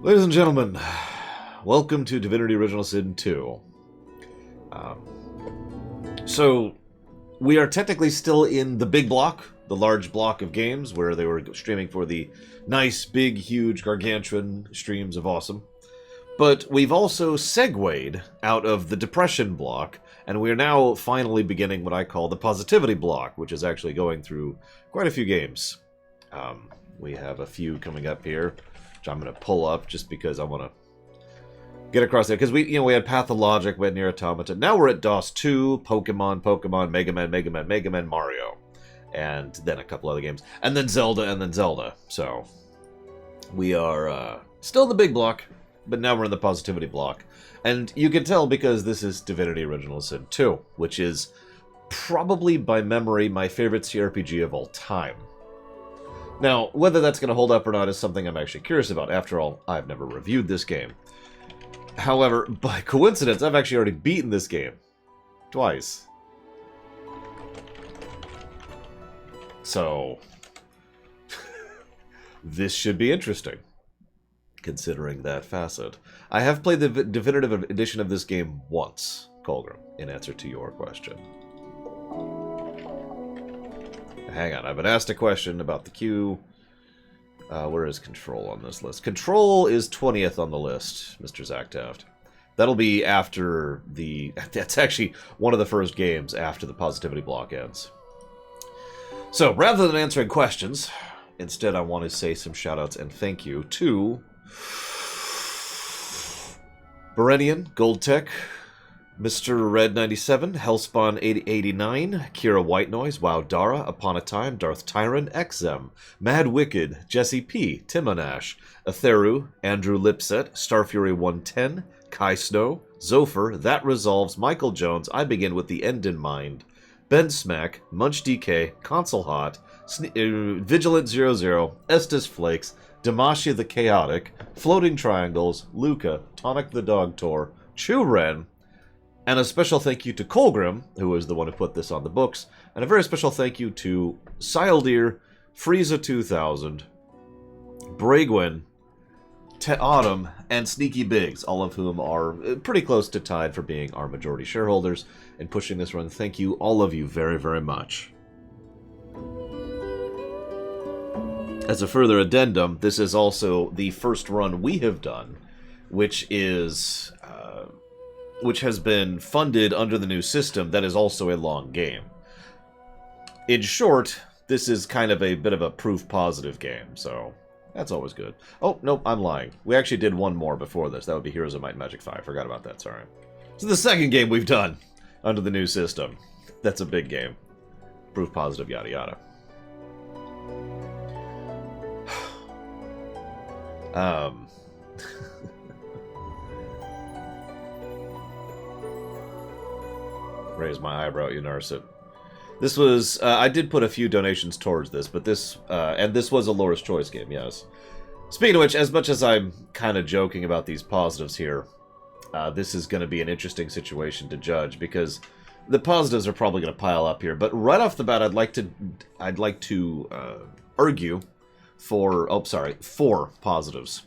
Ladies and gentlemen, welcome to Divinity Original Sin 2. So, we are technically still in the big block, the large block of games, where they were streaming for the nice, big, huge, gargantuan streams of awesome. But we've also segued out of the depression block, and we are now finally beginning what I call the positivity block, which is actually going through quite a few games. We have a few coming up here, which I'm going to pull up just because I want to get across there. Because we had Pathologic, we had Nier Automata. Now we're at DOS 2, Pokemon, Mega Man, Mario. And then a couple other games. And then Zelda. So, we are still in the big block, but now we're in the positivity block. And you can tell because this is Divinity Original Sin 2, which is probably, by memory, my favorite CRPG of all time. Now, whether that's going to hold up or not is something I'm actually curious about. After all, I've never reviewed this game. However, by coincidence, I've actually already beaten this game. Twice. So, this should be interesting, considering that facet. I have played the definitive edition of this game once, Colgrim, in answer to your question. Hang on, I've been asked a question about the queue. Where is Control on this list? Control is 20th on the list, Mr. Zach Taft. That'll be after the... That's actually one of the first games after the positivity block ends. So, rather than answering questions, instead I want to say some shoutouts and thank you to... Berenian, Goldtech, Mr. Red 97, Hellspawn 8089, Kira White Noise, Wow Dara, Upon a Time, Darth Tyron, Exem, Mad Wicked, Jesse P, Timonash, Atheru, Andrew Lipset, Starfury 110, Kai Snow, Zopher, That Resolves, Michael Jones, I Begin with the End in Mind, Ben Smack, Munch DK, Console Hot, Vigilant 00, Estes Flakes, Damashi the Chaotic, Floating Triangles, Luca, Tonic the Dog Tour, Chu Ren, and a special thank you to Colgrim, who is the one who put this on the books, and a very special thank you to Sildeer, Frieza 2000, Bragwin, Autumn, and Sneaky Biggs, all of whom are pretty close to tied for being our majority shareholders and pushing this run. Thank you, all of you, very, very much. As a further addendum, this is also the first run we have done, which is... which has been funded under the new system that is also a long game. In short, this is kind of a bit of a proof positive game, so that's always good. Oh, nope, I'm lying. We actually did one more before this. That would be Heroes of Might and Magic 5. Forgot about that, sorry. So the second game we've done under the new system. That's a big game. Proof positive, yada yada. Raise my eyebrow, you Narset. This was, I did put a few donations towards this, but this, and this was a Laura's Choice game, yes. Speaking of which, as much as I'm kind of joking about these positives here, this is going to be an interesting situation to judge, because the positives are probably going to pile up here, but right off the bat, I'd like to argue for, four positives.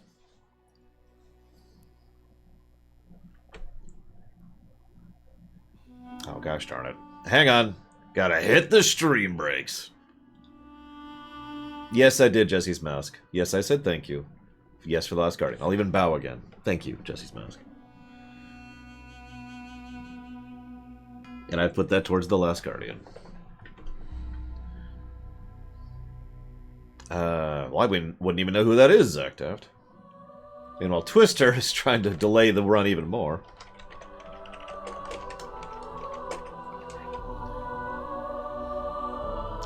Oh, gosh darn it. Hang on. Gotta hit the stream brakes. Yes, I did, Jesse's Mask. Yes, I said thank you. Yes, for the Last Guardian. I'll even bow again. Thank you, Jesse's Mask. And I put that towards the Last Guardian. Well, I wouldn't even know who that is, Zach Taft. Meanwhile, Twister is trying to delay the run even more.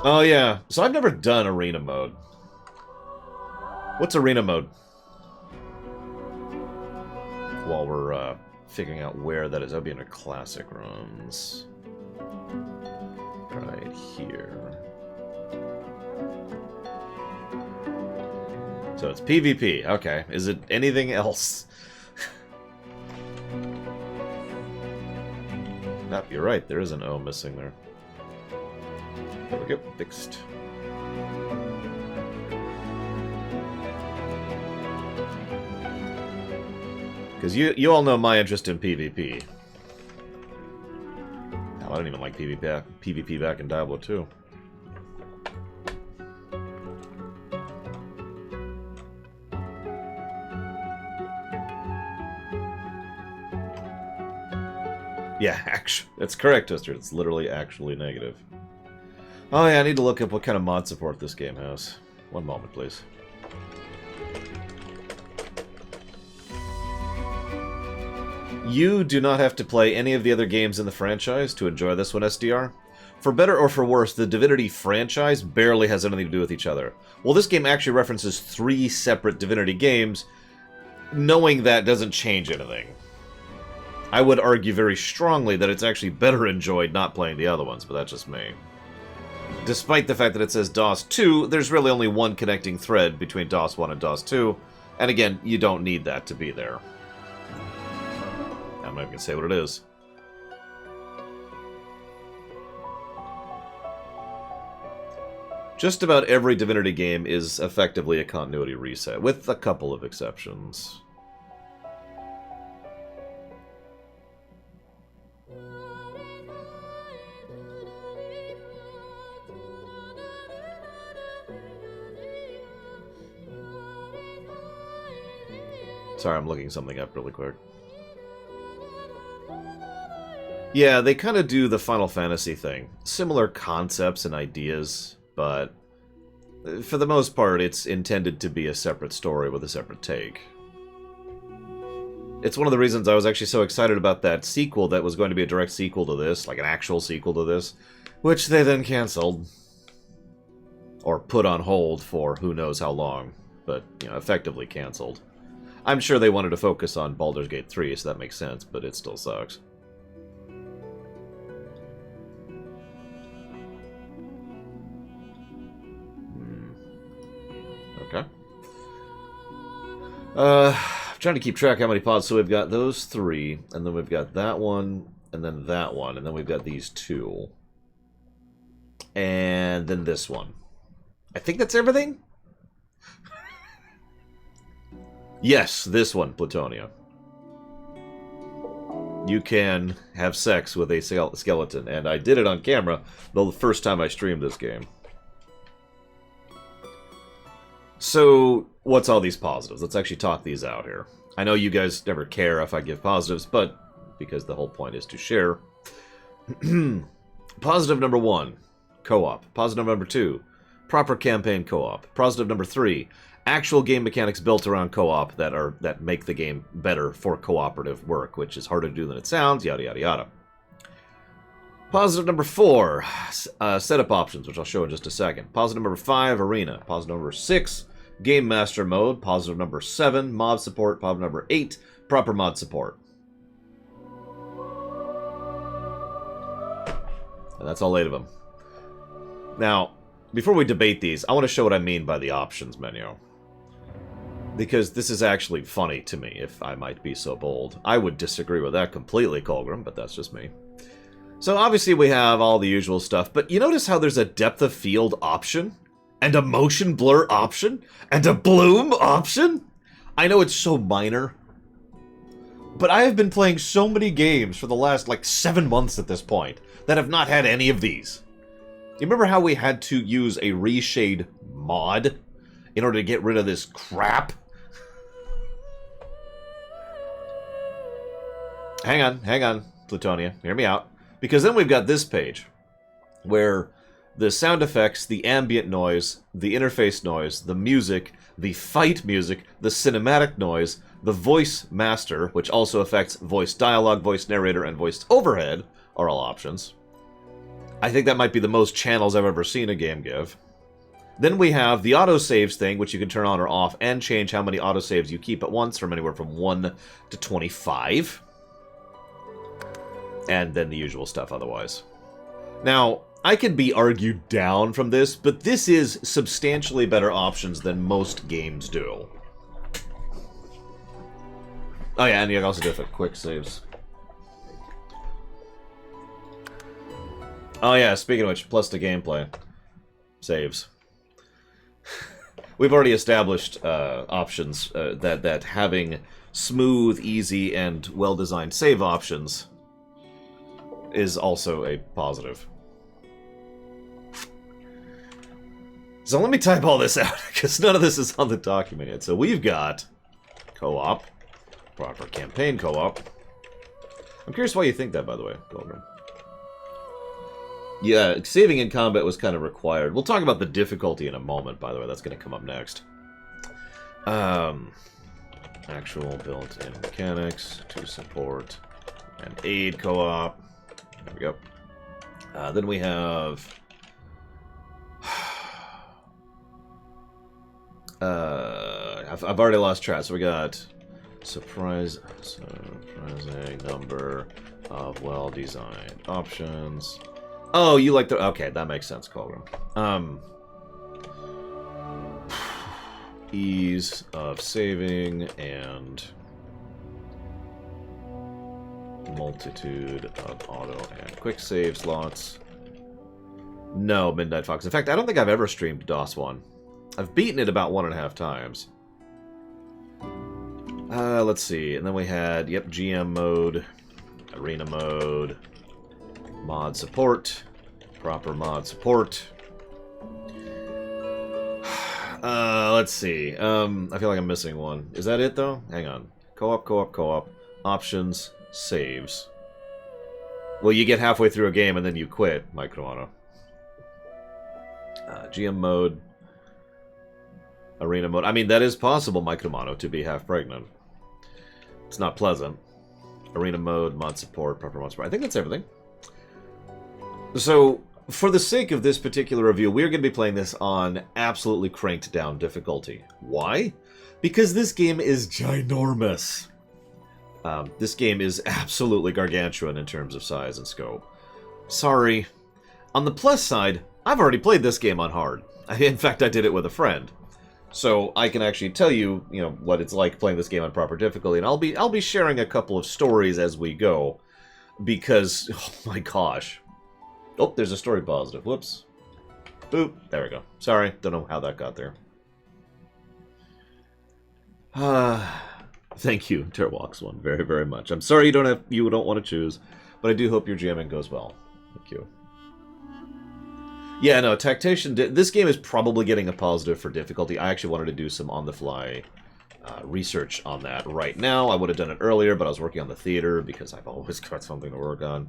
Oh, yeah. So I've never done arena mode. What's arena mode? While we're figuring out where that is. That'll be under classic runs. Right here. So it's PvP. Okay. Is it anything else? Nope, you're right. There is an O missing there. There we go. Fixed. Because you all know my interest in PvP. Hell, I don't even like PvP back in Diablo 2. Yeah, that's correct, Twister. It's literally actually negative. Oh yeah, I need to look up what kind of mod support this game has. One moment, please. You do not have to play any of the other games in the franchise to enjoy this one, SDR. For better or for worse, the Divinity franchise barely has anything to do with each other. Well, this game actually references 3 separate Divinity games. Knowing that doesn't change anything. I would argue very strongly that it's actually better enjoyed not playing the other ones, but that's just me. Despite the fact that it says DOS 2, there's really only one connecting thread between DOS 1 and DOS 2, and again, you don't need that to be there. I'm not even going to say what it is. Just about every Divinity game is effectively a continuity reset, with a couple of exceptions. Sorry, I'm looking something up really quick. Yeah, they kind of do the Final Fantasy thing. Similar concepts and ideas, but for the most part, it's intended to be a separate story with a separate take. It's one of the reasons I was actually so excited about that sequel that was going to be a direct sequel to this, like an actual sequel to this, which they then canceled. Or put on hold for who knows how long, but, you know, effectively canceled. I'm sure they wanted to focus on Baldur's Gate 3, so that makes sense, but it still sucks. Okay. I'm trying to keep track how many pods. So we've got those 3, and then we've got that one, and then that one, and then we've got these 2. And then this one. I think that's everything? Yes, this one, Plutonia. You can have sex with a skeleton, and I did it on camera the first time I streamed this game. So, what's all these positives? Let's actually talk these out here. I know you guys never care if I give positives, but because the whole point is to share. Positive number 1, co-op. Positive number 2, proper campaign co-op. Positive number 3, actual game mechanics built around co-op that make the game better for cooperative work, which is harder to do than it sounds, yada yada yada. Positive number 4, setup options, which I'll show in just a second. Positive number 5, arena. Positive number 6, game master mode. Positive number 7, mod support. Positive number 8, proper mod support. And that's all 8 of them. Now, before we debate these, I want to show what I mean by the options menu. Because this is actually funny to me, if I might be so bold. I would disagree with that completely, Colgrim, but that's just me. So obviously we have all the usual stuff, but you notice how there's a depth of field option? And a motion blur option? And a bloom option? I know it's so minor, but I have been playing so many games for the last, like, 7 months at this point that have not had any of these. You remember how we had to use a reshade mod in order to get rid of this crap? Hang on, Plutonia. Hear me out. Because then we've got this page, where the sound effects, the ambient noise, the interface noise, the music, the fight music, the cinematic noise, the voice master, which also affects voice dialogue, voice narrator, and voice overhead, are all options. I think that might be the most channels I've ever seen a game give. Then we have the autosaves thing, which you can turn on or off, and change how many autosaves you keep at once, from anywhere from 1 to 25. And then the usual stuff otherwise. Now, I could be argued down from this, but this is substantially better options than most games do. Oh yeah, and you can also do it for quick saves. Oh yeah, speaking of which, plus the gameplay. Saves. we've already established options that having smooth, easy, and well-designed save options is also a positive. So let me type all this out, because none of this is on the document yet. So we've got co-op, proper campaign co-op. I'm curious why you think that, by the way, Goldman. Yeah, saving in combat was kind of required. We'll talk about the difficulty in a moment, by the way. That's going to come up next. Actual built-in mechanics to support and aid co-op. There we go. Then we have... I've already lost track, so we got surprising number of well-designed options. Oh, you like the... Okay, that makes sense, Colgrim. Ease of saving and multitude of auto and quick save slots. No, Midnight Fox. In fact, I don't think I've ever streamed DOS 1. I've beaten it about 1.5 times. Let's see. And then we had, yep, GM mode, arena mode, mod support, proper mod support. Let's see. I feel like I'm missing one. Is that it, though? Hang on. Co-op, co-op, co-op. Options, saves. Well, you get halfway through a game and then you quit, Mike Romano. GM mode. Arena mode. I mean, that is possible, Mike Romano, to be half pregnant. It's not pleasant. Arena mode, mod support, proper mod support. I think that's everything. So, for the sake of this particular review, we're going to be playing this on absolutely cranked down difficulty. Why? Because this game is ginormous. This game is absolutely gargantuan in terms of size and scope. Sorry. On the plus side, I've already played this game on hard. In fact, I did it with a friend. So I can actually tell you, what it's like playing this game on proper difficulty, and I'll be sharing a couple of stories as we go, because oh my gosh. Oh, there's a story positive. Whoops. Boop. There we go. Sorry, don't know how that got there. Thank you, Terwalks1, very, very much. I'm sorry you don't want to choose, but I do hope your jamming goes well. Thank you. Yeah, no, Tactation... This game is probably getting a positive for difficulty. I actually wanted to do some on-the-fly research on that right now. I would have done it earlier, but I was working on the theater because I've always got something to work on.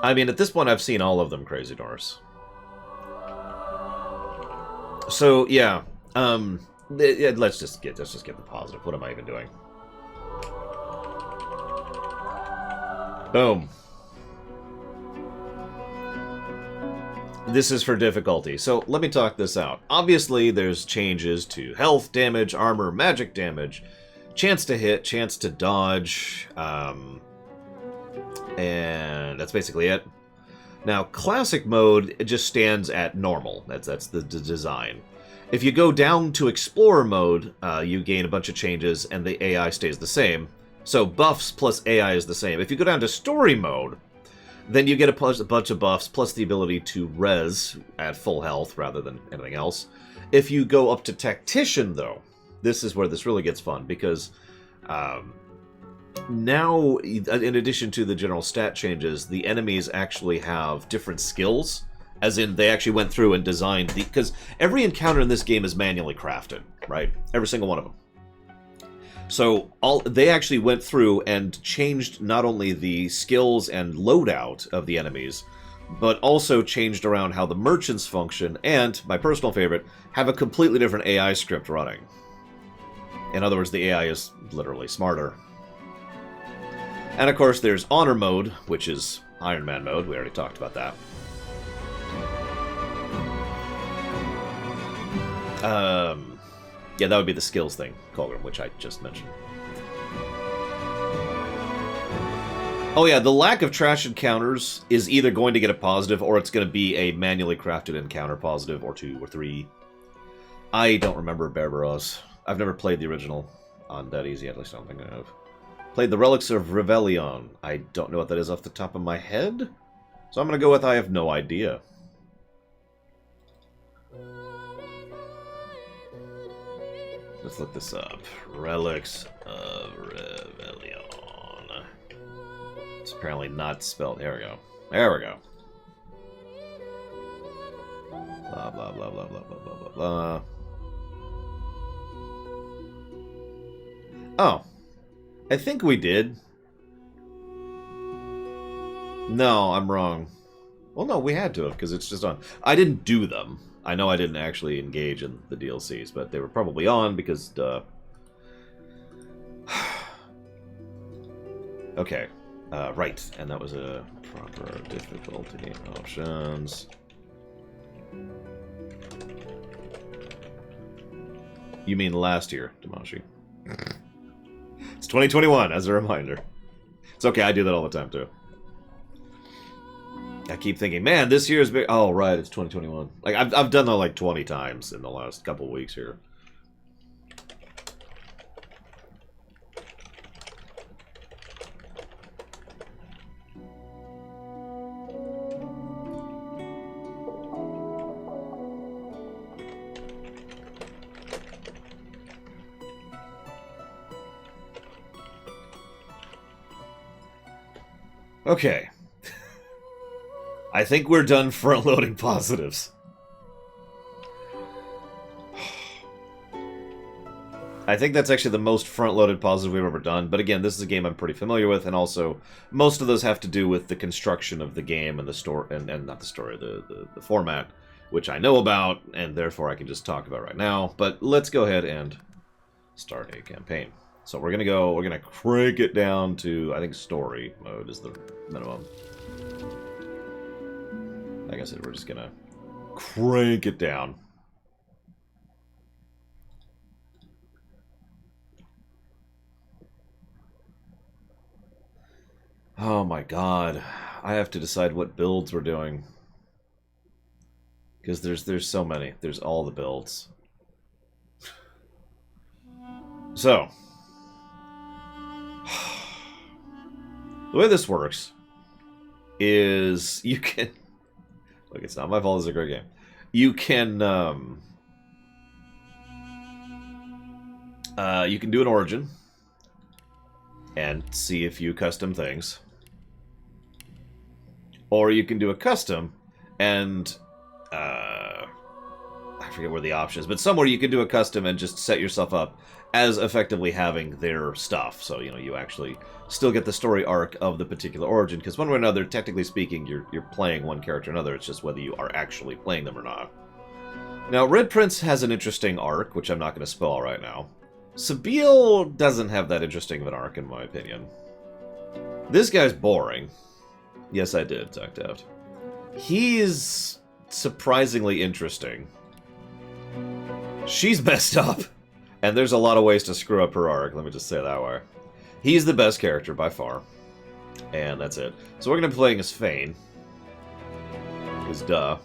I mean, at this point, I've seen all of them, Crazy Norse. So, yeah. Let's just get the positive. What am I even doing? Boom. This is for difficulty. So let me talk this out. Obviously, there's changes to health damage, armor, magic damage, chance to hit, chance to dodge, and that's basically it. Now, classic mode, it just stands at normal. That's the design. If you go down to explorer mode, you gain a bunch of changes, and the AI stays the same. So buffs plus AI is the same. If you go down to story mode, then you get a bunch of buffs plus the ability to res at full health rather than anything else. If you go up to tactician, though, this is where this really gets fun, because now, in addition to the general stat changes, the enemies actually have different skills, as in they actually went through and designed the... Because every encounter in this game is manually crafted, right? Every single one of them. So they actually went through and changed not only the skills and loadout of the enemies, but also changed around how the merchants function, and, my personal favorite, have a completely different AI script running. In other words, the AI is literally smarter. And of course, there's Honor mode, which is Iron Man mode. We already talked about that. Yeah, that would be the skills thing, Colgrim, which I just mentioned. Oh yeah, the lack of trash encounters is either going to get a positive, or it's going to be a manually crafted encounter positive, or 2 or 3. I don't remember Barbaros. I've never played the original on that easy, at least I don't think I have. Played the Relics of Revelion. I don't know what that is off the top of my head. So I'm going to go with I have no idea. Let's look this up. Relics of Revelion. It's apparently not spelled. There we go. There we go. Blah, blah, blah, blah, blah, blah, blah, blah, blah. Oh. I think we did. No, I'm wrong. Well, no, we had to have, because it's just on. I didn't do them. I know I didn't actually engage in the DLCs, but they were probably on because, duh. Okay. Right. And that was a proper difficulty options. You mean last year, Damashi. It's 2021, as a reminder. It's okay, I do that all the time, too. I keep thinking, man, this year's big. Oh, right, it's 2021. Like, I've done that like 20 times in the last couple weeks here. Okay. I think we're done front-loading positives. I think that's actually the most front-loaded positive we've ever done, but again, this is a game I'm pretty familiar with, and also, most of those have to do with the construction of the game and the story, and not the story, the format, which I know about, and therefore I can just talk about right now, but let's go ahead and start a campaign. So we're gonna crank it down to, I think story mode is the minimum. Like I said, we're just gonna crank it down. Oh my god. I have to decide what builds we're doing. Because there's so many. There's all the builds. So. The way this works is you can... Look, it's not my fault, it's a great game. You can do an origin and see a few custom things. Or you can do a custom and I forget where the option is, but somewhere you can do a custom and just set yourself up as effectively having their stuff. So, you know, you actually still get the story arc of the particular origin, because one way or another, technically speaking, you're playing one character or another. It's just whether you are actually playing them or not. Now, Red Prince has an interesting arc, which I'm not going to spoil right now. Sabille doesn't have that interesting of an arc, in my opinion. This guy's boring. Yes, I did, talked out. He's surprisingly interesting. She's messed up. And there's a lot of ways to screw up her arc, let me just say it that way. He's the best character, by far. And that's it. So we're going to be playing as Fane. Because duh.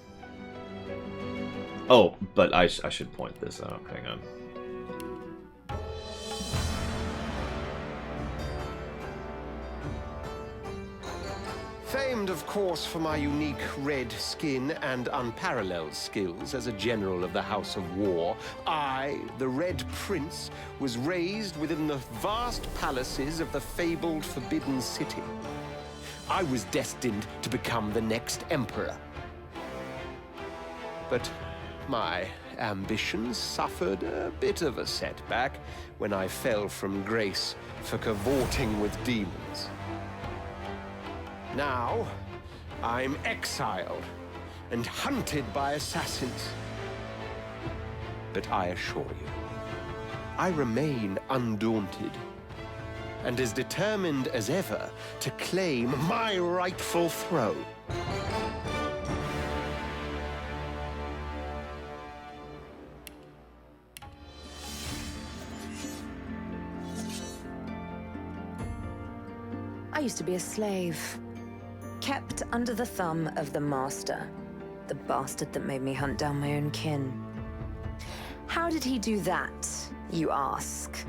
Oh, but I should point this out. Hang on. Famed, of course, for my unique red skin and unparalleled skills as a general of the House of War, I, the Red Prince, was raised within the vast palaces of the fabled Forbidden City. I was destined to become the next emperor. But my ambitions suffered a bit of a setback when I fell from grace for cavorting with demons. Now, I'm exiled and hunted by assassins. But I assure you, I remain undaunted and as determined as ever to claim my rightful throne. I used to be a slave. Kept under the thumb of the master. The bastard that made me hunt down my own kin. How did he do that, you ask?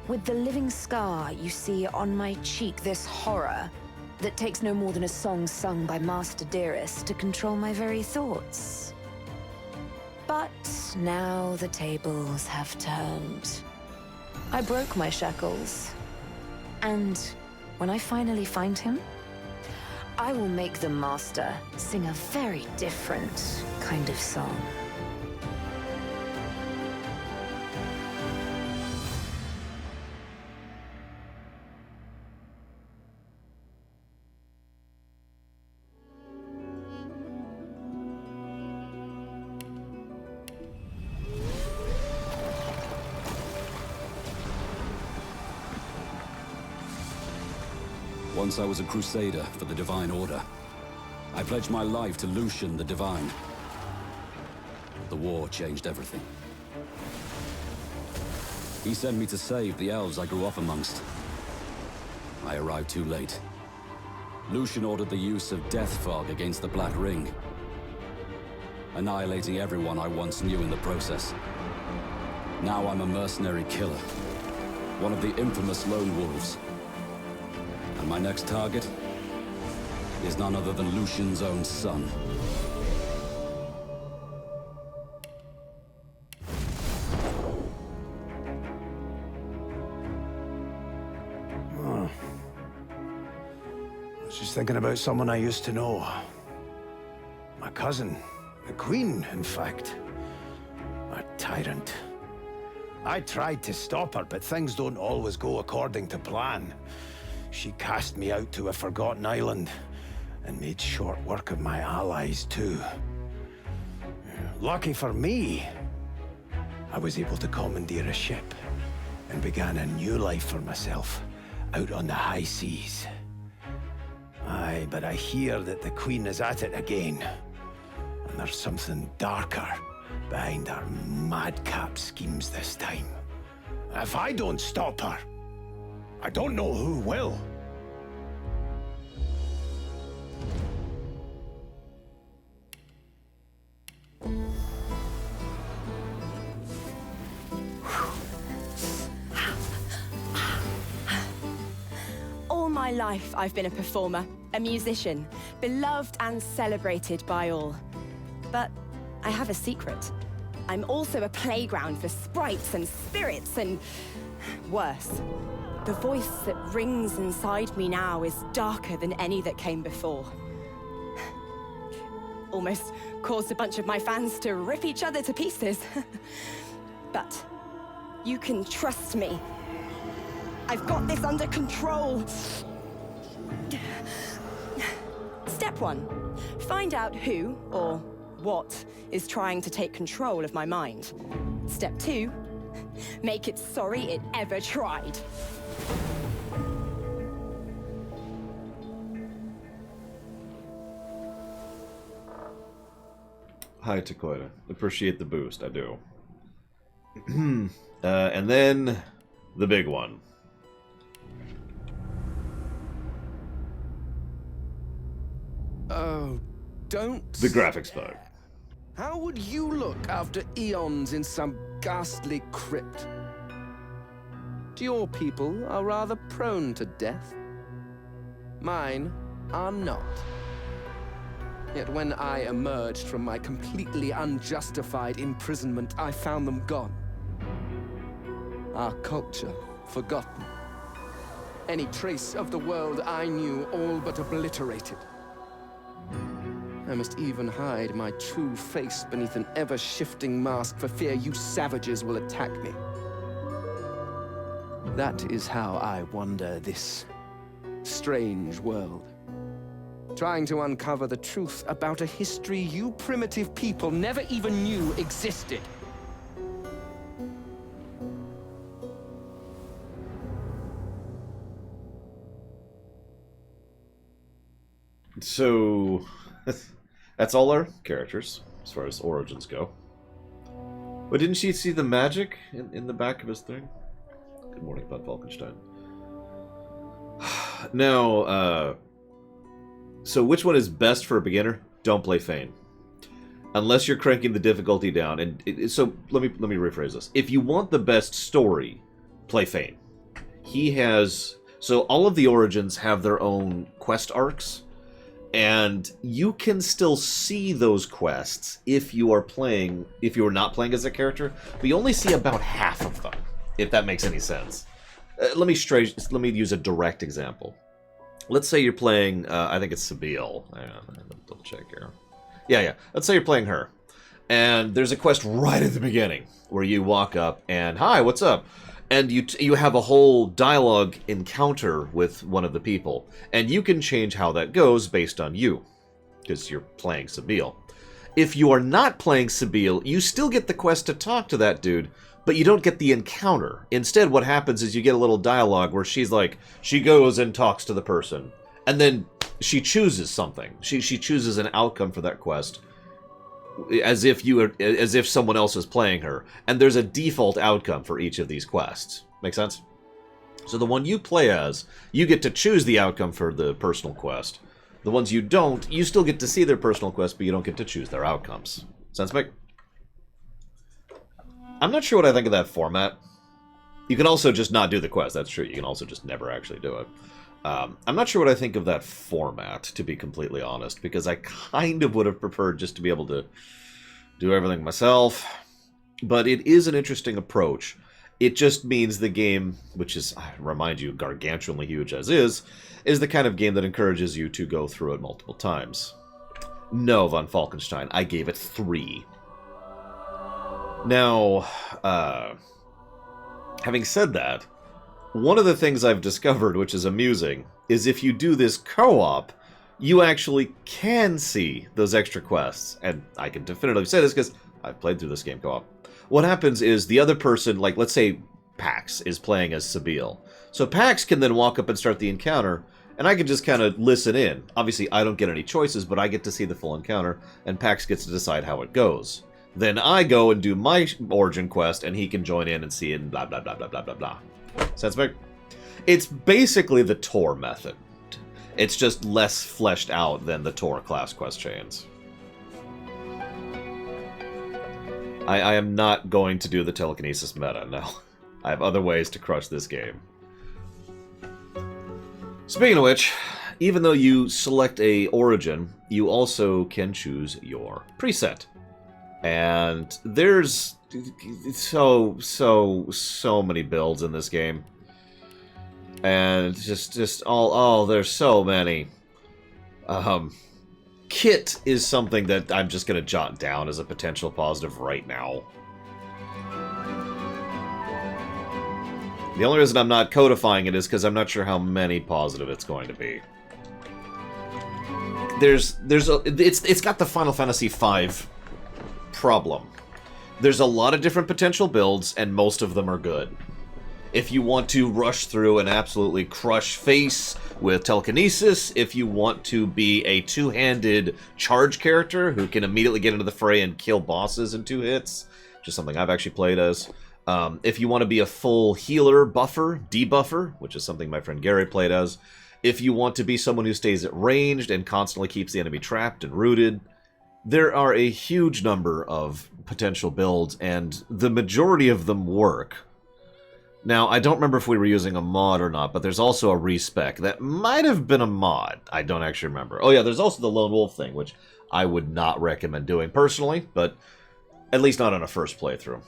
With the living scar you see on my cheek, this horror that takes no more than a song sung by Master Dearest to control my very thoughts. But now the tables have turned. I broke my shackles. And when I finally find him, I will make the Master sing a very different kind of song. Once I was a crusader for the Divine Order. I pledged my life to Lucian the Divine. The war changed everything. He sent me to save the elves I grew up amongst. I arrived too late. Lucian ordered the use of death fog against the Black Ring, annihilating everyone I once knew in the process. Now I'm a mercenary killer, one of the infamous Lone Wolves. And my next target is none other than Lucian's own son. Oh. I was just thinking about someone I used to know. My cousin, the Queen, in fact. A tyrant. I tried to stop her, but things don't always go according to plan. She cast me out to a forgotten island, and made short work of my allies, too. Lucky for me, I was able to commandeer a ship, and began a new life for myself, out on the high seas. Aye, but I hear that the Queen is at it again, and there's something darker behind her madcap schemes this time. If I don't stop her, I don't know who will. All my life, I've been a performer, a musician, beloved and celebrated by all. But I have a secret. I'm also a playground for sprites and spirits and worse. The voice that rings inside me now is darker than any that came before. Almost caused a bunch of my fans to rip each other to pieces. But you can trust me. I've got this under control. Step 1. Find out who, or what, is trying to take control of my mind. Step 2. Make it sorry it ever tried. Hi, Takoida. Appreciate the boost, I do. And then the big one. Oh, don't... The graphics bug. How would you look after eons in some ghastly crypt? Your people are rather prone to death. Mine are not. Yet when I emerged from my completely unjustified imprisonment, I found them gone. Our culture forgotten. Any trace of the world I knew all but obliterated. I must even hide my true face beneath an ever-shifting mask for fear you savages will attack me. That is how I wander this strange world. Trying to uncover the truth about a history you primitive people never even knew existed. So, that's all our characters, as far as origins go. But didn't she see the magic in the back of his thing? Good morning, Bud Falkenstein. Now, so which one is best for a beginner? Don't play Fane. Unless you're cranking the difficulty down. And so let me rephrase this. If you want the best story, play Fane. he has... So all of the Origins have their own quest arcs, and you can still see those quests if you are not playing as a character, but you only see about half of them, if that makes any sense. Let me use a direct example. Let's say you're playing, I think it's Sabille. Hang on, let me double check here. Yeah. Let's say you're playing her. And there's a quest right at the beginning where you walk up and, hi, what's up? And you have a whole dialogue encounter with one of the people. And you can change how that goes based on you, because you're playing Sabille. If you are not playing Sabille, you still get the quest to talk to that dude, but you don't get the encounter. Instead, what happens is you get a little dialogue where she's like, she goes and talks to the person, and then she chooses something. She chooses an outcome for that quest, as if someone else is playing her. And there's a default outcome for each of these quests. Make sense? So the one you play as, you get to choose the outcome for the personal quest. The ones you don't, you still get to see their personal quest, but you don't get to choose their outcomes. Sense make? I'm not sure what I think of that format. You can also just not do the quest, that's true. You can also just never actually do it. I'm not sure what I think of that format, to be completely honest, because I kind of would have preferred just to be able to do everything myself. But it is an interesting approach. It just means the game, which is, I remind you, gargantuanly huge as is the kind of game that encourages you to go through it multiple times. No, von Falkenstein, I gave it 3. Now, having said that, one of the things I've discovered, which is amusing, is if you do this co-op, you actually can see those extra quests. And I can definitively say this because I've played through this game co-op. What happens is the other person, like let's say Pax is playing as Sabille. So Pax can then walk up and start the encounter, and I can just kind of listen in. Obviously, I don't get any choices, but I get to see the full encounter, and Pax gets to decide how it goes. Then I go and do my origin quest, and he can join in and see it, and blah, blah, blah, blah, blah, blah, blah. Sense make? It's basically the Tor method. It's just less fleshed out than the Tor class quest chains. I am not going to do the telekinesis meta, no. I have other ways to crush this game. Speaking of which, even though you select a origin, you also can choose your preset. And there's so many builds in this game. And just all there's so many. Kit is something that I'm just going to jot down as a potential positive right now. The only reason I'm not codifying it is because I'm not sure how many positive it's going to be. It's got the Final Fantasy V problem. There's a lot of different potential builds, and most of them are good. If you want to rush through and absolutely crush face with telekinesis, if you want to be a two-handed charge character who can immediately get into the fray and kill bosses in 2 hits, which is something I've actually played as. If you want to be a full healer, buffer, debuffer, which is something my friend Gary played as. If you want to be someone who stays at ranged and constantly keeps the enemy trapped and rooted. There are a huge number of potential builds, and the majority of them work. Now, I don't remember if we were using a mod or not, but there's also a respec. That might have been a mod. I don't actually remember. Oh yeah, there's also the Lone Wolf thing, which I would not recommend doing personally, but at least not on a first playthrough.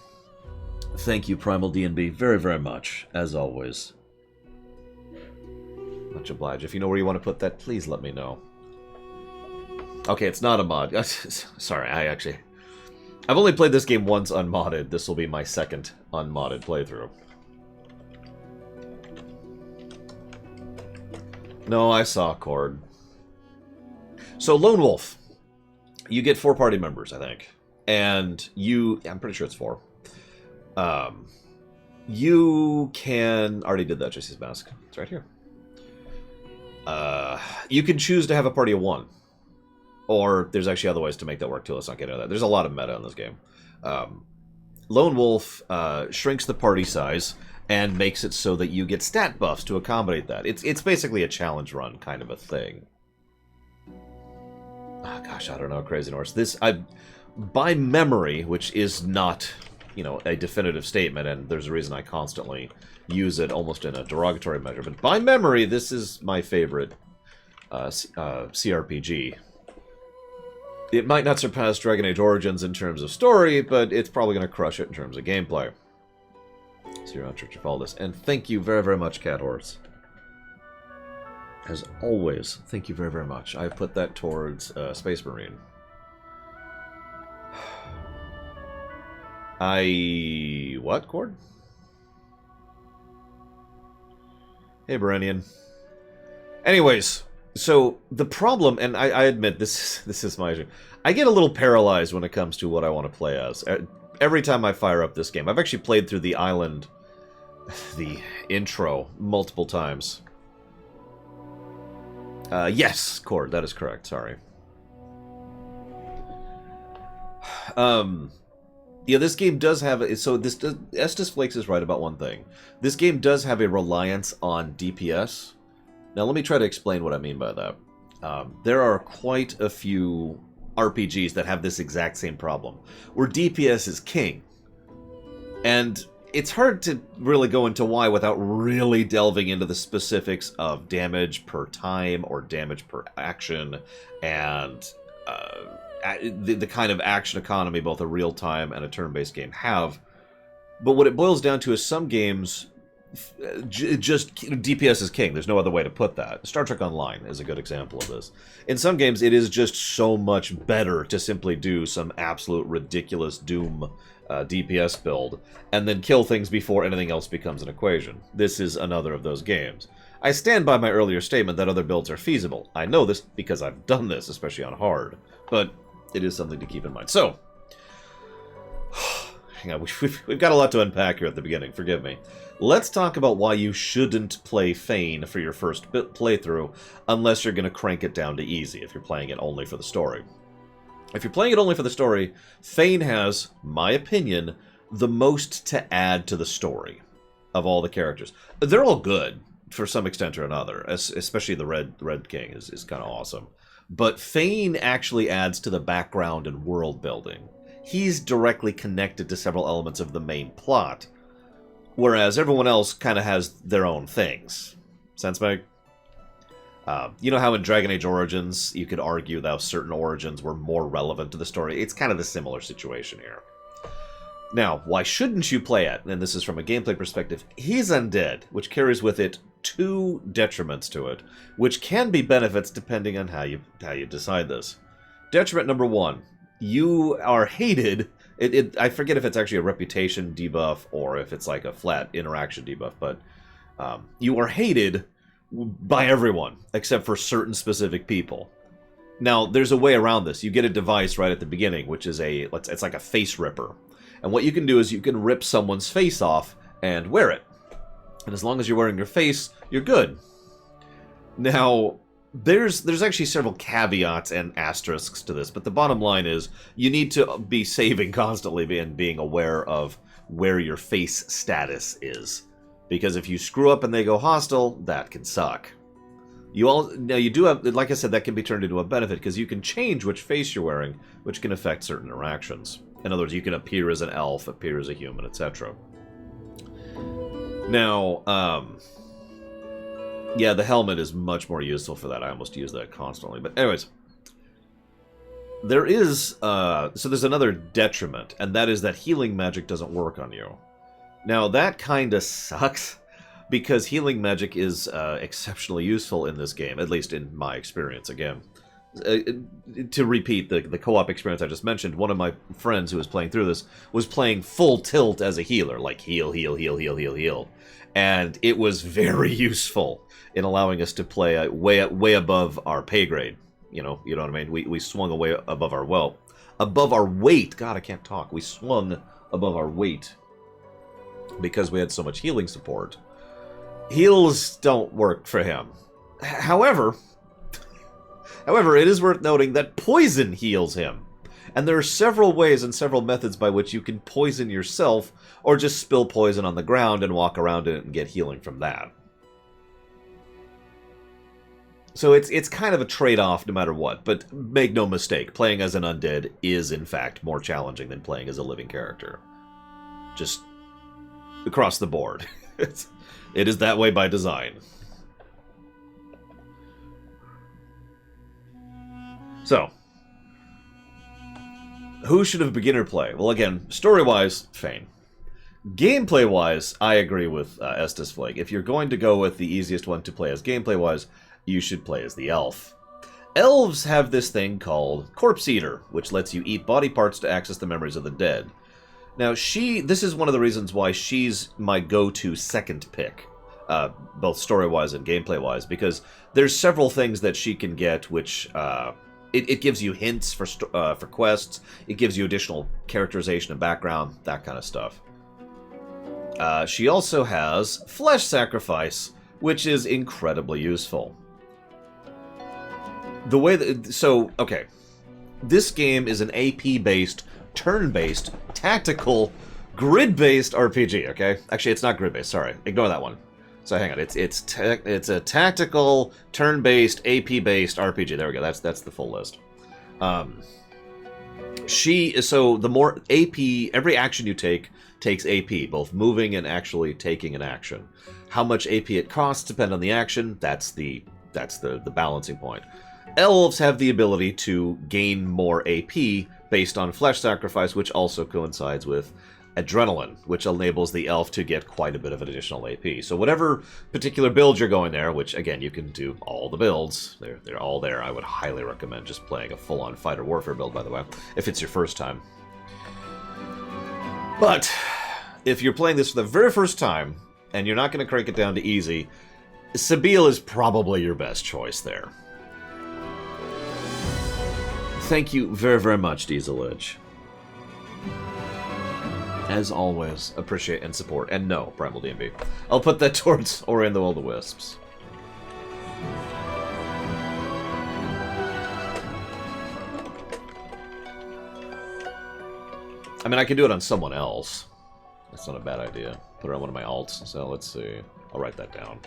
Thank you, Primal D&B, very, very much, as always. Much obliged. If you know where you want to put that, please let me know. Okay, it's not a mod. Sorry, I've only played this game once unmodded. This will be my second unmodded playthrough. No, I saw Cord. So, Lone Wolf. You get 4 party members, I think. And I'm pretty sure it's 4. You can... already did that, Jesse's Mask. It's right here. You can choose to have a party of 1. Or there's actually other ways to make that work too. Let's not get into that. There's a lot of meta in this game. Lone Wolf shrinks the party size and makes it so that you get stat buffs to accommodate that. It's basically a challenge run kind of a thing. Oh, gosh, I don't know, Crazy Norse. By memory, which is not you know, a definitive statement, and there's a reason I constantly use it almost in a derogatory measure. But by memory, this is my favorite CRPG. It might not surpass Dragon Age Origins in terms of story, but it's probably going to crush it in terms of gameplay. So you're on Church of Aldous. And thank you very, very much, Cat Horse. As always, thank you very, very much. I put that towards Space Marine. What, Cord? Hey, Berenian. Anyways, so the problem, and I admit this is my issue, I get a little paralyzed when it comes to what I want to play as. Every time I fire up this game, I've actually played through the island, the intro, multiple times. Yes, Cord, that is correct, sorry. Yeah, this game does have... So, Estes Flakes is right about one thing. This game does have a reliance on DPS. Now, let me try to explain what I mean by that. There are quite a few RPGs that have this exact same problem, where DPS is king. And it's hard to really go into why without really delving into the specifics of damage per time or damage per action and... the kind of action economy both a real-time and a turn-based game have. But what it boils down to is some games, just DPS is king. There's no other way to put that. Star Trek Online is a good example of this. In some games, it is just so much better to simply do some absolute ridiculous Doom DPS build, and then kill things before anything else becomes an equation. This is another of those games. I stand by my earlier statement that other builds are feasible. I know this because I've done this, especially on hard. But it is something to keep in mind. So, hang on, we've got a lot to unpack here at the beginning, forgive me. Let's talk about why you shouldn't play Fane for your first playthrough, unless you're going to crank it down to easy, if you're playing it only for the story. If you're playing it only for the story, Fane has, my opinion, the most to add to the story of all the characters. They're all good, for some extent or another, especially the Red King is kind of awesome. But Fane actually adds to the background and world building. He's directly connected to several elements of the main plot, whereas everyone else kind of has their own things. Sense make? You know how in Dragon Age Origins, you could argue that certain origins were more relevant to the story? It's kind of the similar situation here. Now, why shouldn't you play it? And this is from a gameplay perspective. He's undead, which carries with it two detriments to it, which can be benefits depending on how you decide this. Detriment number one, you are hated. I forget if it's actually a reputation debuff or if it's like a flat interaction debuff, but you are hated by everyone except for certain specific people. Now, there's a way around this. You get a device right at the beginning, which is it's like a face ripper. And what you can do is you can rip someone's face off and wear it. And as long as you're wearing your face, you're good. Now, there's actually several caveats and asterisks to this, but the bottom line is you need to be saving constantly and being aware of where your face status is. Because if you screw up and they go hostile, that can suck. Now you do have, like I said, that can be turned into a benefit because you can change which face you're wearing, which can affect certain interactions. In other words, you can appear as an elf, appear as a human, etc. Now, yeah, the helmet is much more useful for that. I almost use that constantly. But anyways, there is, so there's another detriment, and that is that healing magic doesn't work on you. Now, that kind of sucks, because healing magic is exceptionally useful in this game, at least in my experience, again. To repeat the co-op experience I just mentioned, one of my friends who was playing through this was playing full tilt as a healer, like heal, heal, heal, heal, heal, heal. And it was very useful in allowing us to play way above our pay grade. You know what I mean? We swung away above our weight. God, I can't talk. We swung above our weight because we had so much healing support. Heals don't work for him. However, it is worth noting that poison heals him. And there are several ways and several methods by which you can poison yourself, or just spill poison on the ground and walk around it and get healing from that. So it's kind of a trade-off no matter what, but make no mistake, playing as an undead is in fact more challenging than playing as a living character. just across the board. It is that way by design. So, who should have beginner play? Well, again, story-wise, Fane. Gameplay-wise, I agree with Estes Flake. If you're going to go with the easiest one to play as gameplay-wise, you should play as the elf. Elves have this thing called Corpse Eater, which lets you eat body parts to access the memories of the dead. Now, this is one of the reasons why she's my go-to second pick, both story-wise and gameplay-wise, because there's several things that she can get which... It gives you hints for quests, it gives you additional characterization and background, that kind of stuff. She also has Flesh Sacrifice, which is incredibly useful. The way that... So, okay. This game is an AP-based, turn-based, tactical, grid-based RPG, okay? Actually, it's not grid-based, sorry. Ignore that one. So hang on, it's a tactical, turn-based, AP-based RPG. There we go. That's the full list. So the more AP, every action you take takes AP, both moving and actually taking an action. How much AP it costs depend on the action. That's the balancing point. Elves have the ability to gain more AP based on Flesh Sacrifice, which also coincides with Adrenaline, which enables the elf to get quite a bit of an additional AP. So whatever particular build you're going there, which again you can do all the builds, they're all there. I would highly recommend just playing a full-on fighter warfare build, by the way, if it's your first time. But if you're playing this for the very first time and you're not going to crank it down to easy, Sabille is probably your best choice there. Thank you very, very much, Diesel Edge. As always, appreciate and support. And no, Primal DMB. I'll put that towards Ori and the Will-o-Wisps. I mean, I can do it on someone else. That's not a bad idea. Put it on one of my alts. So let's see. I'll write that down.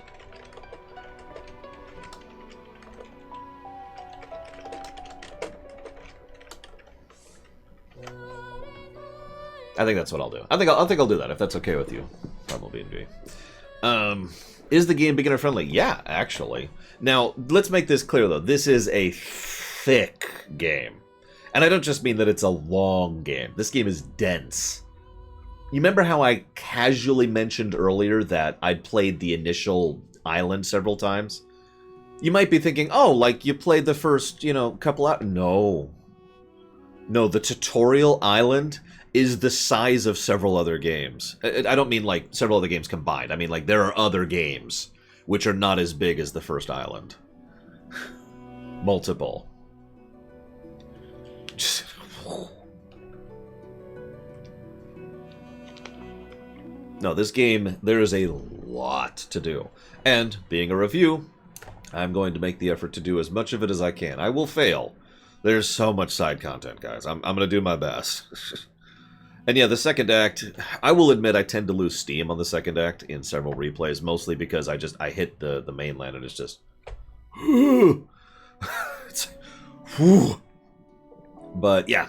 I think that's what I'll do. I think I'll do that if that's okay with you, Primal B&B. Is the game beginner friendly? Yeah, actually. Now let's make this clear though. This is a thick game, and I don't just mean that it's a long game. This game is dense. You remember how I casually mentioned earlier that I'd played the initial island several times? You might be thinking, oh, like you played the first, couple out. No, the tutorial island is the size of several other games. I don't mean like several other games combined. I mean like there are other games which are not as big as the first island. Multiple. No, this game, there is a lot to do. And being a review, I'm going to make the effort to do as much of it as I can. I will fail. There's so much side content, guys. I'm going to do my best. And yeah, the second act, I will admit I tend to lose steam on the second act in several replays, mostly because I hit the mainland and it's just... it's, but yeah.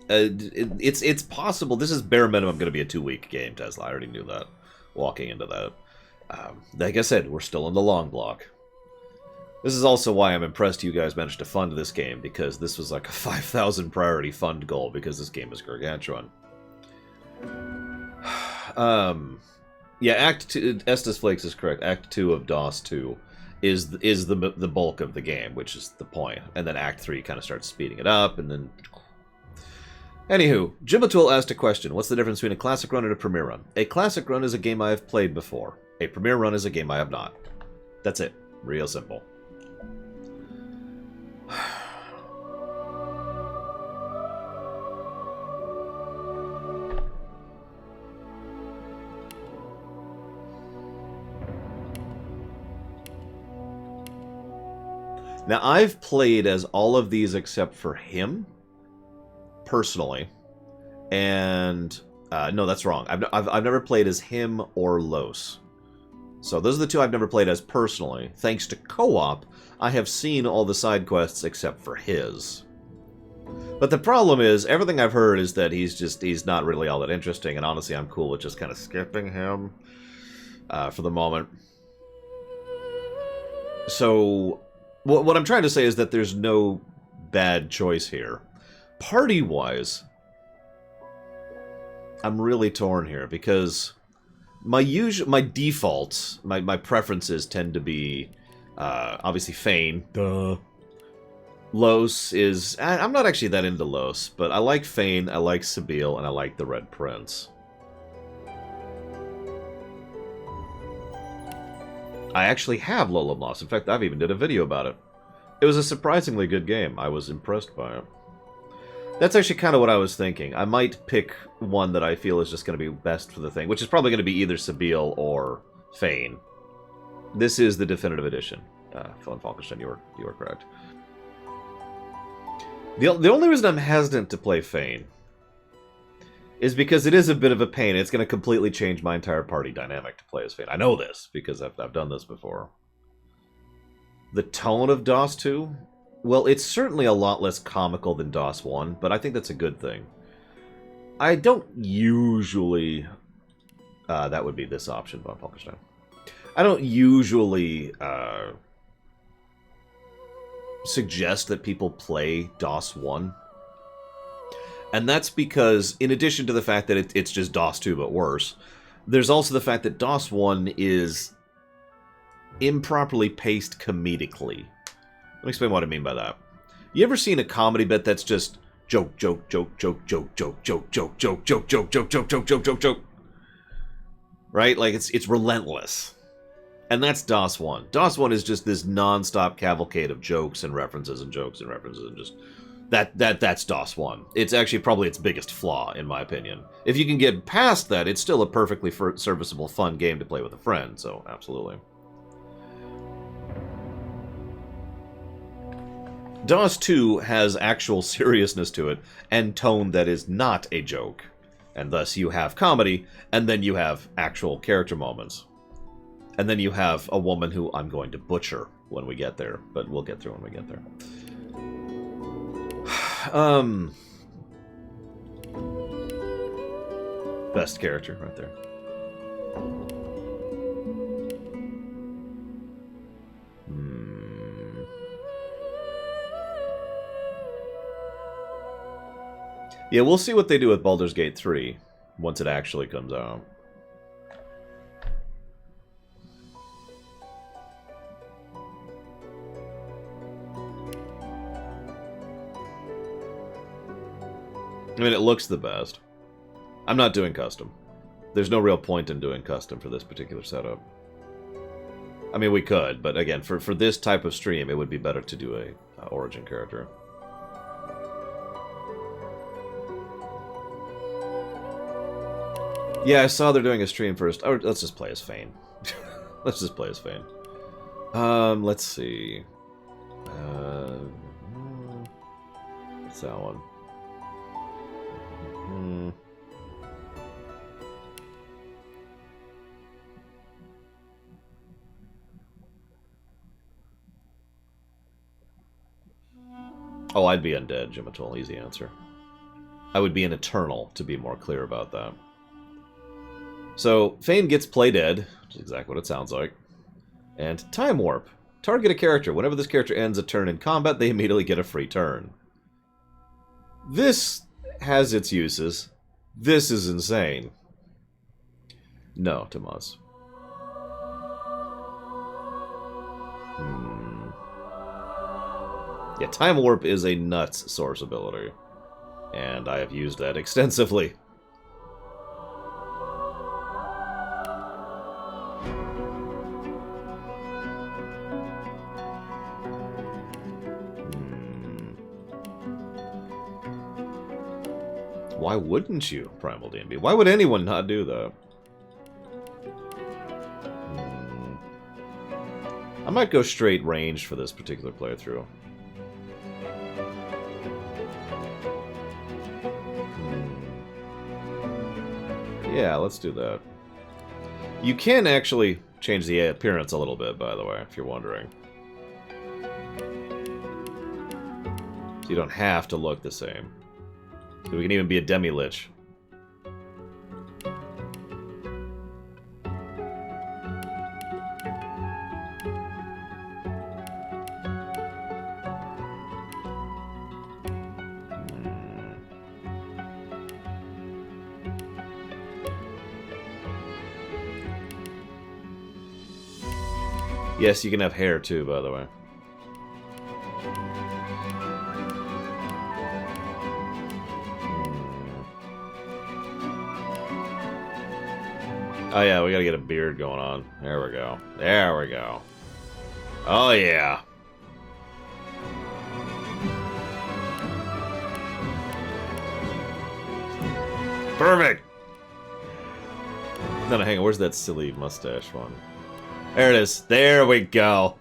It's possible. This is bare minimum going to be a 2-week game, Tesla. I already knew that walking into that. Like I said, we're still in the long block. This is also why I'm impressed you guys managed to fund this game, because this was like a 5,000 priority fund goal, because this game is gargantuan. Yeah, Act 2, Estes Flakes is correct. Act 2 of DOS 2 is the bulk of the game, which is the point. And then Act 3 kind of starts speeding it up, and then... Anywho, Jimatul asked a question. What's the difference between a classic run and a premiere run? A classic run is a game I have played before. A premiere run is a game I have not. That's it. Real simple. Now, I've played as all of these except for him, personally, and no, that's wrong. I've never played as him or Los. So those are the two I've never played as personally. Thanks to co-op, I have seen all the side quests except for his. But the problem is, everything I've heard is that he's not really all that interesting, and honestly, I'm cool with just kind of skipping him for the moment. So, what I'm trying to say is that there's no bad choice here. Party-wise, I'm really torn here, because my defaults, my preferences tend to be, obviously, Fane. Duh. Los is... I'm not actually that into Los, but I like Fane, I like Sabille, and I like the Red Prince. I actually have Lola Moss. In fact, I've even did a video about it. It was a surprisingly good game. I was impressed by it. That's actually kind of what I was thinking. I might pick one that I feel is just going to be best for the thing, which is probably going to be either Sabille or Fane. This is the definitive edition. Von Falkenstein, you were correct. The only reason I'm hesitant to play Fane is because it is a bit of a pain. It's going to completely change my entire party dynamic to play as Fane. I know this, because I've done this before. The tone of DOS 2? Well, it's certainly a lot less comical than DOS 1, but I think that's a good thing. I don't usually... that would be this option, Von Falkenstein. I don't usually... suggest that people play DOS 1. And that's because, in addition to the fact that it's just DOS 2 but worse, there's also the fact that DOS 1 is improperly paced comedically. Let me explain what I mean by that. You ever seen a comedy bit that's just joke, joke, joke, joke, joke, joke, joke, joke, joke, joke, joke, joke, joke, joke, joke, joke, joke? Right? Like, it's relentless. And that's DOS 1. DOS 1 is just this non-stop cavalcade of jokes and references and jokes and references and just... That's DOS 1. It's actually probably its biggest flaw, in my opinion. If you can get past that, it's still a perfectly serviceable, fun game to play with a friend, so absolutely. DOS 2 has actual seriousness to it, and tone that is not a joke. And thus you have comedy, and then you have actual character moments. And then you have a woman who I'm going to butcher when we get there, but we'll get through when we get there. Best character right there. Yeah, we'll see what they do with Baldur's Gate 3 once it actually comes out. I mean, it looks the best. I'm not doing custom. There's no real point in doing custom for this particular setup. I mean, we could, but again, for this type of stream, it would be better to do a origin character. Yeah, I saw they're doing a stream first. Oh, let's just play as Fane. Let's just play as Fane. Let's see. What's that one? Oh, I'd be undead, Jimatul. Easy answer. I would be an Eternal, to be more clear about that. So, Fane gets play dead, which is exactly what it sounds like. And Time Warp. Target a character. Whenever this character ends a turn in combat, they immediately get a free turn. This has its uses. This is insane. No, Tomas. Yeah, Time Warp is a nuts source ability. And I have used that extensively. Why wouldn't you, Primal D&B? Why would anyone not do that? I might go straight ranged for this particular playthrough. Yeah, let's do that. You can actually change the appearance a little bit, by the way, if you're wondering. So you don't have to look the same. So we can even be a demi-lich. Yes, you can have hair too, by the way. Oh yeah, we gotta get a beard going on. There we go. There we go. Oh yeah. Perfect! No, hang on, where's that silly mustache one? There it is. There we go.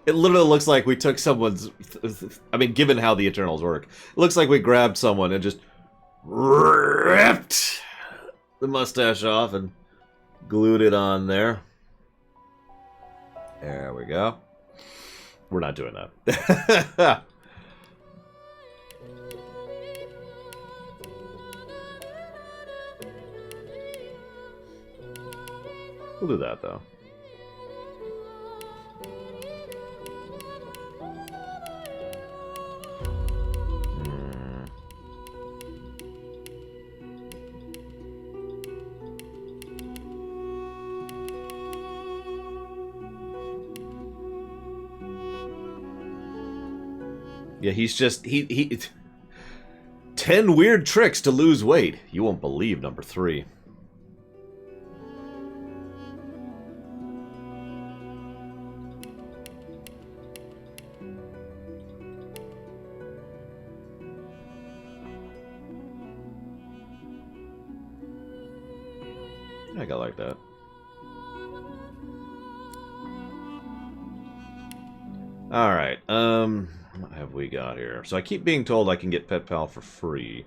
It literally looks like we took someone's... I mean, given how the Eternals work, it looks like we grabbed someone and just ripped the mustache off and glued it on there. There we go. We're not doing that. We'll do that, though. Yeah, he's just... He 10 weird tricks to lose weight. You won't believe number 3. I got like that. Alright, what have we got here? So I keep being told I can get Pet Pal for free.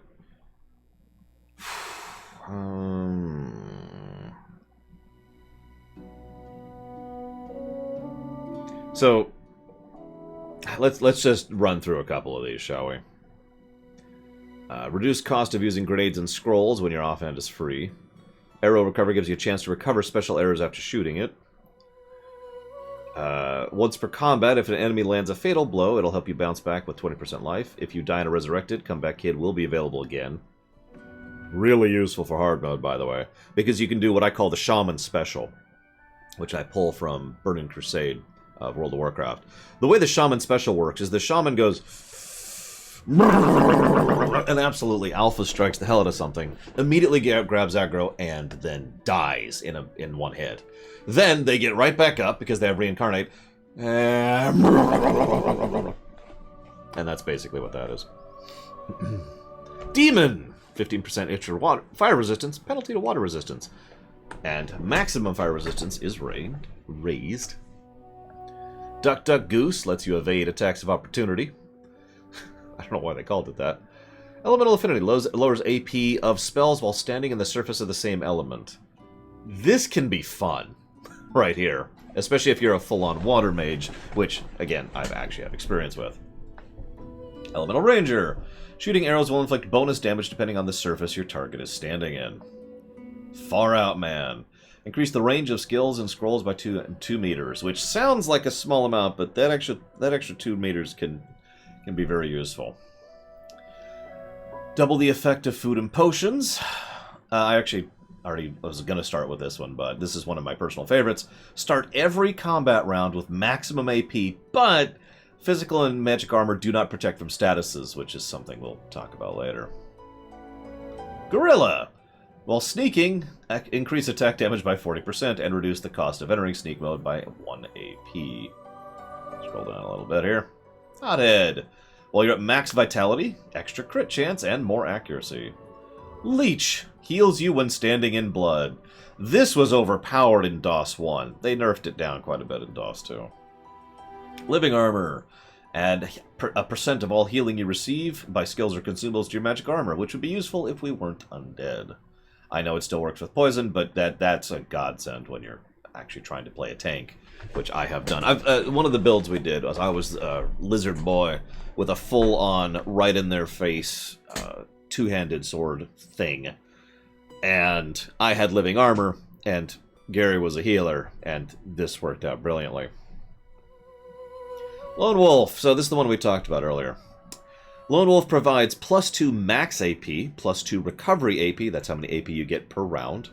So let's just run through a couple of these, shall we? Reduce cost of using grenades and scrolls when your offhand is free. Arrow recovery gives you a chance to recover special arrows after shooting it. Once per combat, if an enemy lands a fatal blow, it'll help you bounce back with 20% life. If you die in a resurrected, comeback kit will be available again. Really useful for hard mode, by the way, because you can do what I call the Shaman Special, which I pull from Burning Crusade of World of Warcraft. The way the Shaman Special works is the Shaman goes... and absolutely alpha strikes the hell out of something, immediately grabs aggro, and then dies in one hit. Then they get right back up because they have reincarnate, and that's basically what that is. Demon! 15% extra water, fire resistance, penalty to water resistance. And maximum fire resistance is raised. Duck Duck Goose lets you evade attacks of opportunity. I don't know why they called it that. Elemental Affinity lowers AP of spells while standing in the surface of the same element. This can be fun, right here. Especially if you're a full-on water mage, which, again, I've actually had experience with. Elemental Ranger. Shooting arrows will inflict bonus damage depending on the surface your target is standing in. Far Out Man. Increase the range of skills and scrolls by 2 meters, which sounds like a small amount, but that extra 2 meters can be very useful. Double the effect of food and potions. I actually already was going to start with this one, but this is one of my personal favorites. Start every combat round with maximum AP, but physical and magic armor do not protect from statuses, which is something we'll talk about later. Gorilla! While sneaking, increase attack damage by 40% and reduce the cost of entering sneak mode by 1 AP. Scroll down a little bit here. Hothead. While you're at max vitality, extra crit chance, and more accuracy. Leech. Heals you when standing in blood. This was overpowered in DOS 1. They nerfed it down quite a bit in DOS 2. Living Armor. Add a percent of all healing you receive by skills or consumables to your magic armor, which would be useful if we weren't undead. I know it still works with poison, but that's a godsend when you're actually trying to play a tank, which I have done. One of the builds we did was I was Lizard Boy with a full-on, right-in-their-face, two-handed sword thing. And I had living armor, and Gary was a healer, and this worked out brilliantly. Lone Wolf. So this is the one we talked about earlier. Lone Wolf provides +2 max AP, +2 recovery AP, that's how many AP you get per round,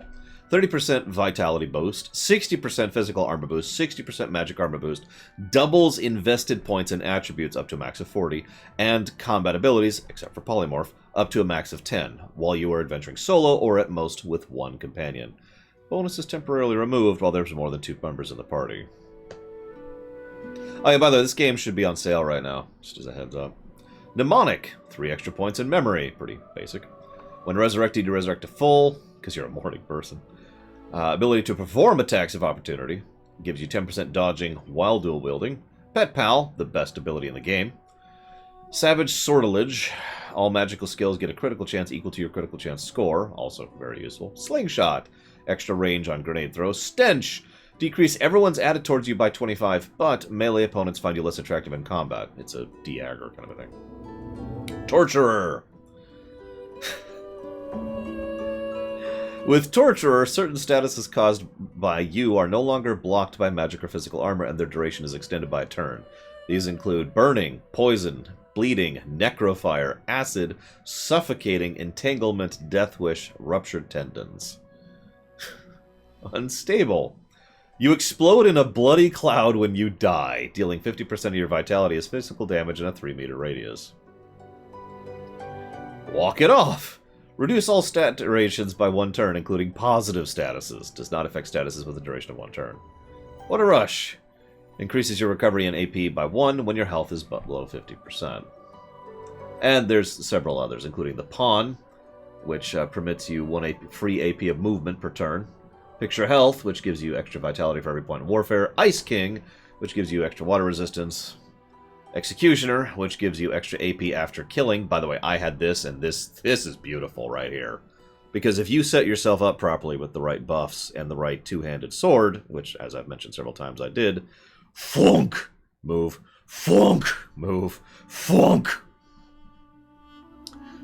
30% vitality boost, 60% physical armor boost, 60% magic armor boost, doubles invested points and attributes up to a max of 40, and combat abilities, except for polymorph, up to a max of 10, while you are adventuring solo or at most with one companion. Bonus is temporarily removed while there's more than 2 members in the party. Oh yeah, by the way, this game should be on sale right now, just as a heads up. Mnemonic, 3 extra points in memory, pretty basic. When resurrected, you resurrect to full, because you're a morning person. Ability to perform attacks of opportunity, gives you 10% dodging while dual wielding. Pet Pal, the best ability in the game. Savage Sortilege, all magical skills get a critical chance equal to your critical chance score, also very useful. Slingshot, extra range on grenade throws. Stench, decrease everyone's added towards you by 25, but melee opponents find you less attractive in combat. It's a de-aggro kind of a thing. Torturer. With Torturer, certain statuses caused by you are no longer blocked by magic or physical armor, and their duration is extended by a turn. These include burning, poison, bleeding, necrofire, acid, suffocating, entanglement, death wish, ruptured tendons. Unstable. You explode in a bloody cloud when you die, dealing 50% of your vitality as physical damage in a 3-meter radius. Walk it off! Reduce all stat durations by 1 turn, including positive statuses. Does not affect statuses with a duration of 1 turn. What a rush! Increases your recovery in AP by 1 when your health is below 50%. And there's several others, including the Pawn, which permits you 1 free AP of movement per turn. Picture Health, which gives you extra vitality for every point in warfare. Ice King, which gives you extra water resistance. Executioner, which gives you extra AP after killing. By the way, I had this, and this is beautiful right here. Because if you set yourself up properly with the right buffs and the right two-handed sword, which, as I've mentioned several times, I did, flunk, move, flunk, move, flunk.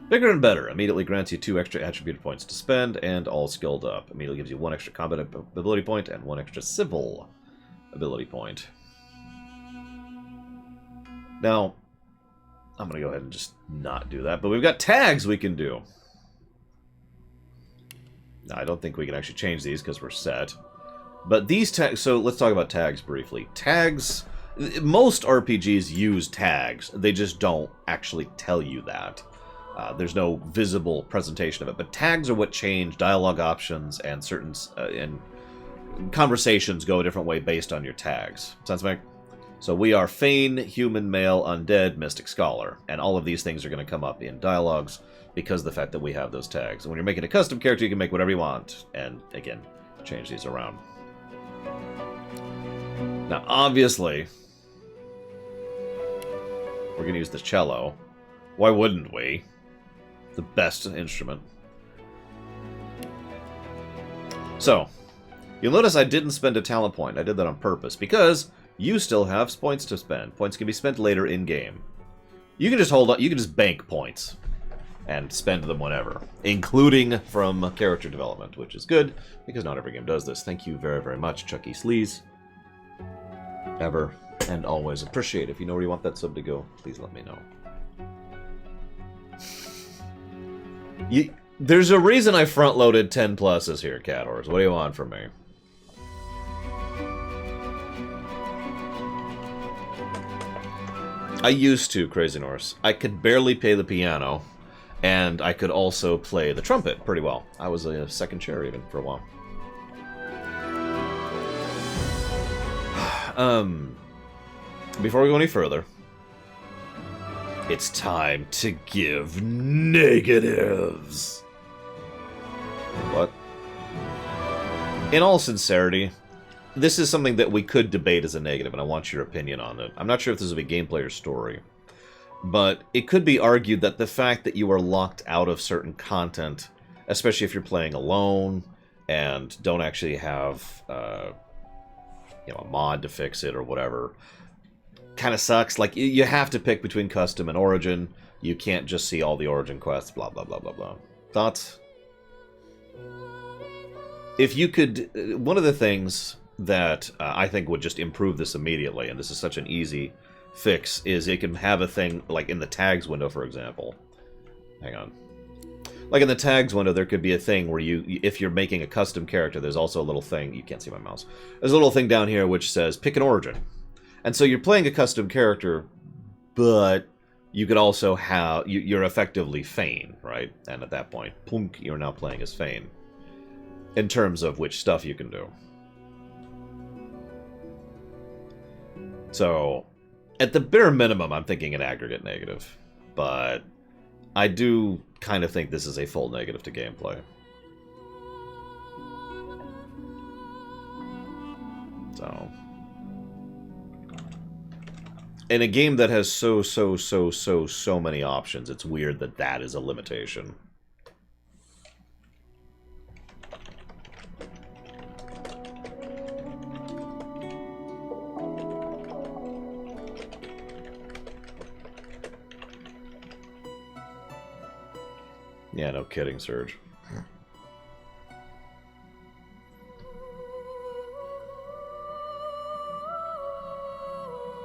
Bigger and Better immediately grants you 2 extra attribute points to spend, and all skilled up. Immediately gives you 1 extra combat ability point and 1 extra civil ability point. Now, I'm going to go ahead and just not do that, but we've got tags we can do. Now, I don't think we can actually change these because we're set. But these tags, so let's talk about tags briefly. Tags, most RPGs use tags. They just don't actually tell you that. There's no visible presentation of it. But tags are what change dialogue options, and certain and conversations go a different way based on your tags. Sounds like? So we are Fane, Human, Male, Undead, Mystic, Scholar. And all of these things are going to come up in dialogues because of the fact that we have those tags. And when you're making a custom character, you can make whatever you want. And, again, change these around. Now, obviously, we're going to use the cello. Why wouldn't we? The best instrument. So, you'll notice I didn't spend a talent point. I did that on purpose because you still have points to spend. Points can be spent later in-game. You can just hold on. You can just bank points and spend them whenever, including from character development, which is good because not every game does this. Thank you very, very much, Chucky Sleaze. Ever and always appreciate. If you know where you want that sub to go, please let me know. There's a reason I front-loaded 10 pluses here, Cat Horse. What do you want from me? I used to, Crazy Norse. I could barely play the piano, and I could also play the trumpet pretty well. I was a second chair even for a while. Before we go any further, it's time to give negatives. What? In all sincerity, this is something that we could debate as a negative, and I want your opinion on it. I'm not sure if this will be gameplay or story, but it could be argued that the fact that you are locked out of certain content, especially if you're playing alone and don't actually have you know, a mod to fix it or whatever. Kind of sucks. Like, you have to pick between custom and origin. You can't just see all the origin quests, blah, blah, blah, blah, blah. Thoughts? If you could... One of the things that I think would just improve this immediately, and this is such an easy fix, is it can have a thing, like in the tags window, for example. Hang on. Like in the tags window, there could be a thing where you, if you're making a custom character, there's also a little thing, you can't see my mouse, there's a little thing down here which says, pick an origin. And so you're playing a custom character, but you could also have, you're effectively Fane, right? And at that point, punk, you're now playing as Fane. In terms of which stuff you can do. So, at the bare minimum, I'm thinking an aggregate negative. But I do kind of think this is a full negative to gameplay. So... In a game that has so many options, it's weird that that is a limitation. Yeah, no kidding, Serge.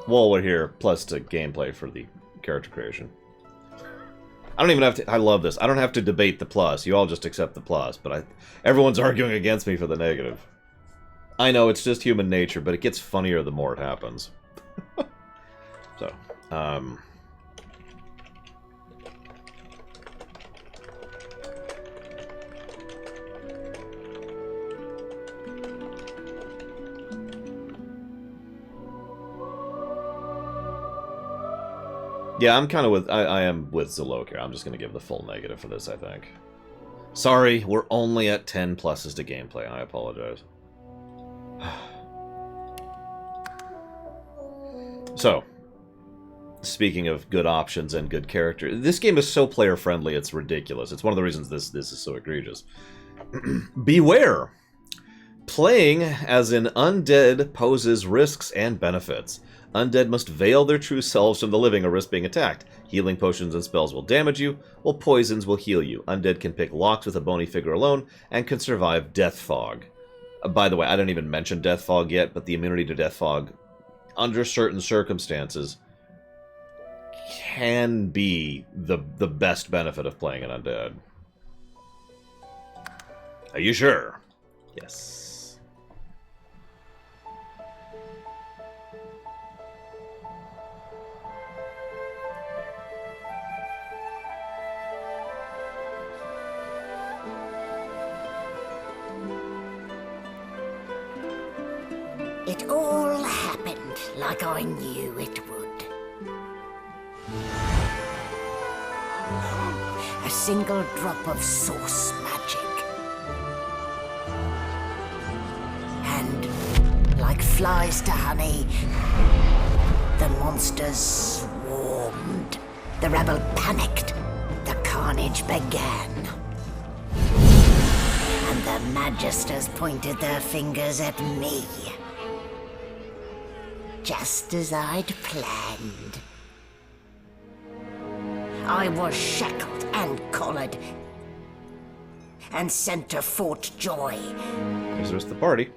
Well, we're here, plus to gameplay for the character creation. I don't even have to... I love this. I don't have to debate the plus. You all just accept the plus, but everyone's arguing against me for the negative. I know, it's just human nature, but it gets funnier the more it happens. So, yeah, I'm kind of with... I am with Zalok here. I'm just going to give the full negative for this, I think. Sorry, we're only at 10 pluses to gameplay. I apologize. So, speaking of good options and good character, this game is so player-friendly, it's ridiculous. It's one of the reasons this is so egregious. Beware! Playing as an undead poses risks and benefits. Undead must veil their true selves from the living or risk being attacked. Healing potions and spells will damage you, while poisons will heal you. Undead can pick locks with a bony figure alone, and can survive Death Fog. By the way, I didn't even mention Death Fog yet, but the immunity to Death Fog, under certain circumstances, can be the best benefit of playing an undead. Are you sure? Yes. It all happened like I knew it would. A single drop of source magic. And, like flies to honey, the monsters swarmed. The rebel panicked. The carnage began. And the Magisters pointed their fingers at me. Just as I'd planned. I was shackled and collared, and sent to Fort Joy. There's the rest of the party.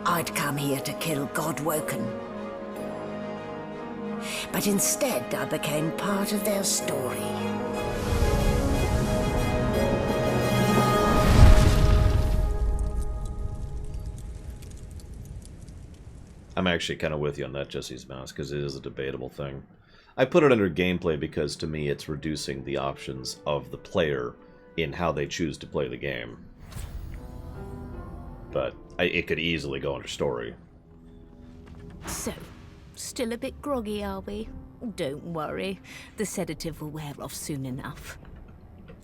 I'd come here to kill Godwoken. But instead, I became part of their story. I'm actually kind of with you on that, Jesse's Mouse, because it is a debatable thing. I put it under gameplay because, to me, it's reducing the options of the player in how they choose to play the game. But it could easily go under story. So, still a bit groggy, are we? Don't worry. The sedative will wear off soon enough.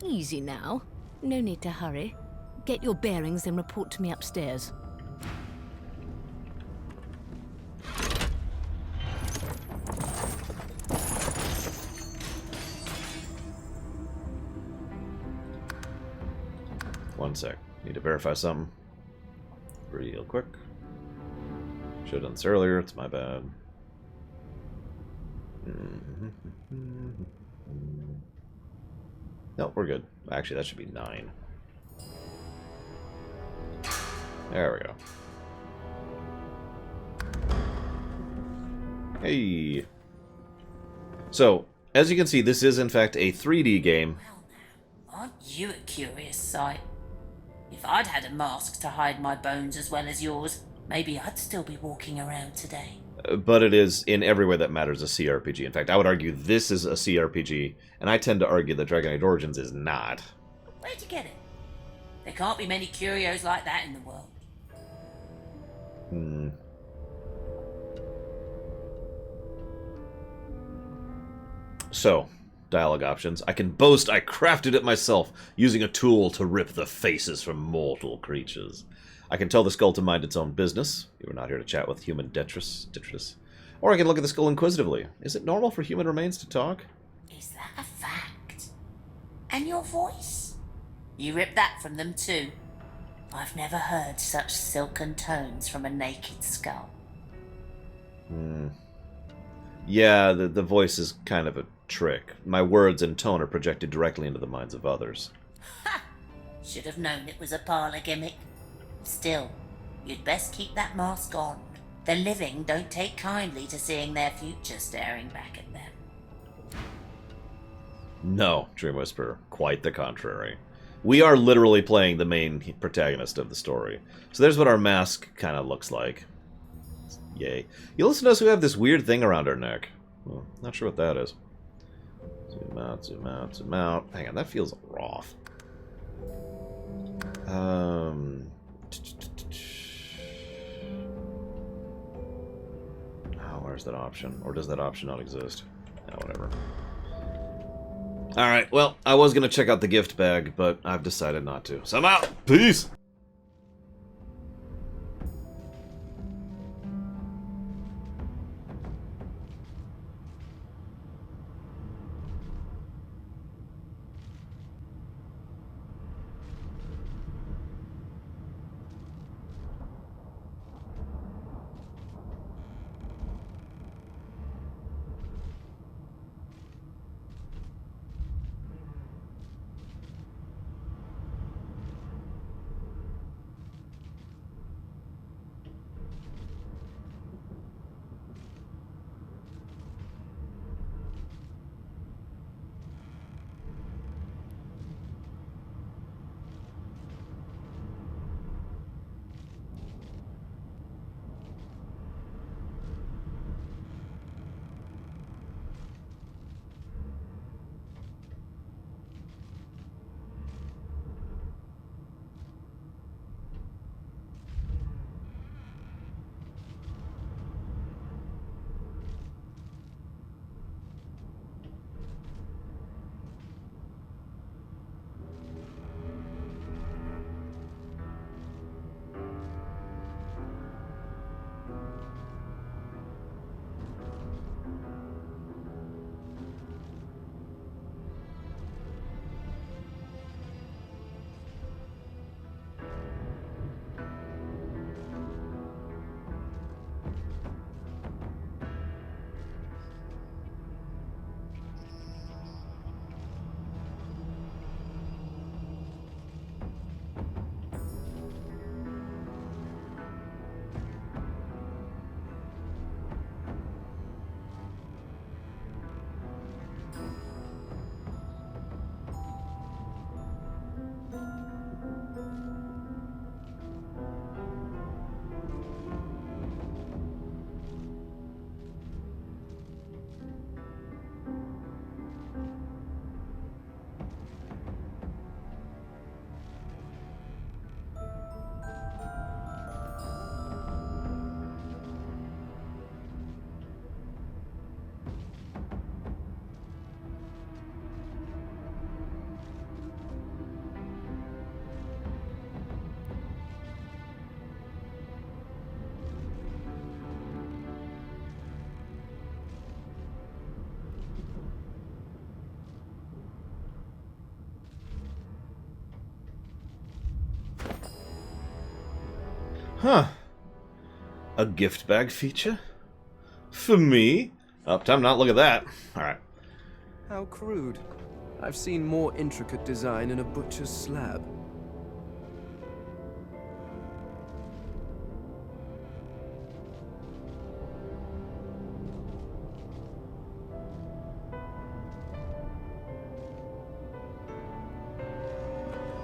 Easy now. No need to hurry. Get your bearings and report to me upstairs. one sec. Need to verify something. Real quick. Should have done this earlier. It's my bad. No, we're good. Actually, that should be 9. There we go. Hey. So, as you can see, this is in fact a 3D game. Well now, aren't you a curious sight? If I'd had a mask to hide my bones as well as yours, maybe I'd still be walking around today. But it is, in every way that matters, a CRPG. In fact, I would argue this is a CRPG, and I tend to argue that Dragon Age Origins is not. Where'd you get it? There can't be many curios like that in the world. So, dialogue options. I can boast I crafted it myself, using a tool to rip the faces from mortal creatures. I can tell the skull to mind its own business. You are not here to chat with human detritus. Or I can look at the skull inquisitively. Is it normal for human remains to talk? Is that a fact? And your voice? You ripped that from them too. I've never heard such silken tones from a naked skull. Yeah, the voice is kind of a trick. My words and tone are projected directly into the minds of others. Ha! Should have known it was a parlor gimmick. Still, you'd best keep that mask on. The living don't take kindly to seeing their future staring back at them. No, Dream Whisperer. Quite the contrary. We are literally playing the main protagonist of the story. So there's what our mask kind of looks like. Yay. You listen to us who have this weird thing around our neck. Well, not sure what that is. Zoom out, zoom out, zoom out. Hang on, that feels off. Oh, where's that option? Or does that option not exist? Oh, whatever. Alright, well, I was going to check out the gift bag, but I've decided not to. So I'm out! Peace! Huh. A gift bag feature? For me? Oh, time not look at that. Alright. How crude. I've seen more intricate design in a butcher's slab.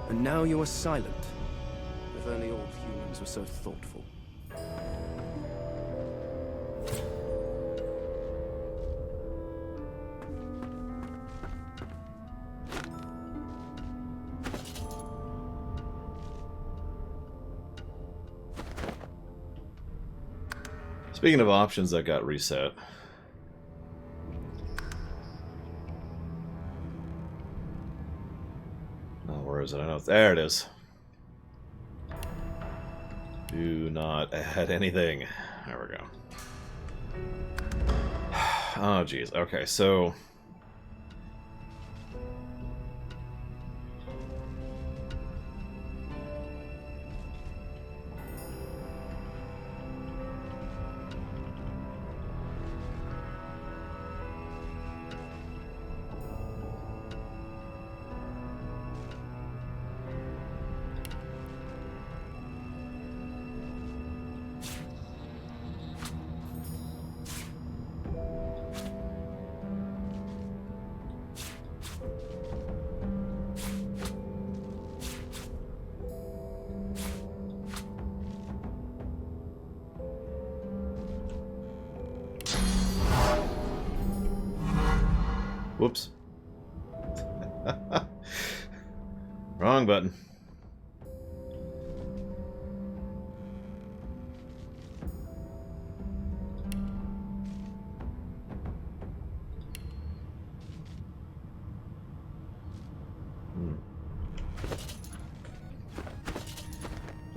And now you are silent. If only all humans were so thoughtful. Speaking of options that got reset. Oh, where is it? I know. There it is. Do not add anything. There we go. Oh, jeez. Okay, so... Whoops. Wrong button.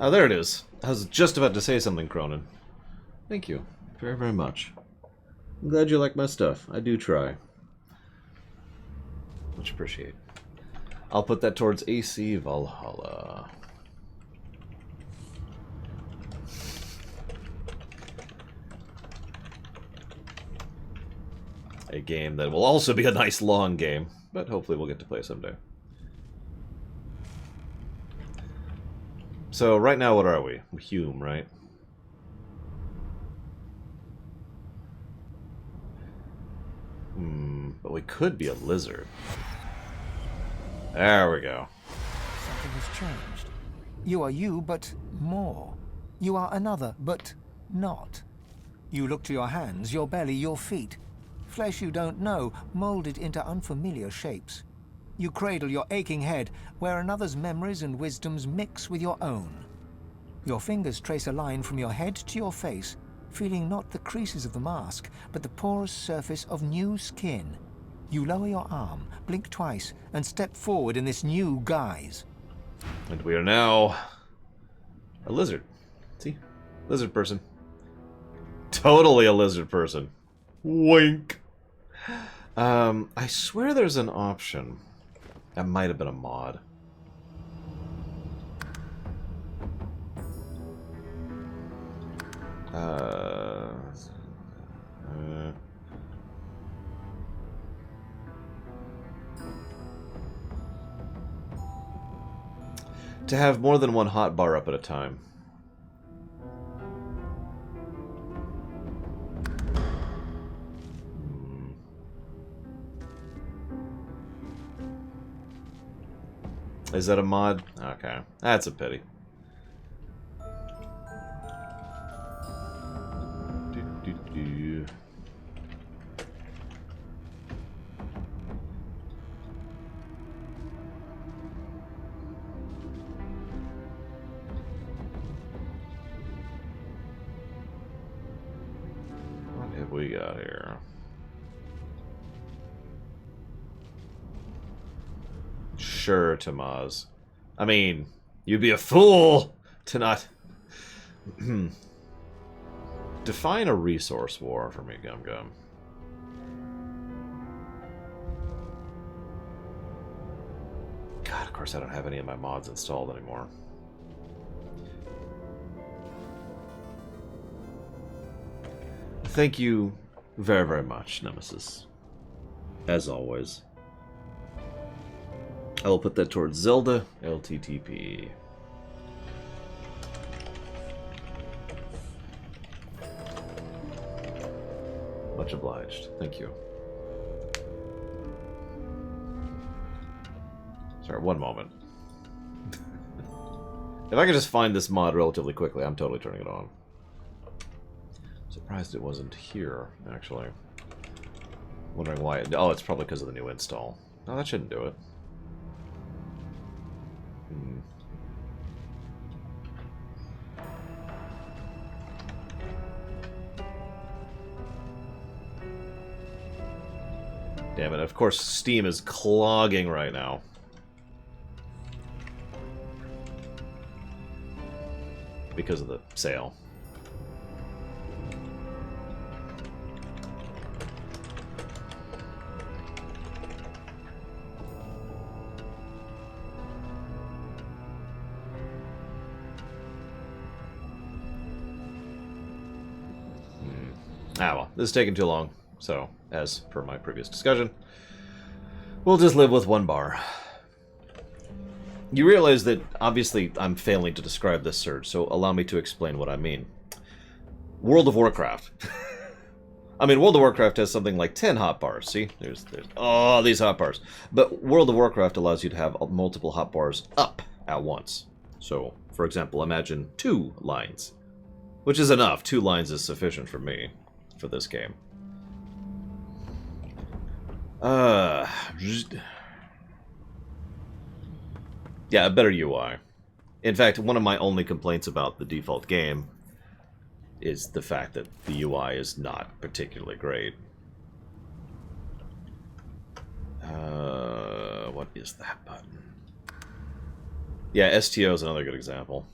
Oh, there it is. I was just about to say something, Cronin. Thank you very, very much. I'm glad you like my stuff. I do try. Much appreciate. I'll put that towards AC Valhalla. A game that will also be a nice long game, but hopefully we'll get to play someday. So right now, what are we? Hume, right? But we could be a lizard. There we go. Something has changed. You are you, but more. You are another, but not. You look to your hands, your belly, your feet. Flesh you don't know, molded into unfamiliar shapes. You cradle your aching head, where another's memories and wisdoms mix with your own. Your fingers trace a line from your head to your face, feeling not the creases of the mask, but the porous surface of new skin. You lower your arm, blink twice, and step forward in this new guise. And we are now a lizard. See? Lizard person. Totally a lizard person. Wink. I swear there's an option. That might have been a mod. To have more than one hotbar up at a time. Is that a mod? Okay, that's a pity. Do. What have we got here? Sure, Tamaz. I mean, you'd be a fool to not... Define a resource war for me, Gum Gum. God, of course I don't have any of my mods installed anymore. Thank you very, very much, Nemesis. As always. I will put that towards Zelda LTTP. Much obliged. Thank you. Sorry, one moment. If I could just find this mod relatively quickly, I'm totally turning it on. Surprised it wasn't here, actually. Wondering why it... Oh, it's probably because of the new install. No, that shouldn't do it. Damn it, of course Steam is clogging right now. Because of the sale. Ah, well, this is taking too long, so, as per my previous discussion, we'll just live with one bar. You realize that, obviously, I'm failing to describe this surge, so allow me to explain what I mean. World of Warcraft. I mean, World of Warcraft has something like 10 hotbars, see? There's all these hotbars. But World of Warcraft allows you to have multiple hotbars up at once. So, for example, imagine 2 lines. Which is enough. 2 lines is sufficient for me. For this game. Yeah, a better UI. In fact, one of my only complaints about the default game is the fact that the UI is not particularly great. What is that button? Yeah, STO is another good example.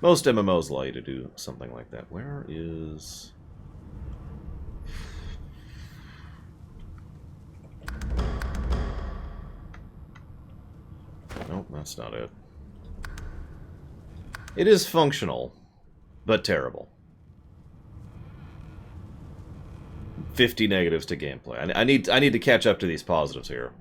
Most MMOs allow you to do something like that. Where is... Nope, that's not it. It is functional, but terrible. 50 negatives to gameplay. I need to catch up to these positives here.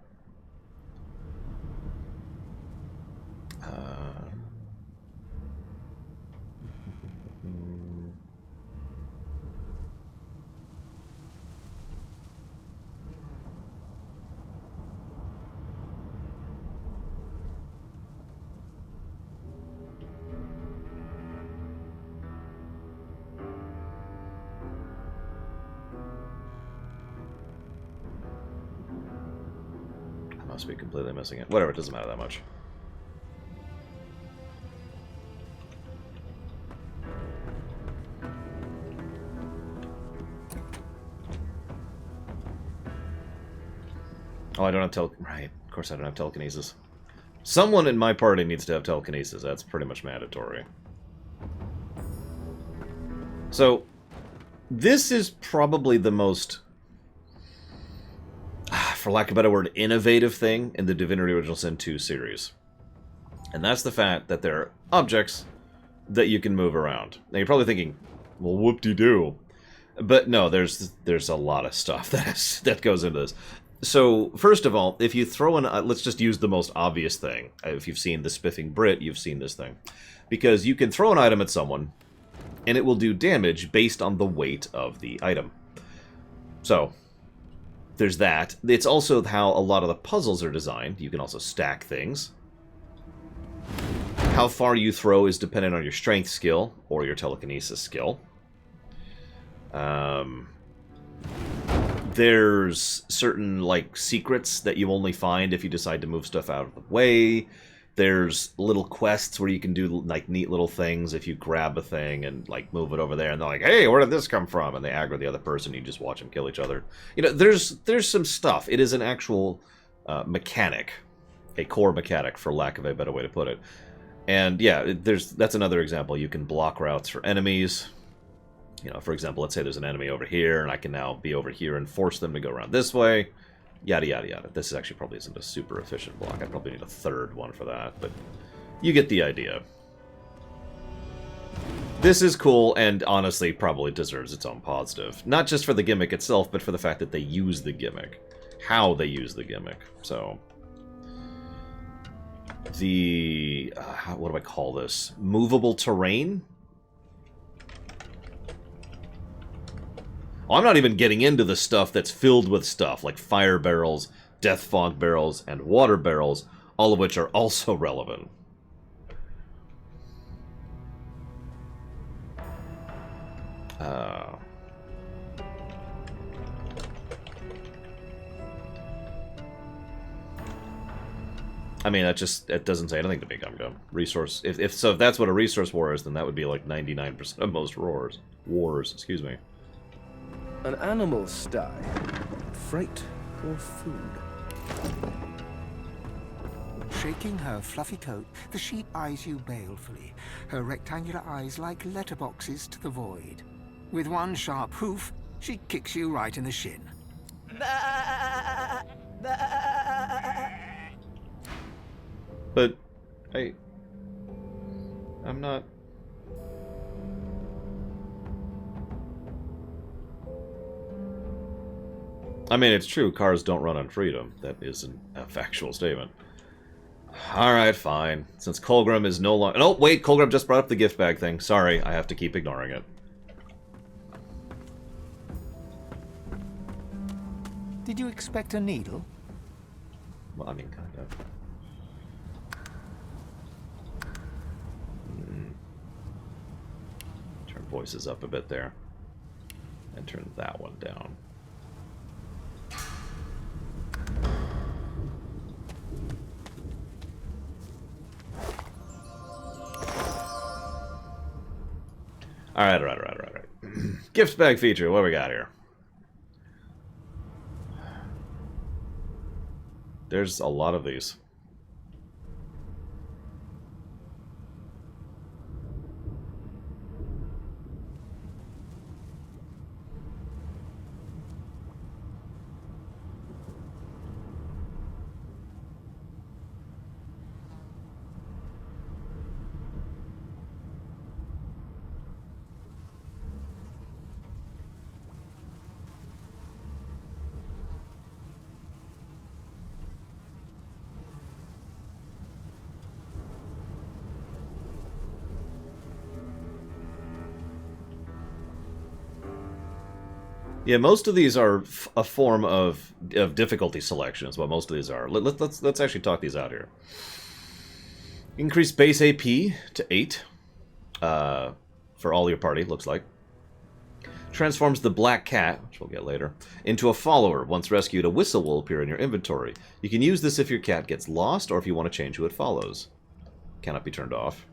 Must be completely missing it. Whatever, it doesn't matter that much. Oh, I don't have Right, of course I don't have telekinesis. Someone in my party needs to have telekinesis. That's pretty much mandatory. So, this is probably the most... for lack of a better word, innovative thing in the Divinity Original Sin 2 series. And that's the fact that there are objects that you can move around. Now you're probably thinking, well, whoop-de-doo. But no, there's a lot of stuff that goes into this. So, first of all, if you throw in... let's just use the most obvious thing. If you've seen The Spiffing Brit, you've seen this thing. Because you can throw an item at someone, and it will do damage based on the weight of the item. So... there's that. It's also how a lot of the puzzles are designed. You can also stack things. How far you throw is dependent on your strength skill or your telekinesis skill. There's certain, like, secrets that you only find if you decide to move stuff out of the way. There's little quests where you can do, like, neat little things if you grab a thing and, like, move it over there. And they're like, hey, where did this come from? And they aggro the other person. You just watch them kill each other. You know, there's some stuff. It is an actual mechanic. A core mechanic, for lack of a better way to put it. And, yeah, that's another example. You can block routes for enemies. You know, for example, let's say there's an enemy over here, and I can now be over here and force them to go around this way. Yada, yada, yada. This actually probably isn't a super efficient block. I probably need a third one for that, but you get the idea. This is cool, and honestly probably deserves its own positive. Not just for the gimmick itself, but for the fact that they use the gimmick. How they use the gimmick. So, the... what do I call this? Movable terrain? I'm not even getting into the stuff that's filled with stuff, like fire barrels, death fog barrels, and water barrels, all of which are also relevant. I mean, that doesn't say anything to me, Gum Gum. Resource, if that's what a resource war is, then that would be like 99% of most wars, excuse me. An animal sty. Freight or food? Shaking her fluffy coat, the sheep eyes you balefully, her rectangular eyes like letterboxes to the void. With one sharp hoof, she kicks you right in the shin. But, I'm not... I mean, it's true, cars don't run on freedom. That isn't a factual statement. Alright, fine. Since Colgrim is no longer... Oh, wait, Colgrim just brought up the gift bag thing. Sorry, I have to keep ignoring it. Did you expect a needle? Well, I mean, kind of. Turn voices up a bit there. And turn that one down. Alright. Gift bag feature, what we got here? There's a lot of these. Yeah, most of these are a form of difficulty selection is what most of these are. Let's actually talk these out here. Increase base AP to 8 for all your party, looks like. Transforms the black cat, which we'll get later, into a follower. Once rescued, a whistle will appear in your inventory. You can use this if your cat gets lost or if you want to change who it follows. Cannot be turned off.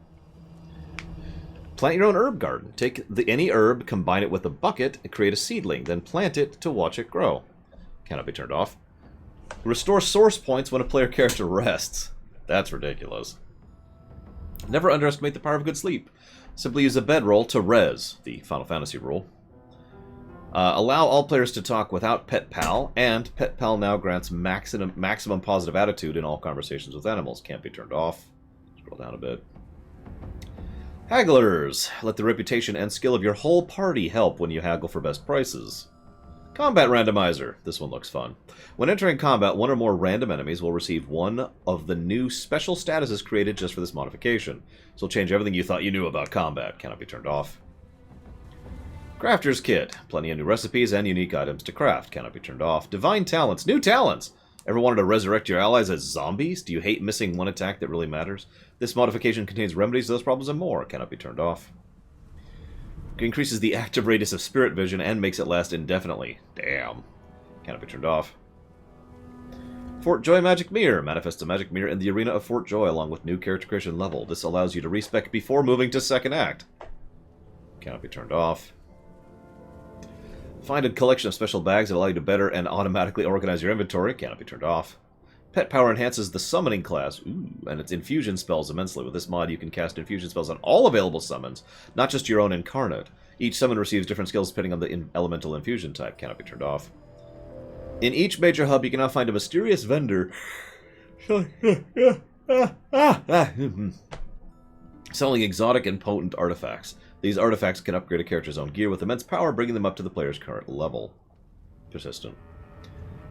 Plant your own herb garden. Take any herb, combine it with a bucket, and create a seedling. Then plant it to watch it grow. Cannot be turned off. Restore source points when a player character rests. That's ridiculous. Never underestimate the power of good sleep. Simply use a bedroll to res, the Final Fantasy rule. Allow all players to talk without Pet Pal, and Pet Pal now grants maximum positive attitude in all conversations with animals. Can't be turned off. Scroll down a bit. Hagglers. Let the reputation and skill of your whole party help when you haggle for best prices. Combat Randomizer. This one looks fun. When entering combat, one or more random enemies will receive one of the new special statuses created just for this modification. This will change everything you thought you knew about combat. Cannot be turned off. Crafter's Kit. Plenty of new recipes and unique items to craft. Cannot be turned off. Divine Talents. New talents! Ever wanted to resurrect your allies as zombies? Do you hate missing one attack that really matters? This modification contains remedies to those problems and more. Cannot be turned off. It increases the active radius of spirit vision and makes it last indefinitely. Damn. Cannot be turned off. Fort Joy Magic Mirror. Manifests a magic mirror in the arena of Fort Joy along with new character creation level. This allows you to respec before moving to second act. Cannot be turned off. Find a collection of special bags that allow you to better and automatically organize your inventory. Cannot be turned off. Pet Power enhances the summoning class, and its infusion spells immensely. With this mod, you can cast infusion spells on all available summons, not just your own incarnate. Each summon receives different skills depending on the elemental infusion type. Cannot be turned off. In each major hub, you can now find a mysterious vendor selling exotic and potent artifacts. These artifacts can upgrade a character's own gear with immense power, bringing them up to the player's current level. Persistent.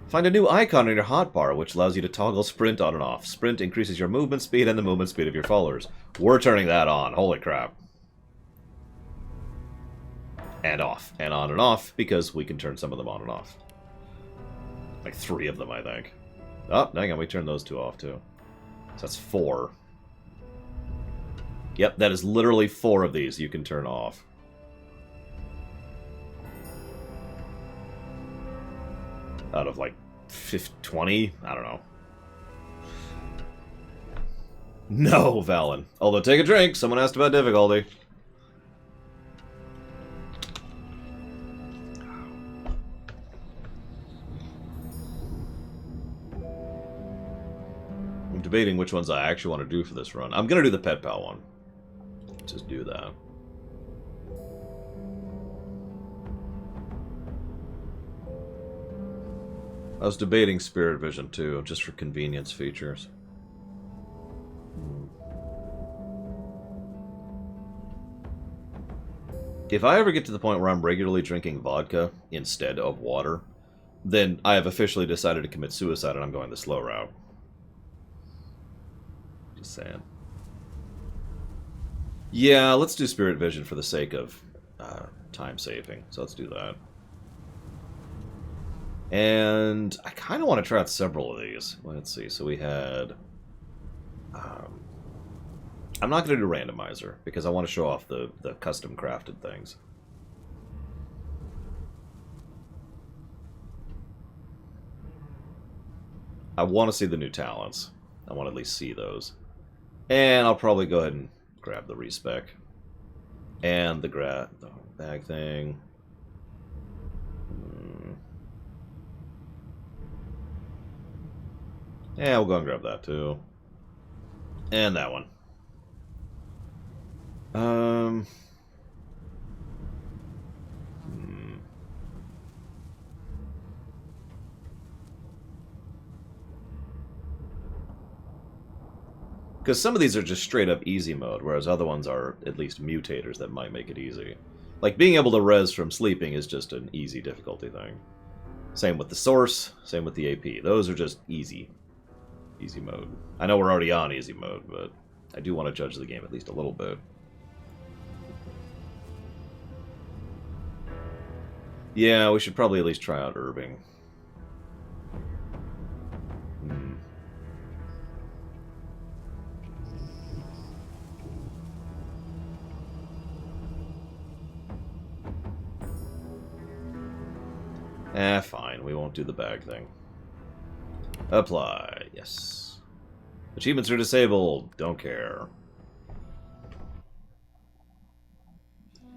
Find a new icon on your hotbar, which allows you to toggle sprint on and off. Sprint increases your movement speed and the movement speed of your followers. We're turning that on. Holy crap. And off. And on and off, because we can turn some of them on and off. Like 3 of them, I think. Oh, hang on, we turned those 2 off, too. So that's 4. Yep, that is literally 4 of these you can turn off. Out of, like, 20? I don't know. No, Valen. Although, take a drink. Someone asked about difficulty. I'm debating which ones I actually want to do for this run. I'm going to do the Pet Pal one. Just do that. I was debating Spirit Vision too, just for convenience features. If I ever get to the point where I'm regularly drinking vodka instead of water, then I have officially decided to commit suicide and I'm going the slow route. Just saying. Yeah, let's do Spirit Vision for the sake of time saving. So let's do that. And I kind of want to try out several of these. Let's see. So we had... I'm not going to do randomizer, because I want to show off the custom crafted things. I want to see the new talents. I want to at least see those. And I'll probably go ahead and grab the respec. And the bag thing. Yeah, we'll go and grab that too. And that one. Because some of these are just straight up easy mode, whereas other ones are at least mutators that might make it easy. Like being able to res from sleeping is just an easy difficulty thing. Same with the source, same with the AP. Those are just easy. Easy mode. I know we're already on easy mode, but I do want to judge the game at least a little bit. Yeah, we should probably at least try out herbing. Fine. We won't do the bag thing. Apply. Yes. Achievements are disabled. Don't care.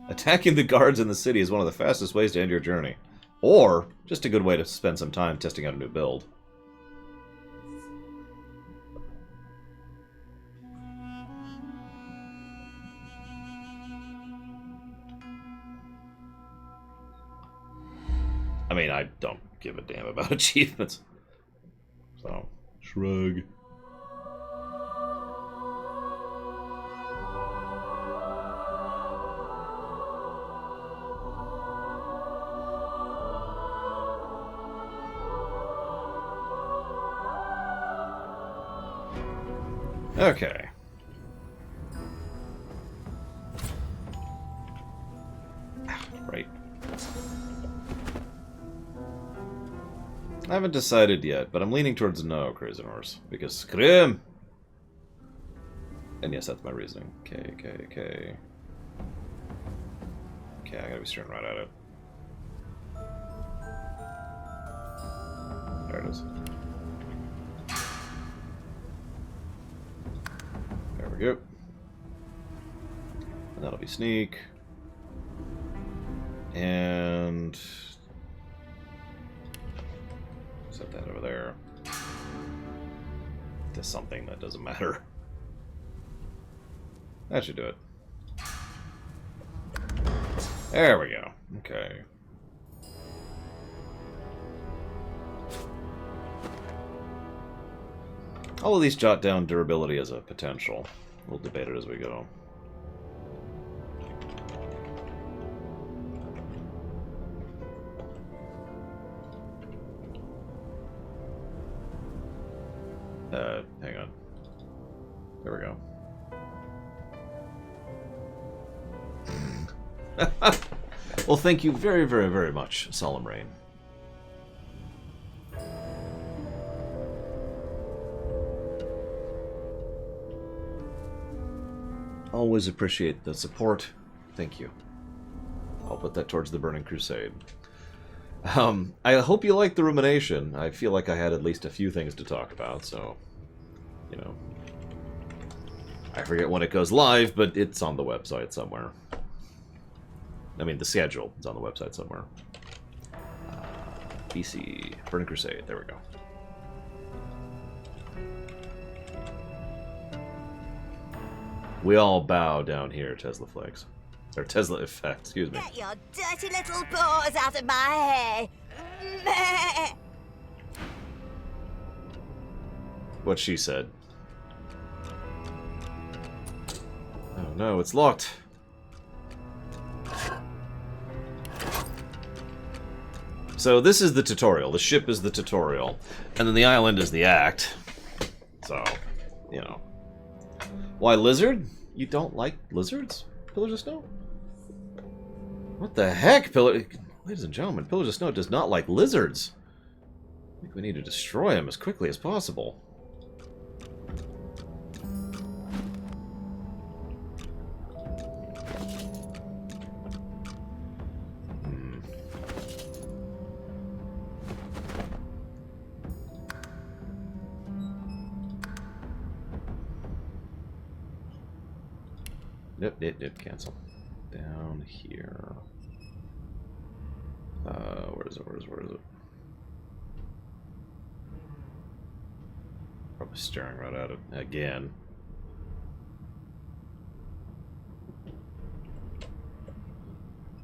Attacking the guards in the city is one of the fastest ways to end your journey. Or, just a good way to spend some time testing out a new build. I mean, I don't give a damn about achievements. So, shrug. Okay. Right. I haven't decided yet, but I'm leaning towards no, Crazy Horse. Because Scream! And yes, that's my reasoning. Okay, I gotta be staring right at it. There it is. There we go. And that'll be sneak. And... set that over there. To something that doesn't matter. That should do it. There we go. Okay. I'll at least jot down durability as a potential. We'll debate it as we go. Hang on. There we go. Well, thank you very, very, very much, Solemn Rain. Always appreciate the support. Thank you. I'll put that towards the Burning Crusade. I hope you liked the rumination. I feel like I had at least a few things to talk about, so, you know. I forget when it goes live, but it's on the website somewhere. I mean, the schedule is on the website somewhere. BC, Burning Crusade, there we go. We all bow down here, Tesla Flex. Or Tesla Effect, excuse me. Get your dirty little paws out of my hair. What she said. Oh no, it's locked. So this is the tutorial. The ship is the tutorial. And then the island is the act. So, you know. Why lizard? You don't like lizards? Pillars of Snow? What the heck, ladies and gentlemen, Pillars of Snow does not like lizards. I think we need to destroy him as quickly as possible. Yep, cancel. Down here. Where is it? Probably staring right at it again.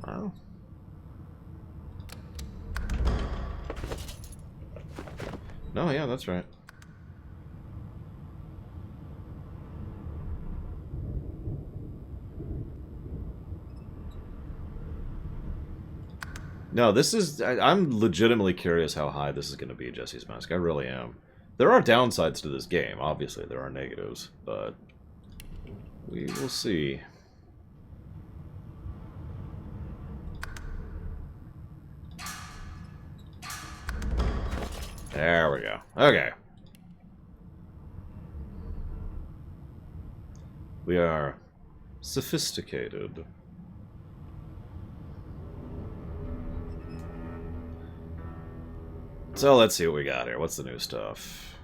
Wow. No, yeah, that's right. No, this is... I'm legitimately curious how high this is going to be, Jesse's Mask. I really am. There are downsides to this game. Obviously, there are negatives, but we will see. There we go. Okay. We are sophisticated. So let's see what we got here. What's the new stuff?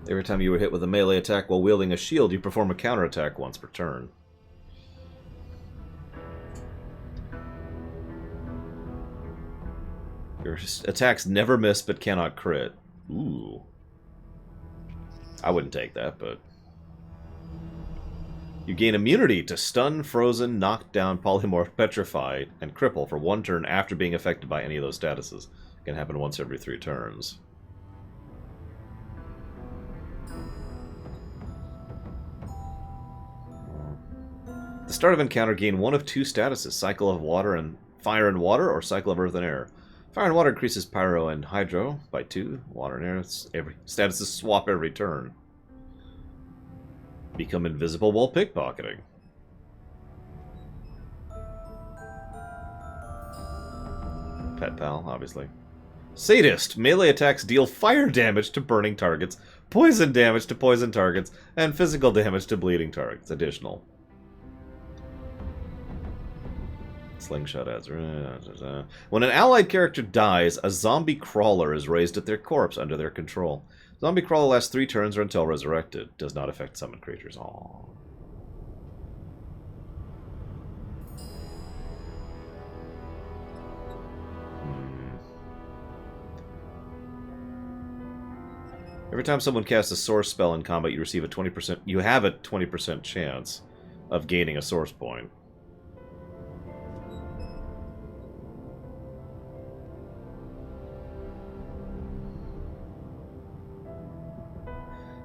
Every time you were hit with a melee attack while wielding a shield, you perform a counterattack once per turn. Your attacks never miss but cannot crit. Ooh. I wouldn't take that, but... You gain immunity to stun, frozen, knock down, polymorph, petrify, and cripple for 1 turn after being affected by any of those statuses. It can happen once every 3 turns. The start of encounter, gain 1 of 2 statuses: Cycle of Water and Fire and Water, or Cycle of Earth and Air. Fire and Water increases Pyro and Hydro by 2. Water and Air, statuses swap every turn. Become invisible while pickpocketing. Pet Pal, obviously. Sadist. Melee attacks deal fire damage to burning targets, poison damage to poison targets, and physical damage to bleeding targets. Additional. Slingshot adds. When an allied character dies, a zombie crawler is raised at their corpse under their control. Zombie crawler lasts 3 turns or until resurrected. Does not affect summoned creatures. Aww. Every time someone casts a source spell in combat, you receive a 20%. You have a 20% chance of gaining a source point.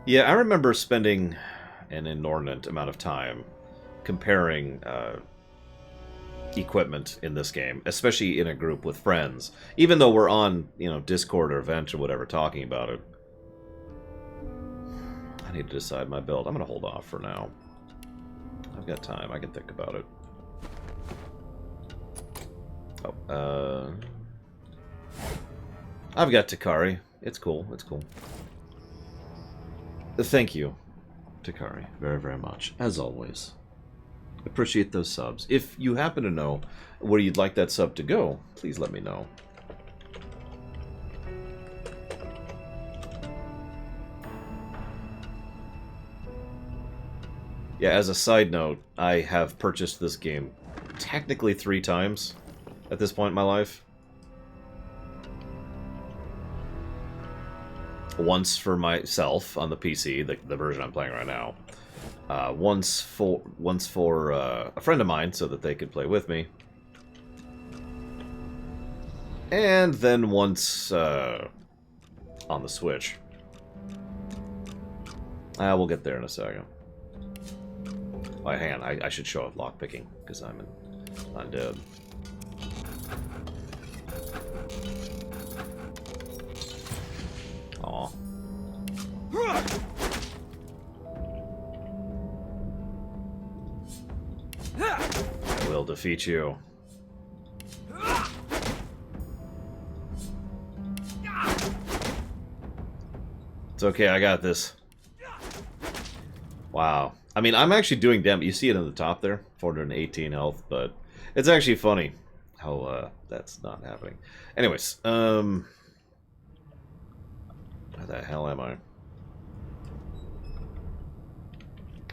Yeah, I remember spending an inordinate amount of time comparing equipment in this game, especially in a group with friends. Even though we're on, Discord or Vent or whatever talking about it. I need to decide my build. I'm going to hold off for now. I've got time. I can think about it. Oh, I've got Takari. It's cool. It's cool. Thank you, Takari, very, very much. As always. Appreciate those subs. If you happen to know where you'd like that sub to go, please let me know. Yeah, as a side note, I have purchased this game technically 3 times at this point in my life. Once for myself on the PC, the version I'm playing right now. Once for a friend of mine so that they could play with me. And then once on the Switch. We'll get there in a second. Oh, hang on, I should show off lockpicking, because I'm undead. Aw. I will defeat you. It's okay, I got this. Wow. I mean, I'm actually doing damage. You see it in the top there, 418 health, but it's actually funny how that's not happening. Anyways, where the hell am I?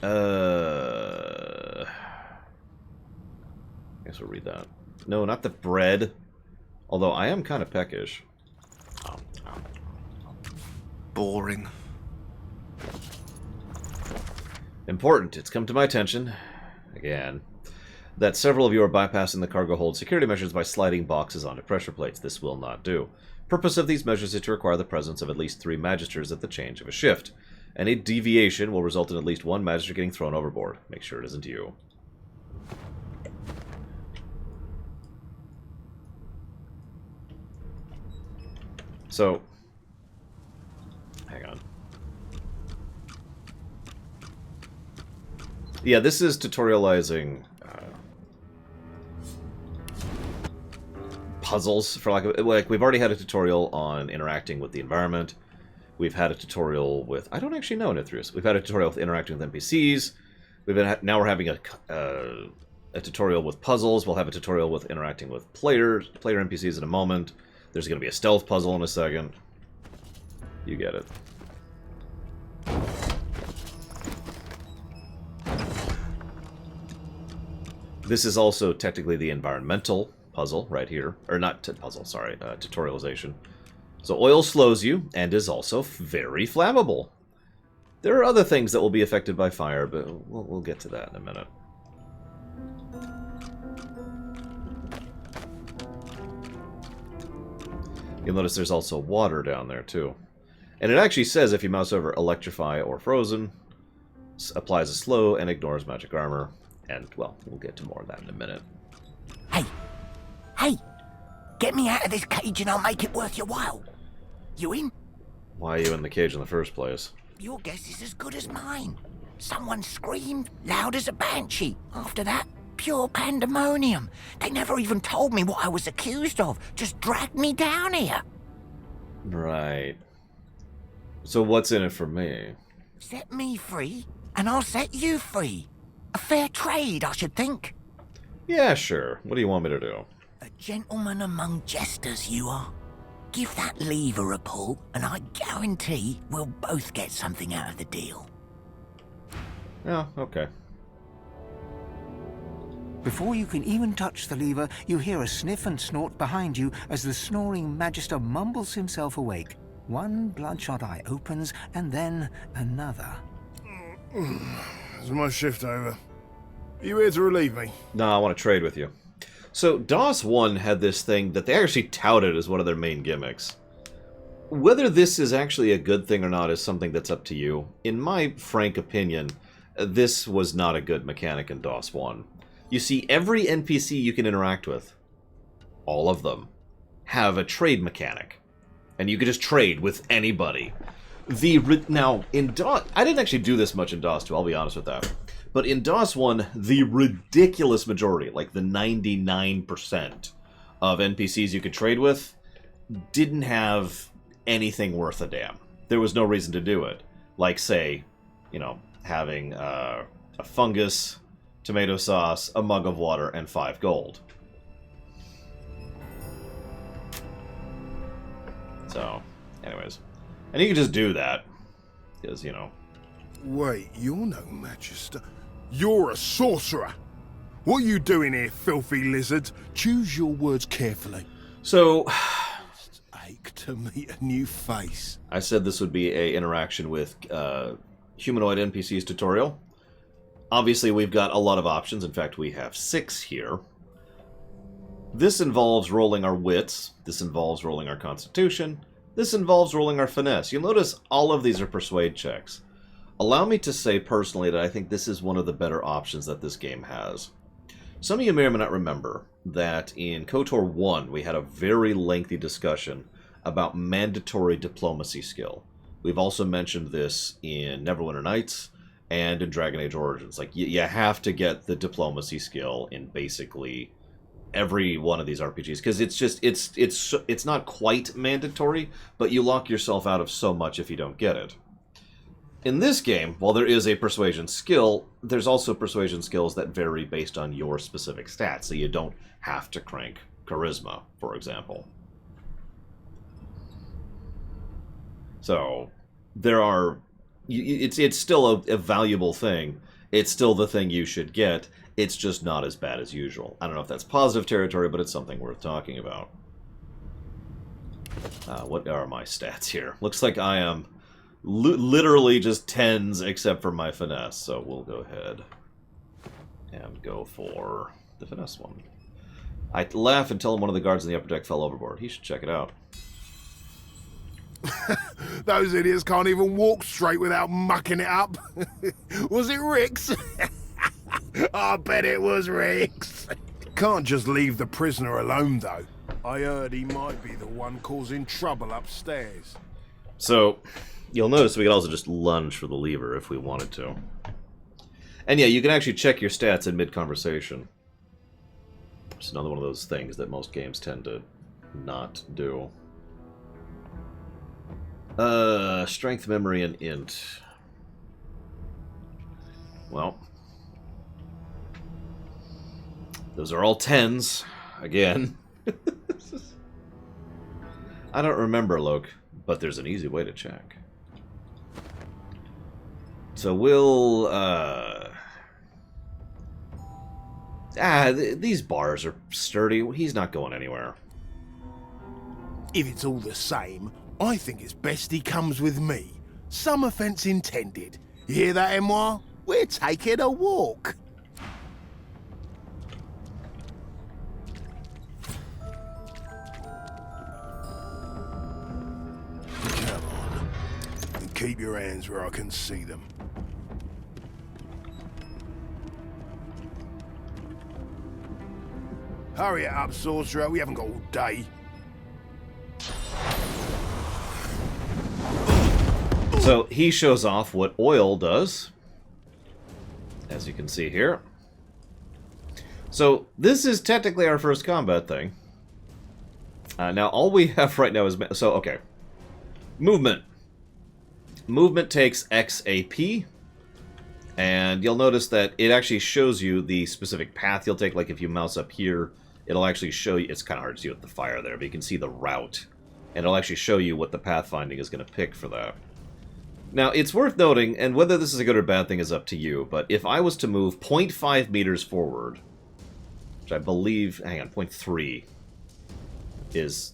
I guess we'll read that. No, not the bread. Although I am kind of peckish. Boring. Important, it's come to my attention, again, that several of you are bypassing the cargo hold security measures by sliding boxes onto pressure plates. This will not do. Purpose of these measures is to require the presence of at least 3 magisters at the change of a shift. Any deviation will result in at least 1 magister getting thrown overboard. Make sure it isn't you. So, hang on. Yeah, this is tutorializing puzzles, for like we've already had a tutorial on interacting with the environment. We've had a tutorial with, I don't actually know, Nithrius. We've had a tutorial with interacting with NPCs. Now we're having a tutorial with puzzles. We'll have a tutorial with interacting with player NPCs in a moment. There's going to be a stealth puzzle in a second. You get it. This is also technically the environmental puzzle right here. Or not puzzle, sorry, tutorialization. So oil slows you and is also very flammable. There are other things that will be affected by fire, but we'll get to that in a minute. You'll notice there's also water down there too. And it actually says if you mouse over electrify or frozen, applies a slow and ignores magic armor. And, well, we'll get to more of that in a minute. Hey! Hey! Get me out of this cage and I'll make it worth your while. You in? Why are you in the cage in the first place? Your guess is as good as mine. Someone screamed loud as a banshee. After that, pure pandemonium. They never even told me what I was accused of. Just dragged me down here. Right. So what's in it for me? Set me free, and I'll set you free. A fair trade, I should think. Yeah, sure. What do you want me to do? A gentleman among jesters, you are. Give that lever a pull, and I guarantee we'll both get something out of the deal. Yeah, okay. Before you can even touch the lever, you hear a sniff and snort behind you as the snoring magister mumbles himself awake. One bloodshot eye opens, and then another. Is my shift over? Are you here to relieve me? No, I want to trade with you. So, DOS 1 had this thing that they actually touted as one of their main gimmicks. Whether this is actually a good thing or not is something that's up to you. In my frank opinion, this was not a good mechanic in DOS 1. You see, every NPC you can interact with, all of them, have a trade mechanic. And you can just trade with anybody. Now, in DOS... I didn't actually do this much in DOS 2, I'll be honest with that. But in DOS 1, the ridiculous majority, like the 99% of NPCs you could trade with, didn't have anything worth a damn. There was no reason to do it. Like, say, you know, having a fungus, tomato sauce, a mug of water, and 5 gold. So, anyways. And you can just do that. Because, you know. Wait, you're no magister. You're a sorcerer. What are you doing here, filthy lizards? Choose your words carefully. So... ache to meet a new face. I said this would be a interaction with Humanoid NPCs tutorial. Obviously, we've got a lot of options. In fact, we have 6 here. This involves rolling our wits. This involves rolling our constitution. This involves rolling our finesse. You'll notice all of these are persuade checks. Allow me to say personally that I think this is one of the better options that this game has. Some of you may or may not remember that in KOTOR 1 we had a very lengthy discussion about mandatory diplomacy skill. We've also mentioned this in Neverwinter Nights and in Dragon Age Origins. Like, you have to get the diplomacy skill in basically every one of these RPGs, because it's just it's not quite mandatory, but you lock yourself out of so much if you don't get it. In this game, while there is a persuasion skill, there's also persuasion skills that vary based on your specific stats, so you don't have to crank charisma, for example. So there are it's still a valuable thing. It's still the thing you should get. It's just not as bad as usual. I don't know if that's positive territory, but it's something worth talking about. What are my stats here? Looks like I am literally just 10s except for my finesse, so we'll go ahead and go for the finesse one. I laugh and tell him one of the guards in the upper deck fell overboard. He should check it out. Those idiots can't even walk straight without mucking it up. Was it Rick's? I bet it was Rick's. Can't just leave the prisoner alone, though. I heard he might be the one causing trouble upstairs. So, you'll notice we could also just lunge for the lever if we wanted to. And yeah, you can actually check your stats in mid-conversation. It's another one of those things that most games tend to not do. Strength, memory, and int. Well, those are all 10s, again. I don't remember, Loke, but there's an easy way to check. So we'll, these bars are sturdy. He's not going anywhere. If it's all the same, I think it's best he comes with me. Some offence intended. You hear that, Emoire? We're taking a walk. Come on. And keep your hands where I can see them. Hurry it up, sorcerer. We haven't got all day. So he shows off what oil does, as you can see here. So this is technically our first combat thing. Now all we have right now is... So, okay. Movement. Movement takes X AP. And you'll notice that it actually shows you the specific path you'll take. Like if you mouse up here, it'll actually show you... It's kind of hard to see with the fire there, but you can see the route. And it'll actually show you what the pathfinding is going to pick for that. Now, it's worth noting, and whether this is a good or bad thing is up to you, but if I was to move 0.5 meters forward, which I believe, hang on, 0.3 is...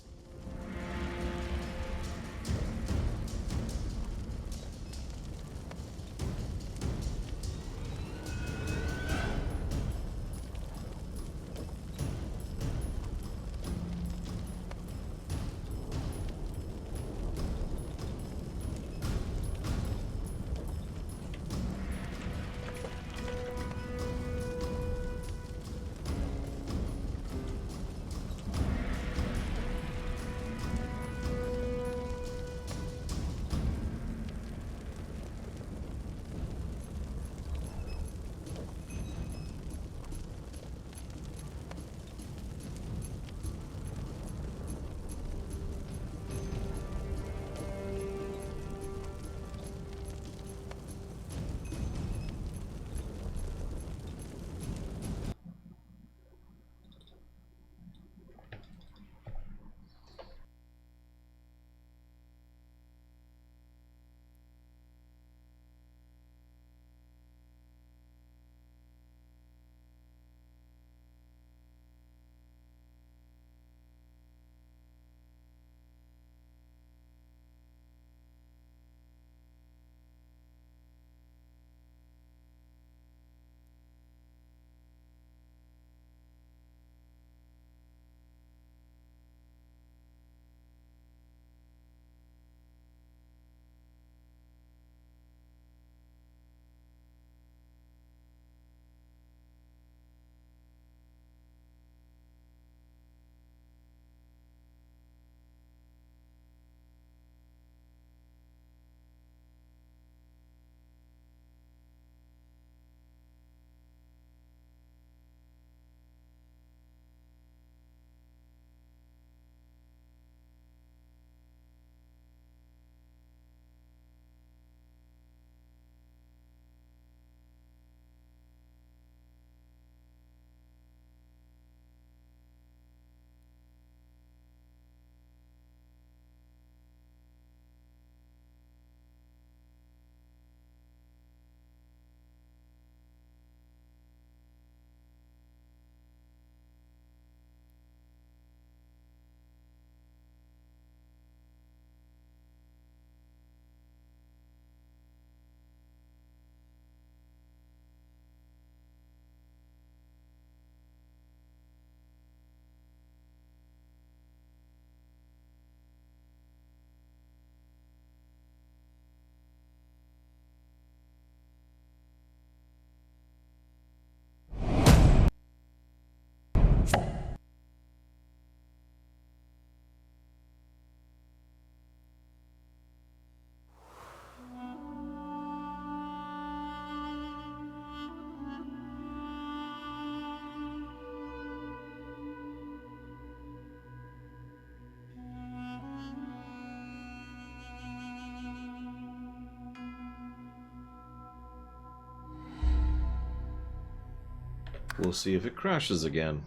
We'll see if it crashes again.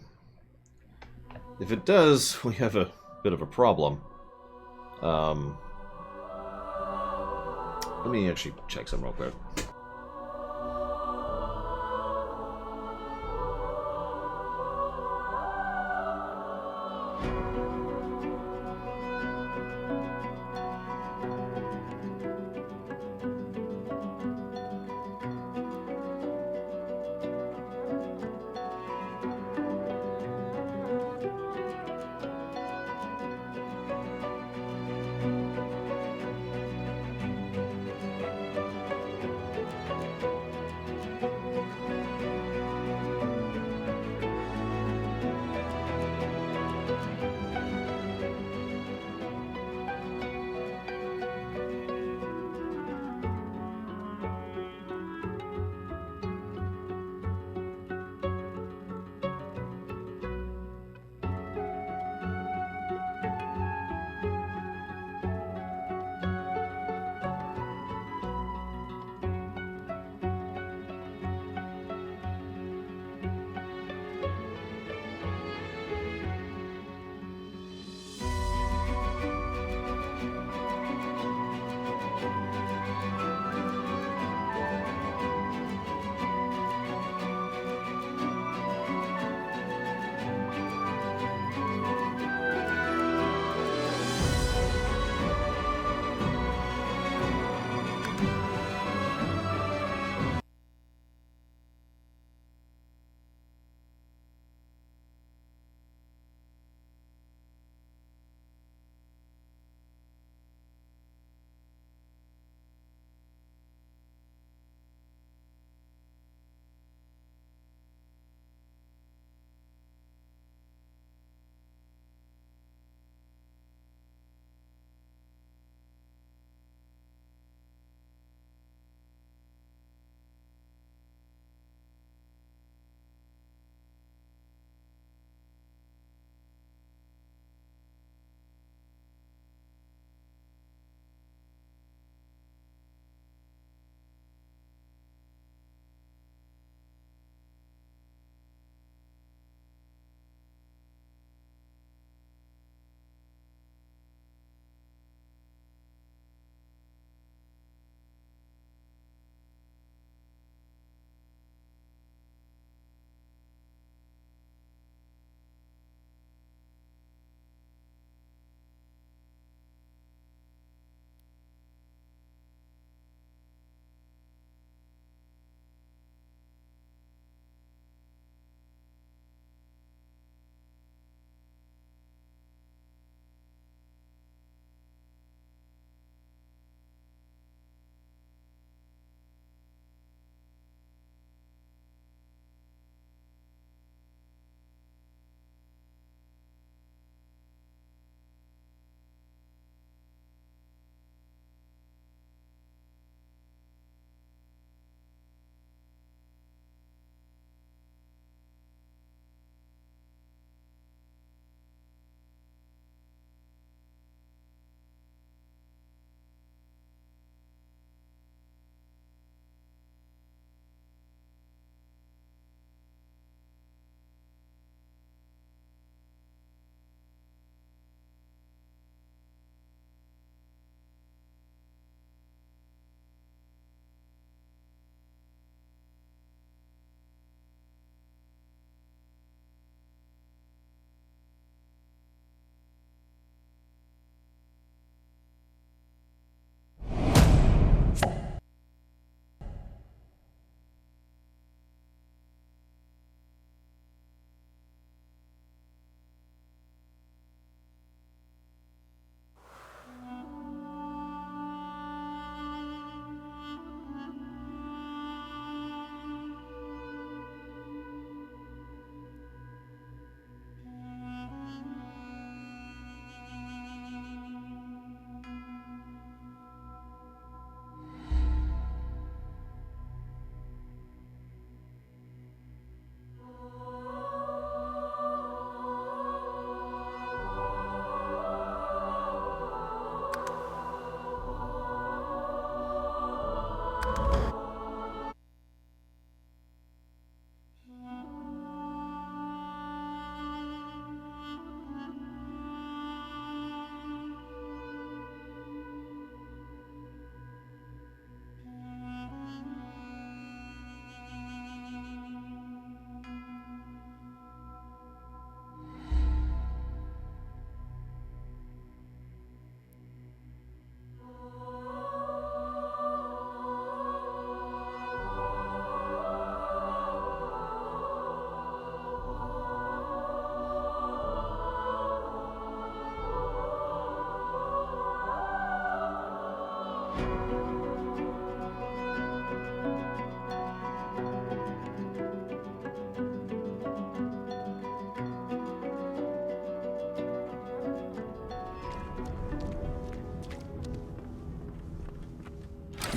If it does, we have a bit of a problem. Let me actually check something real quick.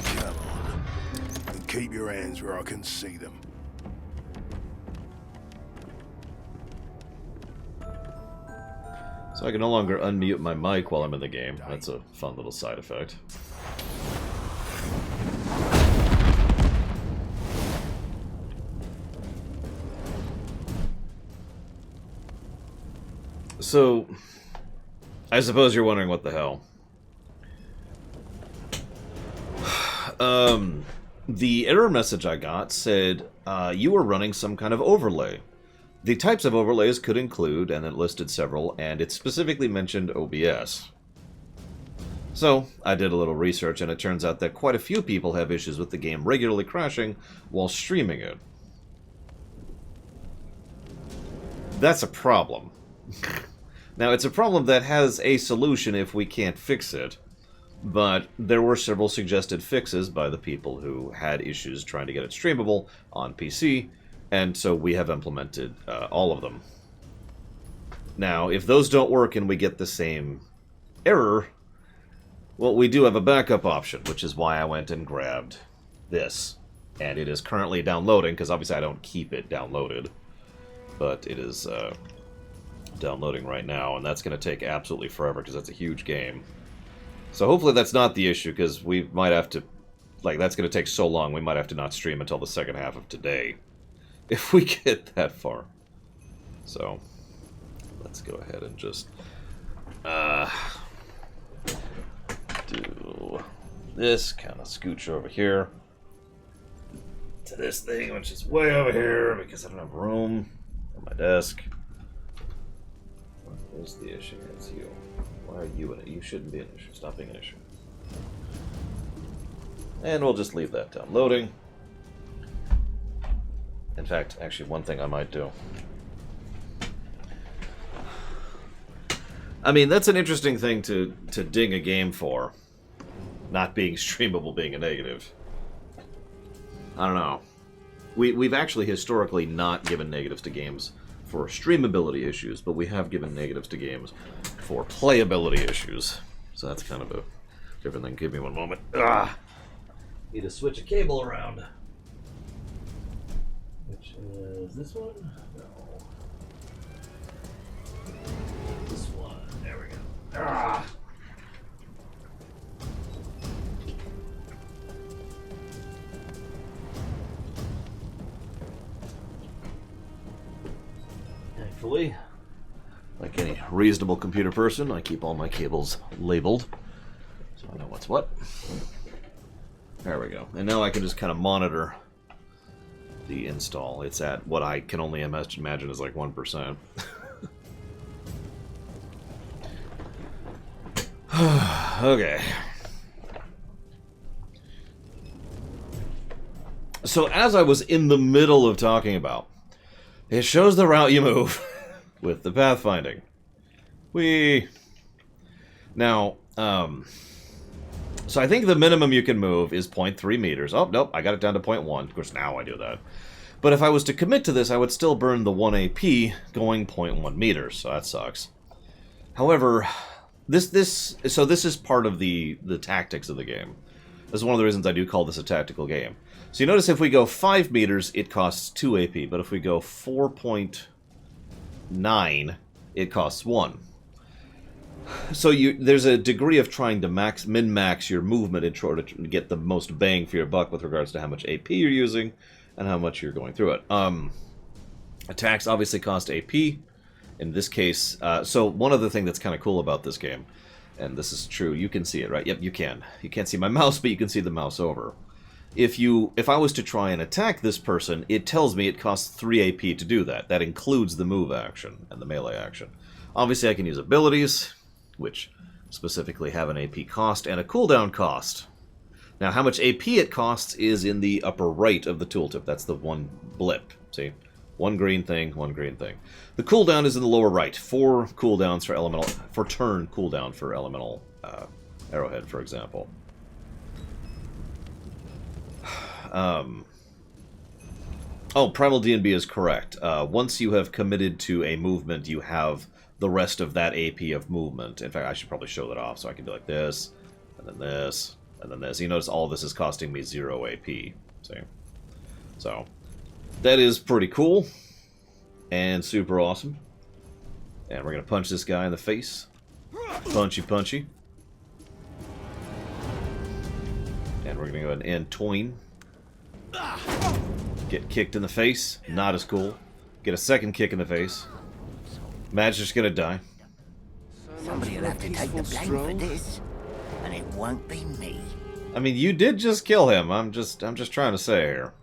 Come on. And keep your hands where I can see them. So I can no longer unmute my mic while I'm in the game. That's a fun little side effect. So, I suppose you're wondering what the hell. The error message I got said you were running some kind of overlay. The types of overlays could include, and it listed several, and it specifically mentioned OBS. So, I did a little research, and it turns out that quite a few people have issues with the game regularly crashing while streaming it. That's a problem. Now, it's a problem that has a solution if we can't fix it, but there were several suggested fixes by the people who had issues trying to get it streamable on PC, and so we have implemented all of them. Now, if those don't work and we get the same error, well, we do have a backup option, which is why I went and grabbed this. And it is currently downloading, because obviously I don't keep it downloaded, but it is downloading right now, and that's going to take absolutely forever, because that's a huge game. So hopefully that's not the issue, because we might have to, like, that's going to take so long, we might have to not stream until the second half of today, if we get that far. So, let's go ahead and just do this, kind of scooch over here to this thing, which is way over here, because I don't have room on my desk. What is the issue? It's you. Why are you in it? You shouldn't be an issue. Stop being an issue. And we'll just leave that downloading. In fact, actually, one thing I might do. I mean, that's an interesting thing to ding a game for. Not being streamable being a negative. I don't know. We've actually historically not given negatives to games for streamability issues, but we have given negatives to games for playability issues. So that's kind of a different thing. Give me one moment. Need to switch a cable around. Which is this one? No. This one. There we go. Thankfully, like any reasonable computer person, I keep all my cables labeled, so I know what's what. There we go. And now I can just kind of monitor the install. It's at what I can only imagine is like 1%. Okay. So as I was in the middle of talking about, it shows the route you move with the pathfinding. Now, so I think the minimum you can move is 0.3 meters. Oh, nope, I got it down to 0.1. Of course, now I do that. But if I was to commit to this, I would still burn the 1 AP going 0.1 meters, so that sucks. However, this is part of the tactics of the game. This is one of the reasons I do call this a tactical game. So you notice if we go 5 meters, it costs 2 AP, but if we go 4.9, it costs 1. So there's a degree of trying to min-max your movement in order to get the most bang for your buck with regards to how much AP you're using and how much you're going through it. Attacks obviously cost AP. In this case, so one other thing that's kind of cool about this game, and this is true, you can see it, right? Yep, you can. You can't see my mouse, but you can see the mouse over. If I was to try and attack this person, it tells me it costs 3 AP to do that. That includes the move action and the melee action. Obviously, I can use abilities, which specifically have an AP cost and a cooldown cost. Now, how much AP it costs is in the upper right of the tooltip. That's the one blip, see? One green thing, one green thing. The cooldown is in the lower right. 4 cooldowns for elemental, for turn cooldown for elemental arrowhead, for example. Primal D&B is correct. Once you have committed to a movement, you have the rest of that AP of movement. In fact, I should probably show that off so I can do like this, and then this, And then this. You notice all this is costing me 0 AP. See? So, that is pretty cool. And super awesome. And we're going to punch this guy in the face. Punchy, punchy. And we're going to go ahead and tween. Get kicked in the face. Not as cool. Get a second kick in the face. Magister's going to die. Somebody will have to take the blame for this. And it won't be me. I mean, you did just kill him. I'm just trying to say here.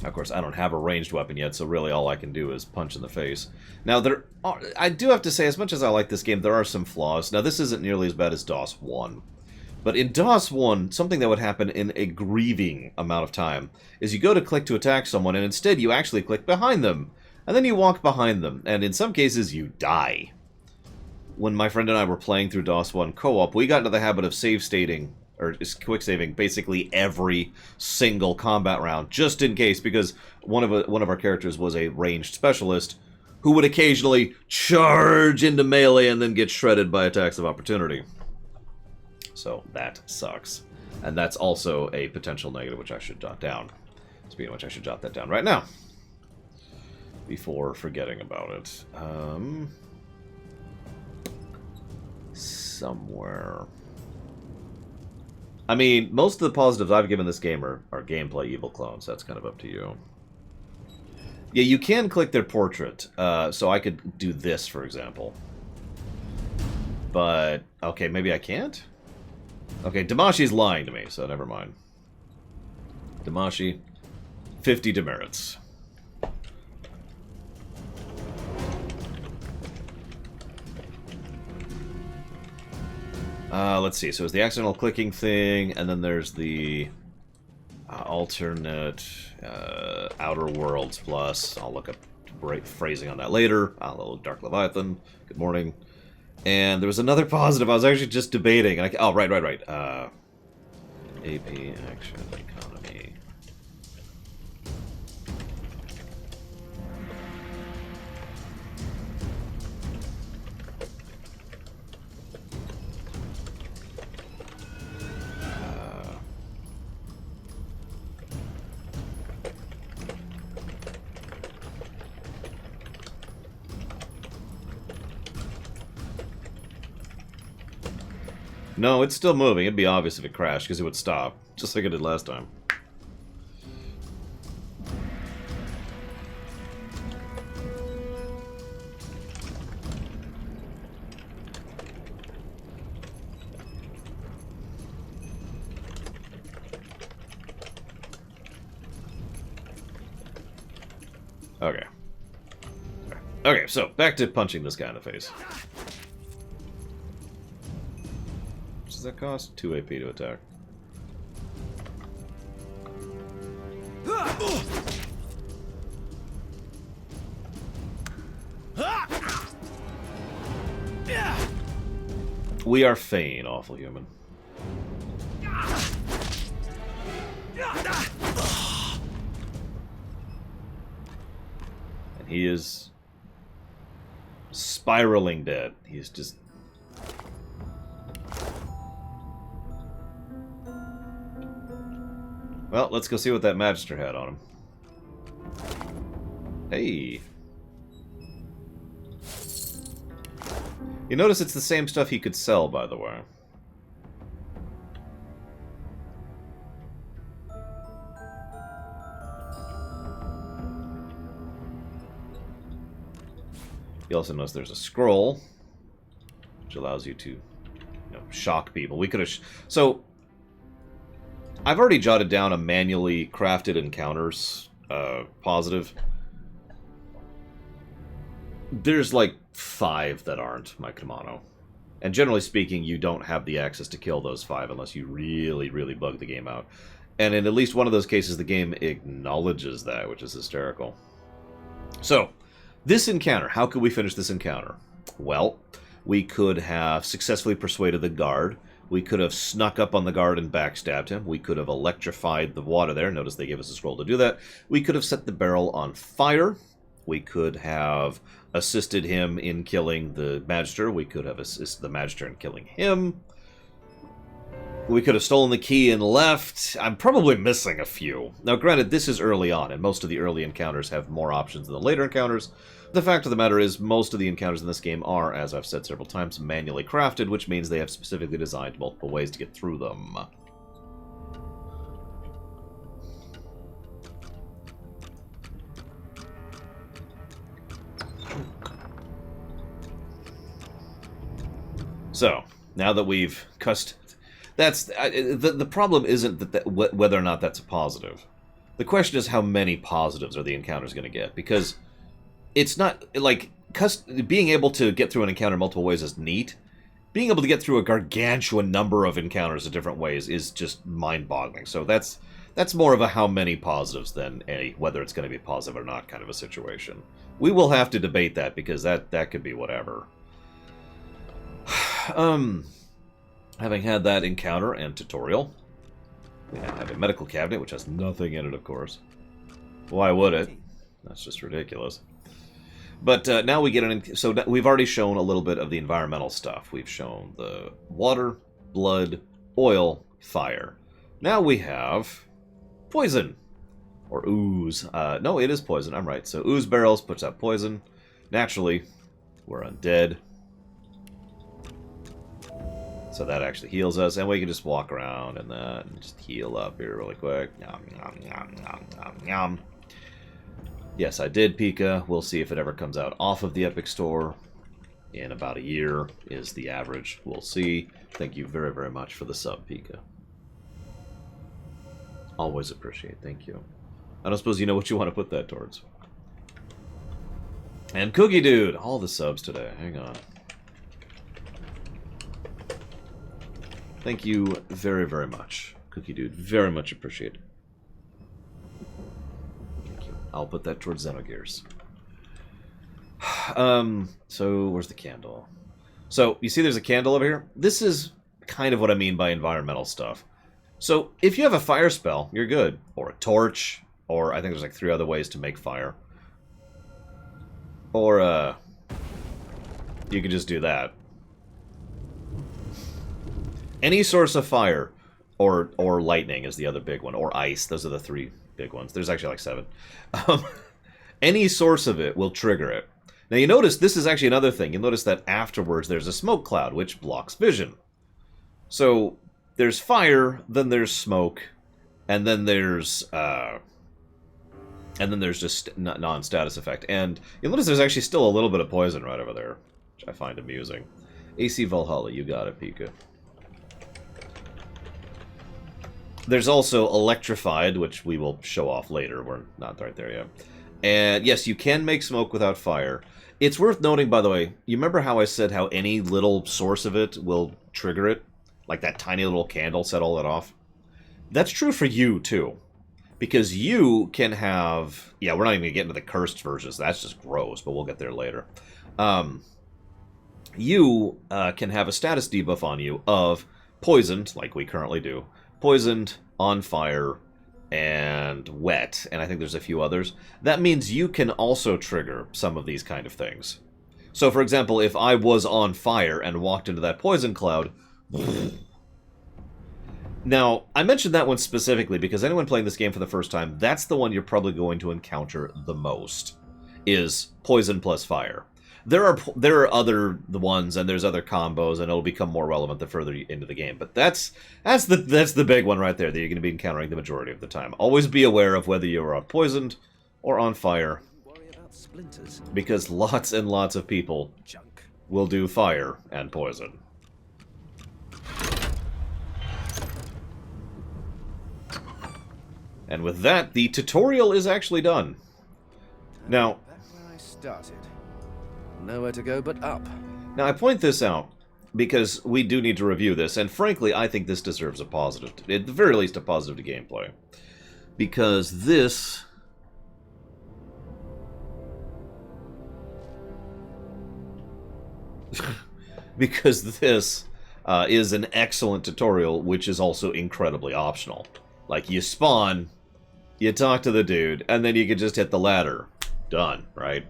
Of course, I don't have a ranged weapon yet, so really all I can do is punch in the face. Now, I do have to say, as much as I like this game, there are some flaws. Now, this isn't nearly as bad as DOS 1. But in DOS 1, something that would happen in a grieving amount of time is you go to click to attack someone, and instead you actually click behind them. And then you walk behind them, and in some cases you die. When my friend and I were playing through DOS 1 co-op, we got into the habit of save stating, or just quick saving, basically every single combat round, just in case, because one of our characters was a ranged specialist who would occasionally charge into melee and then get shredded by attacks of opportunity. So that sucks. And that's also a potential negative which I should jot down. Speaking of which, I should jot that down right now. Before forgetting about it. Somewhere. I mean, most of the positives I've given this game are gameplay evil clones. That's kind of up to you. Yeah, you can click their portrait. So I could do this, for example. But, okay, maybe I can't? Okay, Damashi's lying to me, so never mind. Damashi, 50 demerits. Let's see. So it's the accidental clicking thing, and then there's the alternate Outer Worlds plus. I'll look up phrasing on that later. Hello, Dark Leviathan. Good morning. And there was another positive. I was actually just debating. And oh, right. AP Action Economy. No, it's still moving. It'd be obvious if it crashed, because it would stop. Just like it did last time. Okay. Okay, so, back to punching this guy in the face. That cost 2 AP to attack. We are Fane, awful human. And he is spiraling dead. He's just well, let's go see what that Magister had on him. Hey. You notice it's the same stuff he could sell, by the way. You also notice there's a scroll, which allows you to, shock people. We could have... So... I've already jotted down a manually crafted encounters positive. There's like 5 that aren't my Kamano. And generally speaking, you don't have the access to kill those 5 unless you really, really bug the game out. And in at least one of those cases, the game acknowledges that, which is hysterical. So, this encounter, how could we finish this encounter? Well, we could have successfully persuaded the guard. We could have snuck up on the guard and backstabbed him. We could have electrified the water there. Notice they gave us a scroll to do that. We could have set the barrel on fire. We could have assisted him in killing the Magister. We could have assisted the Magister in killing him. We could have stolen the key and left. I'm probably missing a few. Now, granted, this is early on, and most of the early encounters have more options than the later encounters. The fact of the matter is, most of the encounters in this game are, as I've said several times, manually crafted, which means they have specifically designed multiple ways to get through them. So, now that we've cussed... That's the problem isn't that whether or not that's a positive. The question is how many positives are the encounters going to get, because it's not like being able to get through an encounter multiple ways is neat. Being able to get through a gargantuan number of encounters in different ways is just mind-boggling. So that's more of a how many positives than a whether it's going to be positive or not kind of a situation. We will have to debate that because that could be whatever. Having had that encounter and tutorial, we now have a medical cabinet, which has nothing in it, of course. Why would it? That's just ridiculous. But now we get so we've already shown a little bit of the environmental stuff. We've shown the water, blood, oil, fire. Now we have poison, or ooze. No, it is poison, I'm right. So ooze barrels puts out poison. Naturally, we're undead. So that actually heals us, and we can just walk around and that, and just heal up here really quick. Yum, yum, yum, yum, yum, yum. Yes, I did Pika. We'll see if it ever comes out off of the Epic Store. In about a year is the average. We'll see. Thank you very, very much for the sub, Pika. Always appreciate. Thank you. I don't suppose you know what you want to put that towards. And Cookie Dude. All the subs today. Hang on. Thank you very, very much, Cookie Dude. Very much appreciated. Thank you. I'll put that towards Xenogears. So, where's the candle? So, you see there's a candle over here? This is kind of what I mean by environmental stuff. So, if you have a fire spell, you're good. Or a torch, or I think there's like 3 other ways to make fire. Or, you could just do that. Any source of fire, or lightning is the other big one, or ice. Those are the 3 big ones. There's actually like 7. Any source of it will trigger it. Now you notice this is actually another thing. You'll notice that afterwards there's a smoke cloud, which blocks vision. So there's fire, then there's smoke, and then there's just non-status effect. And you'll notice there's actually still a little bit of poison right over there, which I find amusing. AC Valhalla, you got it, Pika. There's also electrified, which we will show off later. We're not right there yet. And yes, you can make smoke without fire. It's worth noting, by the way, you remember how I said how any little source of it will trigger it? Like that tiny little candle set all that off? That's true for you, too. Because you can have... Yeah, we're not even going to get into the cursed versions. That's just gross, but we'll get there later. You can have a status debuff on you of poisoned, like we currently do. Poisoned, on fire, and wet, and I think there's a few others. That means you can also trigger some of these kind of things. So, for example, if I was on fire and walked into that poison cloud... Now, I mentioned that one specifically because anyone playing this game for the first time, that's the one you're probably going to encounter the most, is poison plus fire. There are other ones, and there's other combos, and it'll become more relevant the further into the game. But that's the big one right there that you're going to be encountering the majority of the time. Always be aware of whether you're poisoned or on fire, because lots and lots of people will do fire and poison. And with that, the tutorial is actually done. Now, Back where I started. Nowhere to go but up. Now, I point this out because we do need to review this, and frankly, I think this deserves a positive, at the very least, a positive to gameplay. Because this... because this is an excellent tutorial, which is also incredibly optional. Like, you spawn, you talk to the dude, and then you can just hit the ladder. Done, right?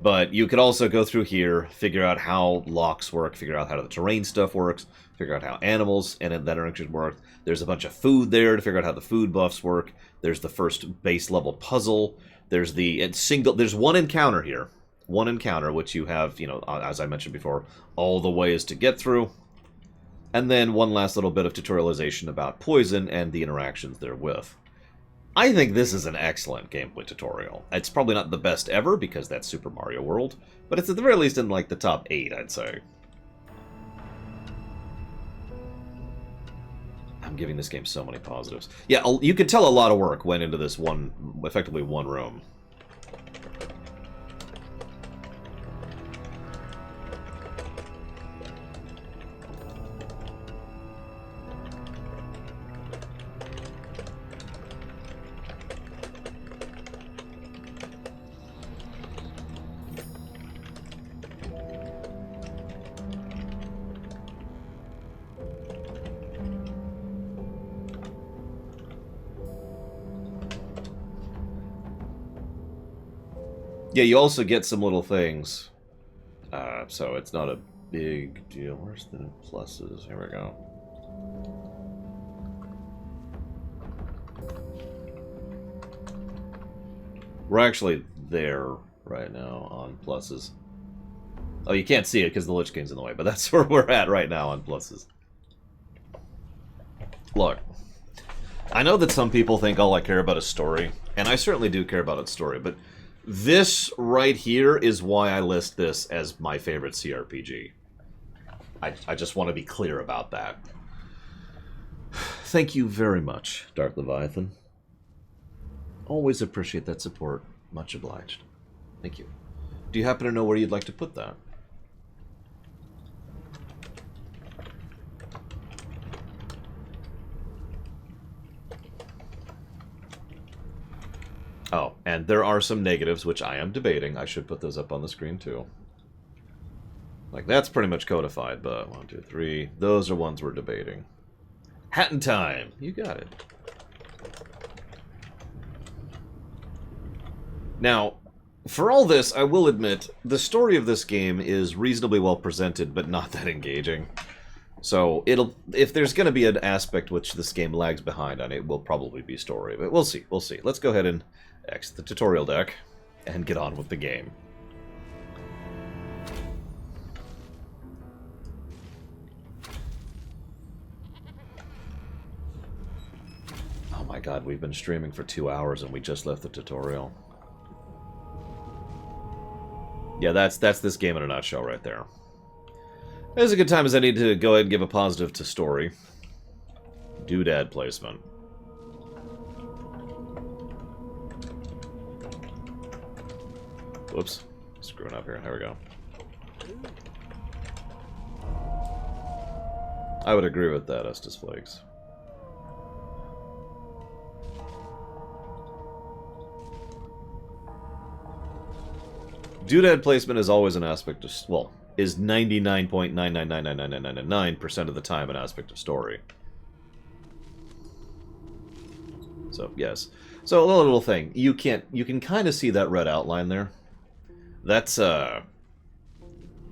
But you could also go through here, figure out how locks work, figure out how the terrain stuff works, figure out how animals and that interaction work. There's a bunch of food there to figure out how the food buffs work. There's the first base level puzzle. There's there's one encounter here. One encounter, which you have, as I mentioned before, all the ways to get through. And then one last little bit of tutorialization about poison and the interactions therewith. I think this is an excellent gameplay tutorial. It's probably not the best ever, because that's Super Mario World, but it's at the very least in, like, the top 8, I'd say. I'm giving this game so many positives. Yeah, you could tell a lot of work went into this effectively one room. Yeah, you also get some little things, so it's not a big deal. Where's the pluses? Here we go. We're actually there right now on pluses. Oh, you can't see it because the Lich King's in the way, but that's where we're at right now on pluses. Look, I know that some people think all I care about is story, and I certainly do care about its story, but this right here is why I list this as my favorite CRPG. I just want to be clear about that. Thank you very much, Dark Leviathan. Always appreciate that support. Much obliged. Thank you. Do you happen to know where you'd like to put that? Oh, and there are some negatives, which I am debating. I should put those up on the screen, too. Like, that's pretty much codified, but 1, 2, 3. Those are ones we're debating. Hatton time! You got it. Now, for all this, I will admit, the story of this game is reasonably well presented, but not that engaging. So, if there's going to be an aspect which this game lags behind on, it will probably be story. But we'll see, we'll see. Let's go ahead and exit the tutorial deck and get on with the game. Oh my god, we've been streaming for 2 hours and we just left the tutorial. Yeah, that's this game in a nutshell right there. As a good time as I need to go ahead and give a positive to story. Doodad placement. Whoops. Screwing up here. There we go. I would agree with that, Estus Flakes. Doodad placement is always an aspect of... well, is 99.9999999% of the time an aspect of story. So, yes. So, a little thing. You can kind of see that red outline there. That's,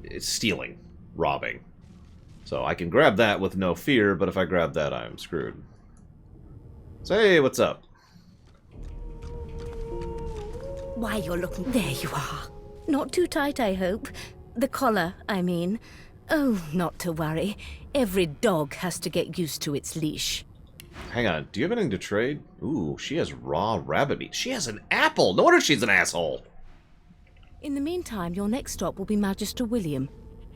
it's stealing. Robbing. So, I can grab that with no fear, but if I grab that, I'm screwed. So, hey, what's up? Why, you're looking... There you are. Not too tight, I hope. The collar, I mean. Oh, not to worry. Every dog has to get used to its leash. Hang on, do you have anything to trade? Ooh, she has raw rabbit meat. She has an apple! No wonder she's an asshole! In the meantime, your next stop will be Magister William.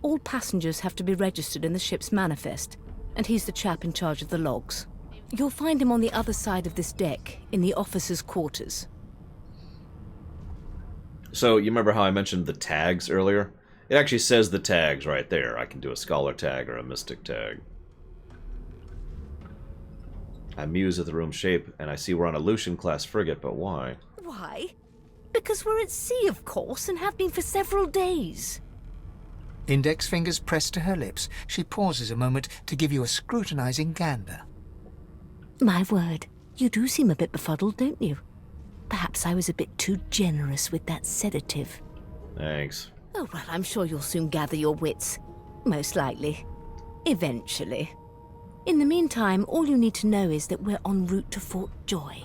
All passengers have to be registered in the ship's manifest, and he's the chap in charge of the logs. You'll find him on the other side of this deck, in the officers' quarters. So, you remember how I mentioned the tags earlier? It actually says the tags right there. I can do a scholar tag or a mystic tag. I muse at the room shape, and I see we're on a Lucian-class frigate, but why? Why? Because we're at sea, of course, and have been for several days. Index fingers pressed to her lips, she pauses a moment to give you a scrutinizing gander. My word, you do seem a bit befuddled, don't you? Perhaps I was a bit too generous with that sedative. Thanks. Oh, well, I'm sure you'll soon gather your wits. Most likely. Eventually. In the meantime, all you need to know is that we're en route to Fort Joy.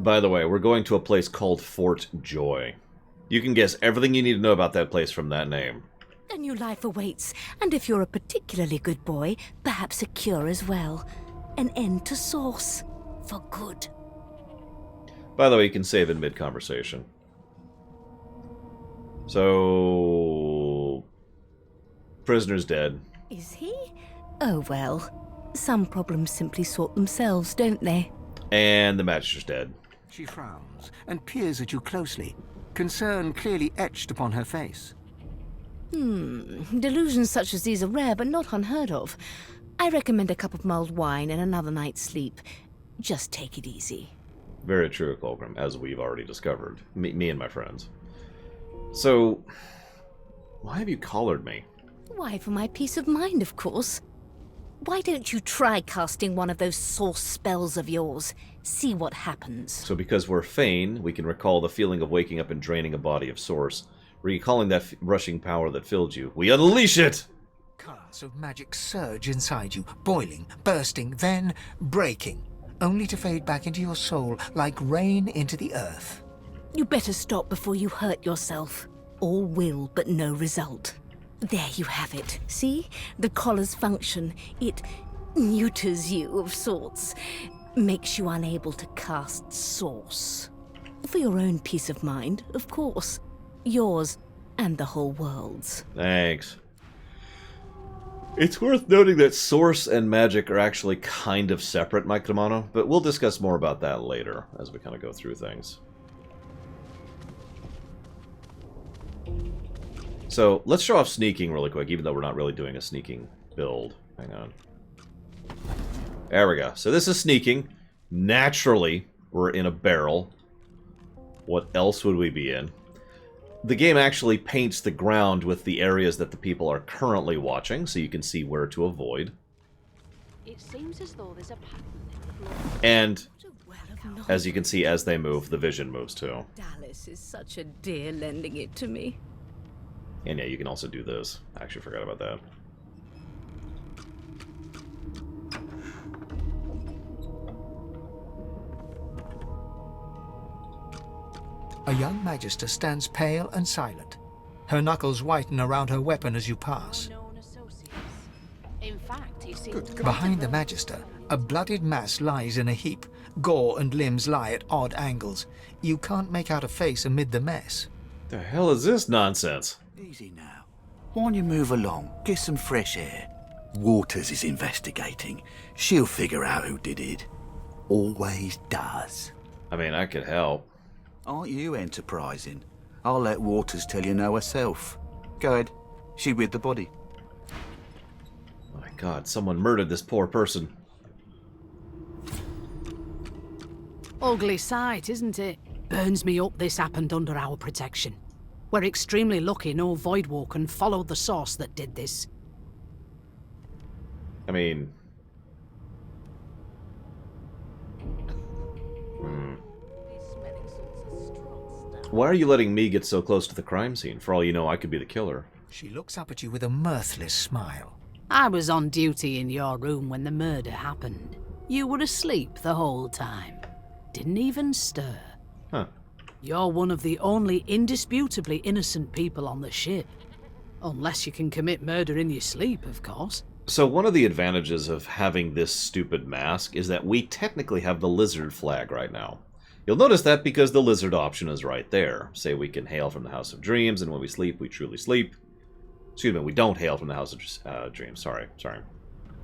By the way, we're going to a place called Fort Joy. You can guess everything you need to know about that place from that name. A new life awaits, and if you're a particularly good boy, perhaps a cure as well. An end to Source. For good. By the way, you can save in mid-conversation. So... Prisoner's dead. Is he? Oh well. Some problems simply sort themselves, don't they? And the Magister's dead. She frowns and peers at you closely, concern clearly etched upon her face. Delusions such as these are rare, but not unheard of. I recommend a cup of mulled wine and another night's sleep. Just take it easy. Very true, Colgrim, as we've already discovered. Me and my friends. So, why have you collared me? Why, for my peace of mind, of course. Why don't you try casting one of those Source spells of yours? See what happens. So because we're Fane, we can recall the feeling of waking up and draining a body of Source. Recalling that rushing power that filled you. We unleash it! Currents of magic surge inside you, boiling, bursting, then breaking, only to fade back into your soul like rain into the earth. You better stop before you hurt yourself. All will, but no result. There you have it. See? The collar's function. It neuters you of sorts. Makes you unable to cast Source. For your own peace of mind, of course. Yours and the whole world's. Thanks. It's worth noting that Source and magic are actually kind of separate, Mike Romano, but we'll discuss more about that later as we kind of go through things. So, let's show off sneaking really quick, even though we're not really doing a sneaking build. Hang on. There we go. So this is sneaking. Naturally, we're in a barrel. What else would we be in? The game actually paints the ground with the areas that the people are currently watching, so you can see where to avoid. It seems as though there's a pattern in the floor. And, as you can see, as they move, the vision moves too. Dallas is such a dear lending it to me. And yeah, you can also do this. I actually forgot about that. A young magister stands pale and silent. Her knuckles whiten around her weapon as you pass. In fact, he seems Behind the magister, a bloodied mass lies in a heap. Gore and limbs lie at odd angles. You can't make out a face amid the mess. The hell is this nonsense? Easy now. Why don't you move along? Get some fresh air. Waters is investigating. She'll figure out who did it. Always does. I mean, I could help. Aren't you enterprising? I'll let Waters tell you no herself. Go ahead. She with the body. My God, someone murdered this poor person. ugly sight, isn't it? Burns me up this happened under our protection. We're extremely lucky no Voidwalker followed the source that did this. I mean... Why are you letting me get so close to the crime scene? For all you know, I could be the killer. She looks up at you with a mirthless smile. I was on duty in your room when the murder happened. You were asleep the whole time. Didn't even stir. Huh. You're one of the only indisputably innocent people on the ship. Unless you can commit murder in your sleep, of course. So one of the advantages of having this stupid mask is that we technically have the lizard flag right now. You'll notice that because the lizard option is right there. Say we can hail from the House of Dreams, and when we sleep, we truly sleep. Excuse me, we don't hail from the House of Dreams. Sorry.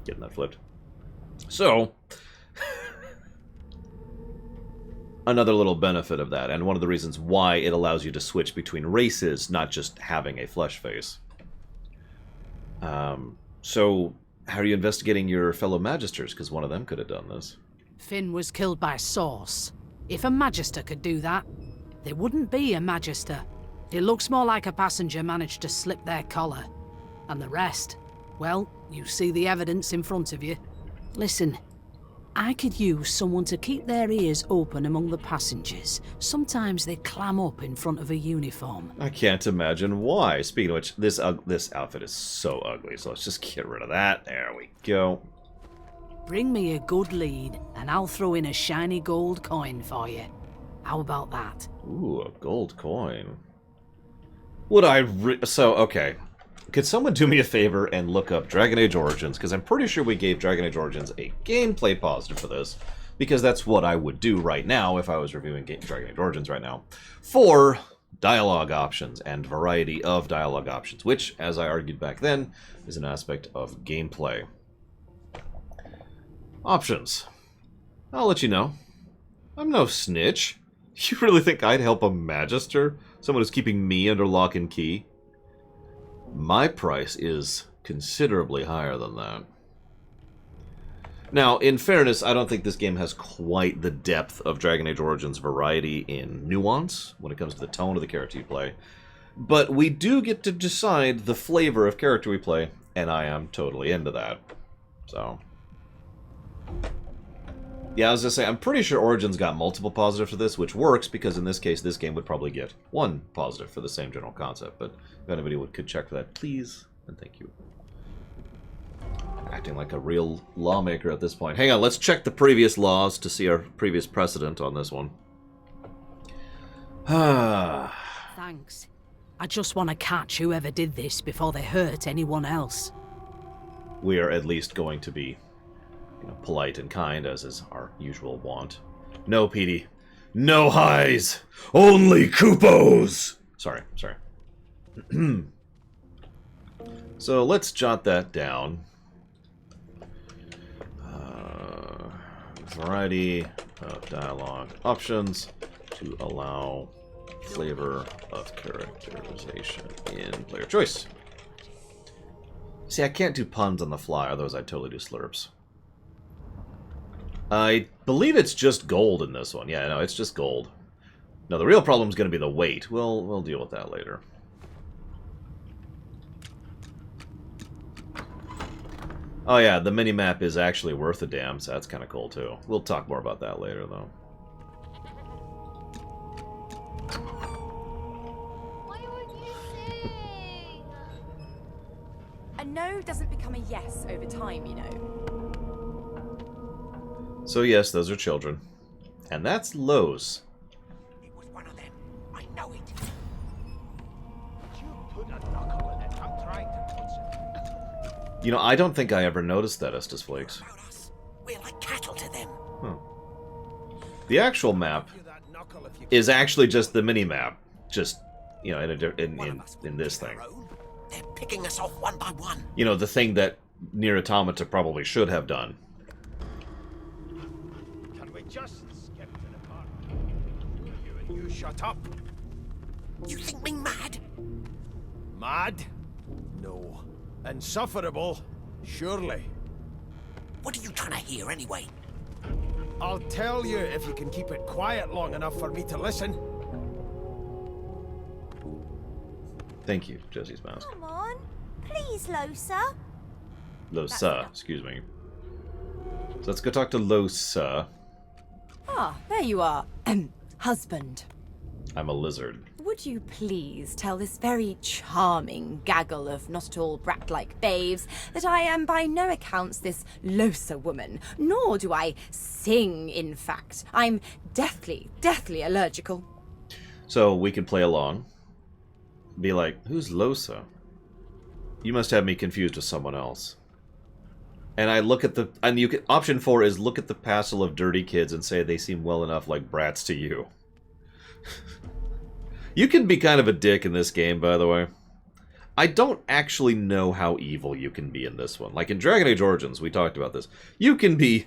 Getting that flipped. So, another little benefit of that, and one of the reasons why it allows you to switch between races, not just having a flesh face. So, how are you investigating your fellow Magisters? Because one of them could have done this. Finn was killed by Source. If a Magister could do that, there wouldn't be a Magister. It looks more like a passenger managed to slip their collar. And the rest, well, you see the evidence in front of you. Listen, I could use someone to keep their ears open among the passengers. Sometimes they clam up in front of a uniform. I can't imagine why. Speaking of which, this outfit is so ugly, so let's just get rid of that. There we go. Bring me a good lead, and I'll throw in a shiny gold coin for you. How about that? Ooh, a gold coin. Would I okay. Could someone do me a favor and look up Dragon Age Origins? Because I'm pretty sure we gave Dragon Age Origins a gameplay positive for this. Because that's what I would do right now if I was reviewing Dragon Age Origins right now. For dialogue options and variety of dialogue options. Which, as I argued back then, is an aspect of gameplay. Options. I'll let you know. I'm no snitch. You really think I'd help a Magister? Someone who's keeping me under lock and key? My price is considerably higher than that. Now, in fairness, I don't think this game has quite the depth of Dragon Age Origins variety in nuance when it comes to the tone of the character you play. But we do get to decide the flavor of character we play, and I am totally into that. So... yeah, I was gonna say, I'm pretty sure Origins got multiple positives for this, which works, because in this case, this game would probably get 1 positive for the same general concept. But if anybody could check for that, please, and thank you. Acting like a real lawmaker at this point. Hang on, let's check the previous laws to see our previous precedent on this one. Thanks. I just want to catch whoever did this before they hurt anyone else. We are at least going to be polite and kind, as is our usual wont. No, Petey. No highs! Only Coopos! Sorry. So let's jot that down. Variety of dialogue options to allow flavor of characterization in player choice. See, I can't do puns on the fly, otherwise I'd totally do slurps. I believe it's just gold in this one. Yeah, no, it's just gold. No, the real problem is going to be the weight. We'll deal with that later. Oh yeah, the mini-map is actually worth a damn, so that's kind of cool too. We'll talk more about that later, though. A no doesn't become a yes over time, you know. So yes, those are children. And that's Lowe's. It was one of them. I know it. You put a knuckle in it. I'm trying to touch it. You know, I don't think I ever noticed that, Estus Flakes. We're like cattle to them. Huh. The actual map is actually just the mini-map. Just, you know, in this thing. They're picking us off one by one. You know, the thing that Nier Automata probably should have done. Can we just skip to the part? You shut up. You think me mad? Mad? No. Insufferable? Surely. What are you trying to hear anyway? I'll tell you if you can keep it quiet long enough for me to listen. Thank you, Jesse's Mask. Come on. Please, Losa. Losa, excuse me. So let's go talk to Losa. Ah, there you are. Husband. I'm a lizard. Would you please tell this very charming gaggle of not at all brat-like babes that I am by no accounts this Losa woman, nor do I sing, in fact. I'm deathly allergical. So we can play along. Be like, who's Losa? You must have me confused with someone else. And I look at the... and you can... option 4 is look at the passel of dirty kids and say they seem well enough like brats to you. You can be kind of a dick in this game, by the way. I don't actually know how evil you can be in this one. Like in Dragon Age Origins, we talked about this. You can be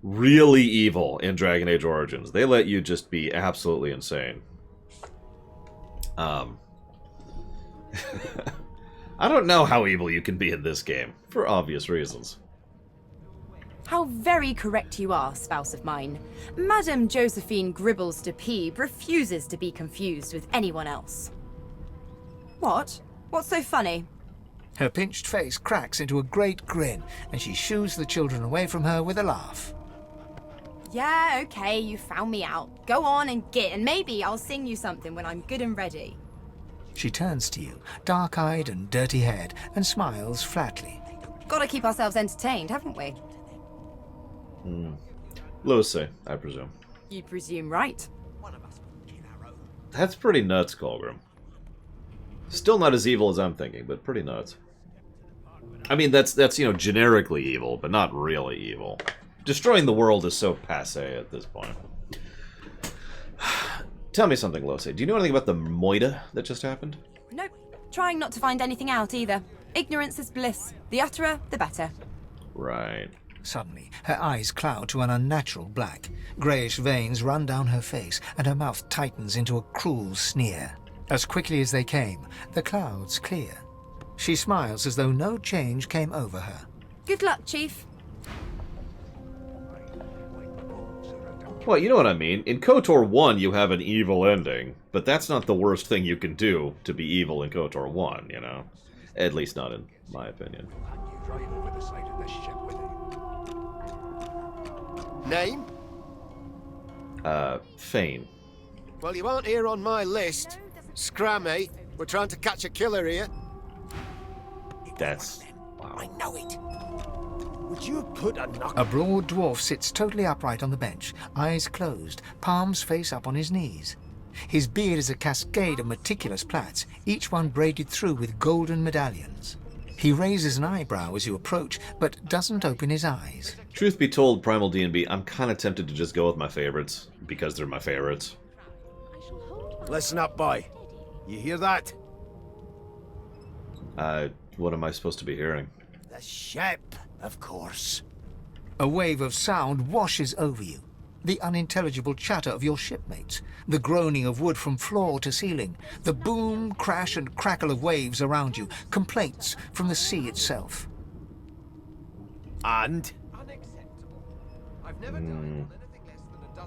really evil in Dragon Age Origins. They let you just be absolutely insane. I don't know how evil you can be in this game, for obvious reasons. How very correct you are, spouse of mine. Madame Josephine Gribbles de Peeb refuses to be confused with anyone else. What? What's so funny? Her pinched face cracks into a great grin, and she shoos the children away from her with a laugh. Yeah, okay, you found me out. Go on and git, and maybe I'll sing you something when I'm good and ready. She turns to you, dark-eyed and dirty-haired, and smiles flatly. Gotta keep ourselves entertained, haven't we? Lose, I presume. You presume right. That's pretty nuts, Colgrim. Still not as evil as I'm thinking, but pretty nuts. I mean, that's you know, generically evil, but not really evil. Destroying the world is so passé at this point. Tell me something, Lose. Do you know anything about the moida that just happened? Nope. Trying not to find anything out either. Ignorance is bliss. The utterer, the better. Right. Suddenly, her eyes cloud to an unnatural black. Greyish veins run down her face, and her mouth tightens into a cruel sneer. As quickly as they came, the clouds clear. She smiles as though no change came over her. Good luck, Chief. Well, you know what I mean. In KOTOR 1, you have an evil ending, but that's not the worst thing you can do to be evil in KOTOR 1, you know? At least not in my opinion. Name? Fane. Well, you aren't here on my list. Scram, eh? We're trying to catch a killer here. That's... I know it. Would you put a knock... A broad dwarf sits totally upright on the bench, eyes closed, palms face up on his knees. His beard is a cascade of meticulous plaits, each one braided through with golden medallions. He raises an eyebrow as you approach, but doesn't open his eyes. Truth be told, Primal D&B, I'm kind of tempted to just go with my favorites, because they're my favorites. Listen up, boy. You hear that? What am I supposed to be hearing? The ship, of course. A wave of sound washes over you. The unintelligible chatter of your shipmates, the groaning of wood from floor to ceiling, the boom, crash and crackle of waves around you, complaints from the sea itself. And?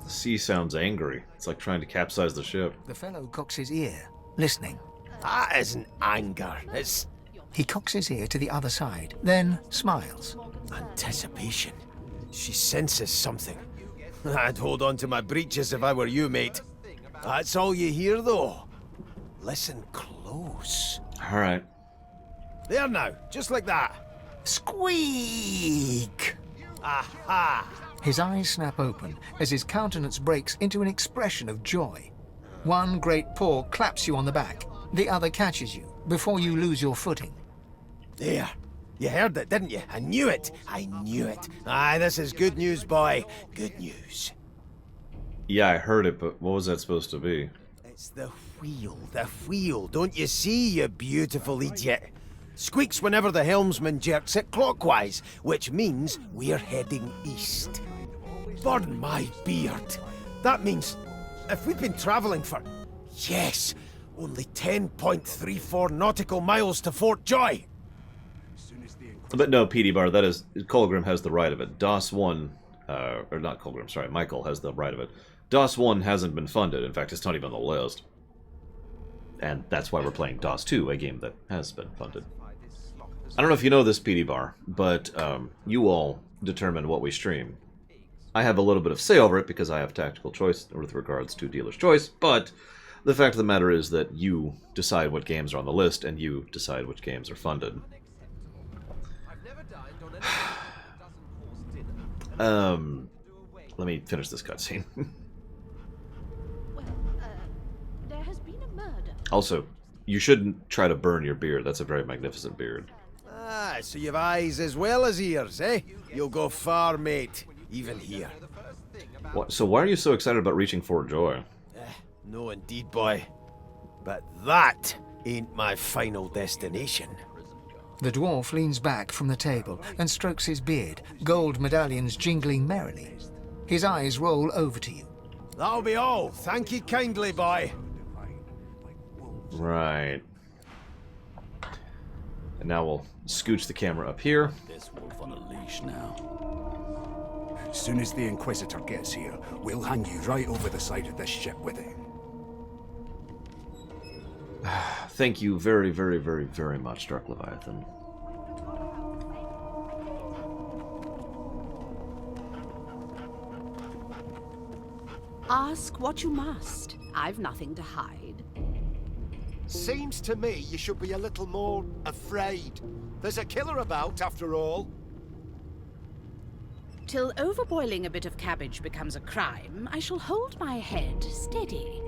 The sea sounds angry. It's like trying to capsize the ship. The fellow cocks his ear, listening. That isn't anger, it's... He cocks his ear to the other side, then smiles. anticipation. She senses something. I'd hold on to my breeches if I were you, mate. That's all you hear, though. Listen close. All right. There now, just like that. Squeak! Aha! His eyes snap open as his countenance breaks into an expression of joy. One great paw claps you on the back. The other catches you before you lose your footing. There. You heard it, didn't you? I knew it. I knew it. Aye, this is good news, boy. Good news. Yeah, I heard it, but what was that supposed to be? It's the wheel. The wheel. Don't you see, you beautiful idiot? Squeaks whenever the helmsman jerks it clockwise, which means we're heading east. Burn my beard. That means if we've been traveling for, yes, only 10.34 nautical miles to Fort Joy. But no, PD Bar, that is, Colgrim has the right of it. DOS 1, or not Colgrim, sorry, Michael has the right of it. DOS 1 hasn't been funded. In fact, it's not even on the list. And that's why we're playing DOS 2, a game that has been funded. I don't know if you know this, PD Bar, but you all determine what we stream. I have a little bit of say over it because I have tactical choice with regards to dealer's choice, but the fact of the matter is that you decide what games are on the list, and you decide which games are funded. Let me finish this cutscene. There has been a murder. Also, you shouldn't try to burn your beard. That's a very magnificent beard. Ah, so you've eyes as well as ears, eh? You'll go far, mate. Even here. What, so why are you so excited about reaching Fort Joy? No, indeed, boy. But that ain't my final destination. The dwarf leans back from the table and strokes his beard, gold medallions jingling merrily. His eyes roll over to you. That'll be all. Thank you kindly, boy. Right. And now we'll scooch the camera up here. This wolf on a leash now. As soon as the Inquisitor gets here, we'll hang you right over the side of this ship with him. Thank you very, very, very, very much, Dark Leviathan. Ask what you must. I've nothing to hide. Seems to me you should be a little more afraid. There's a killer about, after all. Till overboiling a bit of cabbage becomes a crime, I shall hold my head steady.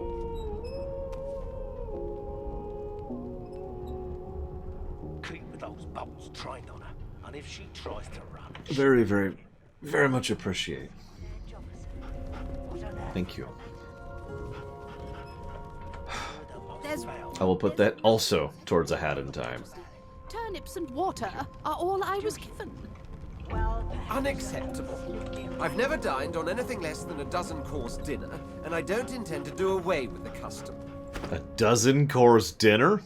Keep those bolts trained on her, and if she tries to run... Very, very, very much appreciate. Thank you. I will put that also towards a hat in time. Turnips and water are all I was given. Unacceptable. I've never dined on anything less than a dozen-course dinner, and I don't intend to do away with the custom. A dozen-course dinner?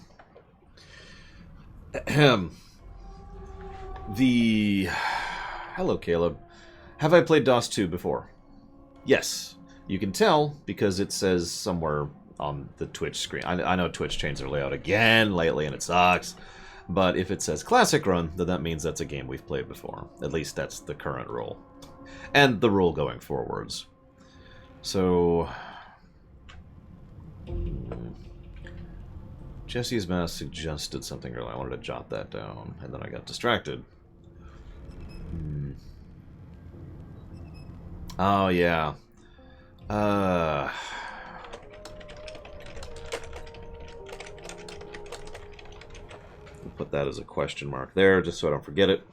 Ahem. Hello, Caleb. Have I played DOS 2 before? Yes. You can tell because it says somewhere on the Twitch screen. I know Twitch changed their layout again lately and it sucks. But if it says Classic Run, then that means that's a game we've played before. At least that's the current rule. And the rule going forwards. So... Jesse's Mask suggested something earlier. I wanted to jot that down, and then I got distracted. Oh, yeah. We'll put that as a question mark there, just so I don't forget it.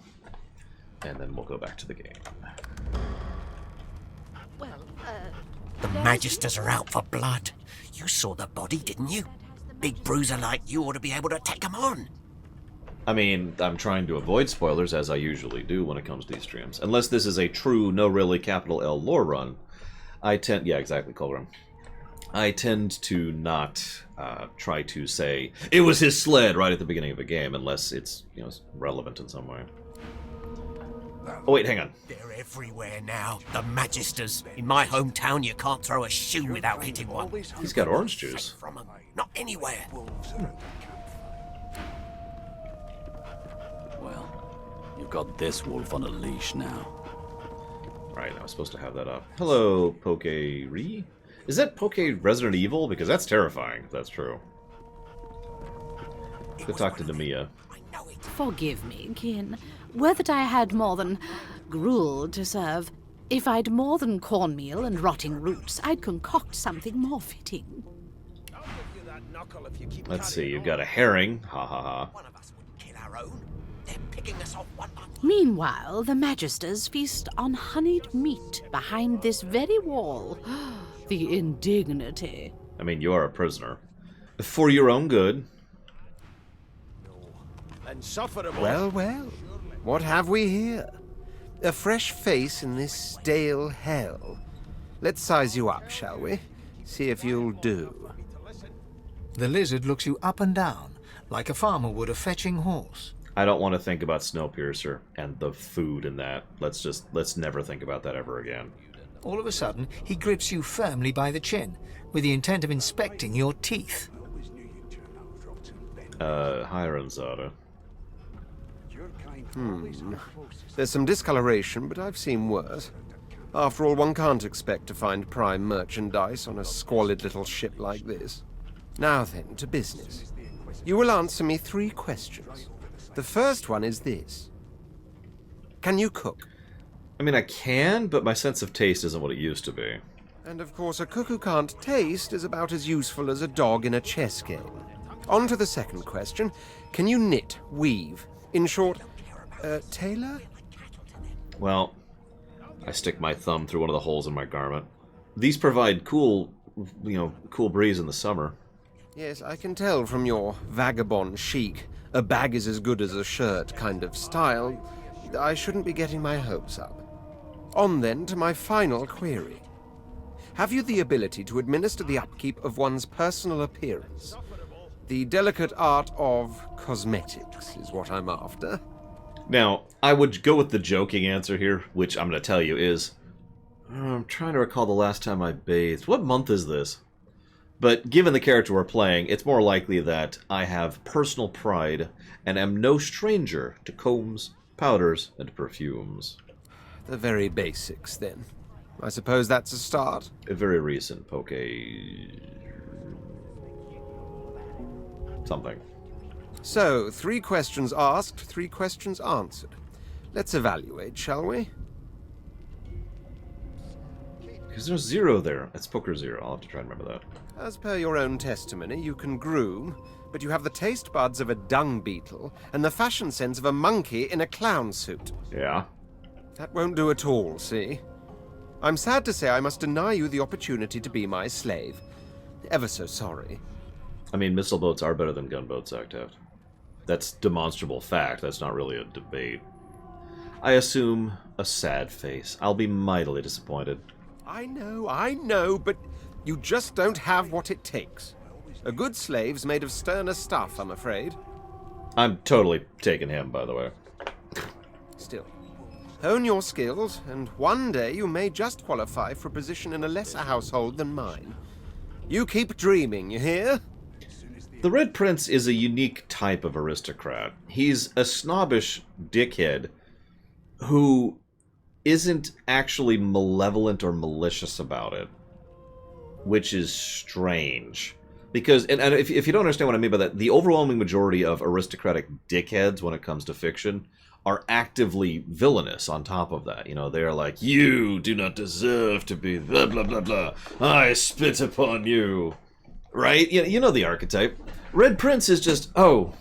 And then we'll go back to the game. The Magisters are out for blood. You saw the body, didn't you? Big bruiser like you ought to be able to take them on. I mean, I'm trying to avoid spoilers, as I usually do when it comes to these streams. Unless this is a true, no really, capital L lore run, I tend... Yeah, exactly, Colgram. I tend to not try to say, it was his sled right at the beginning of a game, unless it's, you know, relevant in some way. Oh, wait, hang on. They're everywhere now, the Magisters. In my hometown, you can't throw a shoe without hitting one. He's got orange juice. From 'em. Not anywhere. Well, you've got this wolf on a leash now. Right, I was supposed to have that up. Hello, Poke-Ree? Is that Poke Resident Evil? Because that's terrifying, if that's true. Go talk to Demiya. Forgive me, kin. Were that I had more than gruel to serve. If I'd more than cornmeal and rotting roots, I'd concoct something more fitting. Let's see, you've got a herring. Ha ha ha. Meanwhile, the Magisters feast on honeyed meat behind this very wall. The indignity. I mean, you are a prisoner. For your own good. Well, well. What have we here? A fresh face in this stale hell. Let's size you up, shall we? See if you'll do. The lizard looks you up and down, like a farmer would a fetching horse. I don't want to think about Snowpiercer and the food in that. Let's never think about that ever again. All of a sudden, he grips you firmly by the chin, with the intent of inspecting your teeth. Hi, Ranzada. There's some discoloration, but I've seen worse. After all, one can't expect to find prime merchandise on a squalid little ship like this. Now then, to business. You will answer me 3 questions. The first one is this. Can you cook? I mean, I can, but my sense of taste isn't what it used to be. And of course, a cook who can't taste is about as useful as a dog in a chess game. On to the second question. Can you knit, weave? In short, tailor? Well, I stick my thumb through one of the holes in my garment. These provide cool breeze in the summer. Yes, I can tell from your vagabond chic, a bag is as good as a shirt kind of style. I shouldn't be getting my hopes up. On then to my final query. Have you the ability to administer the upkeep of one's personal appearance? The delicate art of cosmetics is what I'm after. Now, I would go with the joking answer here, which I'm going to tell you is... I'm trying to recall the last time I bathed. What month is this? But given the character we're playing, it's more likely that I have personal pride and am no stranger to combs, powders, and perfumes. The very basics, then. I suppose that's a start. A very recent poke... something. So, 3 questions asked, 3 questions answered. Let's evaluate, shall we? Because there's 0 there. It's poker 0. I'll have to try and remember that. As per your own testimony, you can groom, but you have the taste buds of a dung beetle and the fashion sense of a monkey in a clown suit. Yeah. That won't do at all, see? I'm sad to say I must deny you the opportunity to be my slave. Ever so sorry. I mean, missile boats are better than gunboats, Octav. That's demonstrable fact. That's not really a debate. I assume a sad face. I'll be mightily disappointed. I know, but you just don't have what it takes. A good slave's made of sterner stuff, I'm afraid. I'm totally taking him, by the way. Still, hone your skills, and one day you may just qualify for a position in a lesser household than mine. You keep dreaming, you hear? The Red Prince is a unique type of aristocrat. He's a snobbish dickhead who isn't actually malevolent or malicious about it, which is strange. Because, and if you don't understand what I mean by that, the overwhelming majority of aristocratic dickheads when it comes to fiction are actively villainous on top of that. You know, they're like, you do not deserve to be blah, blah, blah, blah. I spit upon you. Right? You know the archetype. Red Prince is just, oh,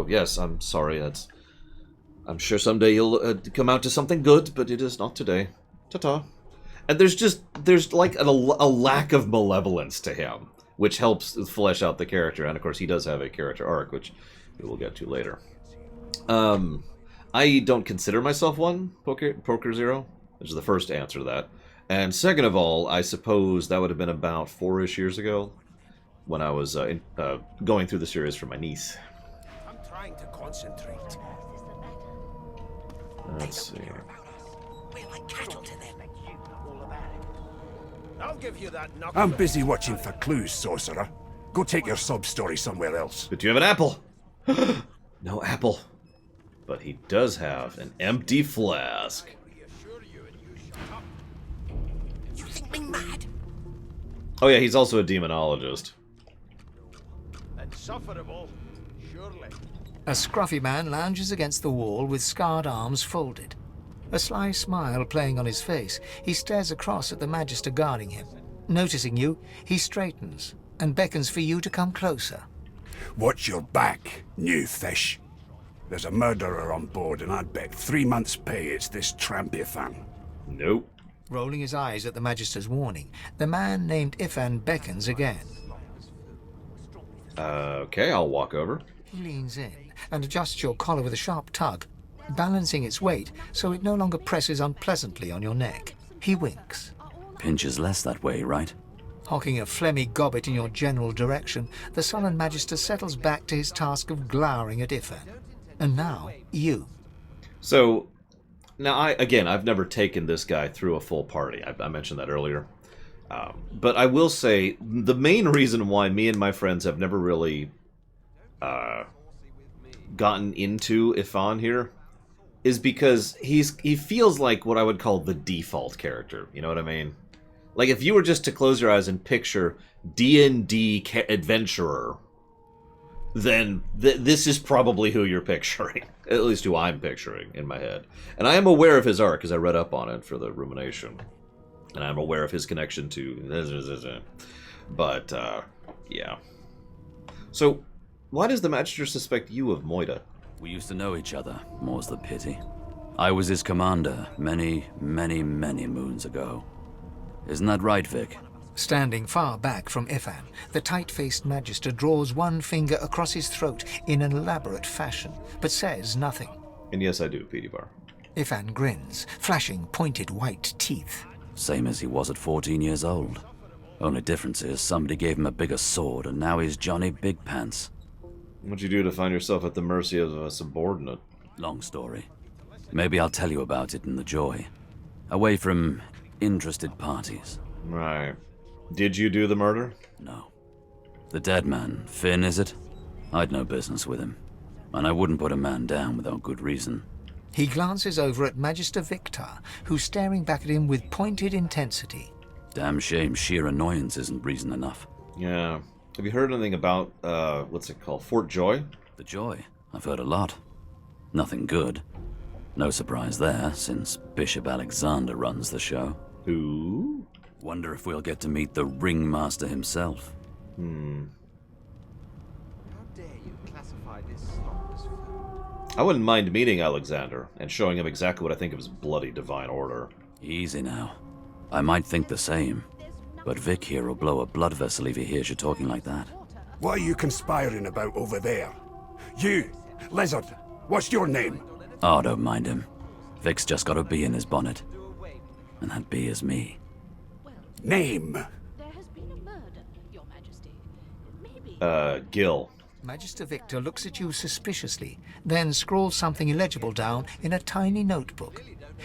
yes, I'm sorry, I'm sure someday you'll come out to something good, but it is not today. Ta-ta. And there's like a lack of malevolence to him, which helps flesh out the character. And of course, he does have a character arc, which we will get to later. I don't consider myself one, Poker Zero, which is the first answer to that. And second of all, I suppose that would have been about 4-ish years ago when I was going through the series for my niece. I'm trying to concentrate. Let's see. We're like cattle to them. I'll give you that knuckle. I'm busy watching for clues, sorcerer. Go take your sub-story somewhere else. But you have an apple. No apple. But he does have an empty flask. You think me mad? Oh yeah, he's also a demonologist. Insufferable, surely. A scruffy man lounges against the wall with scarred arms folded. A sly smile playing on his face, he stares across at the Magister guarding him. Noticing you, he straightens and beckons for you to come closer. Watch your back, new fish. There's a murderer on board, and I'd bet 3 months' pay it's this trampy thing. Nope. Rolling his eyes at the Magister's warning, the man named Ifan beckons again. Okay, I'll walk over. He leans in and adjusts your collar with a sharp tug, balancing its weight so it no longer presses unpleasantly on your neck. He winks. Pinches less that way, right? Hocking a phlegmy gobbet in your general direction, the sullen Magister settles back to his task of glowering at Ifan. And now, you. So, now I've never taken this guy through a full party. I mentioned that earlier. But I will say, the main reason why me and my friends have never really gotten into Ifan here is because he feels like what I would call the default character. You know what I mean? Like, if you were just to close your eyes and picture D&D adventurer, then this is probably who you're picturing. At least who I'm picturing in my head. And I am aware of his art because I read up on it for the rumination. And I'm aware of his connection to... But, yeah. So, why does the Magister suspect you of Moida? We used to know each other, more's the pity. I was his commander many, many, many moons ago. Isn't that right, Vic? Standing far back from Ifan, the tight-faced Magister draws one finger across his throat in an elaborate fashion, but says nothing. And yes, I do, Petey Bar. Ifan grins, flashing pointed white teeth. Same as he was at 14 years old. Only difference is somebody gave him a bigger sword, and now he's Johnny Big Pants. What'd you do to find yourself at the mercy of a subordinate? Long story. Maybe I'll tell you about it in the Joy. Away from interested parties. Right. Did you do the murder? No. The dead man, Finn, is it? I'd no business with him. And I wouldn't put a man down without good reason. He glances over at Magister Victor, who's staring back at him with pointed intensity. Damn shame sheer annoyance isn't reason enough. Yeah. Have you heard anything about, what's it called? Fort Joy? The Joy? I've heard a lot. Nothing good. No surprise there, since Bishop Alexander runs the show. Who? Wonder if we'll get to meet the ringmaster himself. How dare you classify this slop as food? I wouldn't mind meeting Alexander and showing him exactly what I think of his bloody divine order. Easy now. I might think the same, but Vic here will blow a blood vessel if he hears you talking like that. What are you conspiring about over there? You, Lizard, what's your name? Oh, don't mind him. Vic's just got a bee in his bonnet. And that bee is me. Name? There has been a murder, Your Majesty. Maybe... Gil. Magister Victor looks at you suspiciously, then scrawls something illegible down in a tiny notebook.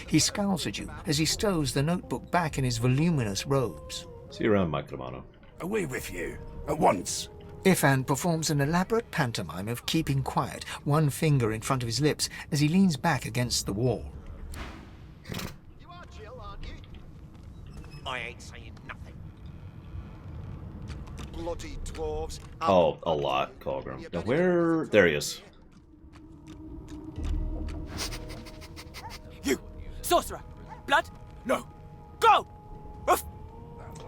He scowls at you as he stows the notebook back in his voluminous robes. See you around, Mike Romano. Away with you. At once. Ifan performs an elaborate pantomime of keeping quiet, one finger in front of his lips as he leans back against the wall. You are Jill, aren't you? I ain't saying nothing. Bloody dwarves. Oh, a lot, Colgrim. Now where... There he is. You! Sorcerer! Blood? No! Go! Ruff!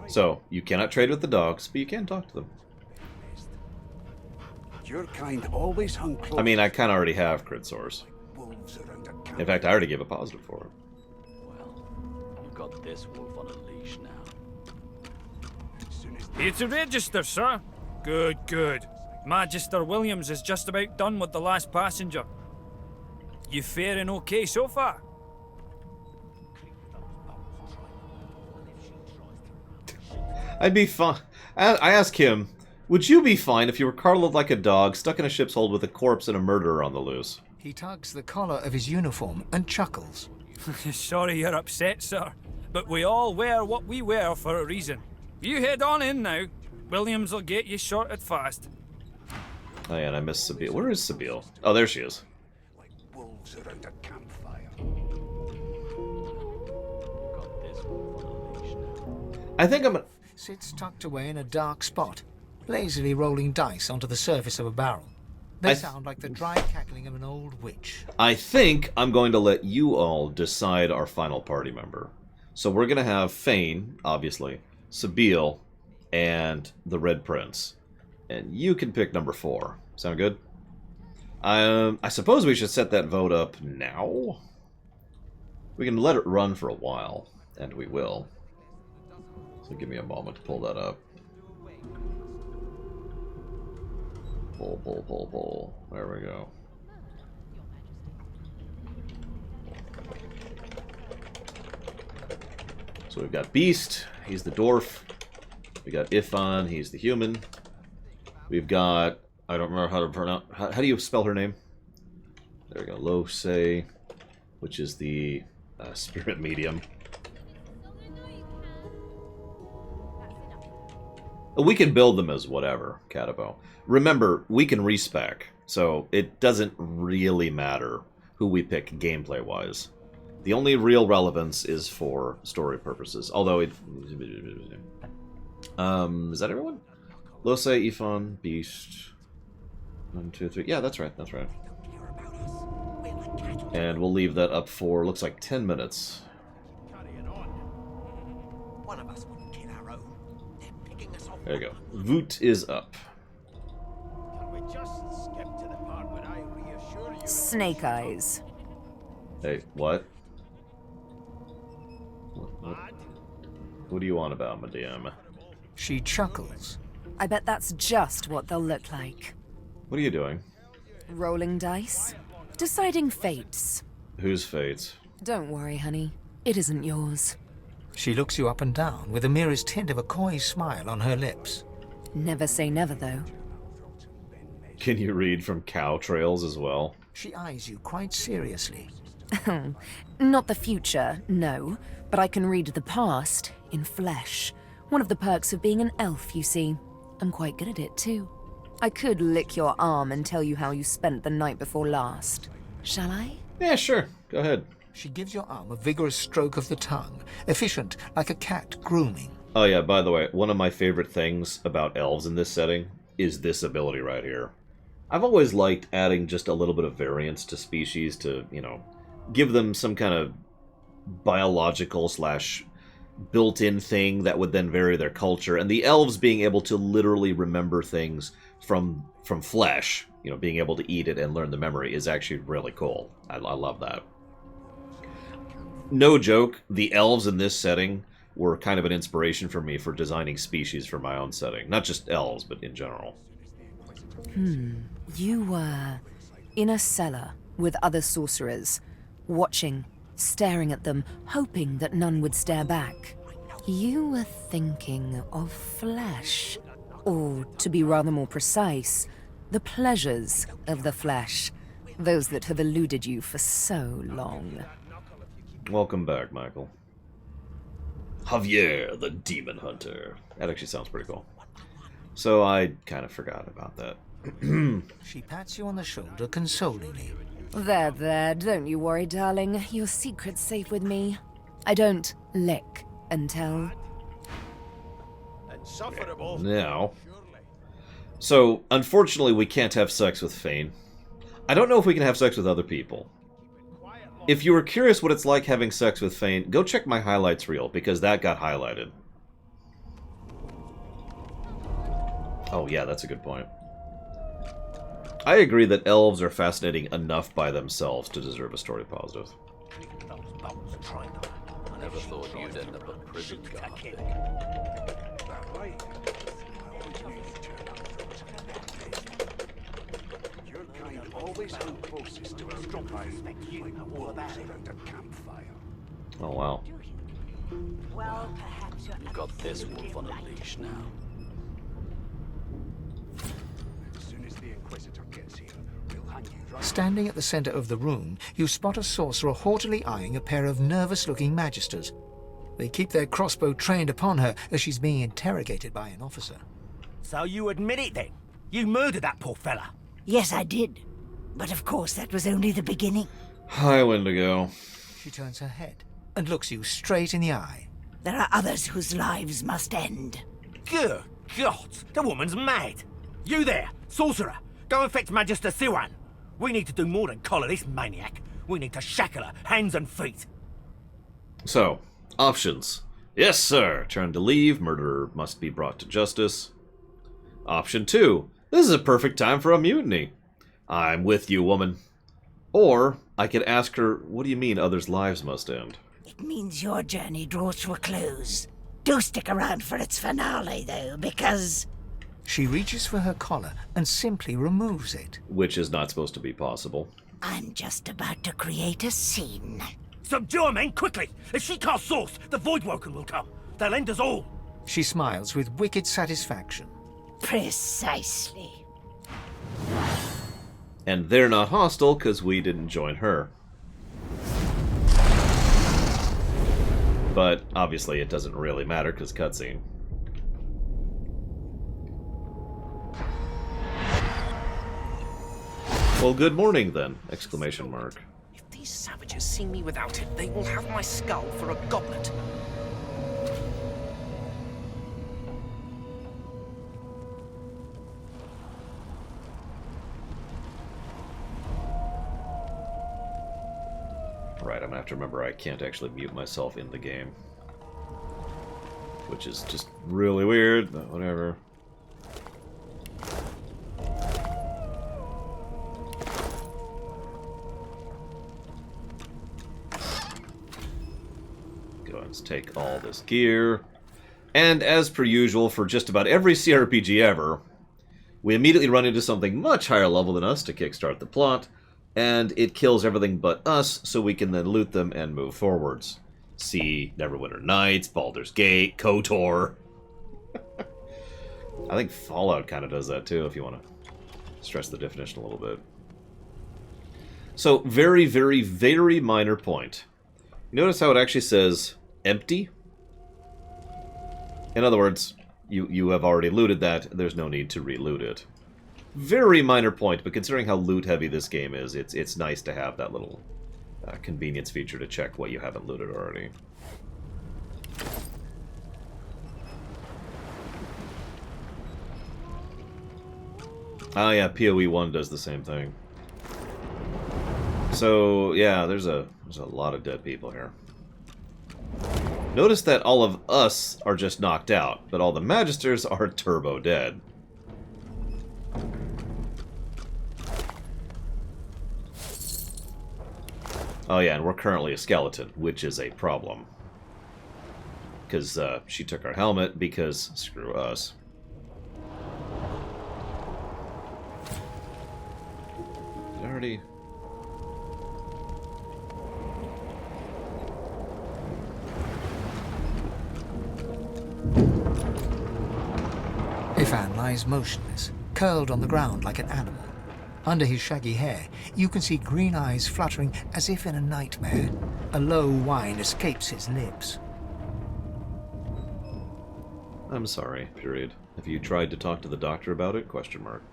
So, you cannot trade with the dogs, but you can talk to them. Your kind always hung close. I mean, I kind of already have crit source. In fact, I already gave a positive for it. You've got this wolf on a leash now. Here to register, sir. Good, good. Magister Williams is just about done with the last passenger. You faring okay so far? I'd be fine. I ask him, would you be fine if you were coddled like a dog, stuck in a ship's hold with a corpse and a murderer on the loose? He tugs the collar of his uniform and chuckles. Sorry you're upset, sir, but we all wear what we wear for a reason. You head on in now. Williams will get you sorted fast. Oh yeah, and I missed Sabine. Where is Sabine? Oh, there she is. Like wolves around a campfire. I think I'm... Sits tucked away in a dark spot, lazily rolling dice onto the surface of a barrel. They sound like the dry cackling of an old witch. I think I'm going to let you all decide our final party member. So we're going to have Fane, obviously, Sabine, and the Red Prince. And you can pick number 4. Sound good? I suppose we should set that vote up now. We can let it run for a while, and we will. So give me a moment to pull that up. Pull, pull, pull, pull. There we go. So we've got Beast, he's the dwarf. We got Ifan, he's the human. We've got, I don't remember how to pronounce, how do you spell her name? There we go, Lose, which is the spirit medium. We can build them as whatever, Catabo. Remember, we can respec, so it doesn't really matter who we pick gameplay-wise. The only real relevance is for story purposes, although it... is that everyone? Lose, Ifan, Beast... 1, 2, 3... Yeah, that's right, that's right. And we'll leave that up for, looks like 10 minutes. One of us wouldn't kill our own. They're picking us off. There you go. Voot is up. Can we just skip to the part where I reassure you? Snake Eyes. Hey, what? What do you want about, Madame? She chuckles. I bet that's just what they'll look like. What are you doing? Rolling dice. Deciding fates. Whose fates? Don't worry, honey. It isn't yours. She looks you up and down with the merest hint of a coy smile on her lips. Never say never, though. Can you read from cow trails as well? She eyes you quite seriously. Not the future, no. But I can read the past in flesh. One of the perks of being an elf, you see. I'm quite good at it, too. I could lick your arm and tell you how you spent the night before last. Shall I? Yeah, sure. Go ahead. She gives your arm a vigorous stroke of the tongue, efficient like a cat grooming. Oh yeah, by the way, one of my favorite things about elves in this setting is this ability right here. I've always liked adding just a little bit of variance to species to, you know, give them some kind of biological / built-in thing that would then vary their culture. And the elves being able to literally remember things from flesh, you know, being able to eat it and learn the memory is actually really cool. I love that. No joke, the elves in this setting were kind of an inspiration for me for designing species for my own setting. Not just elves, but in general. You were in a cellar with other sorcerers, watching, staring at them, hoping that none would stare back. You were thinking of flesh, or, to be rather more precise, the pleasures of the flesh, those that have eluded you for so long. Welcome back, Michael. Javier, the Demon Hunter. That actually sounds pretty cool. So I kind of forgot about that. She pats you on the shoulder consolingly. There, don't you worry, darling. Your secret's safe with me. I don't lick and tell. Insufferable. Now. So, unfortunately, we can't have sex with Fane. I don't know if we can have sex with other people. If you were curious what it's like having sex with Fane, go check my highlights reel, because that got highlighted. Oh yeah, that's a good point. I agree that elves are fascinating enough by themselves to deserve a story positive. I never thought you'd end up a prison guard. Oh wow. Well, perhaps You've got this wolf on a leash now. Standing at the center of the room, you spot a sorcerer haughtily eyeing a pair of nervous-looking magisters. They keep their crossbow trained upon her as she's being interrogated by an officer. So you admit it then? You murdered that poor fella? Yes, I did. But of course, that was only the beginning. Hi, Wendigo. She turns her head and looks you straight in the eye. There are others whose lives must end. Good God, the woman's mad. You there, sorcerer, go and fetch Magister Siwan. We need to do more than collar this maniac. We need to shackle her, hands and feet. So, options. Yes, sir. Turn to leave. Murderer must be brought to justice. Option 2. This is a perfect time for a mutiny. I'm with you, woman. Or, I could ask her, what do you mean others' lives must end? It means your journey draws to a close. Do stick around for its finale, though, because... She reaches for her collar and simply removes it. Which is not supposed to be possible. I'm just about to create a scene. Subdue her, men, quickly! If she casts Source, the Voidwoken will come. They'll end us all. She smiles with wicked satisfaction. Precisely. And they're not hostile because we didn't join her. But obviously it doesn't really matter because cutscene. Well, good morning then! Exclamation mark. If these savages see me without it, they will have my skull for a goblet. Right, I'm gonna have to remember I can't actually mute myself in the game. Which is just really weird, but whatever. Go ahead and take all this gear. And as per usual for just about every CRPG ever, we immediately run into something much higher level than us to kickstart the plot, and it kills everything but us, so we can then loot them and move forwards. See Neverwinter Nights, Baldur's Gate, KOTOR. I think Fallout kind of does that too, if you want to stress the definition a little bit. So, very, very, very minor point. You notice how it actually says empty? In other words, you have already looted that, there's no need to re-loot it. Very minor point, but considering how loot-heavy this game is, it's nice to have that little convenience feature to check what you haven't looted already. Oh yeah, PoE 1 does the same thing. So yeah, there's a lot of dead people here. Notice that all of us are just knocked out, but all the Magisters are turbo dead. Oh yeah, and we're currently a skeleton, which is a problem. Because she took our helmet, because screw us. Already. Ifan lies motionless, curled on the ground like an animal. Under his shaggy hair, you can see green eyes fluttering as if in a nightmare. A low whine escapes his lips. I'm sorry, period. Have you tried to talk to the doctor about it? Question mark.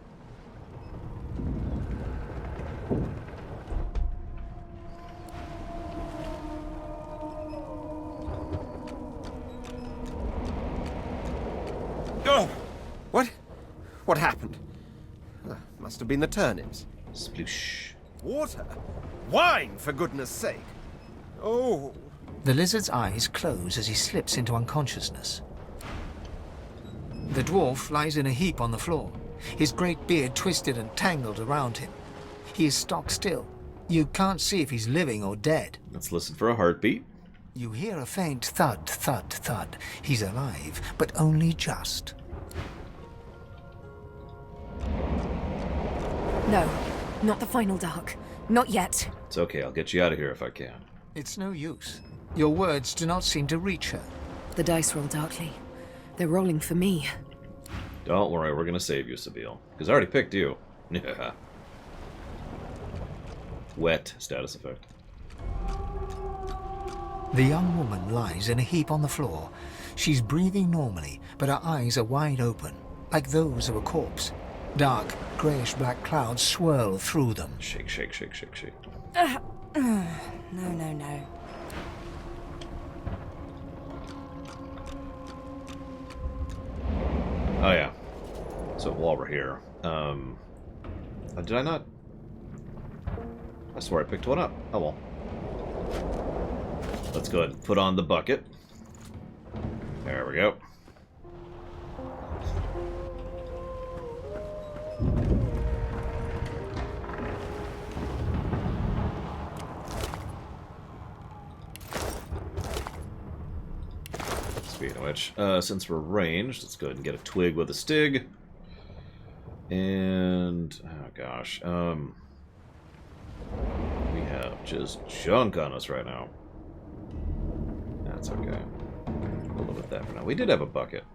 Oh! What happened? Must have been the turnips. Sploosh. Water? Wine, for goodness sake! Oh! The lizard's eyes close as he slips into unconsciousness. The dwarf lies in a heap on the floor, his great beard twisted and tangled around him. He is stock still. You can't see if he's living or dead. Let's listen for a heartbeat. You hear a faint thud, thud, thud. He's alive, but only just. No, not the final dark. Not yet. It's okay, I'll get you out of here if I can. It's no use. Your words do not seem to reach her. The dice roll darkly. They're rolling for me. Don't worry, we're gonna save you, Sabine. Because I already picked you. Yeah. Wet status effect. The young woman lies in a heap on the floor. She's breathing normally, but her eyes are wide open, like those of a corpse. Dark, greyish-black clouds swirl through them. Shake, shake, shake, shake, shake. No. Oh yeah. So while we're here, did I not? I swear I picked one up. Oh well. Let's go ahead and put on the bucket. There we go. Speaking of which, since we're ranged, let's go ahead and get a twig with a stig. And, oh gosh, we have just junk on us right now. That's okay. We'll live with that for now. We did have a bucket.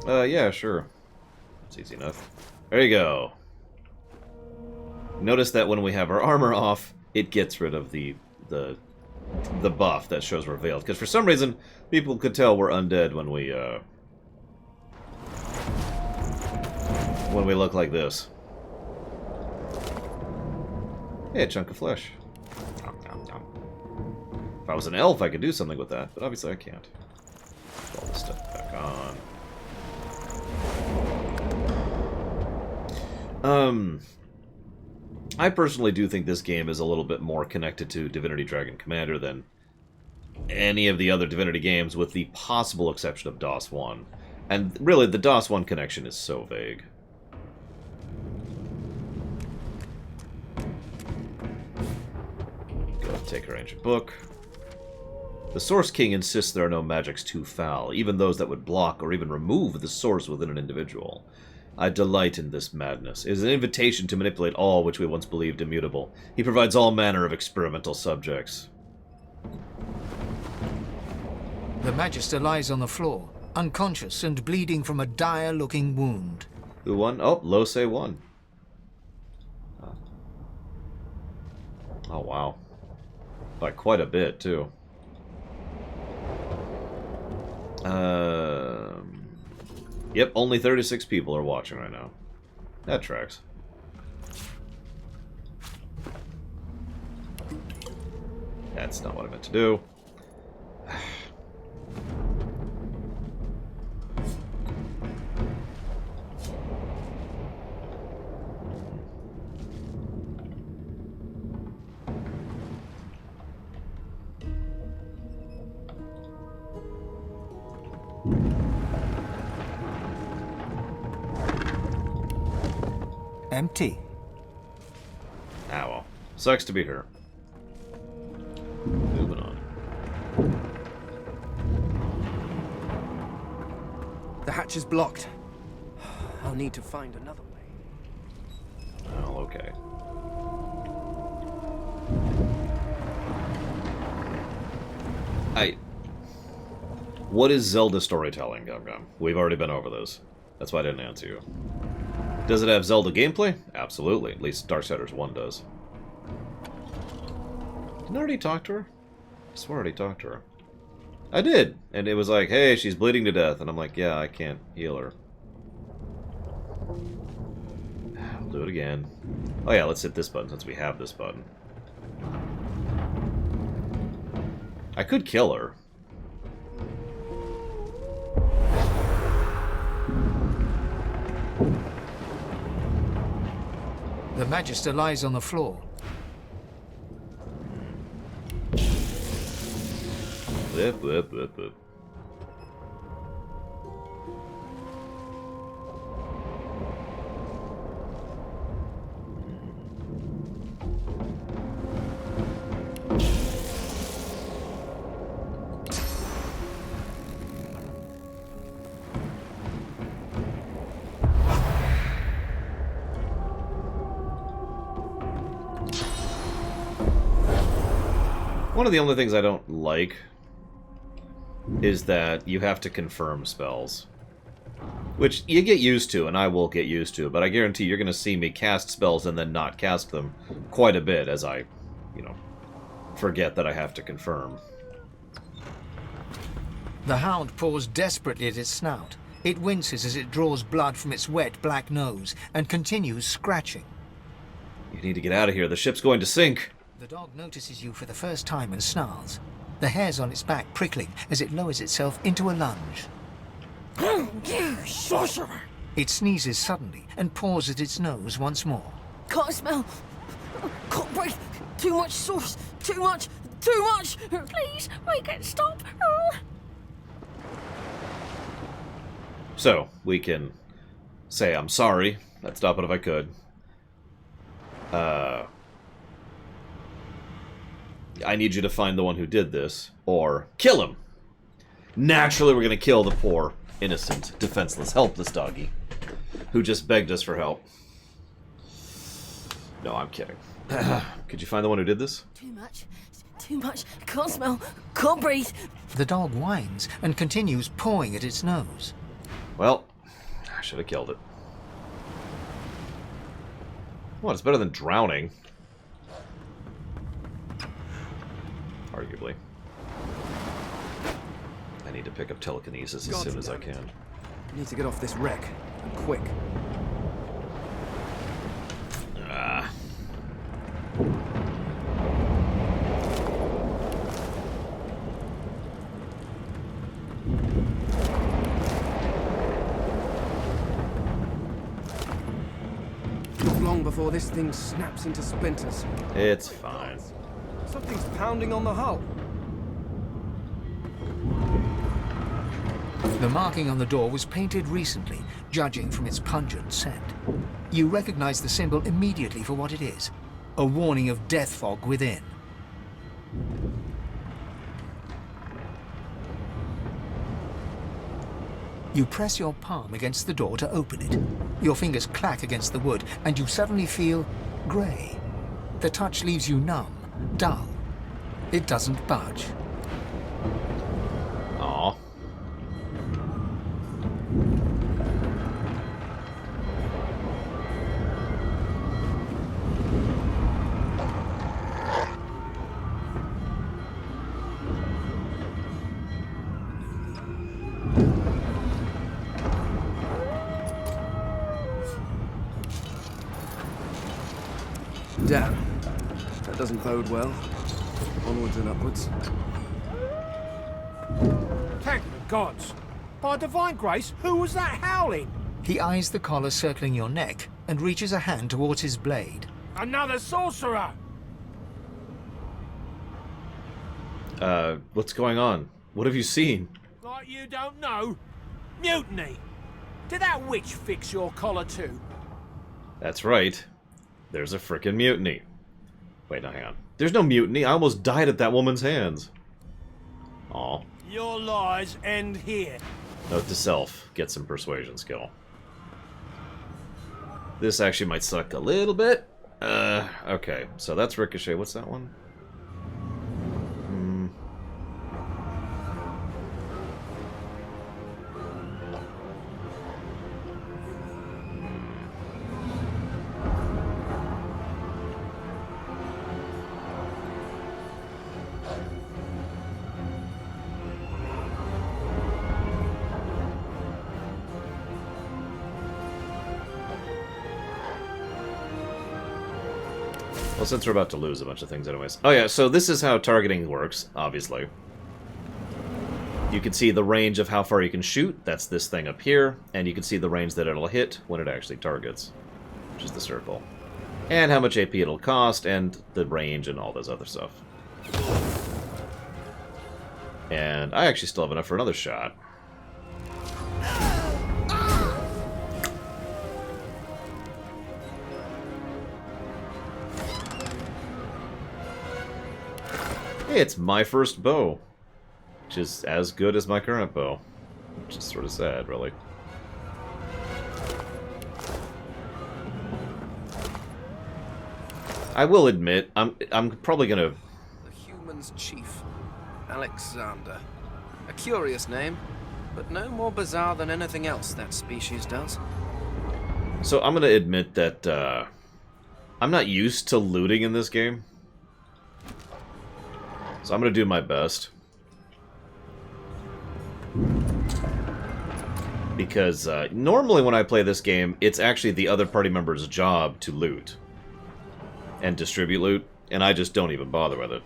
Yeah, sure. It's easy enough. There you go. Notice that when we have our armor off, it gets rid of the buff that shows we're veiled. Because for some reason, people could tell we're undead when we look like this. Hey, a chunk of flesh. If I was an elf, I could do something with that, but obviously I can't. Put all this stuff back on. I personally do think this game is a little bit more connected to Divinity Dragon Commander than any of the other Divinity games, with the possible exception of DOS 1. And really, the DOS 1 connection is so vague. Go ahead and take our ancient book. The Source King insists there are no magics too foul, even those that would block or even remove the source within an individual. I delight in this madness. It is an invitation to manipulate all which we once believed immutable. He provides all manner of experimental subjects. The Magister lies on the floor, unconscious and bleeding from a dire-looking wound. Who won? Oh, Lose won. Oh, wow. By quite a bit, too. Yep, only 36 people are watching right now. That tracks. That's not what I meant to do. Empty. Ah, well. Sucks to be her. Moving on. The hatch is blocked. I'll need to find another way. Well, okay. What is Zelda storytelling, Gum Gum? We've already been over this. That's why I didn't answer you. Does it have Zelda gameplay? Absolutely. At least Darksiders 1 does. Didn't I already talk to her? I swear I already talked to her. I did! And it was like, hey, she's bleeding to death. And I'm like, yeah, I can't heal her. I'll do it again. Oh yeah, let's hit this button since we have this button. I could kill her. The Magister lies on the floor. Whip, whip, whip, whip. One of the only things I don't like is that you have to confirm spells. Which you get used to, and I will get used to, but I guarantee you're going to see me cast spells and then not cast them quite a bit as I, you know, forget that I have to confirm. The hound paws desperately at its snout. It winces as it draws blood from its wet black nose and continues scratching. You need to get out of here. The ship's going to sink. The dog notices you for the first time and snarls, the hairs on its back prickling as it lowers itself into a lunge. Sorcerer! It sneezes suddenly and paws at its nose once more. Can't smell. Can't breathe. Too much sauce. Too much. Too much. Please, make it stop. So, we can say, I'm sorry. I'd stop it if I could. I need you to find the one who did this, or kill him. Naturally, we're going to kill the poor, innocent, defenseless, helpless doggy, who just begged us for help. No, I'm kidding. Could you find the one who did this? Too much. Too much. Can't smell. Can't breathe. The dog whines and continues pawing at its nose. Well, I should have killed it. Well, it's better than drowning. Arguably. I need to pick up telekinesis as soon as I can. I need to get off this wreck, and quick. Ah. Not long before this thing snaps into splinters. It's fine. Something's pounding on the hull. The marking on the door was painted recently, judging from its pungent scent. You recognize the symbol immediately for what it is, a warning of death fog within. You press your palm against the door to open it. Your fingers clack against the wood, and you suddenly feel grey. The touch leaves you numb, dull. It doesn't budge. Aww. Damn. That doesn't bode well. Onwards and upwards. Thank the gods! By divine grace, who was that howling? He eyes the collar circling your neck and reaches a hand towards his blade. Another sorcerer! What's going on? What have you seen? Like you don't know? Mutiny! Did that witch fix your collar too? That's right. There's a frickin' mutiny. Wait, no, hang on. There's no mutiny. I almost died at that woman's hands. Aw. Your lies end here. Note to self. Get some persuasion skill. This actually might suck a little bit. Okay. So that's Ricochet. What's that one? Well, since we're about to lose a bunch of things anyways. Oh yeah, so this is how targeting works, obviously. You can see the range of how far you can shoot, that's this thing up here, and you can see the range that it'll hit when it actually targets, which is the circle. And how much AP it'll cost, and the range, and all this other stuff. And I actually still have enough for another shot. Hey, it's my first bow, which is as good as my current bow, which is sort of sad, really. I will admit, I'm probably gonna... The human's chief, Alexander. A curious name, but no more bizarre than anything else that species does. So I'm gonna admit that I'm not used to looting in this game. So I'm going to do my best. Because normally when I play this game, it's actually the other party member's job to loot. And distribute loot, and I just don't even bother with it.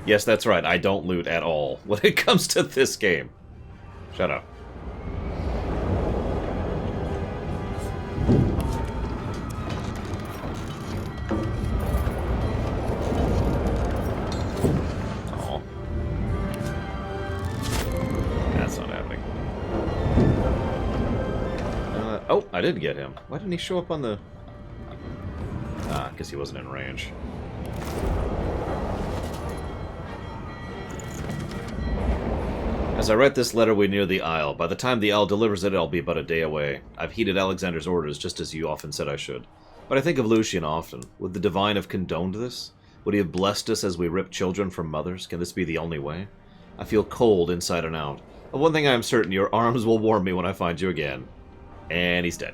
Yes, that's right, I don't loot at all when it comes to this game. Shut up. Oh, I did get him. Why didn't he show up on the... Ah, because he wasn't in range. As I write this letter, we near the Isle. By the time the Isle delivers it, I'll be but a day away. I've heeded Alexander's orders, just as you often said I should. But I think of Lucian often. Would the Divine have condoned this? Would he have blessed us as we rip children from mothers? Can this be the only way? I feel cold inside and out. But one thing I am certain, your arms will warm me when I find you again. And he's dead.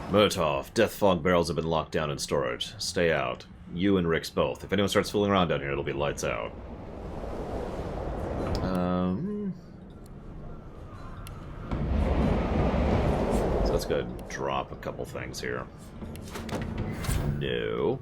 Murtaugh, death fog barrels have been locked down in storage. Stay out. You and Rix both. If anyone starts fooling around down here, it'll be lights out. So let's go ahead and drop a couple things here. No.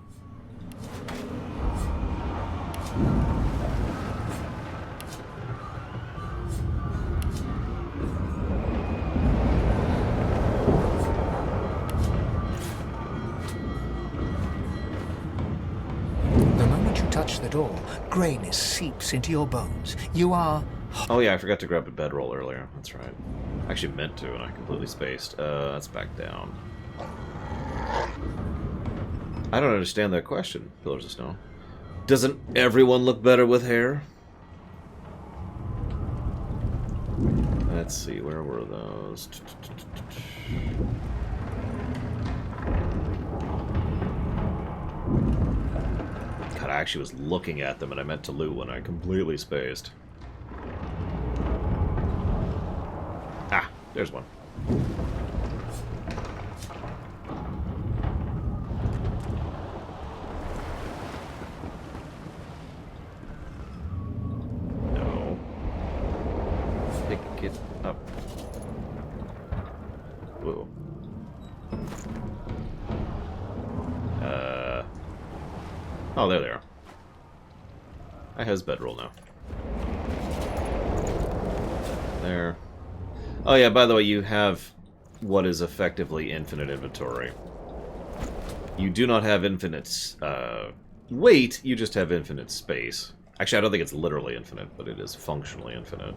The moment you touch the door, grayness seeps into your bones. You are... Oh yeah, I forgot to grab a bedroll earlier. That's right. I actually meant to, and I completely spaced. That's back down. I don't understand that question, Pillars of Snow. Doesn't everyone look better with hair? Let's see, where were those? God, I actually was looking at them and I meant to loot when I completely spaced. Ah, there's one. Whoa. Oh, there they are. I has bedroll now. There. Oh yeah, by the way, you have what is effectively infinite inventory. You do not have infinite weight, you just have infinite space. Actually, I don't think it's literally infinite, but it is functionally infinite.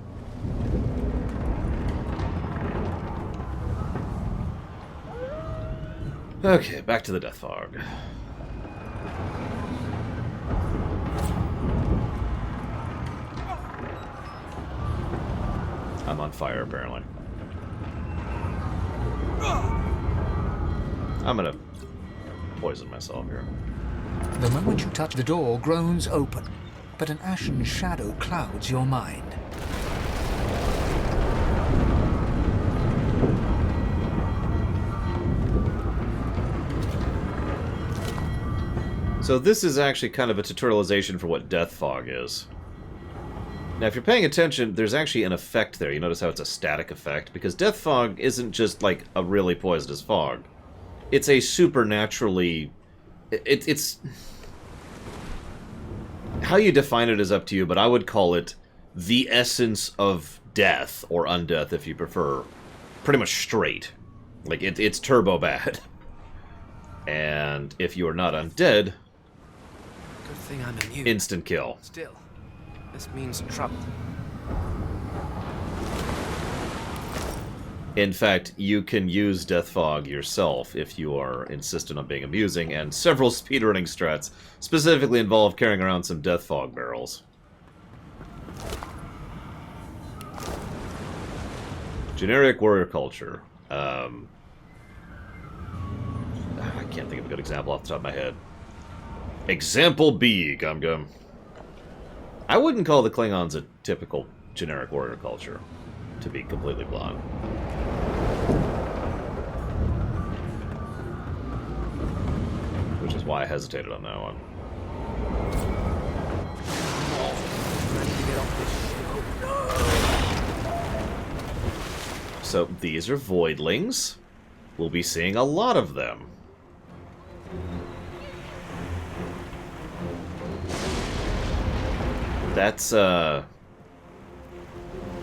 Okay, back to the Death Fog. I'm on fire, apparently. I'm gonna poison myself here. The moment you touch the door, groans open, but an ashen shadow clouds your mind. So this is actually kind of a tutorialization for what Death Fog is. Now, if you're paying attention, there's actually an effect there. You notice how it's a static effect? Because Death Fog isn't just, like, a really poisonous fog. It's a supernaturally... It's... How you define it is up to you, but I would call it the essence of death, or undeath if you prefer. Pretty much straight. Like, it's turbo bad. And if you are not undead... Good thing I'm immune. Instant kill. Still, this means trouble. In fact, you can use Death Fog yourself if you are insistent on being amusing, and several speedrunning strats specifically involve carrying around some Death Fog barrels. Generic warrior culture. I can't think of a good example off the top of my head. Example B, Gum Gum. I wouldn't call the Klingons a typical generic warrior culture, to be completely blunt. Which is why I hesitated on that one. So these are voidlings. We'll be seeing a lot of them. That's, don't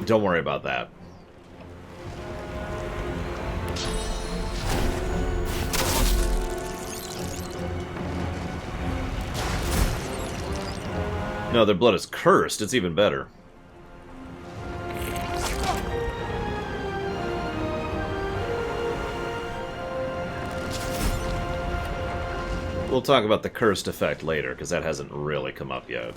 worry about that. No, their blood is cursed. It's even better. We'll talk about the cursed effect later, because that hasn't really come up yet.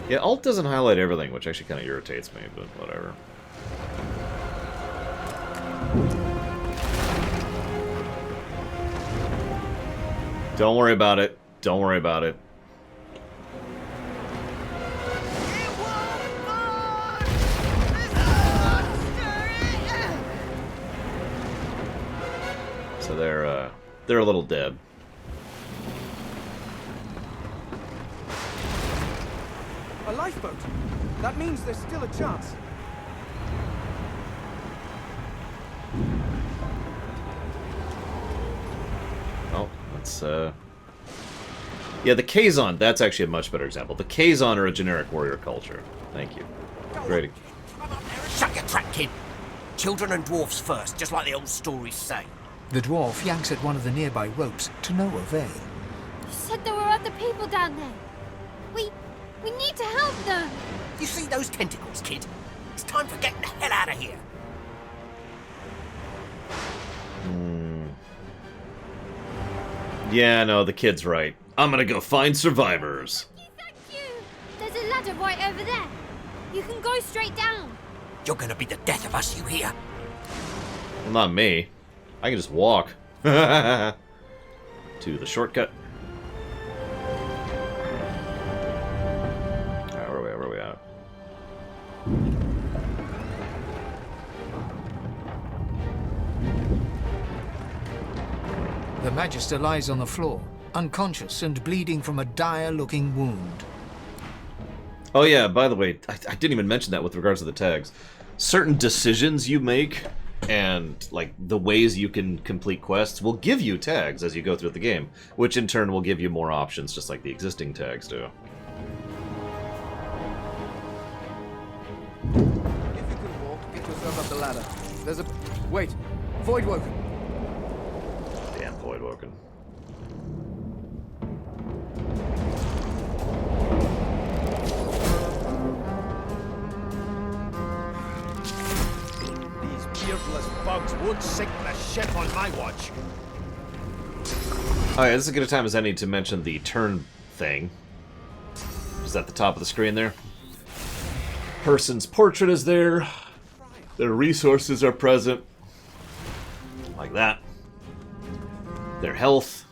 Yeah, Alt doesn't highlight everything, which actually kind of irritates me, but whatever. Don't worry about it. Don't worry about it. So they're a little dead. A lifeboat. That means there's still a chance. Oh, that's yeah, the Kazon, that's actually a much better example. The Kazon are a generic warrior culture. Thank you. Great. Shut your trap, kid. Children and dwarfs first, just like the old stories say. The dwarf yanks at one of the nearby ropes to no avail. You said there were other people down there. We need to help them. You see those tentacles, kid? It's time for getting the hell out of here. Yeah, no, the kid's right. I'm gonna go find survivors. Thank you. There's a ladder right over there. You can go straight down. You're gonna be the death of us, you hear? Well, not me. I can just walk. To the shortcut. Alright, where are we at? The Magister lies on the floor, unconscious and bleeding from a dire-looking wound. Oh yeah, by the way, I didn't even mention that with regards to the tags. Certain decisions you make and like the ways you can complete quests will give you tags as you go through the game, which in turn will give you more options, just like the existing tags do. If you can walk, get yourself up the ladder. There's a... Wait! Voidwoken! Damn Voidwoken. Beardless bugs won't sink the ship on my watch. Alright, this is as good a time as any to mention the turn thing. Is at the top of the screen there. Person's portrait is there. Their resources are present. Like that. Their health.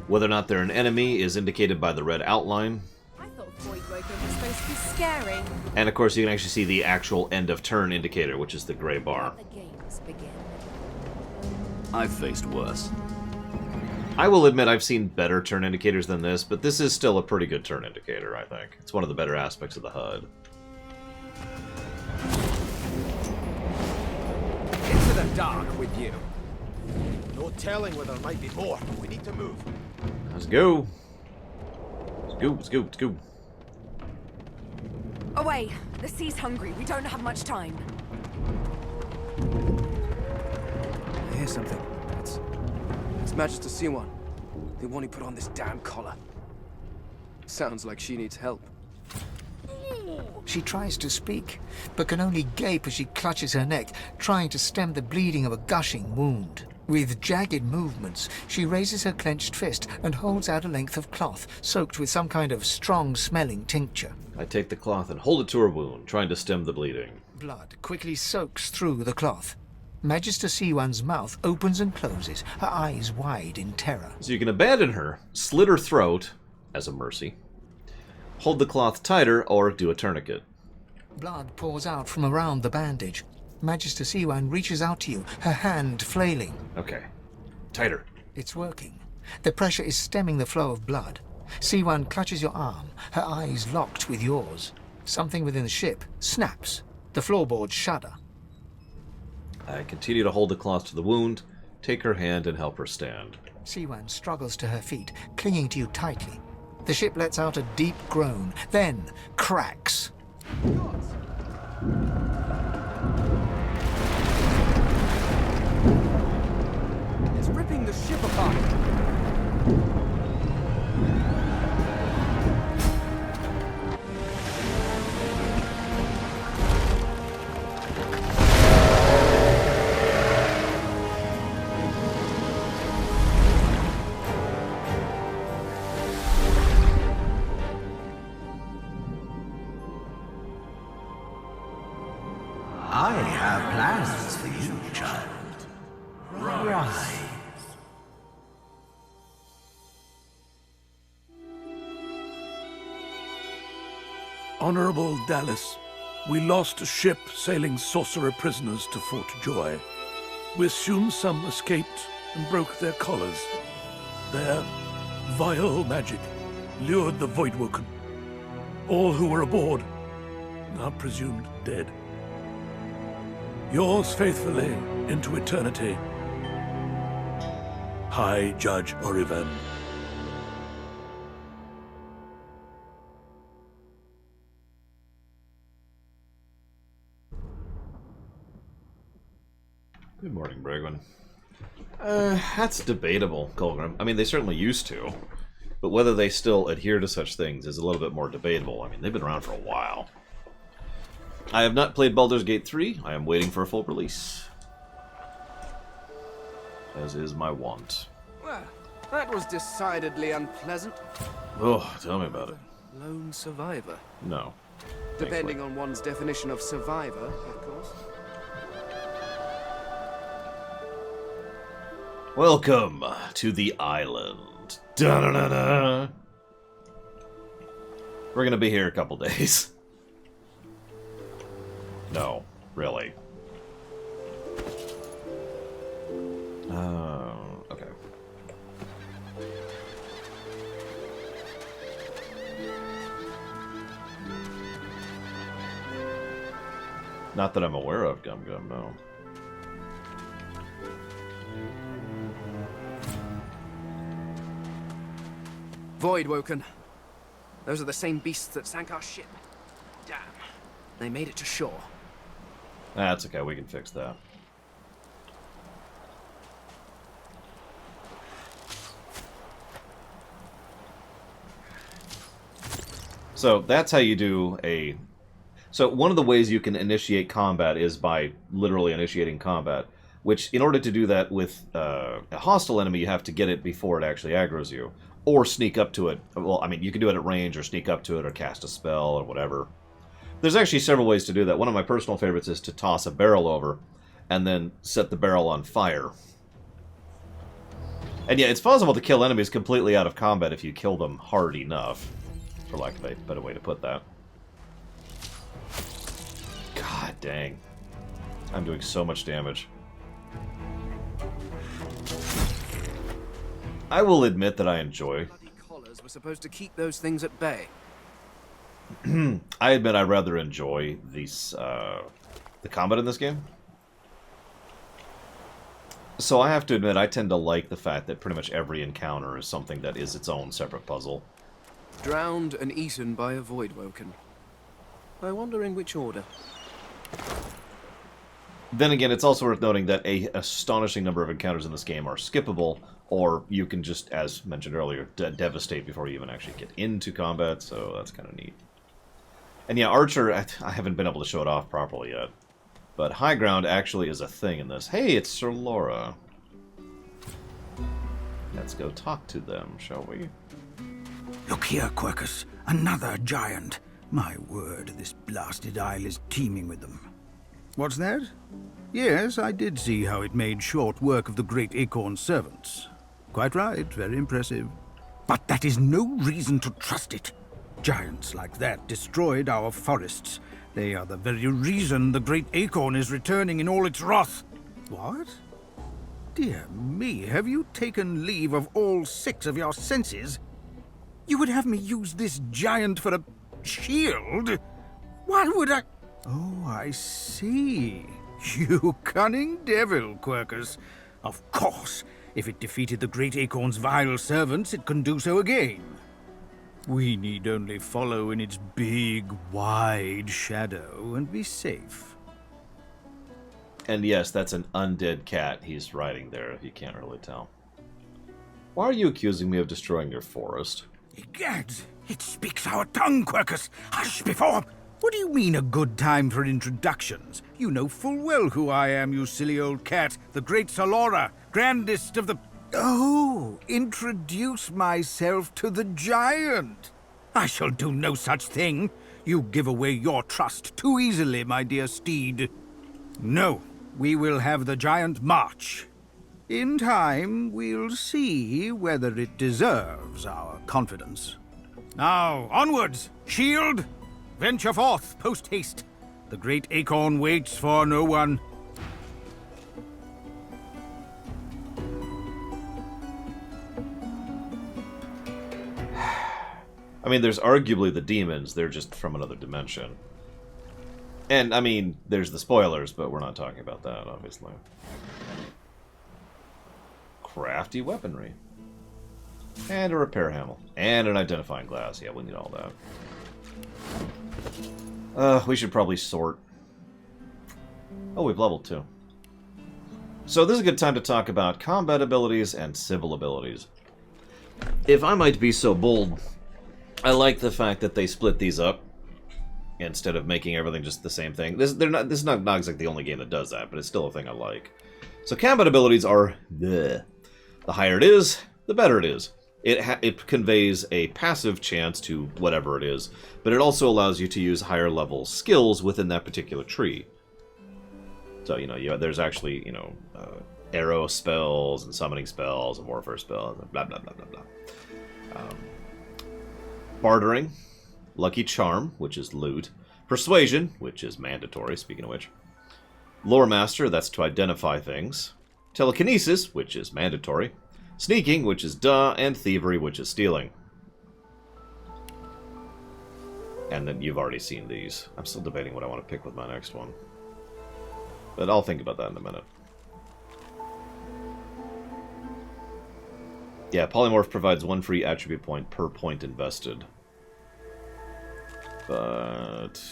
Whether or not they're an enemy is indicated by the red outline. I thought Voidwoken was supposed to be scary. And of course you can actually see the actual end of turn indicator, which is the gray bar. The games begin. I've faced worse. I will admit I've seen better turn indicators than this, but this is still a pretty good turn indicator, I think. It's one of the better aspects of the HUD. Into the dark with you. No telling where there might be more. We need to move. Let's go. Let's go, let's go, let's go. Away! The sea's hungry. We don't have much time. I hear something. It's Magister Siwan. The one who put on this damn collar. Sounds like she needs help. She tries to speak, but can only gape as she clutches her neck, trying to stem the bleeding of a gushing wound. With jagged movements, she raises her clenched fist and holds out a length of cloth, soaked with some kind of strong-smelling tincture. I take the cloth and hold it to her wound, trying to stem the bleeding. Blood quickly soaks through the cloth. Magister Siwan's mouth opens and closes, her eyes wide in terror. So you can abandon her, slit her throat, as a mercy, hold the cloth tighter, or do a tourniquet. Blood pours out from around the bandage. Magister Siwan reaches out to you, her hand flailing. Okay. Tighter. It's working. The pressure is stemming the flow of blood. Siwan clutches your arm, her eyes locked with yours. Something within the ship snaps. The floorboards shudder. I continue to hold the cloth to the wound, take her hand, and help her stand. Siwan struggles to her feet, clinging to you tightly. The ship lets out a deep groan, then cracks. It's ripping the ship apart. I have plans for you, child. Rise. Honorable Dallas, we lost a ship sailing sorcerer prisoners to Fort Joy. We assume some escaped and broke their collars. Their vile magic lured the Voidwoken. All who were aboard are presumed dead. Yours faithfully into eternity, High Judge Oriven. Good morning, Bragwin. That's debatable, Colgrim. I mean, they certainly used to, but whether they still adhere to such things is a little bit more debatable. I mean, they've been around for a while. I have not played Baldur's Gate 3. I am waiting for a full release, as is my wont. Well, that was decidedly unpleasant. Oh, tell me about it. Lone survivor. No. Depending on one's definition of survivor, of course. Welcome to the island. Da-da-da-da. We're gonna be here a couple days. No, really. Okay. Not that I'm aware of, Gum Gum, no. Voidwoken. Those are the same beasts that sank our ship. Damn. They made it to shore. That's okay, we can fix that. So that's how you do a... So one of the ways you can initiate combat is by literally initiating combat, which in order to do that with a hostile enemy, you have to get it before it actually aggroes you, or sneak up to it. Well, I mean, you can do it at range, or sneak up to it, or cast a spell, or whatever. There's actually several ways to do that. One of my personal favorites is to toss a barrel over, and then set the barrel on fire. And yeah, it's possible to kill enemies completely out of combat if you kill them hard enough, for lack of a better way to put that. God dang. I'm doing so much damage. I will admit that I enjoy. Collars were supposed to keep those things at bay. I admit I rather enjoy these, the combat in this game. So I have to admit I tend to like the fact that pretty much every encounter is something that is its own separate puzzle. Drowned and eaten by a Voidwoken. I wonder in which order. Then again, it's also worth noting that a astonishing number of encounters in this game are skippable, or you can just, as mentioned earlier, devastate before you even actually get into combat, so that's kind of neat. And yeah, Archer, I haven't been able to show it off properly yet, but High Ground actually is a thing in this. Hey, it's Sir Laura. Let's go talk to them, shall we? Look here, Quercus. Another giant. My word, this blasted isle is teeming with them. What's that? Yes, I did see how it made short work of the great Acorn's servants. Quite right, very impressive. But that is no reason to trust it. Giants like that destroyed our forests. They are the very reason the great Acorn is returning in all its wrath. What? Dear me, have you taken leave of all 6 of your senses? You would have me use this giant for a shield? Why would I... Oh, I see. You cunning devil, Quercus. Of course, if it defeated the great Acorn's vile servants, it can do so again. We need only follow in its big, wide shadow and be safe. And yes, that's an undead cat he's riding there, if you can't really tell. Why are you accusing me of destroying your forest? Egads, it speaks our tongue, Quercus. Hush before... What do you mean a good time for introductions? You know full well who I am, you silly old cat. The great Solora, grandest of the... Oh, introduce myself to the giant. I shall do no such thing. You give away your trust too easily, my dear steed. No, we will have the giant march. In time, we'll see whether it deserves our confidence. Now, onwards! Shield! Venture forth, post-haste. The great Acorn waits for no one. I mean, there's arguably the demons, they're just from another dimension. And, I mean, there's the spoilers, but we're not talking about that, obviously. Crafty weaponry. And a repair handle. And an identifying glass. Yeah, we need all that. We should probably sort. Oh, we've leveled 2. So this is a good time to talk about combat abilities and civil abilities. If I might be so bold, I like the fact that they split these up instead of making everything just the same thing. This is not exactly the only game that does that, but it's still a thing I like. So combat abilities are the higher it is, the better it is. It conveys a passive chance to whatever it is, but it also allows you to use higher level skills within that particular tree. So, you know, there's actually, you know, arrow spells and summoning spells and warfare spells and blah, blah, blah, blah, blah. Bartering, Lucky Charm, which is loot, Persuasion, which is mandatory, speaking of which, Lore Master, that's to identify things, Telekinesis, which is mandatory, Sneaking, which is duh, and Thievery, which is stealing. And then you've already seen these. I'm still debating what I want to pick with my next one. But I'll think about that in a minute. Yeah, Polymorph provides 1 free attribute point per point invested. But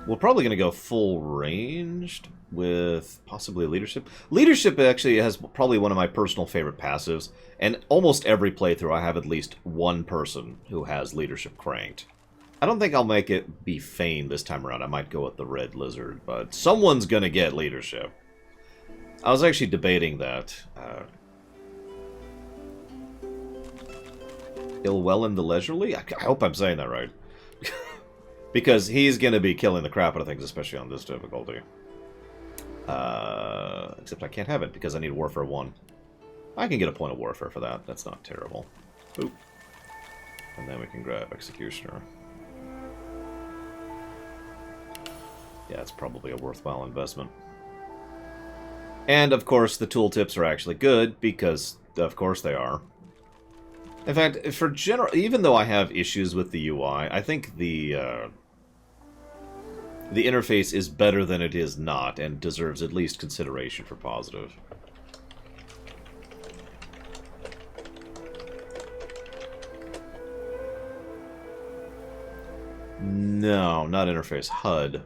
we're probably going to go full ranged with possibly leadership. Leadership actually has probably one of my personal favorite passives, and almost every playthrough I have at least one person who has leadership cranked. I don't think I'll make it be Fane this time around. I might go with the Red Lizard, but someone's going to get leadership. I was actually debating that. Ilwellen the Leisurely? I hope I'm saying that right. Because he's going to be killing the crap out of things, especially on this difficulty. Except I can't have it because I need Warfare 1. I can get a point of Warfare for that. That's not terrible. Boop. And then we can grab Executioner. Yeah, it's probably a worthwhile investment. And, of course, the tooltips are actually good, because, of course, they are. In fact, for general, even though I have issues with the UI, I think the interface is better than it is not, and deserves at least consideration for positive. No, not interface, HUD.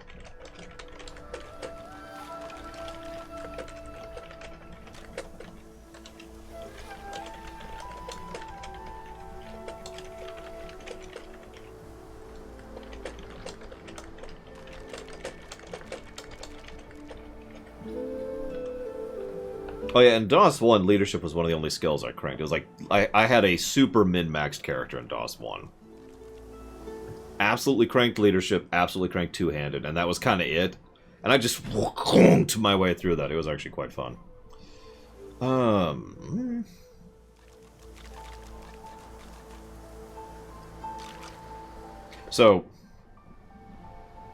Oh yeah, in DOS 1, leadership was one of the only skills I cranked. It was like, I had a super min-maxed character in DOS 1. Absolutely cranked leadership, absolutely cranked two-handed, and that was kind of it. And I just to my way through that. It was actually quite fun. So,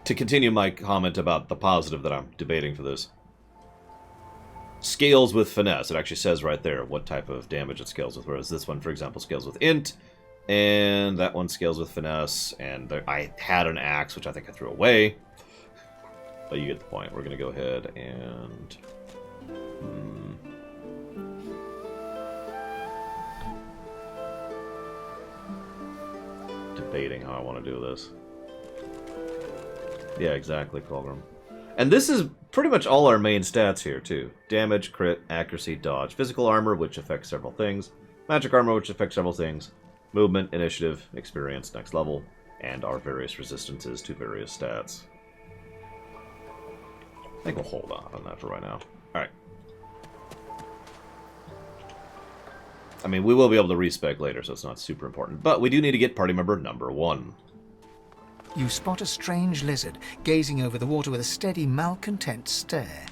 to continue my comment about the positive that I'm debating for this. Scales with finesse. It actually says right there what type of damage it scales with. Whereas this one, for example, scales with int. And that one scales with finesse. And I had an axe, which I think I threw away. But you get the point. We're going to go ahead and... Debating how I want to do this. Yeah, exactly, Colgrim. And this is pretty much all our main stats here, too. Damage, crit, accuracy, dodge. Physical armor, which affects several things. Magic armor, which affects several things. Movement, initiative, experience, next level. And our various resistances to various stats. I think we'll hold off on that for right now. Alright. I mean, we will be able to respec later, so it's not super important. But we do need to get party member number 1. You spot a strange lizard, gazing over the water with a steady, malcontent stare.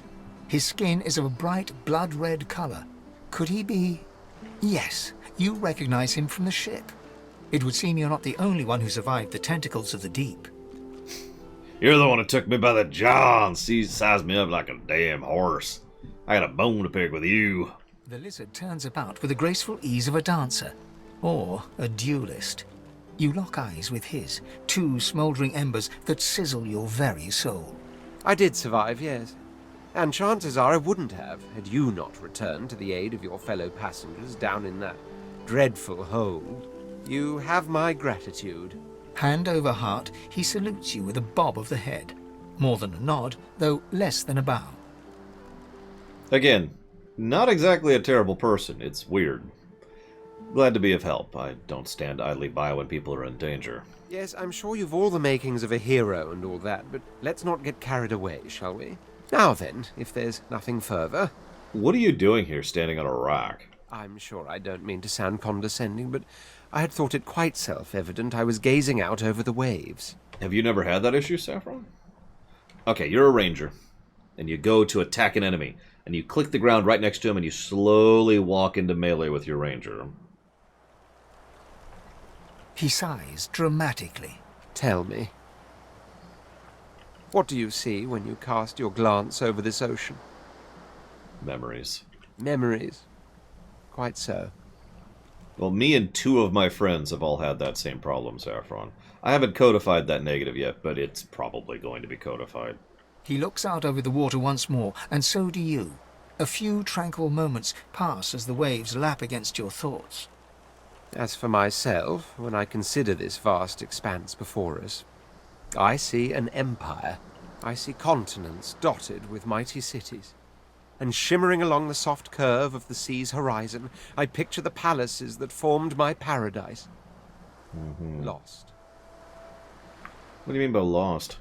His skin is of a bright, blood-red color. Could he be... Yes, you recognize him from the ship. It would seem you're not the only one who survived the tentacles of the deep. You're the one who took me by the jaw and sized me up like a damn horse. I got a bone to pick with you. The lizard turns about with the graceful ease of a dancer, or a duelist. You lock eyes with his, two smouldering embers that sizzle your very soul. I did survive, yes. And chances are I wouldn't have, had you not returned to the aid of your fellow passengers down in that dreadful hold. You have my gratitude. Hand over heart, he salutes you with a bob of the head. More than a nod, though less than a bow. Again, not exactly a terrible person. It's weird. Glad to be of help. I don't stand idly by when people are in danger. Yes, I'm sure you've all the makings of a hero and all that, but let's not get carried away, shall we? Now then, if there's nothing further... What are you doing here, standing on a rock? I'm sure I don't mean to sound condescending, but I had thought it quite self-evident I was gazing out over the waves. Have you never had that issue, Saffron? Okay, you're a ranger, and you go to attack an enemy, and you click the ground right next to him, and you slowly walk into melee with your ranger. He sighs dramatically. Tell me. What do you see when you cast your glance over this ocean? Memories. Memories. Quite so. Well, me and 2 of my friends have all had that same problem, Saffron. I haven't codified that negative yet, but it's probably going to be codified. He looks out over the water once more, and so do you. A few tranquil moments pass as the waves lap against your thoughts. As for myself, when I consider this vast expanse before us, I see an empire. I see continents dotted with mighty cities. And shimmering along the soft curve of the sea's horizon, I picture the palaces that formed my paradise. Lost. What do you mean by lost?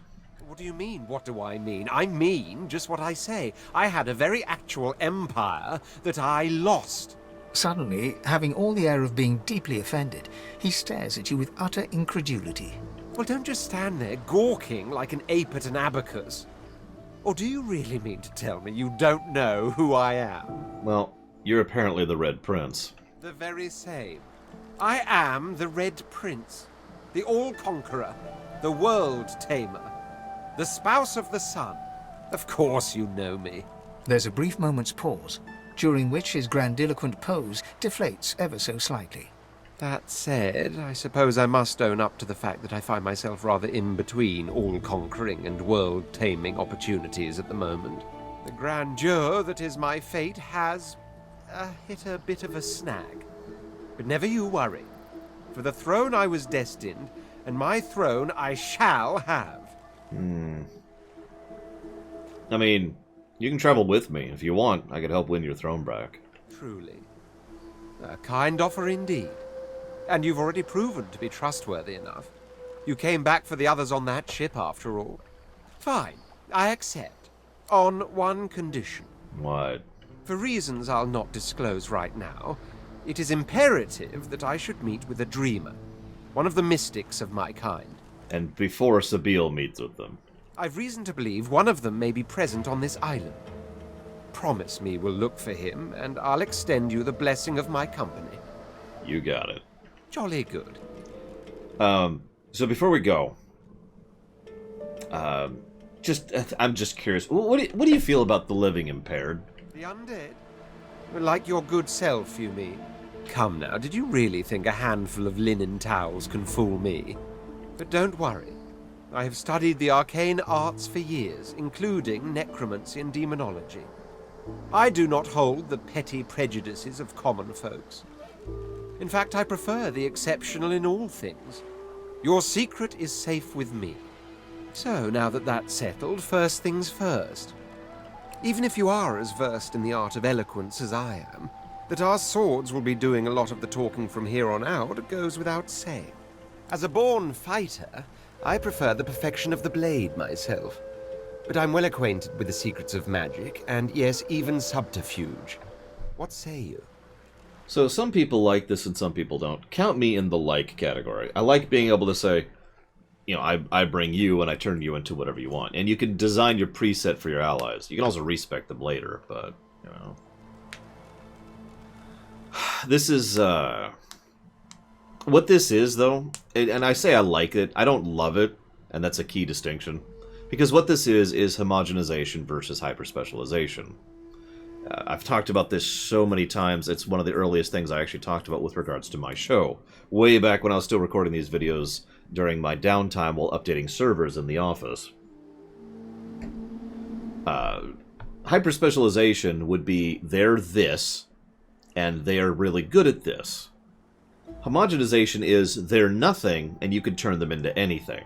What do you mean, what do I mean? I mean just what I say. I had a very actual empire that I lost. Suddenly, having all the air of being deeply offended, he stares at you with utter incredulity. Well, don't just stand there gawking like an ape at an abacus. Or do you really mean to tell me you don't know who I am? Well, you're apparently the Red Prince. The very same. I am the Red Prince, the All-Conqueror, the World-Tamer, the Spouse of the Sun. Of course you know me. There's a brief moment's pause, during which his grandiloquent pose deflates ever so slightly. That said, I suppose I must own up to the fact that I find myself rather in between all-conquering and world-taming opportunities at the moment. The grandeur that is my fate has hit a bit of a snag. But never you worry. For the throne I was destined, and my throne I shall have. I mean, you can travel with me. If you want, I could help win your throne back. Truly. A kind offer indeed. And you've already proven to be trustworthy enough. You came back for the others on that ship, after all. Fine, I accept. On one condition. What? For reasons I'll not disclose right now, it is imperative that I should meet with a dreamer. One of the mystics of my kind. And before Sabine meets with them. I've reason to believe one of them may be present on this island. Promise me we'll look for him, and I'll extend you the blessing of my company. You got it. Jolly good. So before we go, I'm just curious. What do you feel about the living impaired? The undead? Like your good self, you mean? Come now, did you really think a handful of linen towels can fool me? But don't worry. I have studied the arcane arts for years, including necromancy and demonology. I do not hold the petty prejudices of common folks. In fact, I prefer the exceptional in all things. Your secret is safe with me. So, now that that's settled, first things first. Even if you are as versed in the art of eloquence as I am, that our swords will be doing a lot of the talking from here on out goes without saying. As a born fighter, I prefer the perfection of the blade myself. But I'm well acquainted with the secrets of magic, and yes, even subterfuge. What say you? So some people like this and some people don't. Count me in the like category. I like being able to say, you know, I bring you and I turn you into whatever you want. And you can design your preset for your allies. You can also respec them later, but, you know. This is, what this is, though, and I say I like it, I don't love it, and that's a key distinction. Because what this is homogenization versus hyperspecialization. I've talked about this so many times, it's one of the earliest things I actually talked about with regards to my show. Way back when I was still recording these videos during my downtime while updating servers in the office. Hyperspecialization would be they're this, and they are really good at this. Homogenization is they're nothing, and you can turn them into anything.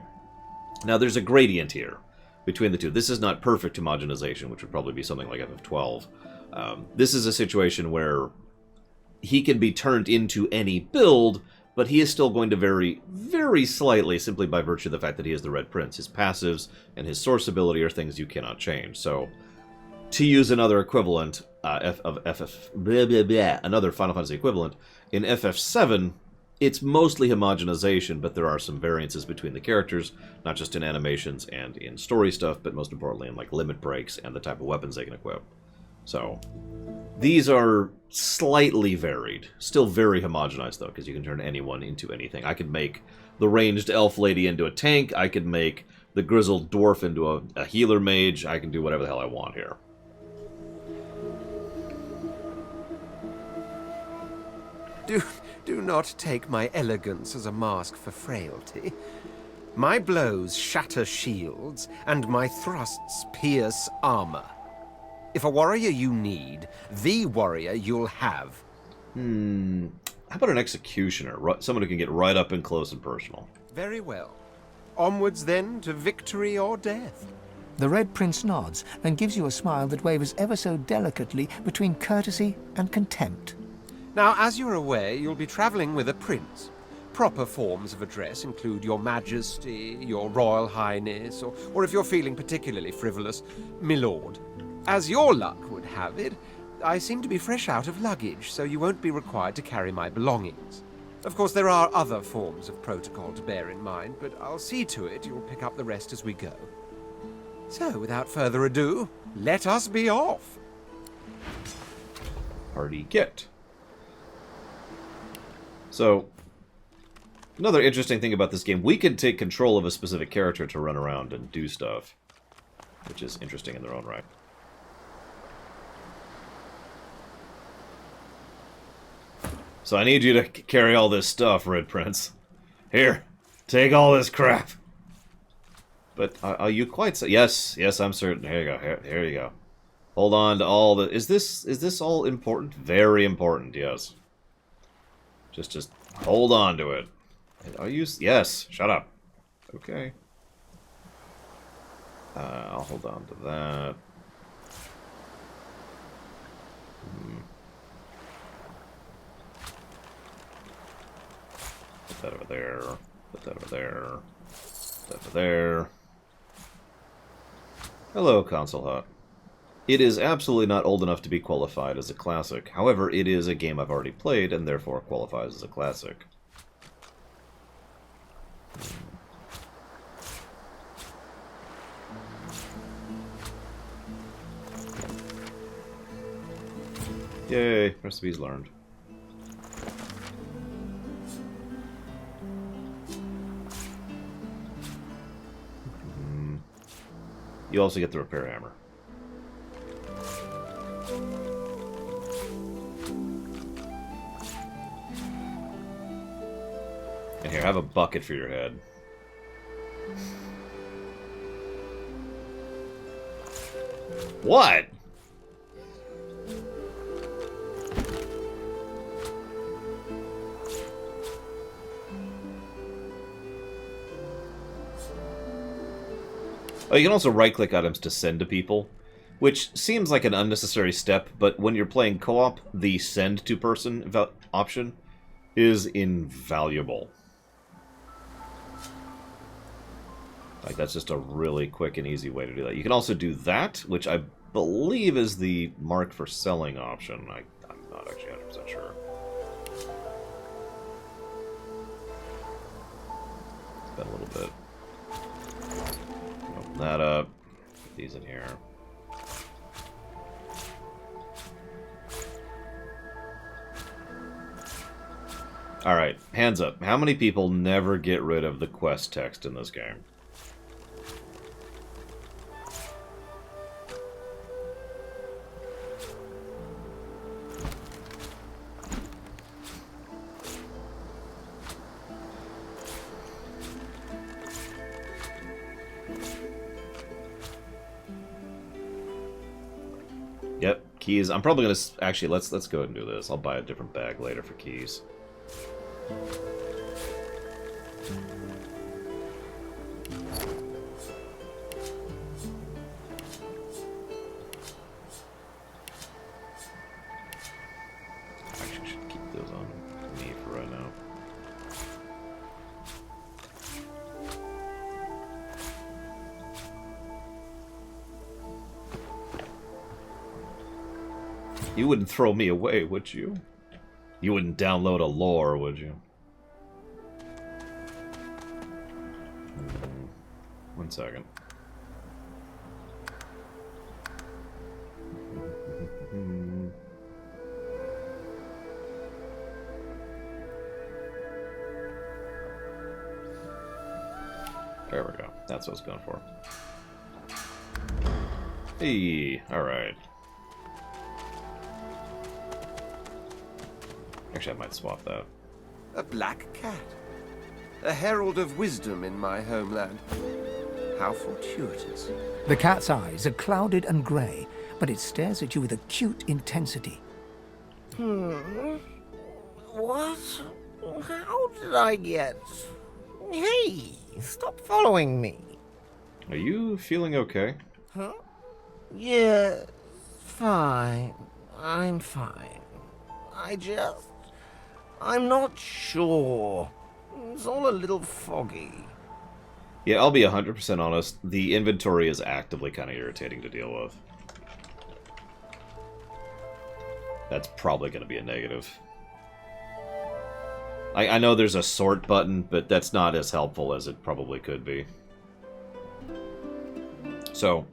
Now there's a gradient here between the two. This is not perfect homogenization, which would probably be something like FF12. This is a situation where he can be turned into any build, but he is still going to vary very slightly simply by virtue of the fact that he is the Red Prince. His passives and his source ability are things you cannot change. So, to use another equivalent another Final Fantasy equivalent, in FF7, it's mostly homogenization, but there are some variances between the characters, not just in animations and in story stuff, but most importantly in like limit breaks and the type of weapons they can equip. So, these are slightly varied. Still very homogenized, though, because you can turn anyone into anything. I could make the ranged elf lady into a tank. I could make the grizzled dwarf into a healer mage. I can do whatever the hell I want here. Do not take my elegance as a mask for frailty. My blows shatter shields, and my thrusts pierce armor. If a warrior you need, the warrior you'll have. How about an executioner? Someone who can get right up and close and personal. Very well. Onwards, then, to victory or death. The Red Prince nods and gives you a smile that wavers ever so delicately between courtesy and contempt. Now, as you're aware, you'll be traveling with a prince. Proper forms of address include Your Majesty, Your Royal Highness, or if you're feeling particularly frivolous, Milord. As your luck would have it, I seem to be fresh out of luggage, so you won't be required to carry my belongings. Of course, there are other forms of protocol to bear in mind, but I'll see to it you'll pick up the rest as we go. So, without further ado, let us be off. Party kit. So, another interesting thing about this game, we can take control of a specific character to run around and do stuff, which is interesting in their own right. So I need you to carry all this stuff, Red Prince. Here, take all this crap. But are you quite... Yes, I'm certain. Here you go. Here you go. Hold on to all the... Is this all important? Very important, yes. Just hold on to it. Are you... Yes, shut up. Okay. I'll hold on to that. Put that over there. Put that over there. Put that over there. Hello, Console Hut. It is absolutely not old enough to be qualified as a classic. However, it is a game I've already played and therefore qualifies as a classic. Yay, recipes learned. You also get the repair hammer. And here, have a bucket for your head. What? Oh, you can also right-click items to send to people, which seems like an unnecessary step, but when you're playing co-op, the send to person option is invaluable. Like, that's just a really quick and easy way to do that. You can also do that, which I believe is the mark for selling option. I'm not actually 100% sure. It's been a little bit. Open that up. Put these in here. Alright, hands up. How many people never get rid of the quest text in this game? Yep, keys. I'm probably gonna actually let's go ahead and do this. I'll buy a different bag later for keys. Actually, should keep those on me for right now. You wouldn't throw me away, would you? You wouldn't download a lore, would you? 1 second. There we go. That's what I was going for. Hey, alright. Actually, I might swap that. A black cat. A herald of wisdom in my homeland. How fortuitous. The cat's eyes are clouded and grey, but it stares at you with acute intensity. What? How did I get... Hey, stop following me. Are you feeling okay? Huh? Yeah, fine. I'm fine. I'm not sure. It's all a little foggy. Yeah, I'll be 100% honest. The inventory is actively kind of irritating to deal with. That's probably going to be a negative. I know there's a sort button, but that's not as helpful as it probably could be. So,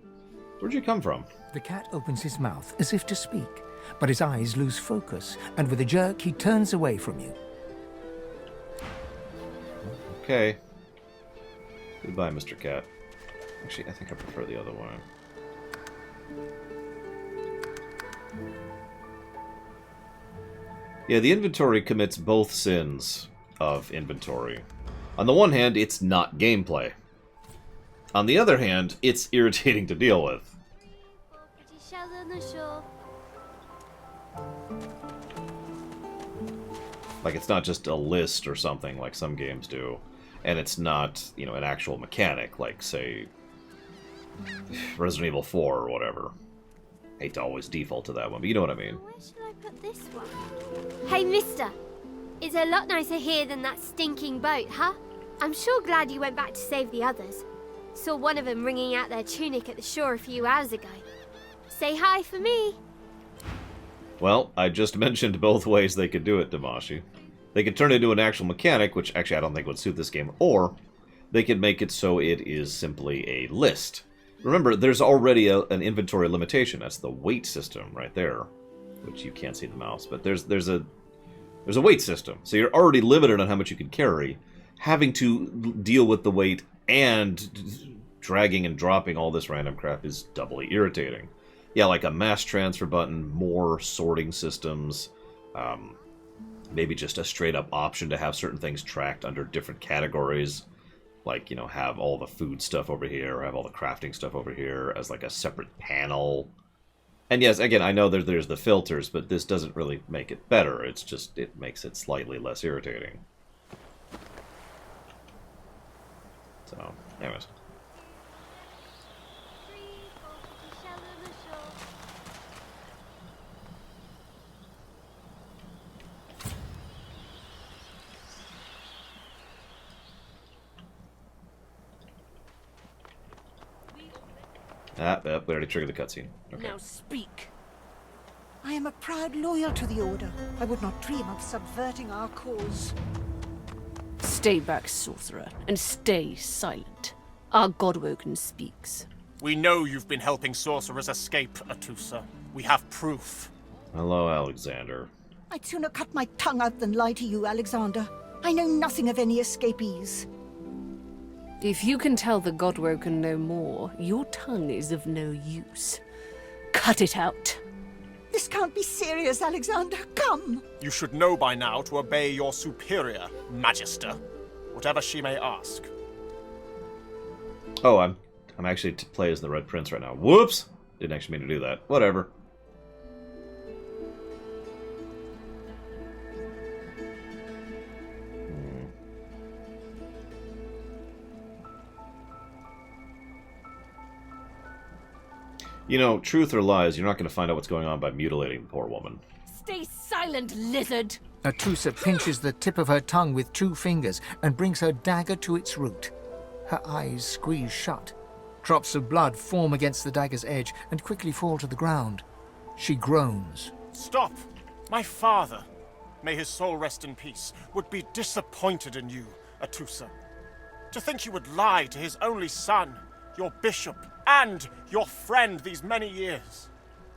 where'd you come from? The cat opens his mouth as if to speak, but his eyes lose focus, and with a jerk he turns away from you. Okay. Goodbye, Mr. Cat. Actually, I think I prefer the other one. Yeah, the inventory commits both sins of inventory. On the one hand, it's not gameplay. On the other hand, it's irritating to deal with. Like, it's not just a list or something like some games do. And it's not, you know, an actual mechanic, like, say, Resident Evil 4 or whatever. Hate to always default to that one, but you know what I mean. Where should I put this one? Hey, mister. It's a lot nicer here than that stinking boat, huh? I'm sure glad you went back to save the others. Saw one of them wringing out their tunic at the shore a few hours ago. Say hi for me. Well, I just mentioned both ways they could do it, Damashi. They could turn it into an actual mechanic, which actually I don't think would suit this game, or they could make it so it is simply a list. Remember, there's already an inventory limitation. That's the weight system right there, which you can't see the mouse, but there's a weight system. So you're already limited on how much you can carry. Having to deal with the weight and dragging and dropping all this random crap is doubly irritating. Yeah, like a mass transfer button, more sorting systems, maybe just a straight-up option to have certain things tracked under different categories. Like, you know, have all the food stuff over here, or have all the crafting stuff over here as like a separate panel. And yes, again, I know there's the filters, but this doesn't really make it better. It's just, it makes it slightly less irritating. So, anyways. We already triggered the cutscene. Okay. Now speak. I am a proud loyal to the Order. I would not dream of subverting our cause. Stay back, sorcerer, and stay silent. Our Godwoken speaks. We know you've been helping sorcerers escape, Atusa. We have proof. Hello, Alexander. I'd sooner cut my tongue out than lie to you, Alexander. I know nothing of any escapees. If you can tell the Godwoken no more, your tongue is of no use. Cut it out. This can't be serious, Alexander. Come! You should know by now to obey your superior, Magister, whatever she may ask. Oh, I'm actually to play as the Red Prince right now. Whoops! Didn't actually mean to do that. Whatever. You know, truth or lies, you're not going to find out what's going on by mutilating the poor woman. Stay silent, lizard! Atusa pinches the tip of her tongue with 2 fingers and brings her dagger to its root. Her eyes squeeze shut. Drops of blood form against the dagger's edge and quickly fall to the ground. She groans. Stop! My father, may his soul rest in peace, would be disappointed in you, Atusa. To think you would lie to his only son, your bishop, and your friend these many years.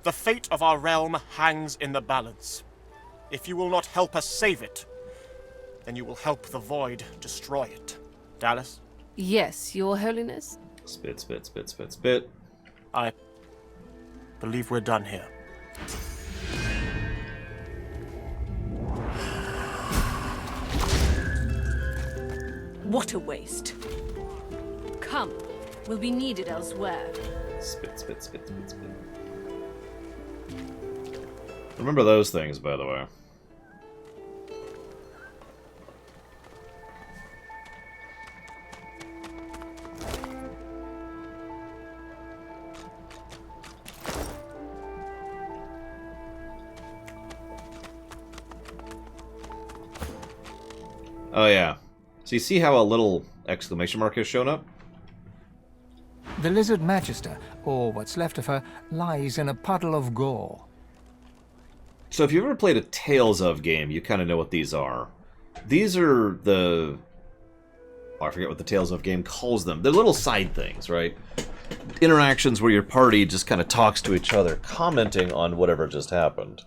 The fate of our realm hangs in the balance. If you will not help us save it, then you will help the Void destroy it. Dallas? Yes, Your Holiness? Spit, spit, spit, spit, spit. I believe we're done here. What a waste. Come, we'll be needed elsewhere. Spit, spit, spit, spit, spit. Remember those things, by the way. Oh yeah. So you see how a little exclamation mark has shown up? The Lizard Magister, or what's left of her, lies in a puddle of gore. So if you've ever played a Tales of game, you kind of know what these are. These are the... Oh, I forget what the Tales of game calls them. They're little side things, right? Interactions where your party just kind of talks to each other, commenting on whatever just happened.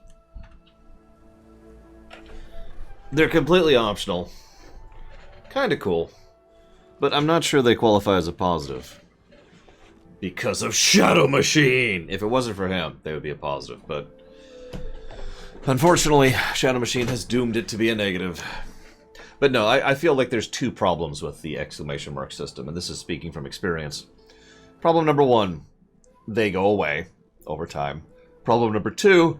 They're completely optional. Kind of cool. But I'm not sure they qualify as a positive. Because of Shadow Machine! If it wasn't for him, they would be a positive, but... Unfortunately, Shadow Machine has doomed it to be a negative. But no, I feel like there's two problems with the exclamation mark system, and this is speaking from experience. Problem number one, they go away over time. Problem number two,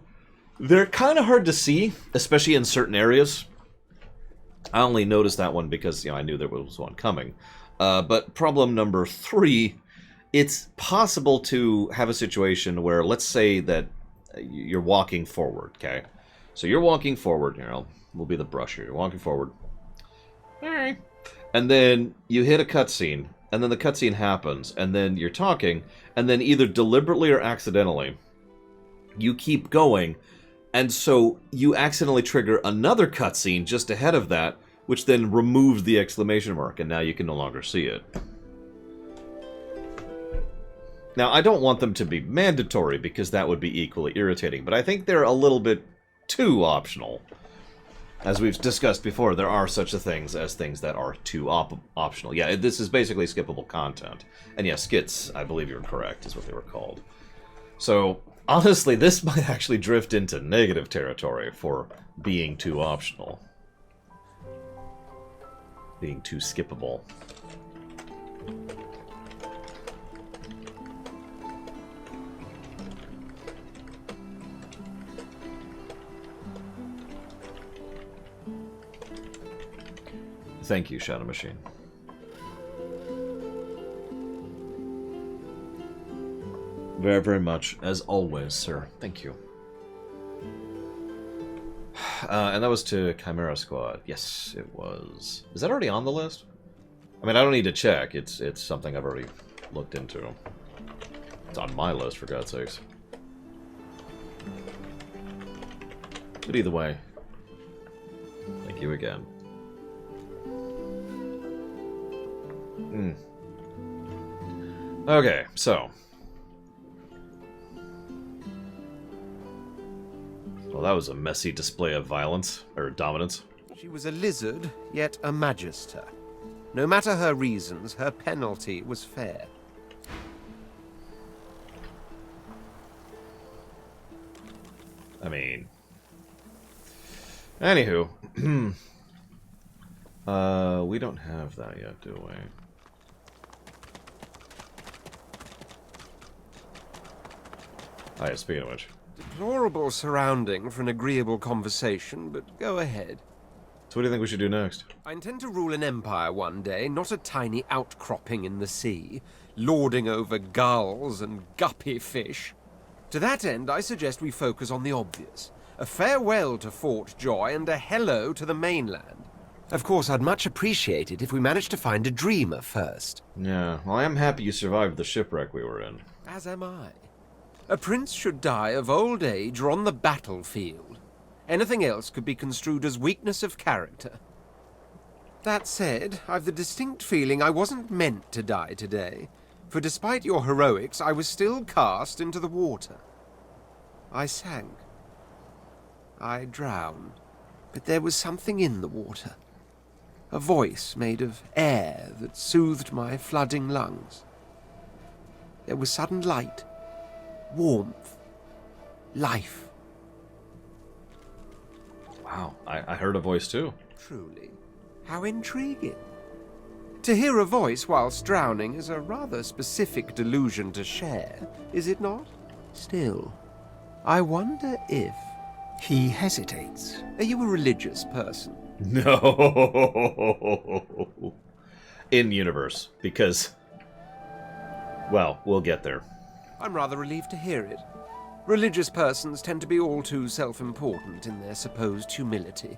they're kind of hard to see, especially in certain areas. I only noticed that one because, you know, I knew there was one coming. But problem number three, it's possible to have a situation where, let's say that you're walking forward, okay? So you're walking forward, here, we'll be the brush here. You're walking forward. Alright. And then you hit a cutscene, and then the cutscene happens, and then you're talking, and then either deliberately or accidentally, you keep going, and so you accidentally trigger another cutscene just ahead of that, which then removes the exclamation mark, and now you can no longer see it. Now, I don't want them to be mandatory, because that would be equally irritating, but I think they're a little bit too optional. As we've discussed before, there are such a things as things that are too optional. Yeah, this is basically skippable content. And yeah, skits, I believe you're correct, is what they were called. So, honestly, this might actually drift into negative territory for being too optional. Being too skippable. Thank you, Shadow Machine. Very, very much, as always, sir. Thank you. And that was to Chimera Squad. Yes, it was. Is that already on the list? I mean, I don't need to check. It's something I've already looked into. It's on my list, for God's sakes. But either way, thank you again. Okay, so. Well, that was a messy display of violence, or dominance. She was a lizard, yet a magister. No matter her reasons, her penalty was fair. I mean... Anywho. We don't have that yet, do we? Oh, yeah, speaking of which. Deplorable surrounding for an agreeable conversation, but go ahead. So what do you think we should do next? I intend to rule an empire one day, not a tiny outcropping in the sea, lording over gulls and guppy fish. To that end, I suggest we focus on the obvious. A farewell to Fort Joy and a hello to the mainland. Of course, I'd much appreciate it if we managed to find a dreamer first. Yeah, well, I am happy you survived the shipwreck we were in. As am I. A prince should die of old age or on the battlefield. Anything else could be construed as weakness of character. That said, I've the distinct feeling I wasn't meant to die today, for despite your heroics, I was still cast into the water. I sank. I drowned. But there was something in the water. A voice made of air that soothed my flooding lungs. There was sudden light. Warmth. Life. Wow, I heard a voice too. Truly. How intriguing. To hear a voice whilst drowning is a rather specific delusion to share, is it not? Still, I wonder if... He hesitates. Are you a religious person? No. In universe, because... Well, we'll get there. I'm rather relieved to hear it. Religious persons tend to be all too self-important in their supposed humility.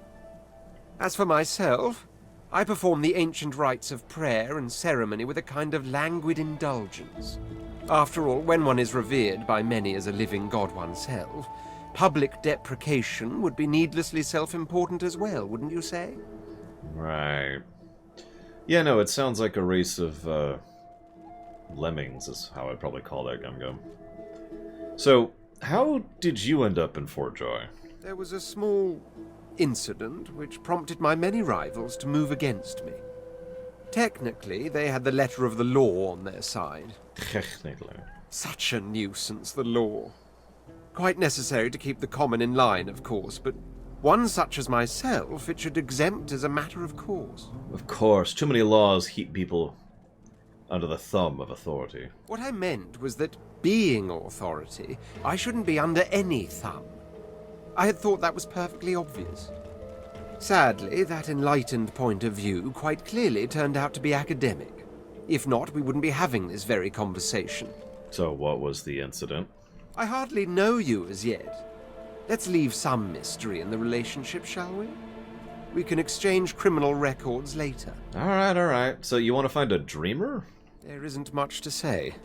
As for myself, I perform the ancient rites of prayer and ceremony with a kind of languid indulgence. After all, when one is revered by many as a living god oneself, public deprecation would be needlessly self-important as well, wouldn't you say? Right. Yeah, no, it sounds like a race of, lemmings is how I'd probably call that gum-gum. So, how did you end up in Fort Joy? There was a small incident which prompted my many rivals to move against me. Technically, they had the letter of the law on their side. Technically. Such a nuisance, the law. Quite necessary to keep the common in line, of course, but one such as myself it should exempt as a matter of course. Of course, too many laws keep people under the thumb of authority. What I meant was that, being authority, I shouldn't be under any thumb. I had thought that was perfectly obvious. Sadly, that enlightened point of view quite clearly turned out to be academic. If not, we wouldn't be having this very conversation. So what was the incident? I hardly know you as yet. Let's leave some mystery in the relationship, shall we? We can exchange criminal records later. Alright. So you want to find a dreamer? There isn't much to say,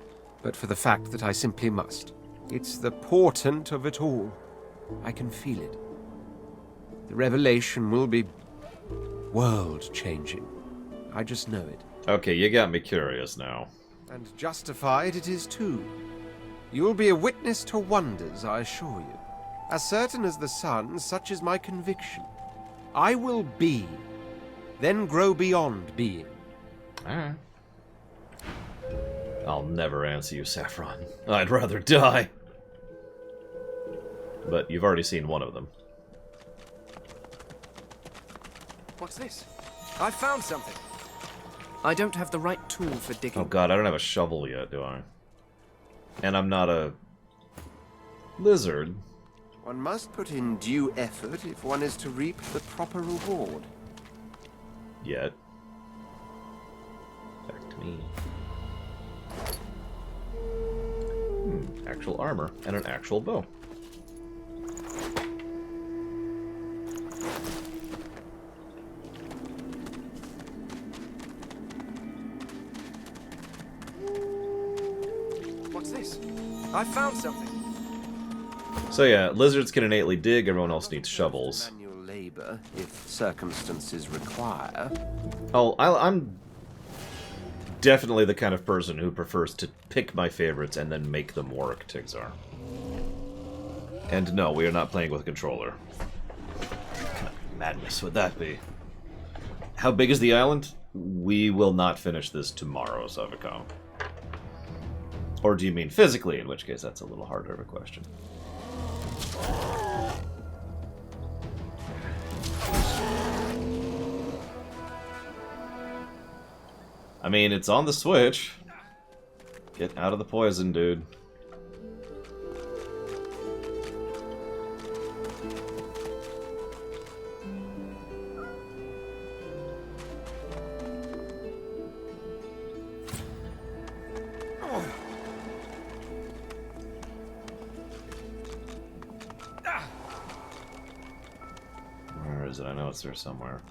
but for the fact that I simply must. It's the portent of it all. I can feel it. The revelation will be world-changing. I just know it. Okay, you got me curious now. And justified it is too. You'll be a witness to wonders, I assure you. As certain as the sun, such is my conviction. I will be, then grow beyond being. Alright. I'll never answer you, Saffron. I'd rather die. But you've already seen one of them. What's this? I found something. I don't have the right tool for digging. Oh god, I don't have a shovel yet, do I? And I'm not a lizard. One must put in due effort if one is to reap the proper reward. Yet. Back to me. Actual armor and an actual bow. What's this? I found something. So yeah, lizards can innately dig, everyone else needs shovels. Manual labor, if circumstances require. Oh, I'm definitely the kind of person who prefers to pick my favorites and then make them work, Tigzar. And no, we are not playing with a controller. What kind of madness would that be? How big is the island? We will not finish this tomorrow, Saviko. Or do you mean physically, in which case that's a little harder of a question. I mean, it's on the Switch. Get out of the poison, dude. Where is it? I know it's there somewhere.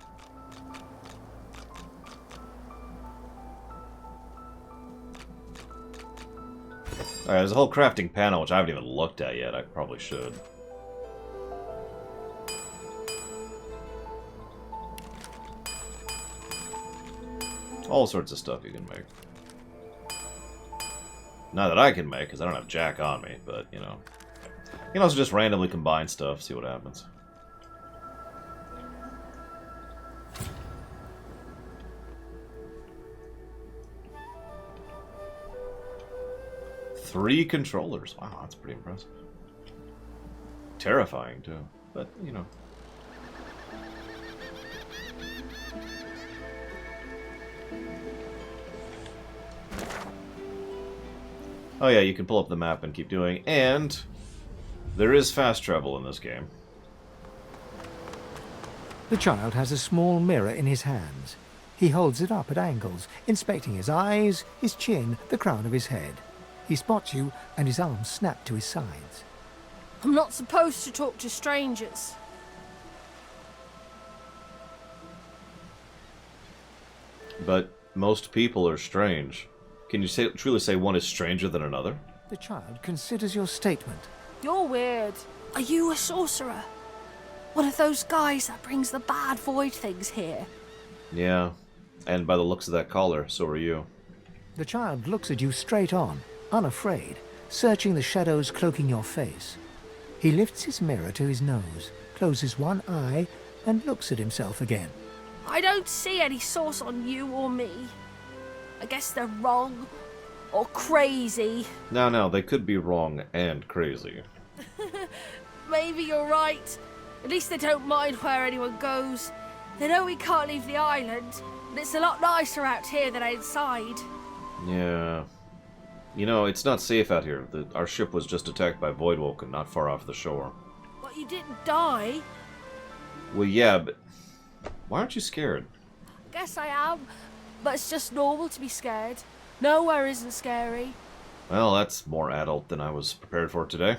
Alright, there's a whole crafting panel, which I haven't even looked at yet. I probably should. All sorts of stuff you can make. Not that I can make, because I don't have Jack on me, but, you know. You can also just randomly combine stuff, see what happens. Three controllers. Wow, that's pretty impressive. Terrifying, too. But, you know. Oh yeah, you can pull up the map and keep doing, and there is fast travel in this game. The child has a small mirror in his hands. He holds it up at angles, inspecting his eyes, his chin, the crown of his head. He spots you, and his arms snap to his sides. I'm not supposed to talk to strangers. But most people are strange. Can you truly say one is stranger than another? The child considers your statement. You're weird. Are you a sorcerer? One of those guys that brings the bad void things here? Yeah, and by the looks of that collar, so are you. The child looks at you straight on, unafraid, searching the shadows cloaking your face. He lifts his mirror to his nose, closes one eye, and looks at himself again. I don't see any source on you or me. I guess they're wrong. Or crazy. No, they could be wrong and crazy. Maybe you're right. At least they don't mind where anyone goes. They know we can't leave the island, and it's a lot nicer out here than outside. Yeah. You know, it's not safe out here. Our ship was just attacked by Voidwoken not far off the shore. But you didn't die. Well, yeah, but why aren't you scared? Guess I am, but it's just normal to be scared. Nowhere isn't scary. Well, that's more adult than I was prepared for today.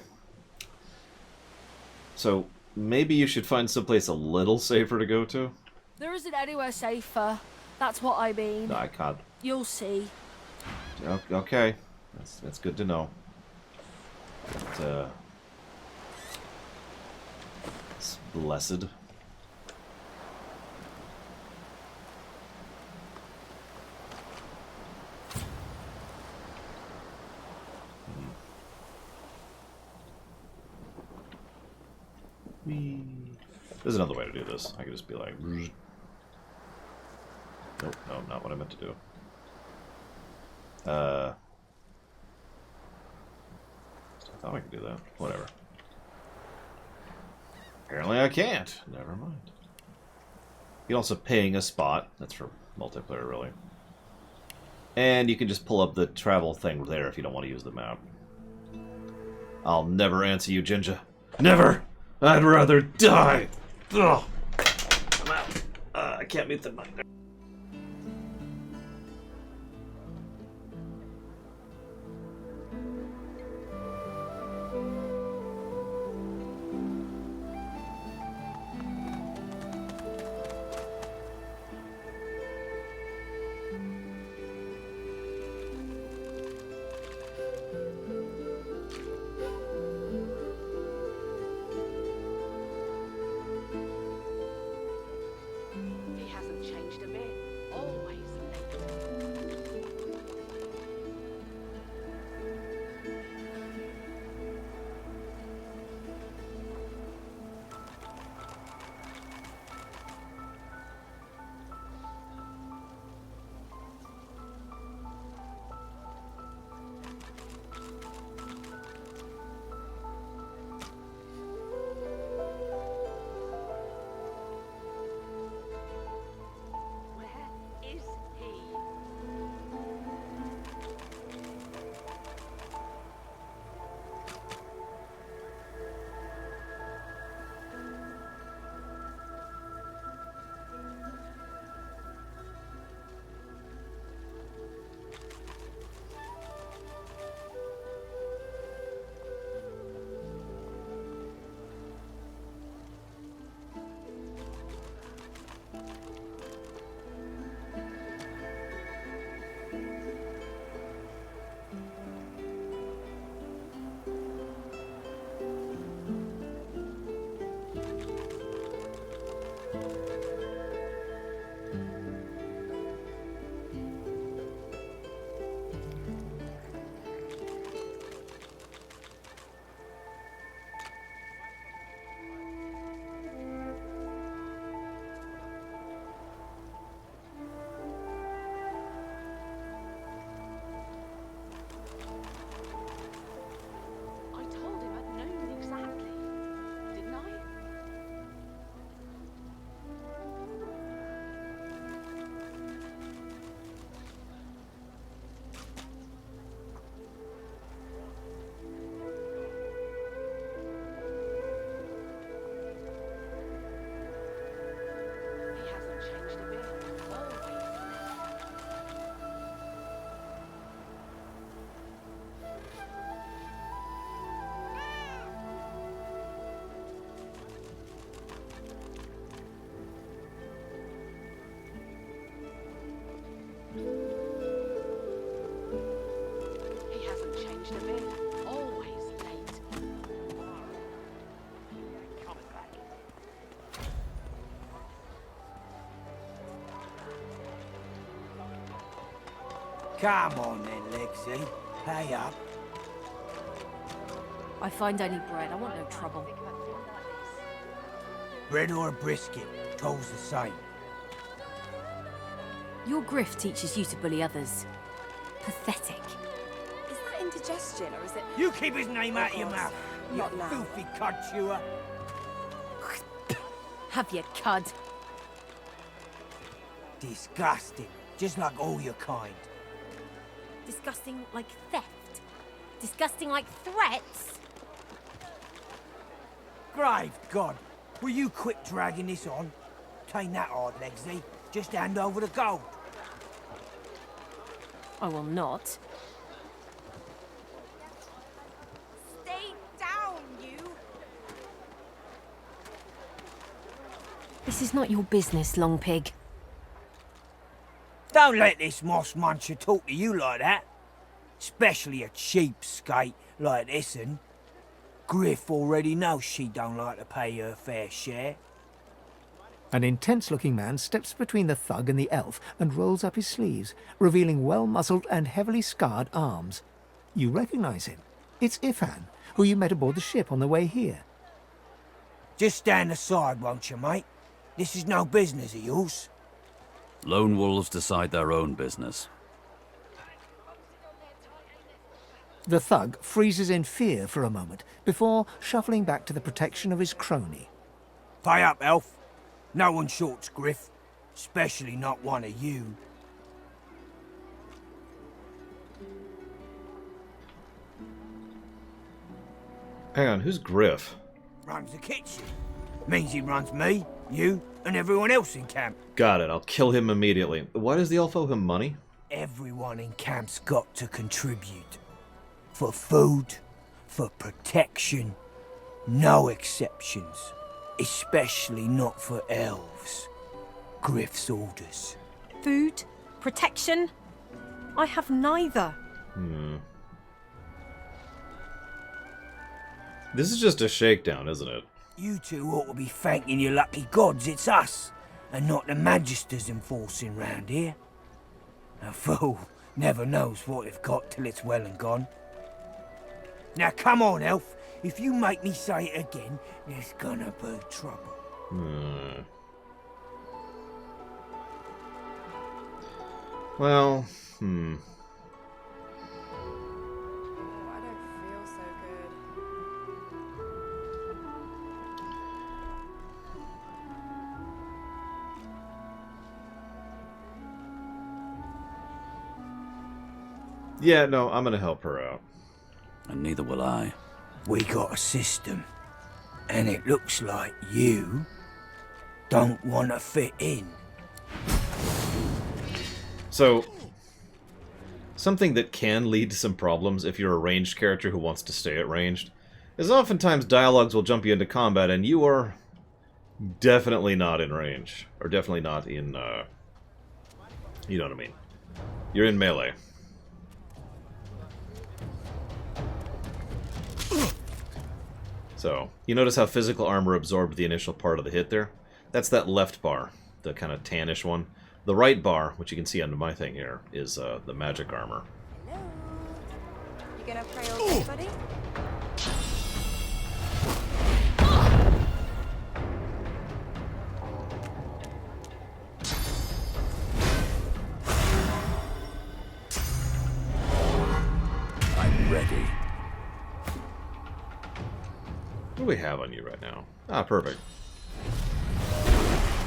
So, maybe you should find someplace a little safer to go to? There isn't anywhere safer. That's what I mean. No, I can't. You'll see. Okay. That's good to know. But, it's blessed. There's another way to do this. I could just be like... Nope, no, not what I meant to do. I thought I could do that. Whatever. Apparently I can't. Never mind. You can also ping a spot. That's for multiplayer, really. And you can just pull up the travel thing there if you don't want to use the map. I'll never answer you, Ginger. Never! I'd rather die! Ugh. I'm out. I can't meet the night. He hasn't changed a Come on then, Lexi. Pay up. I find only bread. I want no trouble. Bread or a brisket, toll's the same. Your grift teaches you to bully others. Pathetic. Is that indigestion, or is it... You keep his name out of your mouth, you Not now. filthy cud chewer. Have your cud. Disgusting, just like all your kind. Disgusting like theft? Disgusting like threats? Grave God, will you quit dragging this on? Tain't that hard, Lexi. Just hand over the gold. I will not. Stay down, you! This is not your business, Long Pig. Don't let this moss muncher talk to you like that. Especially a cheapskate like this un. Griff already knows she don't like to pay her fair share. An intense-looking man steps between the thug and the elf and rolls up his sleeves, revealing well-muscled and heavily scarred arms. You recognize him. It's Ifan, who you met aboard the ship on the way here. Just stand aside, won't you, mate? This is no business of yours. Lone wolves decide their own business. The thug freezes in fear for a moment before shuffling back to the protection of his crony. Pay up, elf. No one shorts Griff, especially not one of you. Hang on, who's Griff? Runs the kitchen. Means he runs me, you, and everyone else in camp. Got it, I'll kill him immediately. Why does the elf owe him money? Everyone in camp's got to contribute. For food, for protection, no exceptions. Especially not for elves. Griff's orders. Food? Protection? I have neither. This is just a shakedown, isn't it? You two ought to be thanking your lucky gods it's us, and not the magisters enforcing round here. A fool never knows what they've got till it's well and gone. Now come on, elf. If you make me say it again, there's gonna be trouble. Well, I don't feel so good. Yeah, no, I'm gonna help her out. And neither will I. We got a system, and it looks like you don't want to fit in. So, something that can lead to some problems if you're a ranged character who wants to stay at ranged is oftentimes dialogues will jump you into combat and you are definitely not in range. Or definitely not in, you know what I mean. You're in melee. So, you notice how physical armor absorbed the initial part of the hit there? That's that left bar, the kind of tannish one. The right bar, which you can see under my thing here, is the magic armor. Hello? You gonna pray all day, buddy? I'm ready. What do we have on you right now? Ah, perfect.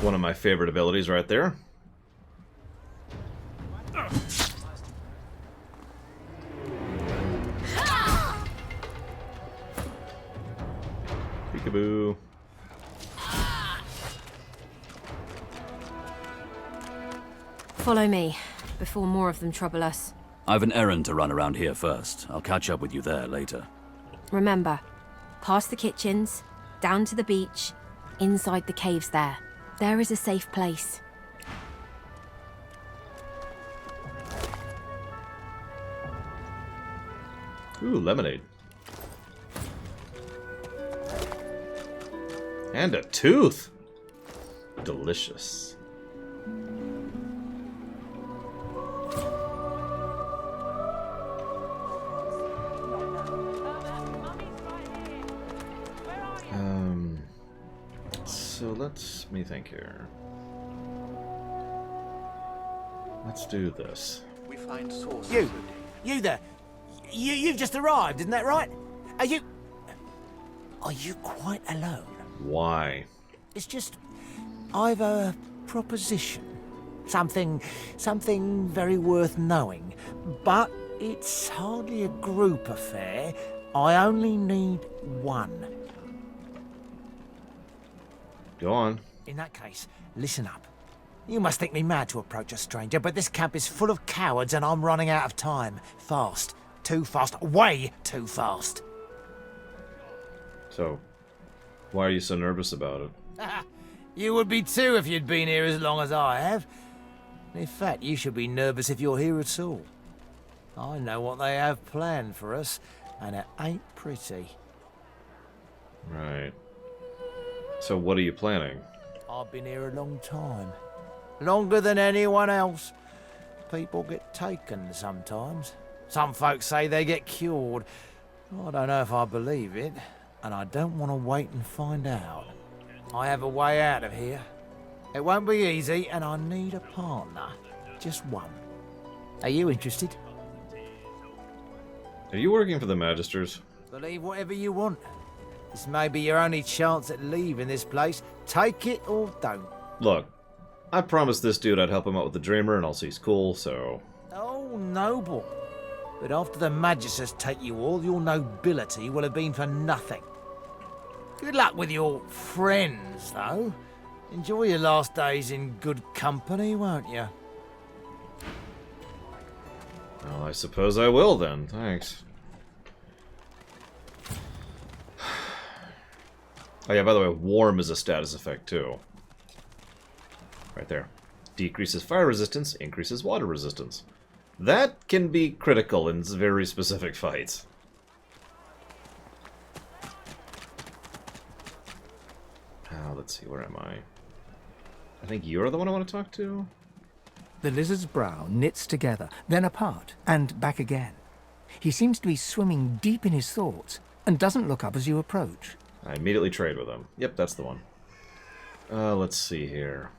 One of my favorite abilities right there. Peekaboo. Follow me, before more of them trouble us. I've an errand to run around here first. I'll catch up with you there later. Remember, past the kitchens, down to the beach, inside the caves there. There is a safe place. Ooh, lemonade. And a tooth! Delicious. let me think here. Let's do this. We find You there. You've just arrived, isn't that right? Are you quite alone? Why? It's just, I've a proposition. Something very worth knowing. But it's hardly a group affair. I only need one. Go on. In that case, listen up. You must think me mad to approach a stranger, but this camp is full of cowards and I'm running out of time. Fast. Too fast. Way too fast. So, why are you so nervous about it? You would be too if you'd been here as long as I have. In fact, you should be nervous if you're here at all. I know what they have planned for us, and it ain't pretty. Right. So what are you planning? I've been here a long time. Longer than anyone else. People get taken sometimes. Some folks say they get cured. I don't know if I believe it, and I don't want to wait and find out. I have a way out of here. It won't be easy, and I need a partner. Just one. Are you interested? Are you working for the Magisters? Believe whatever you want. This may be your only chance at leaving this place. Take it or don't. Look, I promised this dude I'd help him out with the Dreamer, and also he's cool, so... Oh, noble. But after the Magisters take you, all your nobility will have been for nothing. Good luck with your friends, though. Enjoy your last days in good company, won't you? Well, I suppose I will then. Thanks. Oh yeah, by the way, warm is a status effect too. Right there. Decreases fire resistance, increases water resistance. That can be critical in very specific fights. Let's see, where am I? I think you're the one I want to talk to? The lizard's brow knits together, then apart, and back again. He seems to be swimming deep in his thoughts, and doesn't look up as you approach. I immediately trade with him. Yep, that's the one. Let's see here.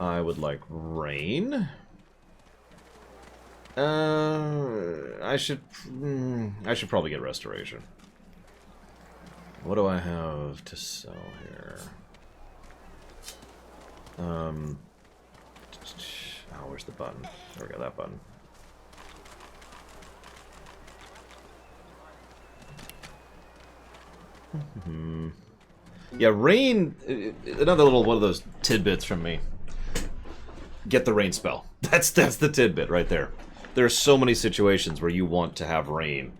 I would like rain. I should probably get restoration. What do I have to sell here? Oh, where's the button? There we go, that button. Yeah, rain. Another little one of those tidbits from me. Get the rain spell. That's the tidbit right there. There are so many situations where you want to have rain,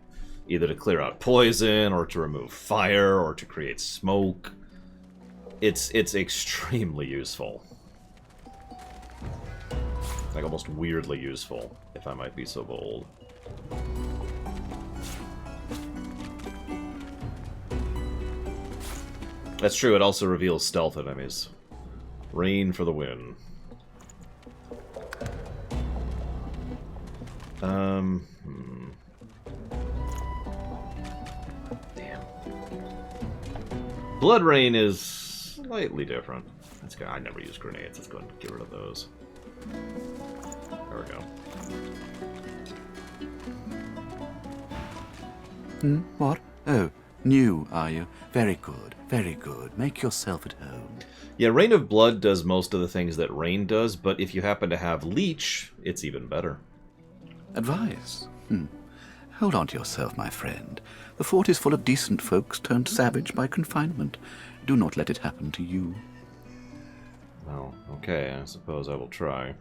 either to clear out poison, or to remove fire, or to create smoke. It's extremely useful. Like almost weirdly useful, if I might be so bold. That's true, it also reveals stealth enemies. Rain for the win. Damn. Blood Rain is slightly different. Let's go. I never use grenades. Let's go and get rid of those. There we go. What? Oh, new, are you? Very good, very good. Make yourself at home. Yeah, Rain of Blood does most of the things that Rain does, but if you happen to have Leech, it's even better. Advice? Hold on to yourself, my friend. The fort is full of decent folks turned savage by confinement. Do not let it happen to you. Well, okay, I suppose I will try.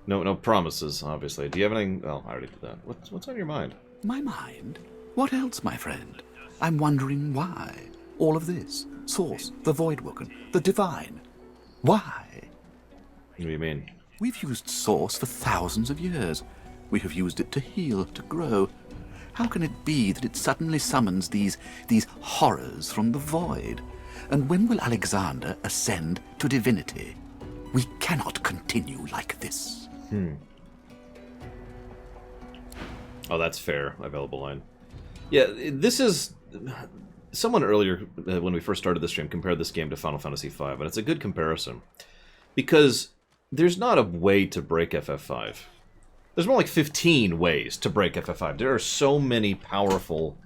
No promises, obviously. Do you have anything... Oh, I already did that. What's on your mind? My mind? What else, my friend? I'm wondering why. All of this. Source, the Voidwoken, the Divine. Why? What do you mean? We've used Source for thousands of years. We have used it to heal, to grow. How can it be that it suddenly summons these horrors from the void? And when will Alexander ascend to divinity? We cannot continue like this. Oh, that's fair. Available line. Yeah, this is... Someone earlier, when we first started the stream, compared this game to Final Fantasy V, and it's a good comparison. Because there's not a way to break FF5. There's more like 15 ways to break FF5. There are so many powerful,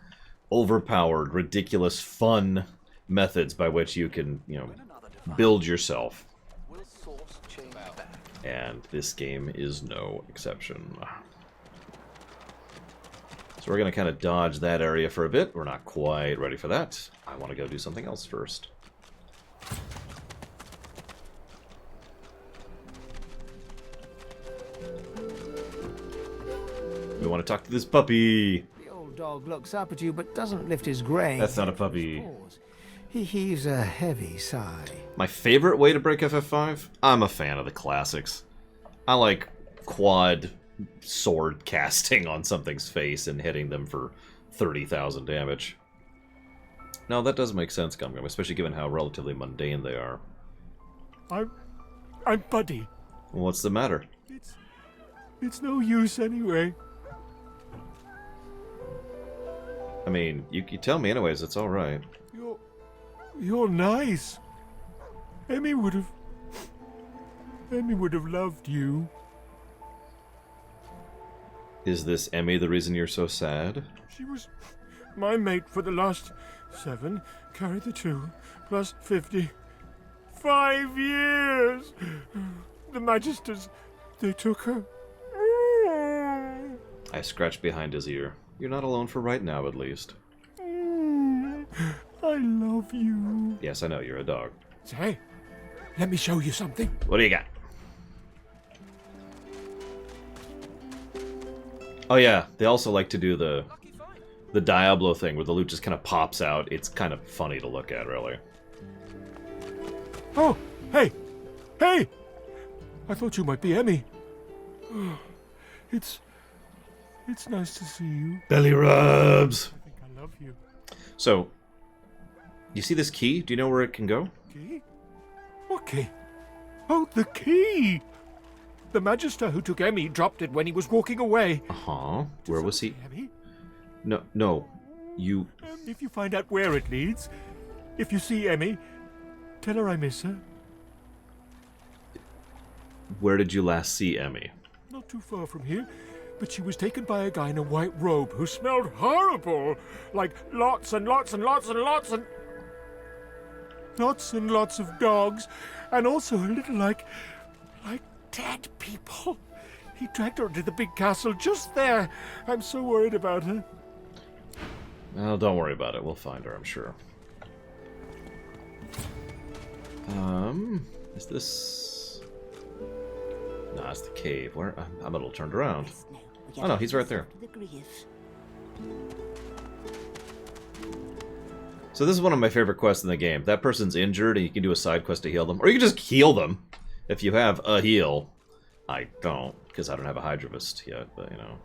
overpowered, ridiculous, fun methods by which you can, you know, build yourself. And this game is no exception. So we're going to kind of dodge that area for a bit. We're not quite ready for that. I want to go do something else first. We want to talk to this puppy. The old dog looks up at you but doesn't lift his grey. That's not a puppy. He heaves a heavy sigh. My favorite way to break FF5? I'm a fan of the classics. I like quad sword casting on something's face and hitting them for 30,000 damage. No, that does make sense, Gum Gum, especially given how relatively mundane they are. I'm Buddy. What's the matter? It's no use anyway. I mean, you tell me anyways, it's alright. You're nice. Emmy would have loved you. Is this Emmy the reason you're so sad? She was my mate for the last 7, carry the 2, plus 50. 5 years! The Magisters, they took her. I scratched behind his ear. You're not alone for right now, at least. I love you. Yes, I know, you're a dog. Say, let me show you something. What do you got? Oh yeah, they also like to do the Diablo thing where the loot just kind of pops out. It's kind of funny to look at, really. Oh, hey! Hey! I thought you might be Emmy. It's nice to see you. Belly rubs! I think I love you. So, you see this key? Do you know where it can go? Key? What key? Oh, the key! The Magister who took Emmy dropped it when he was walking away. Uh-huh. Where was he? Emmy? No. You... If you find out where it leads, if you see Emmy, tell her I miss her. Where did you last see Emmy? Not too far from here, but she was taken by a guy in a white robe who smelled horrible. Like lots and lots and lots and lots and... lots and lots of dogs, and also a little like dead people. He dragged her into the big castle just there. I'm so worried about her. Well, don't worry about it. We'll find her, I'm sure. Is this... Nah, it's the cave. Where? I'm a little turned around. Oh no, he's right there. So this is one of my favorite quests in the game. That person's injured and you can do a side quest to heal them. Or you can just heal them. If you have a heal. I don't, because I don't have a Hydrovist yet, but you know.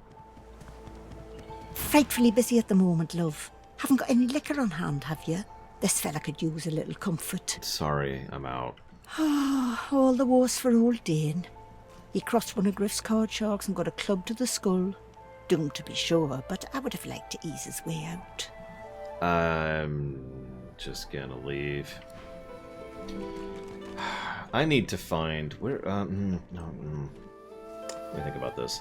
Frightfully busy at the moment, love. Haven't got any liquor on hand, have you? This fella could use a little comfort. Sorry, I'm out. All the worse for old Dane. He crossed one of Griff's card sharks and got a club to the skull. Doomed to be sure, but I would have liked to ease his way out. I'm just gonna leave. I need to find where. Let me think about this.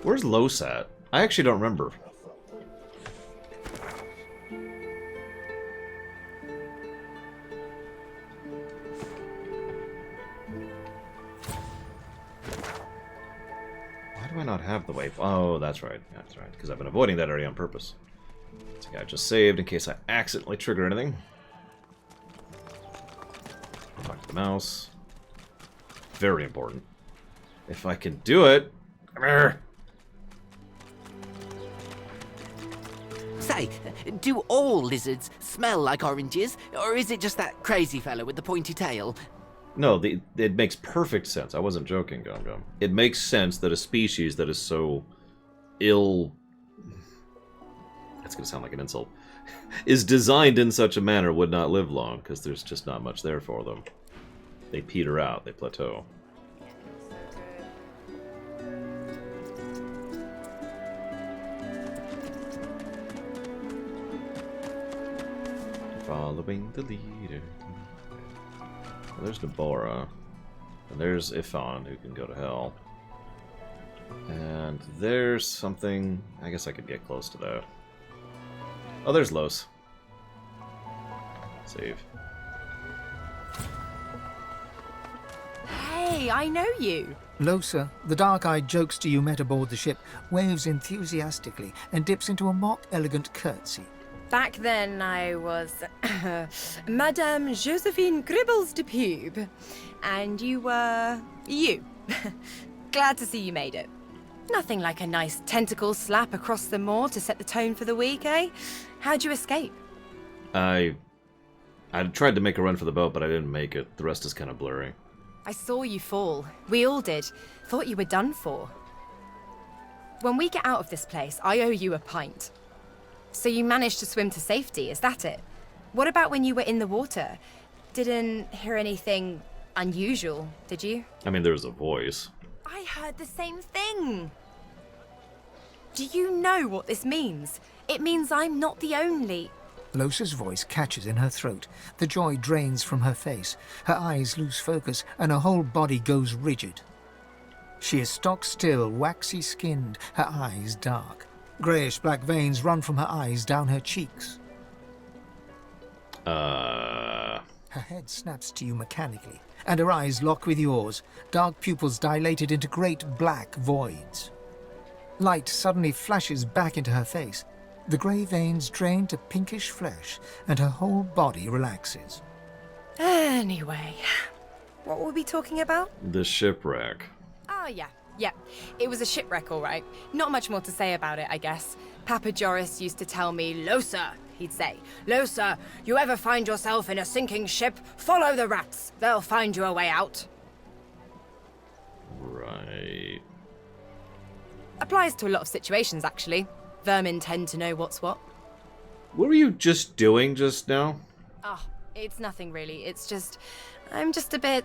Where's Los at? I actually don't remember. Why do I not have the waypoint? Oh, that's right. That's right. Because I've been avoiding that area on purpose. I think I just saved in case I accidentally trigger anything. Talk to the mouse. Very important. If I can do it. Come here. Say, do all lizards smell like oranges, or is it just that crazy fellow with the pointy tail? No, it makes perfect sense. I wasn't joking, Gum Gum. It makes sense that a species that is so ill... That's going to sound like an insult. Is designed in such a manner would not live long, because there's just not much there for them. They peter out, they plateau. Following the leader. Well, there's Deborah. And there's Ifan, who can go to hell. And there's something... I guess I could get close to that. Oh, there's Los. Save. Hey, I know you. Losa, the dark-eyed jokester you met aboard the ship, waves enthusiastically and dips into a mock elegant curtsy. Back then, I was Madame Josephine Gribbles de Pube, and you were you. Glad to see you made it. Nothing like a nice tentacle slap across the moor to set the tone for the week, eh? How'd you escape? I tried to make a run for the boat, but I didn't make it. The rest is kind of blurry. I saw you fall. We all did. Thought you were done for. When we get out of this place, I owe you a pint. So you managed to swim to safety, is that it? What about when you were in the water? Didn't hear anything unusual, did you? I mean, there was a voice. I heard the same thing. Do you know what this means? It means I'm not the only... Losa's voice catches in her throat. The joy drains from her face. Her eyes lose focus, and her whole body goes rigid. She is stock-still, waxy-skinned, her eyes dark. Greyish-black veins run from her eyes down her cheeks. Her head snaps to you mechanically, and her eyes lock with yours, dark pupils dilated into great black voids. Light suddenly flashes back into her face. The grey veins drain to pinkish flesh, and her whole body relaxes. Anyway, what were we talking about? The shipwreck. Oh, yeah. It was a shipwreck, all right. Not much more to say about it, I guess. Papa Joris used to tell me, Losa, he'd say, Losa, you ever find yourself in a sinking ship, follow the rats. They'll find you a way out. Right. Applies to a lot of situations, actually. Vermin tend to know what's what. What were you just doing just now? Oh, it's nothing really. It's just... I'm just a bit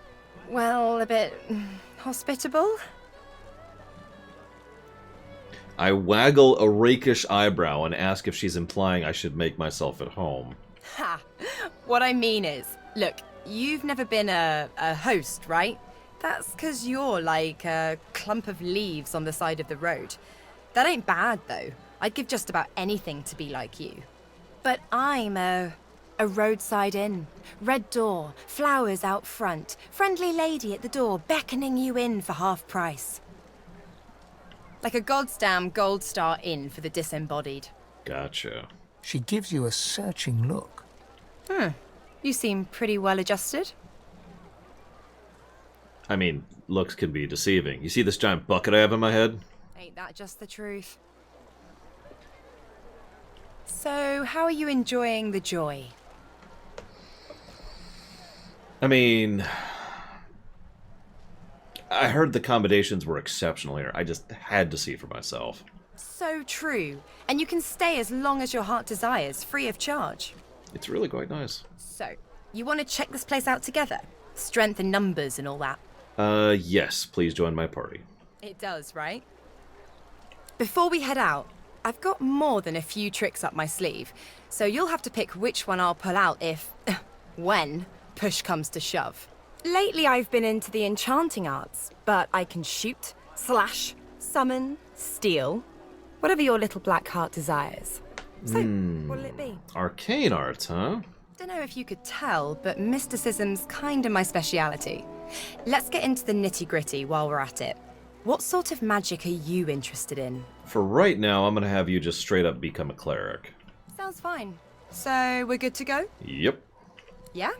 hospitable. I waggle a rakish eyebrow and ask if she's implying I should make myself at home. Ha! What I mean is, look, you've never been a host, right? That's because you're like a clump of leaves on the side of the road. That ain't bad, though. I'd give just about anything to be like you. But I'm a roadside inn. Red door, flowers out front, friendly lady at the door beckoning you in for half price. Like a goddamn gold star inn for the disembodied. Gotcha. She gives you a searching look. You seem pretty well adjusted. I mean, looks can be deceiving. You see this giant bucket I have in my head? Ain't that just the truth? So, how are you enjoying the joy? I mean... I heard the accommodations were exceptional here. I just had to see for myself. So true. And you can stay as long as your heart desires, free of charge. It's really quite nice. So, you want to check this place out together? Strength in numbers and all that. Yes. Please join my party. It does, right? Before we head out, I've got more than a few tricks up my sleeve, so you'll have to pick which one I'll pull out if... when push comes to shove. Lately I've been into the enchanting arts, but I can shoot, slash, summon, steal, whatever your little black heart desires. So, what'll it be? Arcane arts, huh? Don't know if you could tell, but mysticism's kinda my speciality. Let's get into the nitty-gritty while we're at it. What sort of magic are you interested in? For right now, I'm gonna have you just straight up become a cleric. Sounds fine. So, we're good to go? Yep. Yeah?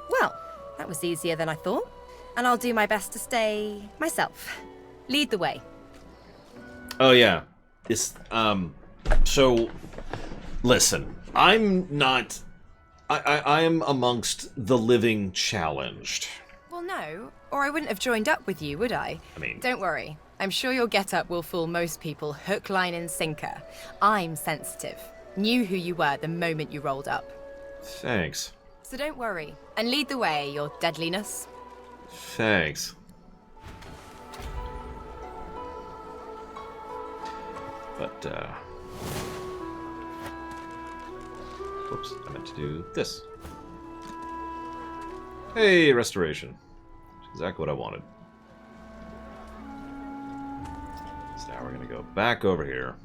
Well, that was easier than I thought. And I'll do my best to stay myself. Lead the way. Oh, yeah. So, listen. I'm not... I am amongst the living challenged. Well, no, or I wouldn't have joined up with you, would I? I mean... Don't worry. I'm sure your get-up will fool most people hook, line, and sinker. I'm sensitive. Knew who you were the moment you rolled up. Thanks. So don't worry. And lead the way, your deadliness. Thanks. But, Whoops, I meant to do this. Hey, restoration. Exactly what I wanted. So now we're gonna go back over here.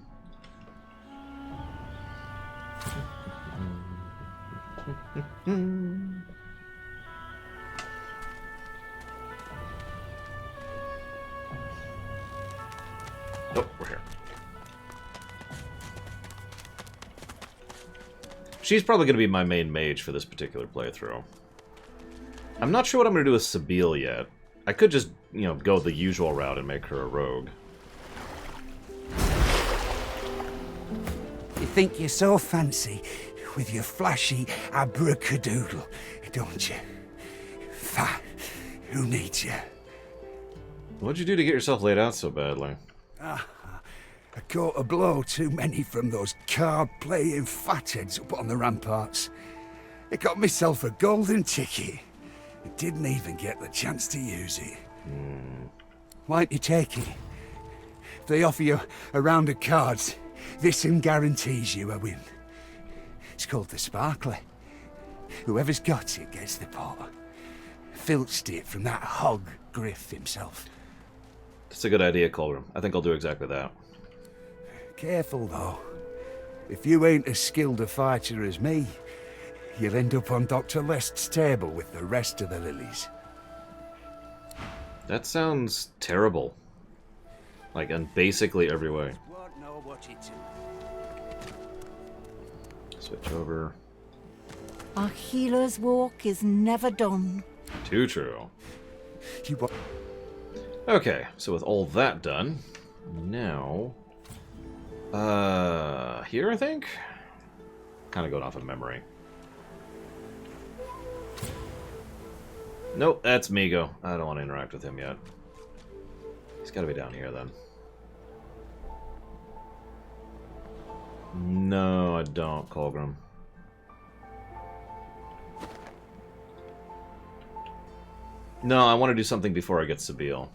Oh, we're here. She's probably going to be my main mage for this particular playthrough. I'm not sure what I'm going to do with Sabine yet. I could just, you know, go the usual route and make her a rogue. You think you're so fancy with your flashy abracadadoodle, don't you? Fine. Who needs you? What'd you do to get yourself laid out so badly? I caught a blow too many from those card-playing fatheads up on the ramparts. I got myself a golden ticket. I didn't even get the chance to use it. Why don't you take it? If they offer you a round of cards, this one guarantees you a win. It's called the Sparkler. Whoever's got it gets the pot. Filched it from that hog Griff himself. That's a good idea, Colgrim. I think I'll do exactly that. Careful, though. If you ain't as skilled a fighter as me, you'll end up on Dr. Lest's table with the rest of the lilies. That sounds terrible. Like, in basically every way. Won't know what you do. Switch over. A healer's walk is never done. Too true. Okay, so with all that done, now... here, I think? Kind of going off of memory. Nope, that's Migo. I don't want to interact with him yet. He's got to be down here, then. No, I don't, Colgrim. No, I want to do something before I get Sabine.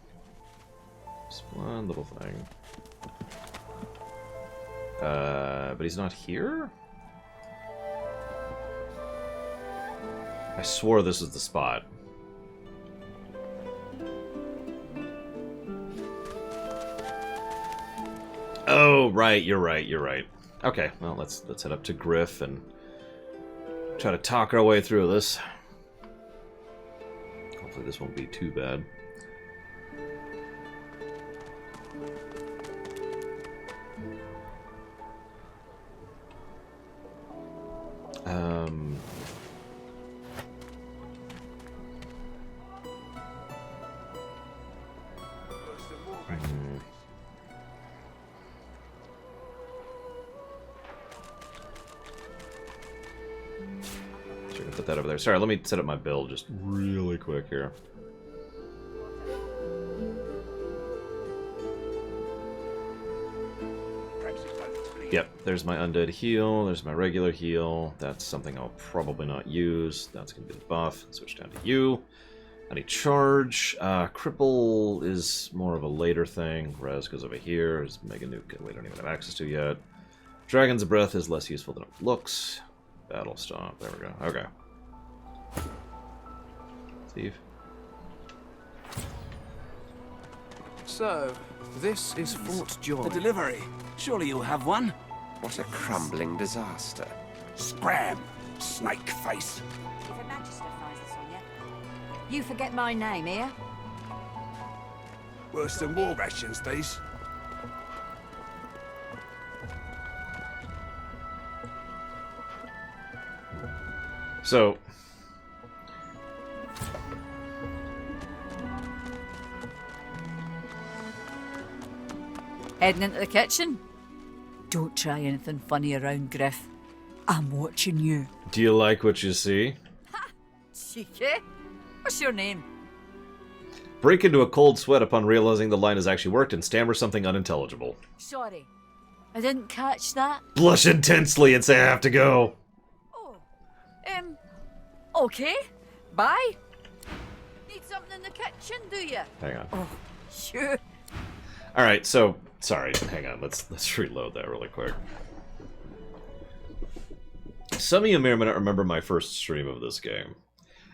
Just one little thing. But he's not here? I swore this was the spot. Oh, right, you're right, you're right. Okay, well, let's head up to Griff and try to talk our way through this. Hopefully this won't be too bad. Sure, put that over there. Sorry, let me set up my build just really quick here. Yep, there's my undead heal, there's my regular heal. That's something I'll probably not use. That's going to be the buff. Switch down to you. I need charge. Cripple is more of a later thing. Res goes over here. There's Mega Nuke we don't even have access to yet. Dragon's Breath is less useful than it looks. Battle Stomp. There we go. Okay. Steve? So, this is Fort Joy. A delivery. Surely you'll have one. What a crumbling disaster. Scram, snake face. If a magister finds this on you, you forget my name, here? Worse than war rations, these. So... Heading into the kitchen? Don't try anything funny around, Griff. I'm watching you. Do you like what you see? Cheeky. What's your name? Break into a cold sweat upon realizing the line has actually worked and stammer something unintelligible. Sorry, I didn't catch that. Blush intensely and say I have to go. Okay. Bye. Need something in the kitchen, do you? Hang on. Oh, sure. Alright, so... Sorry, hang on. Let's reload that really quick. Some of you may or may not remember my first stream of this game.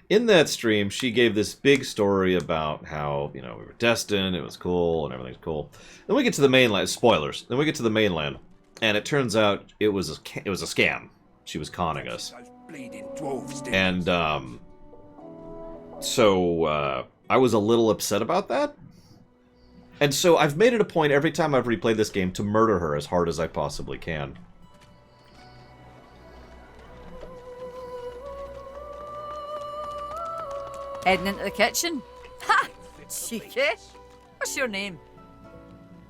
In that stream, she gave this big story about how, you know, we were destined, it was cool, and everything's cool. Then we get to the mainland. Spoilers. Then we get to the mainland, and it turns out it was a scam. She was conning us. And, so, I was a little upset about that. And so I've made it a point every time I've replayed this game to murder her as hard as I possibly can. Heading into the kitchen? Ha! Cheeky. What's your name?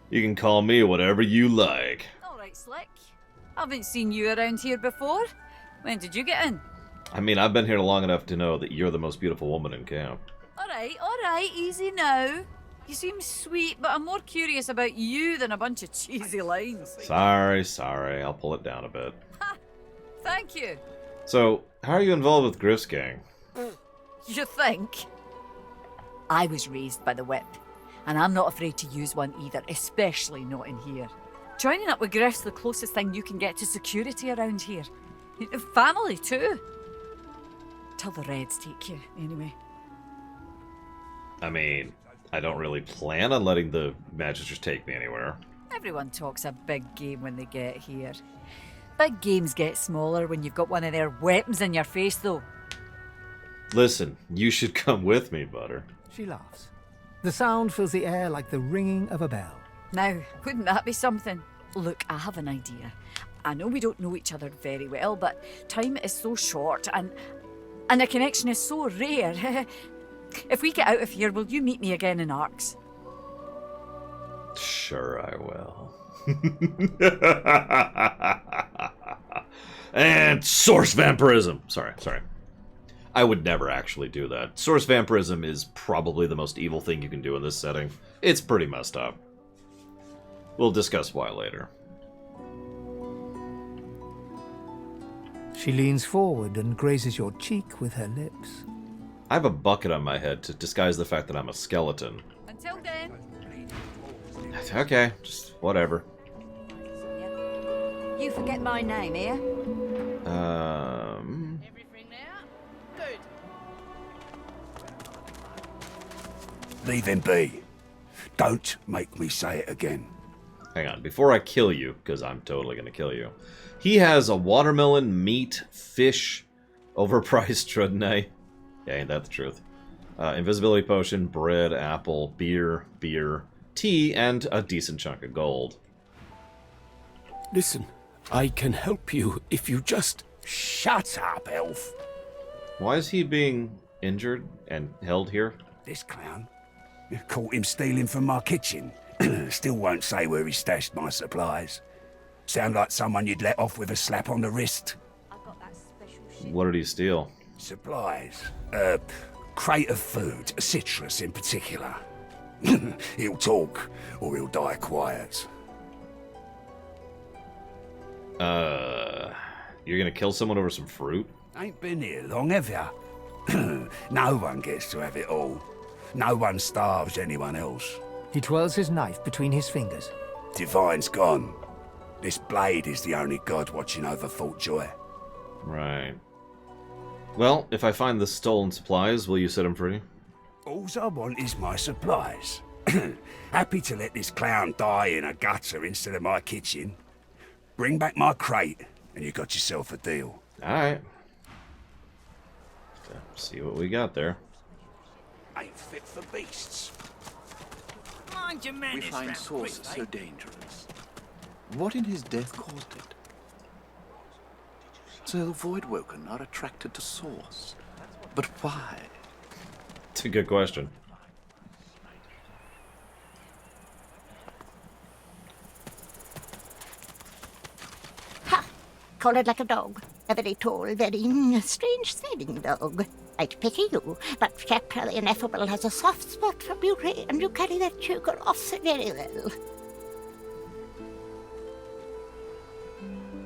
You can call me whatever you like. Alright, Slick. I haven't seen you around here before. When did you get in? I mean, I've been here long enough to know that you're the most beautiful woman in camp. Alright, easy now. You seem sweet, but I'm more curious about you than a bunch of cheesy lines. Sorry, I'll pull it down a bit. Ha! Thank you. So, how are you involved with Griff's gang? You think? I was raised by the whip, and I'm not afraid to use one either, especially not in here. Joining up with Griff's the closest thing you can get to security around here. Family, too. Till the Reds take you, anyway. I mean, I don't really plan on letting the Magisters take me anywhere. Everyone talks a big game when they get here. Big games get smaller when you've got one of their weapons in your face, though. Listen, you should come with me, Butter. She laughs. The sound fills the air like the ringing of a bell. Now, wouldn't that be something? Look, I have an idea. I know we don't know each other very well, but time is so short and a connection is so rare. If we get out of here, will you meet me again in Arx? Sure I will. And source vampirism. Sorry. I would never actually do that. Source vampirism is probably the most evil thing you can do in this setting. It's pretty messed up. We'll discuss why later. She leans forward and grazes your cheek with her lips. I have a bucket on my head to disguise the fact that I'm a skeleton. Until then. Okay, just whatever. You forget my name, eh? Everything there? Good. Leave him be. Don't make me say it again. Hang on, before I kill you, because I'm totally going to kill you. He has a watermelon, meat, fish, overpriced Trudnay. Yeah, ain't that the truth? Invisibility potion, bread, apple, beer, tea, and a decent chunk of gold. Listen, I can help you if you just shut up, elf. Why is he being injured and held here? This clown? Caught him stealing from my kitchen. Still won't say where he stashed my supplies. Sound like someone you'd let off with a slap on the wrist. What did he steal? Supplies. Crate of food, citrus in particular. He'll talk, or he'll die quiet. You're gonna kill someone over some fruit? Ain't been here long, have ya? No one gets to have it all. No one starves anyone else. He twirls his knife between his fingers. Divine's gone. This blade is the only god watching over Fort Joy. Right. Well, if I find the stolen supplies, will you set him free? All I want is my supplies. Happy to let this clown die in a gutter instead of my kitchen. Bring back my crate, and you got yourself a deal. Alright. See what we got there. Ain't fit for beasts. Mind your manners, We find source so dangerous. What in his death caused it? So the Voidwoken are attracted to source. But why? It's a good question. Ha! Collared like a dog. A very tall, very strange-smelling dog. I'd pity you, but Shepra the Ineffable has a soft spot for beauty, and you carry that choker off so very well.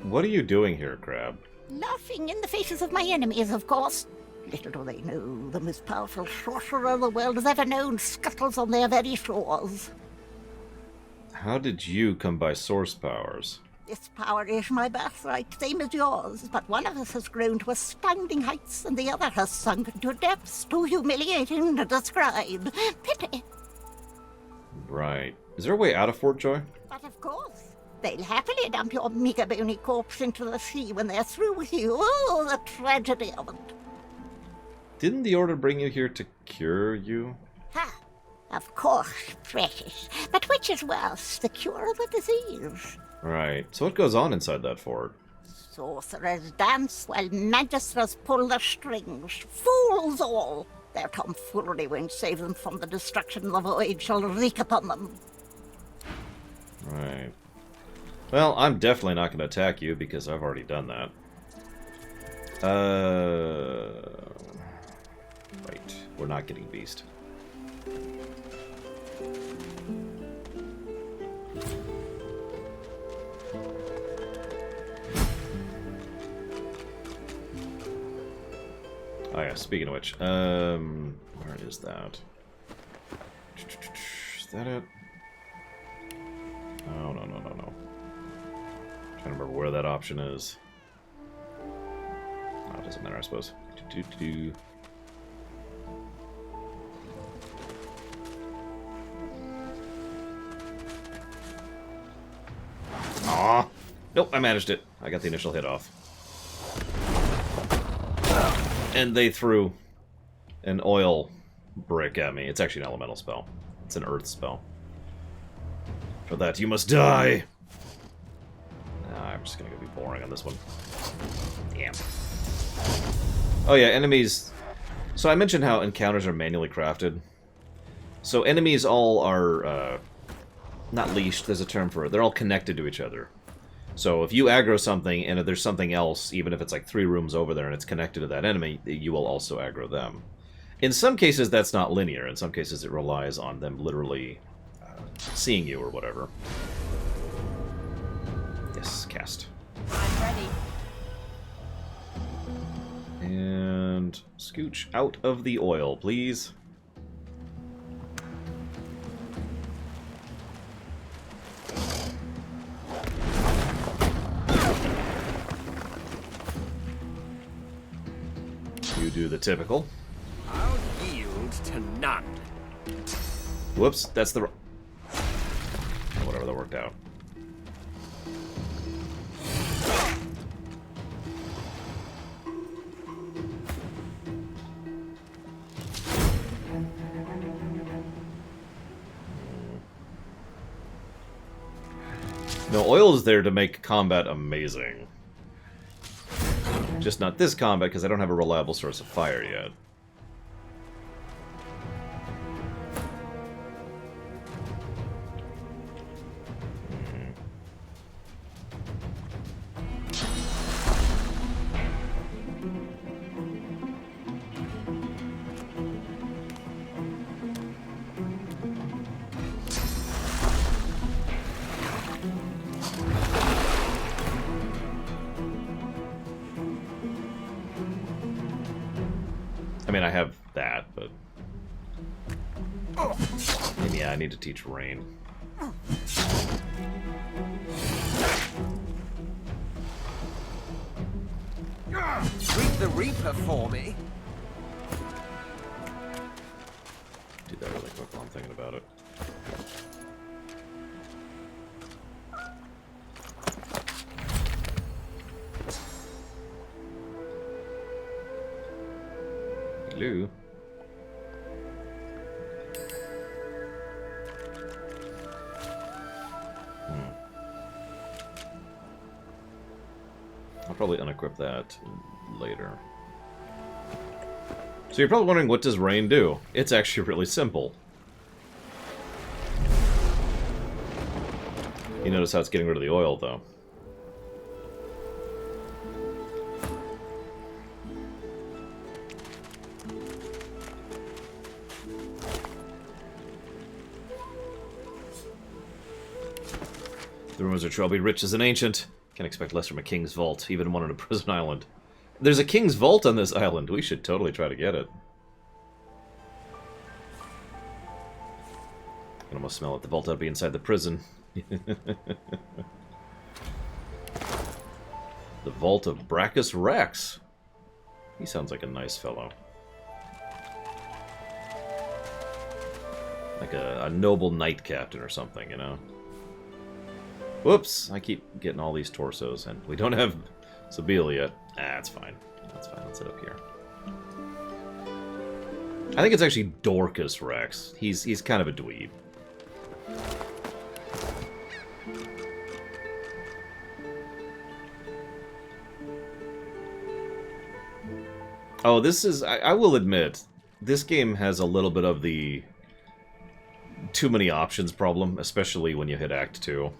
What are you doing here, Crab? Laughing in the faces of my enemies, of course. Little do they know, the most powerful sorcerer the world has ever known scuttles on their very shores. How did you come by source powers? This power is my birthright, same as yours, but one of us has grown to astounding heights, and the other has sunk into depths too humiliating to describe. Pity. Right. Is there a way out of Fort Joy? But of course, they'll happily dump your meager bony corpse into the sea when they're through with you. Oh, the tragedy of it. Didn't the Order bring you here to cure you? Ha! Of course, precious. But which is worse, the cure or the disease? Right. So what goes on inside that fort? Sorcerers dance while magisters pull the strings. Fools all! Their tomfoolery won't save them from the destruction the void shall wreak upon them. Right. Well, I'm definitely not going to attack you because I've already done that. Right. We're not getting beast. Oh yeah, speaking of which, where is that? Is that it? Oh, no. Trying to remember where that option is. Oh, it doesn't matter, I suppose. Aw! Nope, I managed it. I got the initial hit off. And they threw an oil brick at me. It's actually an elemental spell. It's an earth spell. For that, you must die! Nah, I'm just gonna go be boring on this one. Damn. Oh yeah, enemies... So I mentioned how encounters are manually crafted. So enemies all are, not leashed, there's a term for it. They're all connected to each other. So if you aggro something, and if there's something else, even if it's like 3 rooms over there and it's connected to that enemy, you will also aggro them. In some cases, that's not linear. In some cases, it relies on them literally seeing you or whatever. Yes, cast. I'm ready. And scooch out of the oil, please. You do the typical. I'll yield to none. Whoops, that's the... Whatever, that worked out. No, oil is there to make combat amazing. Just not this combat, because I don't have a reliable source of fire yet. I mean, I have that, but... And yeah, I need to teach Rain. Reap the Reaper for me. Do that really quick while I'm thinking about it. Hello. I'll probably unequip that later. So you're probably wondering, what does Rain do? It's actually really simple. You notice how it's getting rid of the oil, though. The rumors are true I'll be rich as an ancient. Can't expect less from a king's vault, even one on a prison island. There's a king's vault on this island. We should totally try to get it. I can almost smell it. The vault ought to be inside the prison. The Vault of Brachus Rex. He sounds like a nice fellow. Like a noble knight captain or something, you know? Whoops! I keep getting all these torsos, and we don't have Sabila yet. Ah, it's fine. That's fine. Let's sit up here. I think it's actually Dorcas Rex. He's kind of a dweeb. Oh, this is... I will admit, this game has a little bit of the too many options problem, especially when you hit Act 2.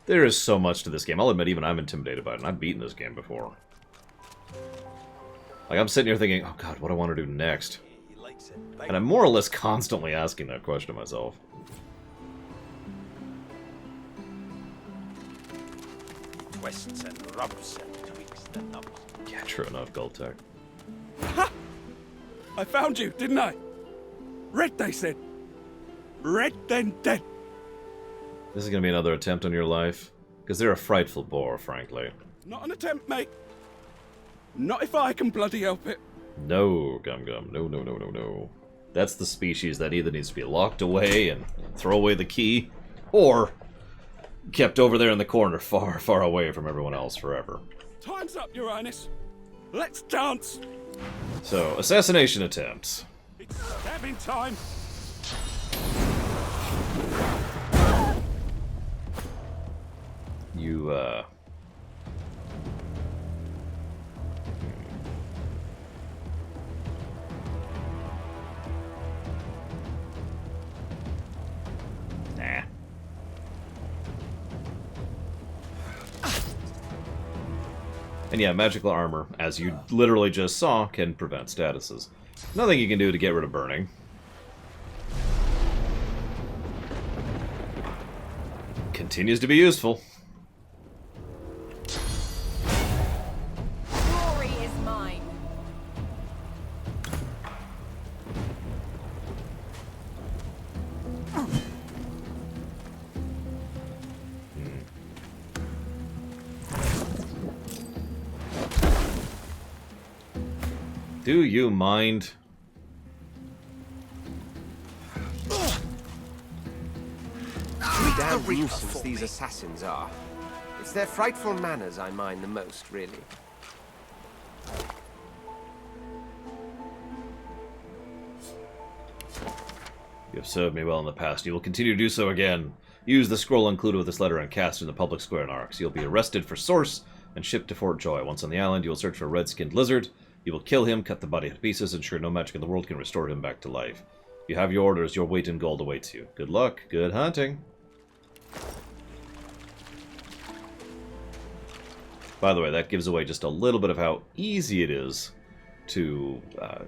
There is so much to this game. I'll admit, even I'm intimidated by it, and I've beaten this game before. Like, I'm sitting here thinking, oh god, what do I want to do next? And I'm more or less constantly asking that question to myself. Twists and rubs and tweaks the knobs. Yeah, true enough, Goldtech. Ha! I found you, didn't I? Red, they said. Red, then dead. This is going to be another attempt on your life. Because they're a frightful bore, frankly. Not an attempt, mate. Not if I can bloody help it. No, Gum Gum. No, no, no, no, no. That's the species that either needs to be locked away and throw away the key, or kept over there in the corner far, far away from everyone else forever. Time's up, Your Highness. Let's dance. So, assassination attempts. It's stabbing time. You, Nah. And yeah, magical armor, as you literally just saw, can prevent statuses. Nothing you can do to get rid of burning. Continues to be useful. Glory is mine. Do you mind? Damn nuisance these assassins are. It's their frightful manners I mind the most, really. You have served me well in the past. You will continue to do so again. Use the scroll included with this letter and cast it in the public square in Arx. You'll be arrested for source and shipped to Fort Joy. Once on the island, you will search for a red-skinned lizard. You will kill him, cut the body to pieces, ensure no magic in the world can restore him back to life. You have your orders. Your weight in gold awaits you. Good luck. Good hunting. By the way, that gives away just a little bit of how easy it is to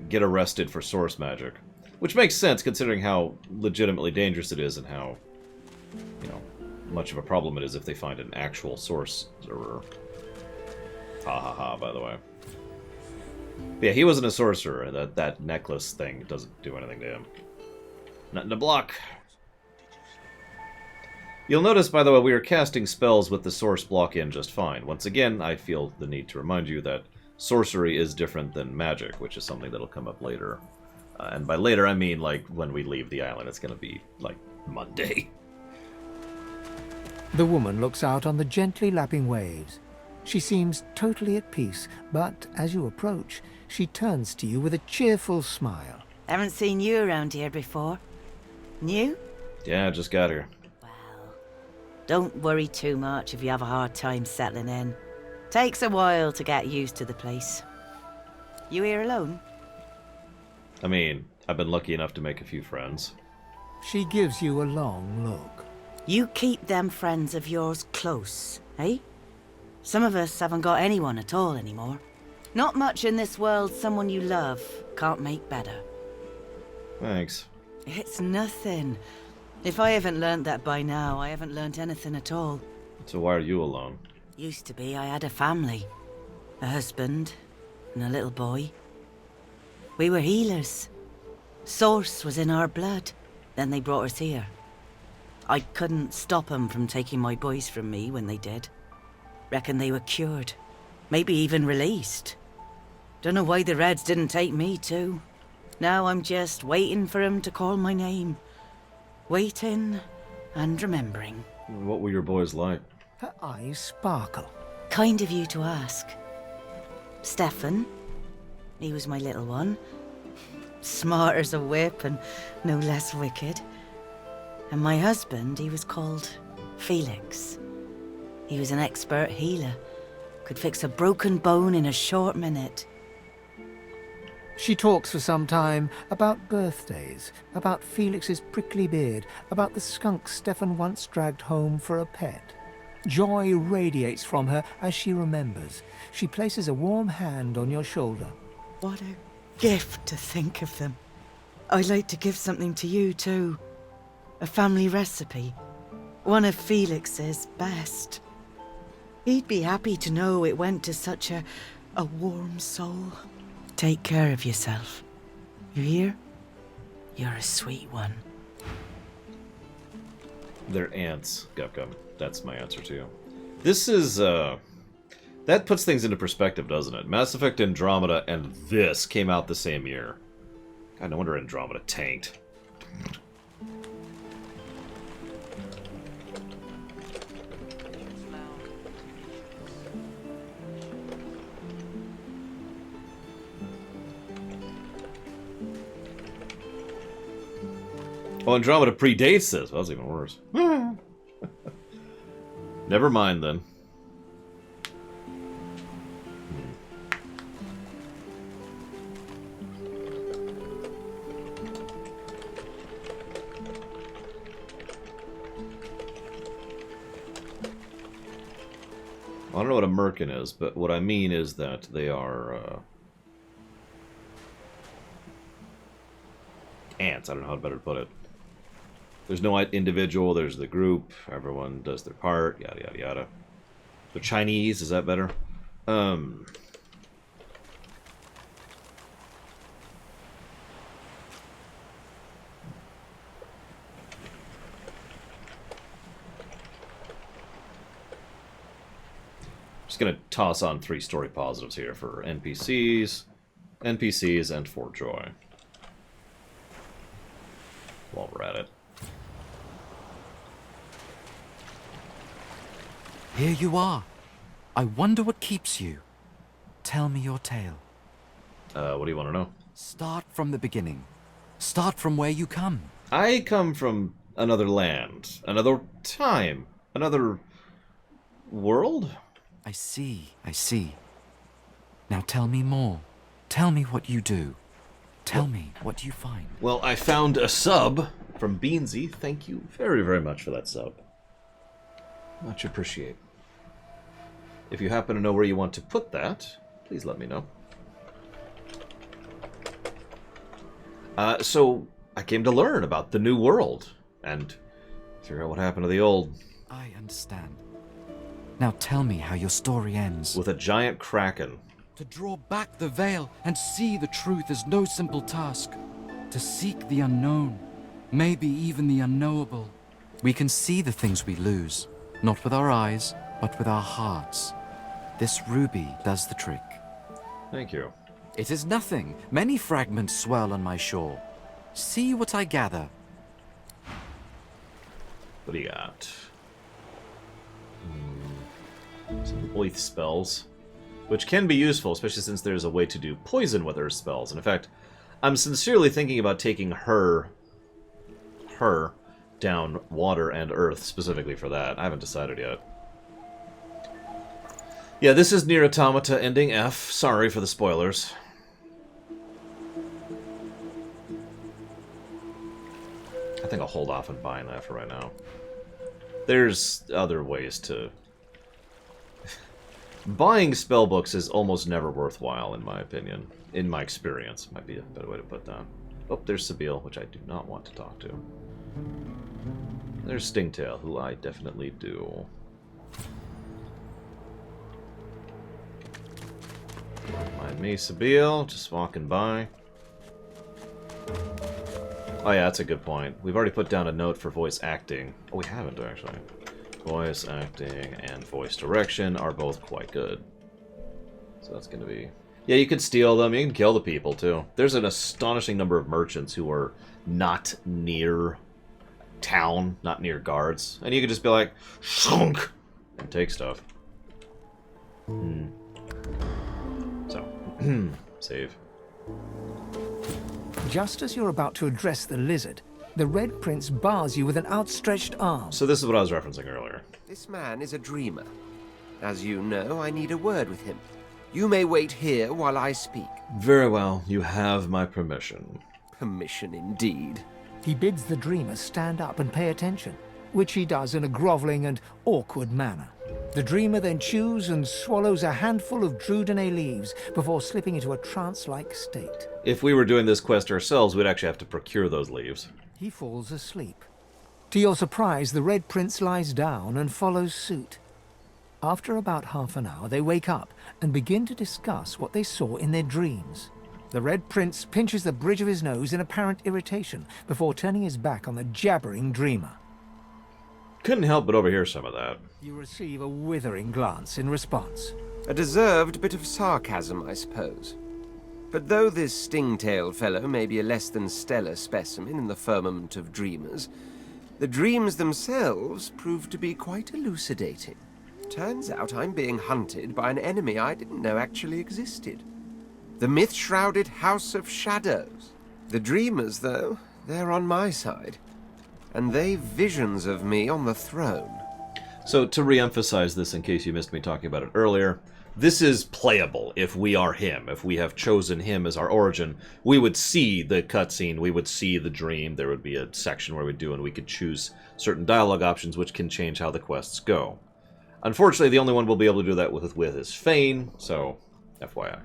get arrested for source magic. Which makes sense, considering how legitimately dangerous it is and how, you know, much of a problem it is if they find an actual sorcerer. Ha ha ha, by the way. But yeah, he wasn't a sorcerer. That necklace thing doesn't do anything to him. Nothing to block. You'll notice, by the way, we are casting spells with the source block in just fine. Once again, I feel the need to remind you that sorcery is different than magic, which is something that'll come up later. And by later, I mean, like, when we leave the island, it's going to be, like, Monday. The woman looks out on the gently lapping waves. She seems totally at peace, but as you approach, she turns to you with a cheerful smile. Haven't seen you around here before. New? Yeah, I just got here. Don't worry too much if you have a hard time settling in. Takes a while to get used to the place. You here alone? I mean, I've been lucky enough to make a few friends. She gives you a long look. You keep them friends of yours close, eh? Some of us haven't got anyone at all anymore. Not much in this world someone you love can't make better. Thanks. It's nothing. If I haven't learnt that by now, I haven't learnt anything at all. So why are you alone? Used to be I had a family. A husband and a little boy. We were healers. Source was in our blood. Then they brought us here. I couldn't stop them from taking my boys from me when they did. Reckon they were cured. Maybe even released. Don't know why the Reds didn't take me too. Now I'm just waiting for him to call my name. Waiting and remembering. What were your boys like? Her eyes sparkle. Kind of you to ask. Stefan, he was my little one. Smart as a whip and no less wicked. And my husband, he was called Felix. He was an expert healer. Could fix a broken bone in a short minute. She talks for some time about birthdays, about Felix's prickly beard, about the skunk Stefan once dragged home for a pet. Joy radiates from her as she remembers. She places a warm hand on your shoulder. What a gift to think of them. I'd like to give something to you too. A family recipe. One of Felix's best. He'd be happy to know it went to such a warm soul. Take care of yourself. You hear? You're a sweet one. They're ants, Gupgum. That's my answer to you. This is, that puts things into perspective, doesn't it? Mass Effect Andromeda and this came out the same year. God, no wonder Andromeda tanked. Oh, Andromeda predates this. Well, that's even worse. Never mind, then. I don't know what a merkin is, but what I mean is that they are ants. I don't know how better to put it. There's no individual, there's the group, everyone does their part, yada yada yada. They're Chinese, is that better? Just gonna toss on 3 story positives here for NPCs, and for Joy. While we're at it. Here you are. I wonder what keeps you. Tell me your tale. What do you want to know? Start from the beginning. Start from where you come. I come from another land, another time, another world? I see, I see. Now tell me more. Tell me what you do. Tell me what you find. Well, I found a sub from Beansy. Thank you very, very much for that sub. Much appreciate. If you happen to know where you want to put that, please let me know. So, I came to learn about the new world, and figure out what happened to the old. I understand. Now tell me how your story ends. With a giant kraken. To draw back the veil and see the truth is no simple task. To seek the unknown, maybe even the unknowable. We can see the things we lose, not with our eyes, but with our hearts. This ruby does the trick. Thank you. It is nothing. Many fragments swirl on my shore. See what I gather. What do you got? Some oath spells. Which can be useful, especially since there's a way to do poison with her spells. And in fact, I'm sincerely thinking about taking her down water and earth specifically for that. I haven't decided yet. Yeah, this is Nier Automata ending F. Sorry for the spoilers. I think I'll hold off on buying that for right now. There's other ways to... Buying spellbooks is almost never worthwhile, in my opinion. In my experience, might be a better way to put that. Oh, there's Sabile, which I do not want to talk to. There's Stingtail, who I definitely do. Mind me, Sabile, just walking by. Oh yeah, that's a good point. We've already put down a note for voice acting. Oh, we haven't, actually. Voice acting and voice direction are both quite good. So that's going to be... Yeah, you can steal them. You can kill the people, too. There's an astonishing number of merchants who are not near town, not near guards. And you can just be like, shunk, and take stuff. So, save. Just as you're about to address the lizard, the Red Prince bars you with an outstretched arm. So this is what I was referencing earlier. This man is a dreamer. As you know, I need a word with him. You may wait here while I speak. Very well. You have my permission. Permission indeed. He bids the dreamer stand up and pay attention, which he does in a grovelling and awkward manner. The dreamer then chews and swallows a handful of Druidine leaves before slipping into a trance-like state. If we were doing this quest ourselves, we'd actually have to procure those leaves. He falls asleep. To your surprise, the Red Prince lies down and follows suit. After about half an hour, they wake up and begin to discuss what they saw in their dreams. The Red Prince pinches the bridge of his nose in apparent irritation before turning his back on the jabbering dreamer. Couldn't help but overhear some of that. You receive a withering glance in response. A deserved bit of sarcasm, I suppose. But though this stingtail fellow may be a less than stellar specimen in the firmament of dreamers, the dreams themselves prove to be quite elucidating. Turns out I'm being hunted by an enemy I didn't know actually existed. The myth-shrouded House of Shadows. The dreamers, though, they're on my side. And they've visions of me on the throne. So, to re-emphasize this in case you missed me talking about it earlier, this is playable if we are him. If we have chosen him as our origin, we would see the cutscene, we would see the dream, there would be a section where we do, and we could choose certain dialogue options which can change how the quests go. Unfortunately, the only one we'll be able to do that with is Fane, so FYI.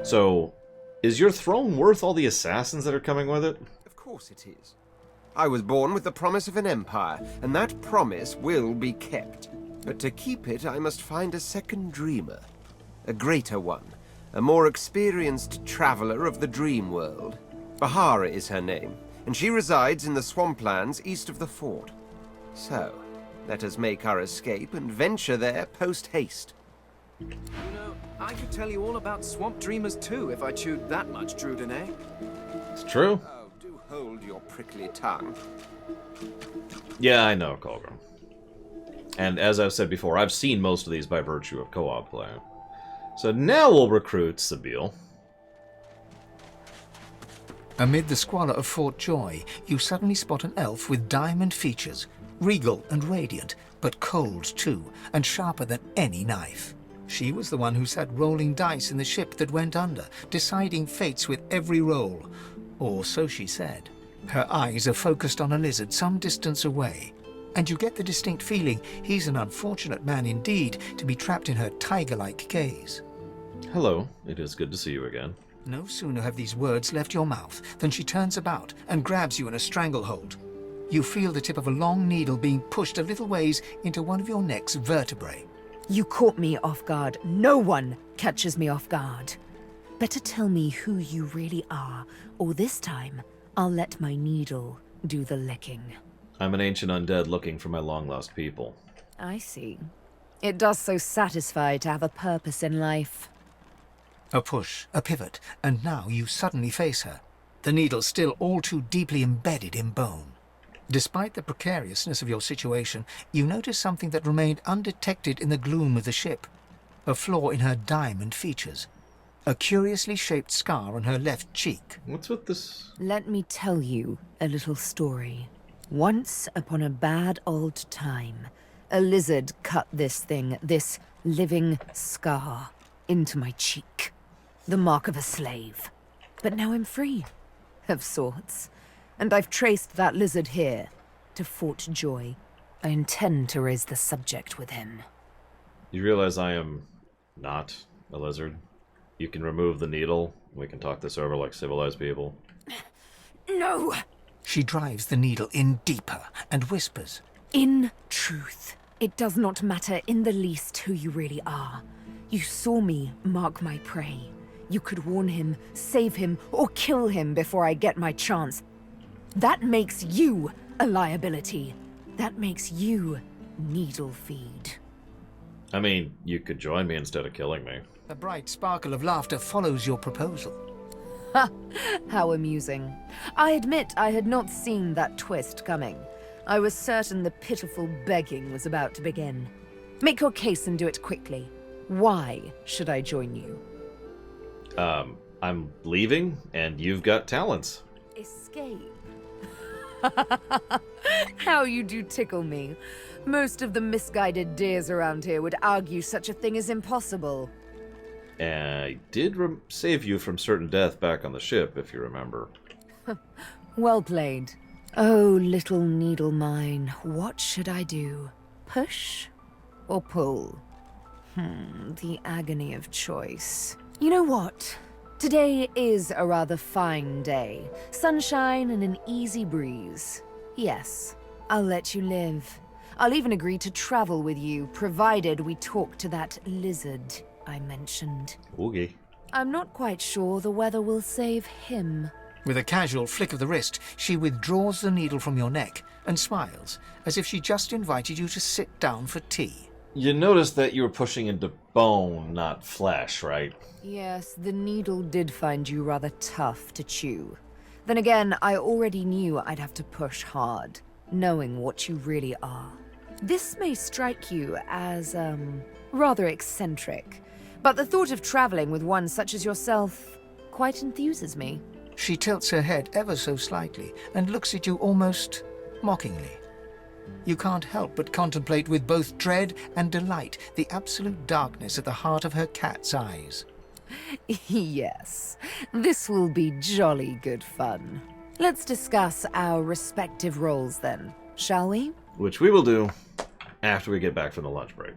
So, is your throne worth all the assassins that are coming with it? Of course it is. I was born with the promise of an empire, and that promise will be kept. But to keep it, I must find a second dreamer. A greater one. A more experienced traveler of the dream world. Bahara is her name, and she resides in the swamplands east of the fort. So, let us make our escape and venture there post-haste. You know, I could tell you all about swamp dreamers too if I chewed that much Druidine. It's true. Oh, do hold your prickly tongue. Yeah, I know, Colgrim. And as I've said before, I've seen most of these by virtue of co-op play. So now we'll recruit Sabine. Amid the squalor of Fort Joy, you suddenly spot an elf with diamond features, regal and radiant, but cold too, and sharper than any knife. She was the one who sat rolling dice in the ship that went under, deciding fates with every roll. Or so she said. Her eyes are focused on a lizard some distance away, and you get the distinct feeling he's an unfortunate man indeed to be trapped in her tiger-like gaze. Hello, it is good to see you again. No sooner have these words left your mouth than she turns about and grabs you in a stranglehold. You feel the tip of a long needle being pushed a little ways into one of your neck's vertebrae. You caught me off guard. No one catches me off guard. Better tell me who you really are, or this time I'll let my needle do the licking. I'm an ancient undead looking for my long-lost people. I see. It does so satisfy to have a purpose in life. A push, a pivot, and now you suddenly face her, the needle still all too deeply embedded in bone. Despite the precariousness of your situation, you notice something that remained undetected in the gloom of the ship. A flaw in her diamond features. A curiously shaped scar on her left cheek. What's with this? Let me tell you a little story. Once upon a bad old time, a lizard cut this living scar, into my cheek. The mark of a slave. But now I'm free, of sorts. And I've traced that lizard here, to Fort Joy. I intend to raise the subject with him. You realize I am not a lizard? You can remove the needle. We can talk this over like civilized people. No! She drives the needle in deeper and whispers. In truth, it does not matter in the least who you really are. You saw me mark my prey. You could warn him, save him, or kill him before I get my chance. That makes you a liability. That makes you needle feed. I mean, you could join me instead of killing me. A bright sparkle of laughter follows your proposal. Ha! How amusing. I admit I had not seen that twist coming. I was certain the pitiful begging was about to begin. Make your case and do it quickly. Why should I join you? I'm leaving, and you've got talents. Escape? How you do tickle me. Most of the misguided deers around here would argue such a thing is impossible. I did save you from certain death back on the ship, if you remember. Well played. Oh, little needle mine, what should I do? Push or pull? The agony of choice. You know what? Today is a rather fine day. Sunshine and an easy breeze. Yes, I'll let you live. I'll even agree to travel with you, provided we talk to that lizard I mentioned. Okay. I'm not quite sure the weather will save him. With a casual flick of the wrist, she withdraws the needle from your neck and smiles, as if she just invited you to sit down for tea. You noticed that you were pushing into bone, not flesh, right? Yes, the needle did find you rather tough to chew. Then again, I already knew I'd have to push hard, knowing what you really are. This may strike you as, rather eccentric, but the thought of traveling with one such as yourself quite enthuses me. She tilts her head ever so slightly and looks at you almost mockingly. You can't help but contemplate with both dread and delight the absolute darkness at the heart of her cat's eyes. Yes, this will be jolly good fun. Let's discuss our respective roles then, shall we? Which we will do after we get back from the lunch break.